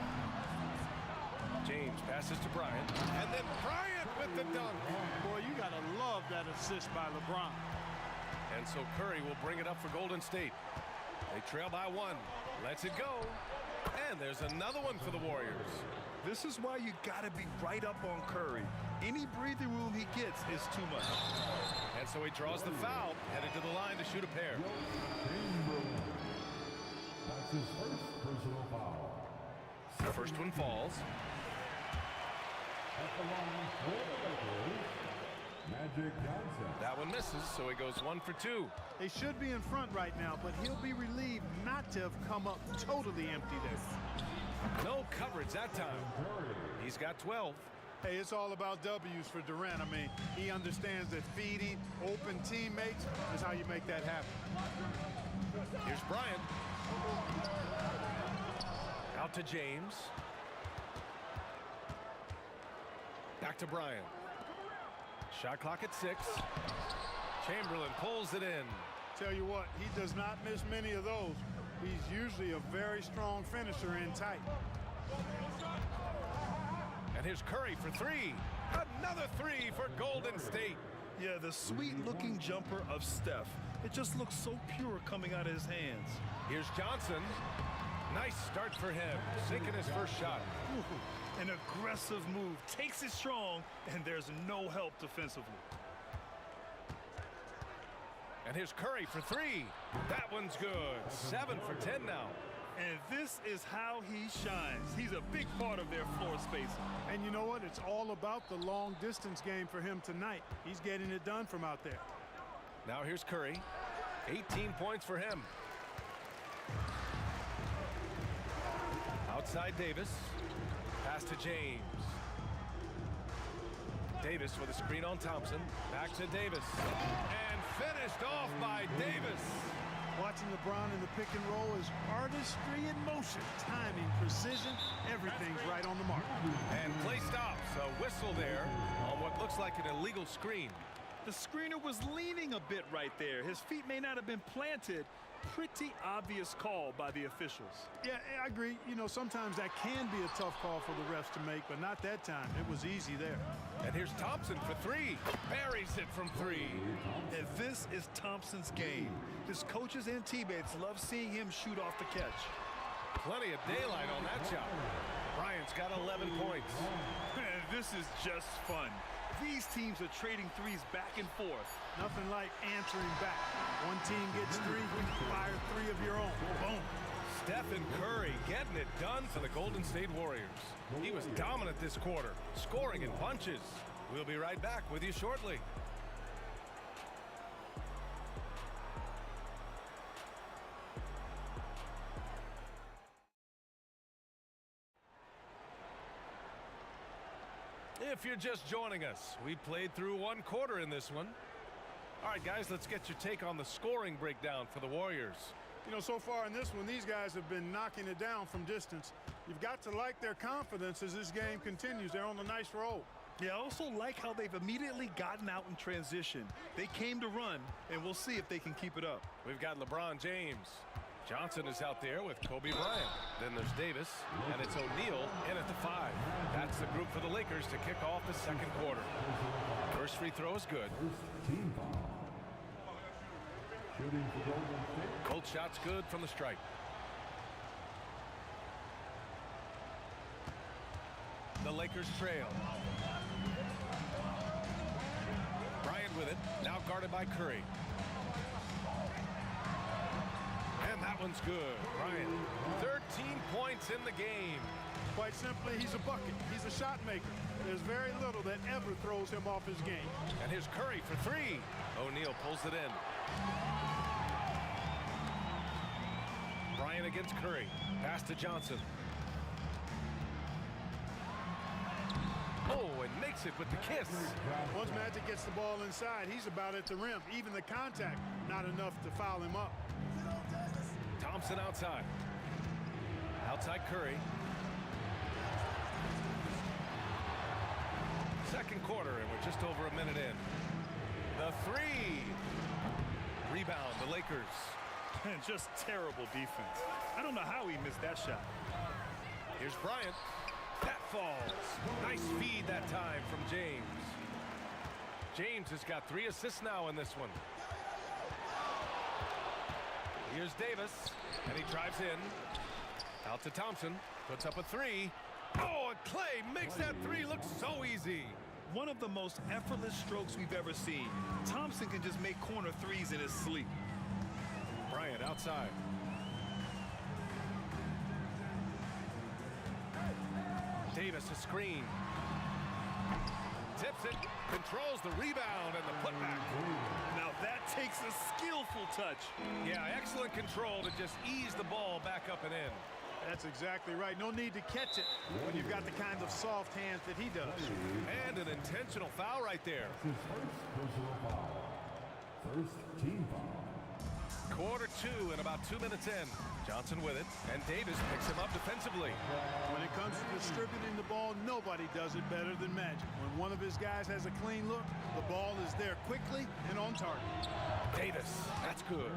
James passes to Bryant. And then Bryant with the dunk. Boy, you got to love that assist by LeBron. And so Curry will bring it up for Golden State. They trail by 1. Lets it go. And there's another one for the Warriors. This is why you got to be right up on Curry. Any breathing room he gets is too much. And so he draws the foul, headed to the line to shoot a pair. That's his first personal foul. The first one falls. At the line for the Lakers, Magic Johnson. That one misses, so he goes 1 for 2. They should be in front right now, but he'll be relieved not to have come up totally empty there. No coverage that time. He's got 12. Hey, it's all about W's for Durant. I mean, he understands that feeding open teammates is how you make that happen. Here's Bryant. Out to James. Back to Bryant. Shot clock at 6. Chamberlain pulls it in. Tell you what, he does not miss many of those. He's usually a very strong finisher in tight. And here's Curry for 3. Another 3 for Golden State. Yeah, the sweet-looking jumper of Steph. It just looks so pure coming out of his hands. Here's Johnson. Nice start for him. Sinking his first shot. Ooh, an aggressive move. Takes it strong, and there's no help defensively. And here's Curry for 3. That one's good. 7 for 10 now. And this is how he shines. He's a big part of their floor spacing. And you know what? It's all about the long distance game for him tonight. He's getting it done from out there. Now here's Curry. 18 points for him. Outside Davis. Pass to James. Davis with a screen on Thompson. Back to Davis. And finished off by Davis. Watching LeBron in the pick and roll is artistry in motion. Timing, precision, everything's right on the mark. And play stops. A whistle there on what looks like an illegal screen. The screener was leaning a bit right there. His feet may not have been planted. Pretty obvious call by the officials. Yeah, I agree. You know, sometimes that can be a tough call for the refs to make, but not that time. It was easy there. And here's Thompson for three. Buries it from three. And this is Thompson's game. His coaches and teammates love seeing him shoot off the catch. Plenty of daylight on that shot. Bryant's got 11 points. This is just fun. These teams are trading threes back and forth. Nothing like answering back. One team gets three, you fire three of your own. Boom. Stephen Curry getting it done for the Golden State Warriors. He was dominant this quarter, scoring in bunches. We'll be right back with you shortly. If you're just joining us, we played through one quarter in this one. All right, guys, let's get your take on the scoring breakdown for the Warriors. You know, so far in this one, these guys have been knocking it down from distance. You've got to like their confidence as this game continues. They're on a nice roll. Yeah, I also like how they've immediately gotten out in transition. They came to run, and we'll see if they can keep it up. We've got LeBron James. Johnson is out there with Kobe Bryant. Then there's Davis, and it's O'Neal in at the 5. That's the group for the Lakers to kick off the second quarter. First free throw is good. Both shots good from the stripe. The Lakers trail. Bryant with it, now guarded by Curry. And that one's good. Bryant, 13 points in the game. Quite simply, he's a bucket. He's a shot maker. There's very little that ever throws him off his game. And here's Curry for three. O'Neal pulls it in. Bryant against Curry. Pass to Johnson. Oh, and makes it with the kiss. Once Magic gets the ball inside, he's about at the rim. Even the contact, not enough to foul him up. Thompson outside. Outside Curry. Second quarter, and we're just over a minute in. The three. Rebound, the Lakers. And just terrible defense. I don't know how he missed that shot. Here's Bryant. That falls. Nice feed that time from James. James has got 3 assists now in this one. Here's Davis, and he drives in. Out to Thompson, puts up a 3. Oh, and Clay makes that 3 look so easy. One of the most effortless strokes we've ever seen. Thompson can just make corner threes in his sleep. Bryant outside. Davis a screen. Tips it, controls the rebound and the putback. Now that takes a skillful touch. Yeah, excellent control to just ease the ball back up and in. That's exactly right. No need to catch it when you've got the kind of soft hands that he does. And an intentional foul right there. First team foul. Quarter 2 and about 2 minutes in. Johnson with it, and Davis picks him up defensively. When it comes to distributing the ball, nobody does it better than Magic. When one of his guys has a clean look, the ball is there quickly and on target. Davis, that's good.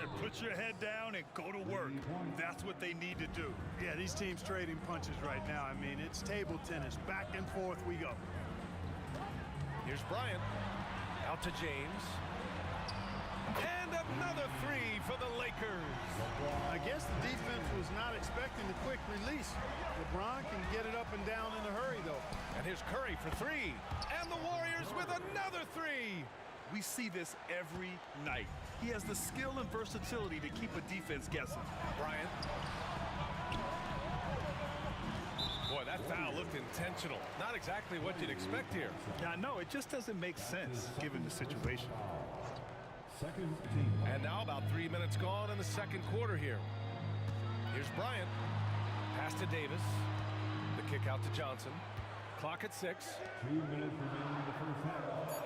And put your head down and go to work. That's what they need to do. Yeah, these teams trading punches right now. I mean, it's table tennis. Back and forth we go. Here's Bryant. Out to James. And another 3 for the Lakers. I guess the defense was not expecting the quick release. LeBron can get it up and down in a hurry, though. And here's Curry for 3. And the Warriors with another 3. We see this every night. He has the skill and versatility to keep a defense guessing. Bryant. Boy, that foul looked intentional. Not exactly what you'd expect here. Yeah, no, it just doesn't make sense given the situation. Second team. And now about 3 minutes gone in the second quarter here. Here's Bryant. Pass to Davis. The kick out to Johnson. Clock at 6. 2 minutes remaining in the first half.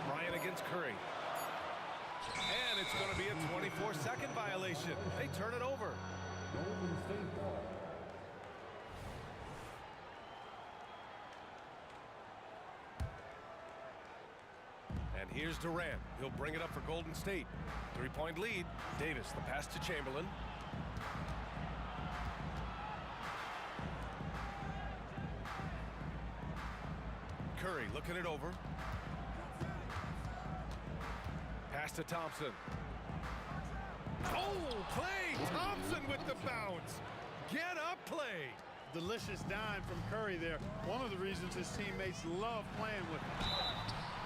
Bryant against Curry. And it's going to be a 24-second violation. They turn it over. Golden State ball. And here's Durant. He'll bring it up for Golden State. 3-point lead. Davis, the pass to Chamberlain. Curry looking it over. Pass to Thompson. Oh, Klay Thompson with the bounce. Get up, Klay. Delicious dime from Curry there. One of the reasons his teammates love playing with him.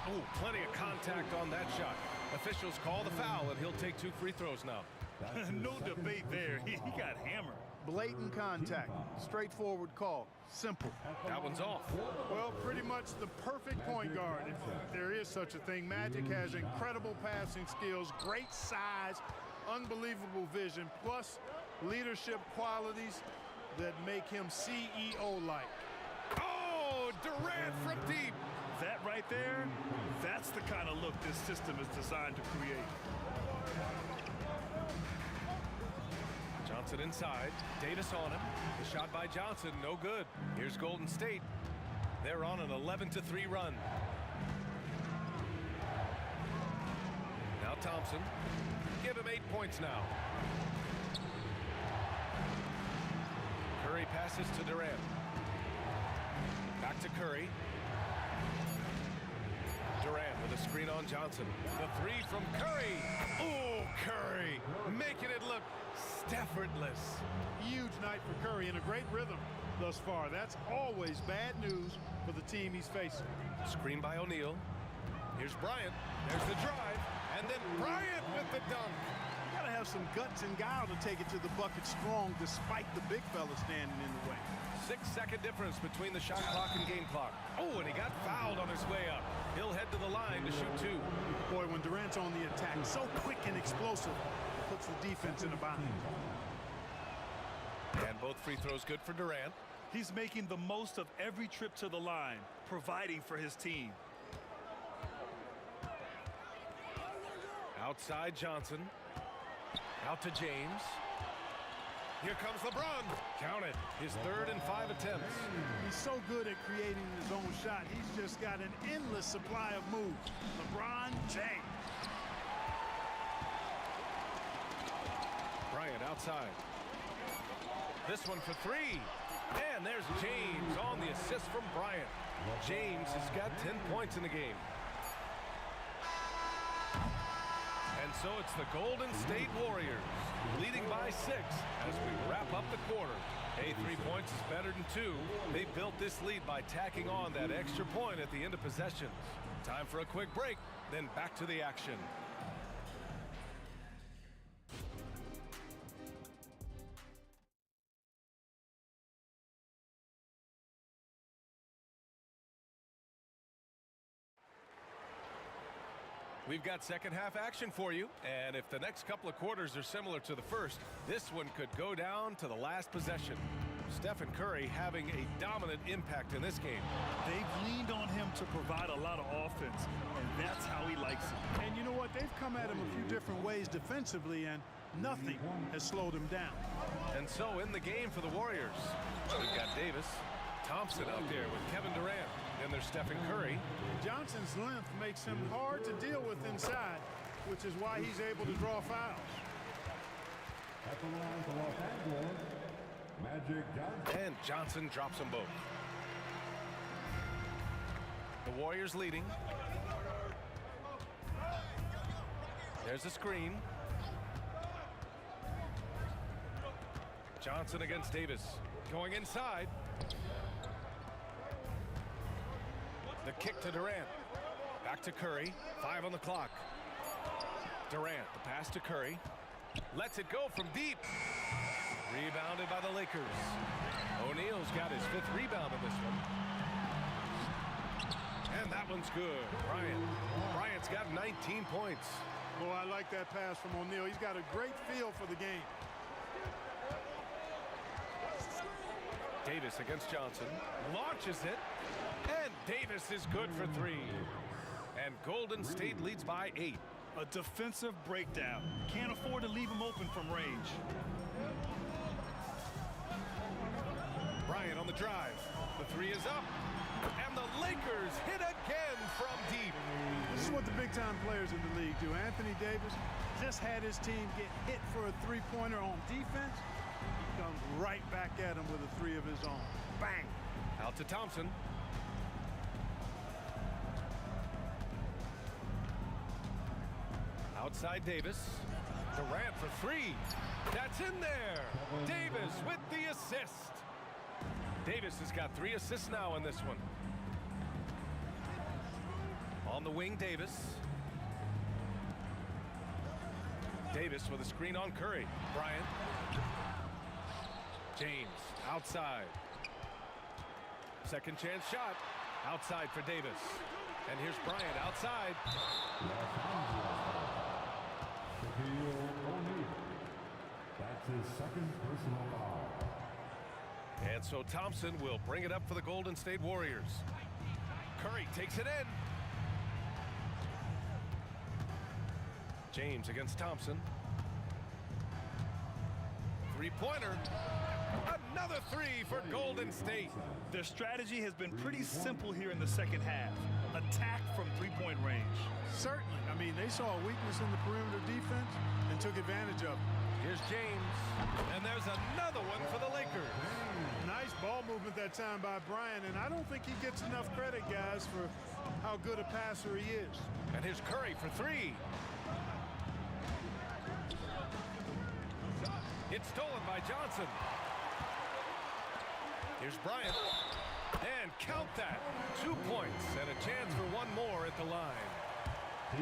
Oh, plenty of contact on that shot. Officials call the foul, and he'll take 2 free throws now. No debate there. He got hammered. Blatant contact. Straightforward call. Simple. That one's off. Well, pretty much the perfect point guard, if there is such a thing. Magic has incredible passing skills, great size, unbelievable vision, plus leadership qualities that make him CEO-like. Oh, Durant from deep. That right there, that's the kind of look this system is designed to create. Johnson inside. Davis on him. The shot by Johnson, no good. Here's Golden State. They're on an 11-3 run. Now Thompson. Give him 8 points now. Curry passes to Durant. Back to Curry. Durant with a screen on Johnson. The 3 from Curry. Oh, Curry making it look effortless. Huge night for Curry and a great rhythm thus far. That's always bad news for the team he's facing. Screen by O'Neal. Here's Bryant. There's the drive. And then Bryant with the dunk. You gotta have some guts and guile to take it to the bucket strong despite the big fella standing in the way. 6-second difference between the shot clock and game clock. Oh, and he got fouled on his way up. He'll head to the line to shoot 2. Boy, when Durant's on the attack, so quick and explosive, puts the defense in a bind. And both free throws good for Durant. He's making the most of every trip to the line, providing for his team. Outside Johnson. Out to James. Here comes LeBron. Count it. His 3rd and 5 attempts. He's so good at creating his own shot. He's just got an endless supply of moves. LeBron James. Bryant outside. This one for 3. And there's James on the assist from Bryant. James has got 10 points in the game. And so it's the Golden State Warriors leading by 6 as we wrap up the quarter. Hey, 3 points is better than 2. They built this lead by tacking on that extra point at the end of possessions. Time for a quick break, then back to the action. We've got second half action for you, and if the next couple of quarters are similar to the first, this one could go down to the last possession. Stephen Curry having a dominant impact in this game. They've leaned on him to provide a lot of offense, and that's how he likes it. And you know what? They've come at him a few different ways defensively, and nothing has slowed him down. And so in the game for the Warriors, we've got Davis, Thompson out there with Kevin Durant. Then there's Stephen Curry. Johnson's length makes him hard to deal with inside, which is why he's able to draw fouls. At the line for Los Angeles, Magic Johnson. And Johnson drops them both. The Warriors leading. There's a screen. Johnson against Davis. Going inside. The kick to Durant. Back to Curry. 5 on the clock. Durant, the pass to Curry. Lets it go from deep. Rebounded by the Lakers. O'Neal's got his 5th rebound in this one. And that one's good. Bryant's got 19 points. Well, I like that pass from O'Neal. He's got a great feel for the game. Davis against Johnson. Launches it. And Davis is good for 3. And Golden State leads by 8. A defensive breakdown. Can't afford to leave him open from range. Bryant on the drive. The 3 is up. And the Lakers hit again from deep. This is what the big-time players in the league do. Anthony Davis just had his team get hit for a three-pointer on defense. He comes right back at him with a 3 of his own. Bang! Out to Thompson. Outside Davis. Durant for 3. That's in there. Davis with the assist. Davis has got 3 assists now in this one. On the wing, Davis. Davis with a screen on Curry. Bryant. James outside. Second chance shot. Outside for Davis. And here's Bryant outside. That's his second personal foul. And so Thompson will bring it up for the Golden State Warriors. Curry takes it in. James against Thompson. 3-pointer. Another 3 for Golden State. Their strategy has been pretty simple here in the second half. Attack from 3-point range. Certainly. I mean, they saw a weakness in the perimeter defense and took advantage of it. Here's James. And there's another one for the Lakers. Nice ball movement that time by Bryant, and I don't think he gets enough credit, guys, for how good a passer he is. And here's Curry for 3. It's stolen by Johnson. Here's Bryant. And count that. 2 points and a chance for one more at the line.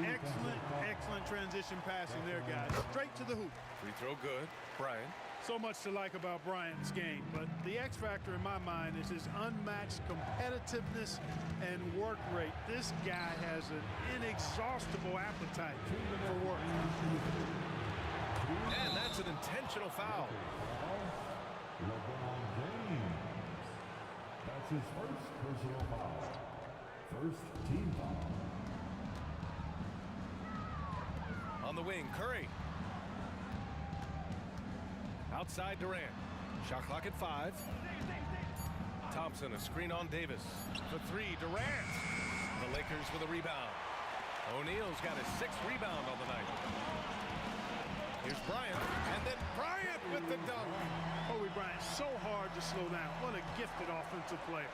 Excellent, excellent transition passing there, guys. Straight to the hoop. Free throw good. Bryant. So much to like about Bryant's game, but the X factor in my mind is his unmatched competitiveness and work rate. This guy has an inexhaustible appetite for work. And that's an intentional foul. LeBron James. That's his first personal foul. First team foul. On the wing, Curry. Outside Durant. Shot clock at 5. Thompson, a screen on Davis. For 3, Durant. The Lakers with a rebound. O'Neal's got his 6th rebound on the night. Here's Bryant. And then Bryant with the dunk. Kobe Bryant, so hard to slow down. What a gifted offensive player.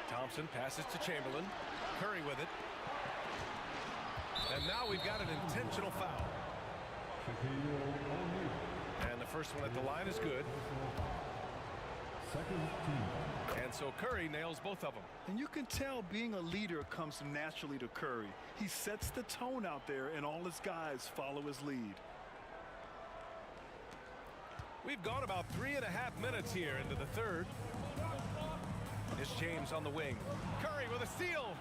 Thompson passes to Chamberlain. Curry with it. And now we've got an intentional foul. And the first one at the line is good. Second team. And so Curry nails both of them. And you can tell being a leader comes naturally to Curry. He sets the tone out there, and all his guys follow his lead. We've gone about 3.5 minutes here into the third. It's James on the wing. Curry with a steal.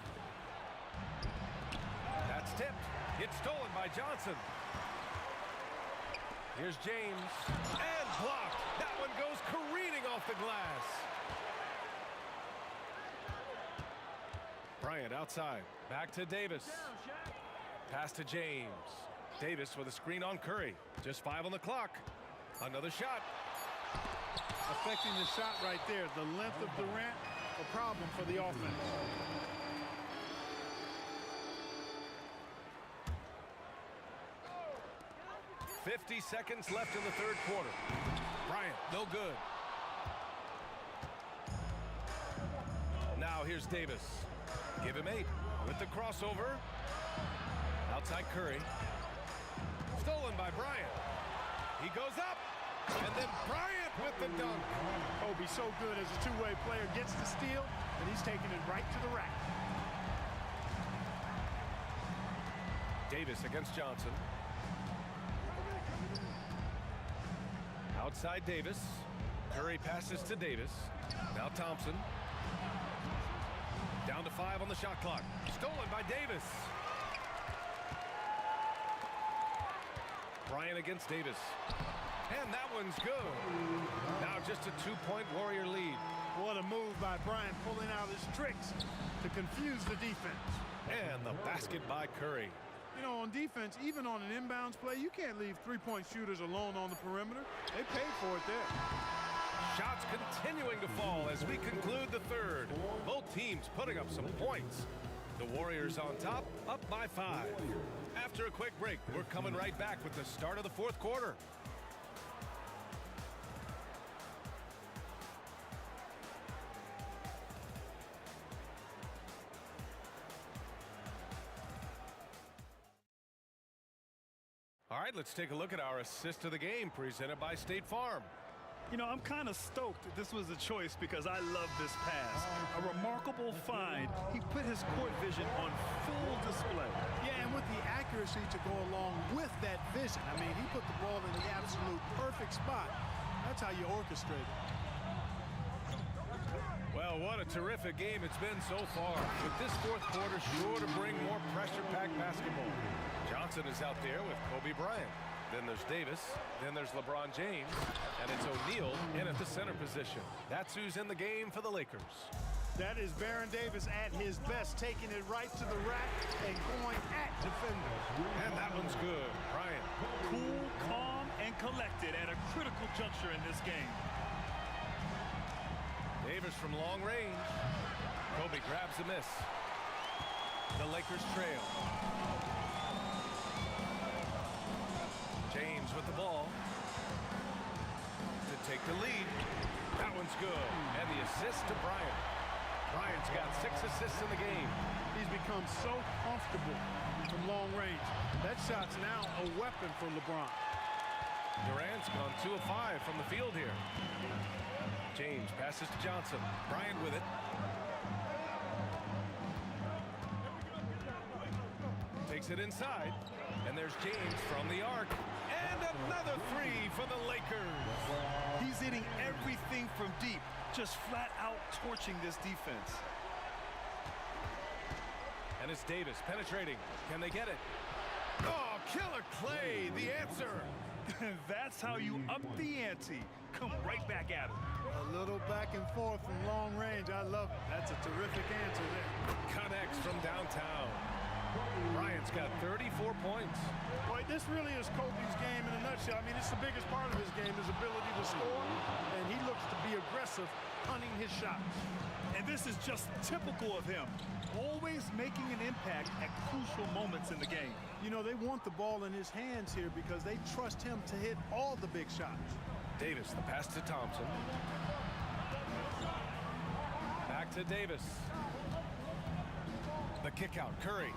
That's tipped. It's stolen by Johnson. Here's James. And blocked. That one goes careening off the glass. Bryant outside. Back to Davis. Pass to James. Davis with a screen on Curry. Just 5 on the clock. Another shot. Affecting the shot right there. The length of Durant, a problem for the offense. .50 seconds left in the third quarter. Bryant, no good. Now here's Davis. Give him 8 with the crossover. Outside Curry. Stolen by Bryant. He goes up. And then Bryant with the dunk. Kobe so good as a two-way player. Gets the steal, and he's taking it right to the rack. Davis against Johnson. Outside Davis. Curry passes to Davis. Now Thompson. Down to 5 on the shot clock. Stolen by Davis. Bryant against Davis. And that one's good. Now just a 2-point Warrior lead. What a move by Bryant, pulling out his tricks to confuse the defense. And the basket by Curry. You know, on defense, even on an inbounds play, you can't leave three-point shooters alone on the perimeter. They paid for it there. Shots continuing to fall as we conclude the third. Both teams putting up some points. The Warriors on top, up by 5. After a quick break, we're coming right back with the start of the fourth quarter. All right, let's take a look at our assist of the game presented by State Farm. You know, I'm kind of stoked this was a choice because I love this pass. A remarkable find. He put his court vision on full display. Yeah, and with the accuracy to go along with that vision. I mean, he put the ball in the absolute perfect spot. That's how you orchestrate it. Well, what a terrific game it's been so far. With this fourth quarter sure to bring more pressure-packed basketball. Johnson is out there with Kobe Bryant. Then there's Davis, then there's LeBron James, and it's O'Neal in at the center position. That's who's in the game for the Lakers. That is Baron Davis at his best, taking it right to the rack and going at defenders. And that one's good. Bryant. Cool, calm, and collected at a critical juncture in this game. Davis from long range. Kobe grabs the miss. The Lakers trail. James with the ball to take the lead. That one's good. And the assist to Bryant. Bryant's got 6 assists in the game. He's become so comfortable from long range. That shot's now a weapon for LeBron. Durant's gone 2 of 5 from the field here. James passes to Johnson. Bryant with it. Takes it inside. And there's James from the arc. And another 3 for the Lakers. He's hitting everything from deep, just flat out torching this defense. And it's Davis penetrating. Can they get it? Oh, Killer Clay, the answer. That's how you up the ante. Come right back at him. A little back and forth from long range. I love it. That's a terrific answer there. Connects from downtown. Bryant's got 34 points. Boy, this really is Kobe's game in a nutshell. I mean, it's the biggest part of his game, his ability to score, and he looks to be aggressive, hunting his shots. And this is just typical of him, always making an impact at crucial moments in the game. You know, they want the ball in his hands here because they trust him to hit all the big shots. Davis, the pass to Thompson. Back to Davis. The kick out, Curry.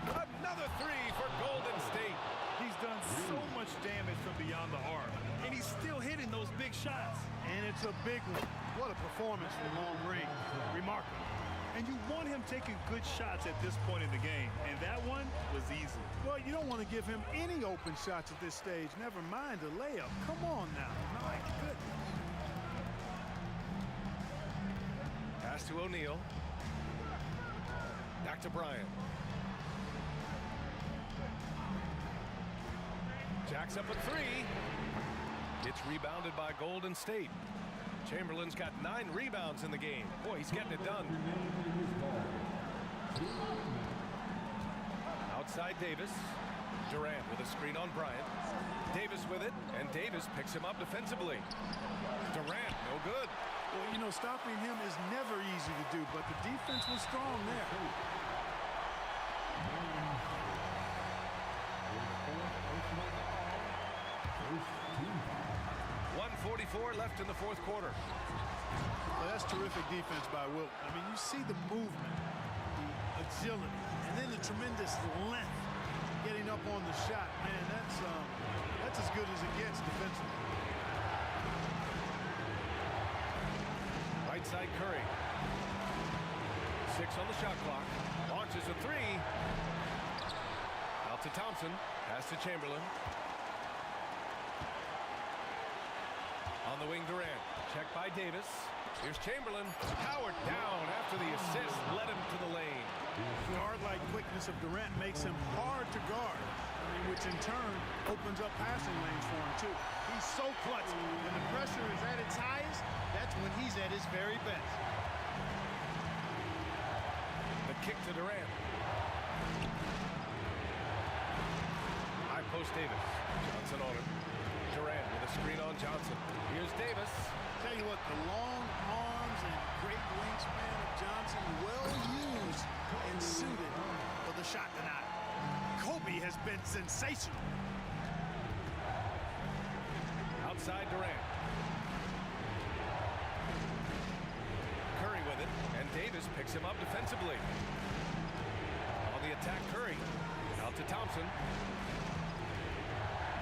Another 3 for Golden State. He's done so much damage from beyond the arc, and he's still hitting those big shots. And it's a big one. What a performance from long range. Remarkable. And you want him taking good shots at this point in the game, and that one was easy. Well, you don't want to give him any open shots at this stage, never mind a layup. Come on now. My goodness. Pass to O'Neal. Back to Bryant. Jacks up a 3. It's rebounded by Golden State. Chamberlain's got 9 rebounds in the game. Boy, he's getting it done. Outside Davis. Durant with a screen on Bryant. Davis with it, and Davis picks him up defensively. Durant, no good. Well, you know, stopping him is never easy to do, but the defense was strong there. 1:44 left in the fourth quarter. Well, that's terrific defense by Wilt. I mean, you see the movement, the agility, and then the tremendous length getting up on the shot. Man, that's as good as it gets defensively. Right side Curry. 6 on the shot clock. Launches a 3. Out to Thompson. Pass to Chamberlain. On the wing, Durant. Check by Davis. Here's Chamberlain. Powered down after the assist led him to the lane. Guard-like quickness of Durant makes him hard to guard. I mean, which in turn opens up passing lanes for him, too. He's so clutch. When the pressure is at its highest, that's when he's at his very best. The kick to Durant. High post Davis. Johnson on him. Durant with a screen on Johnson. Here's Davis. Tell you what, the long arms and great wingspan of Johnson, well used and suited for the shot tonight. Kobe has been sensational. Outside Durant. Curry with it, and Davis picks him up defensively. On the attack, Curry. Out to Thompson.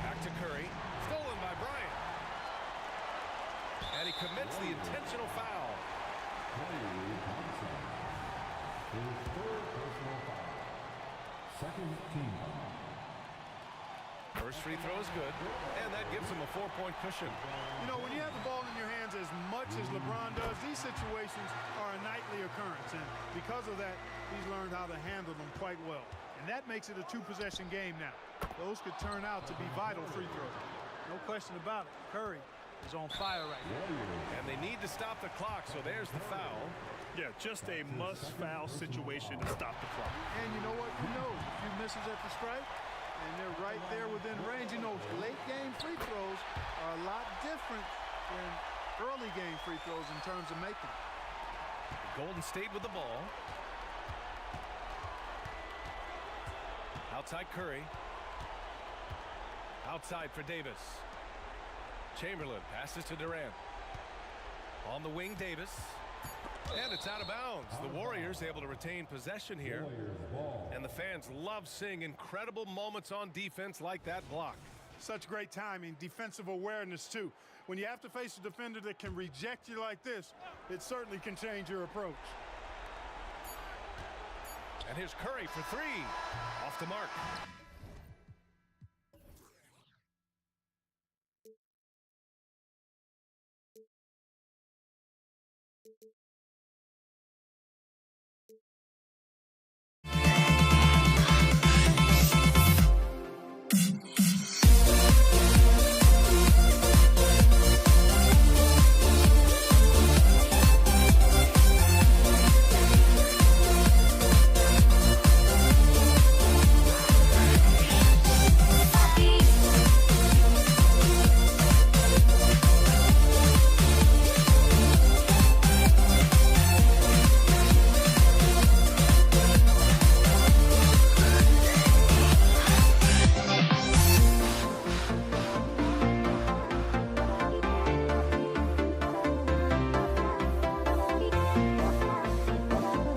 Back to Curry. Stolen by Bryant. And he commits the intentional foul. Second team. First free throw is good, and that gives him a 4-point cushion. You know, when you have the ball in your hands as much as LeBron does, these situations are a nightly occurrence, and because of that, he's learned how to handle them quite well. And that makes it a two-possession game now. Those could turn out to be vital free throws. No question about it. Curry is on fire right now. And they need to stop the clock, so there's the foul. Yeah, just a must-foul situation to stop the clock. And you know what? Who knows? A few misses at the stripe, and they're right there within range. You know, late-game free throws are a lot different than early-game free throws in terms of making them. Golden State with the ball. Outside Curry. Outside for Davis. Chamberlain passes to Durant. On the wing, Davis. And it's out of bounds. The Warriors able to retain possession here. And the fans love seeing incredible moments on defense like that block. Such great timing, defensive awareness, too. When you have to face a defender that can reject you like this, it certainly can change your approach. And here's Curry for three. Off the mark.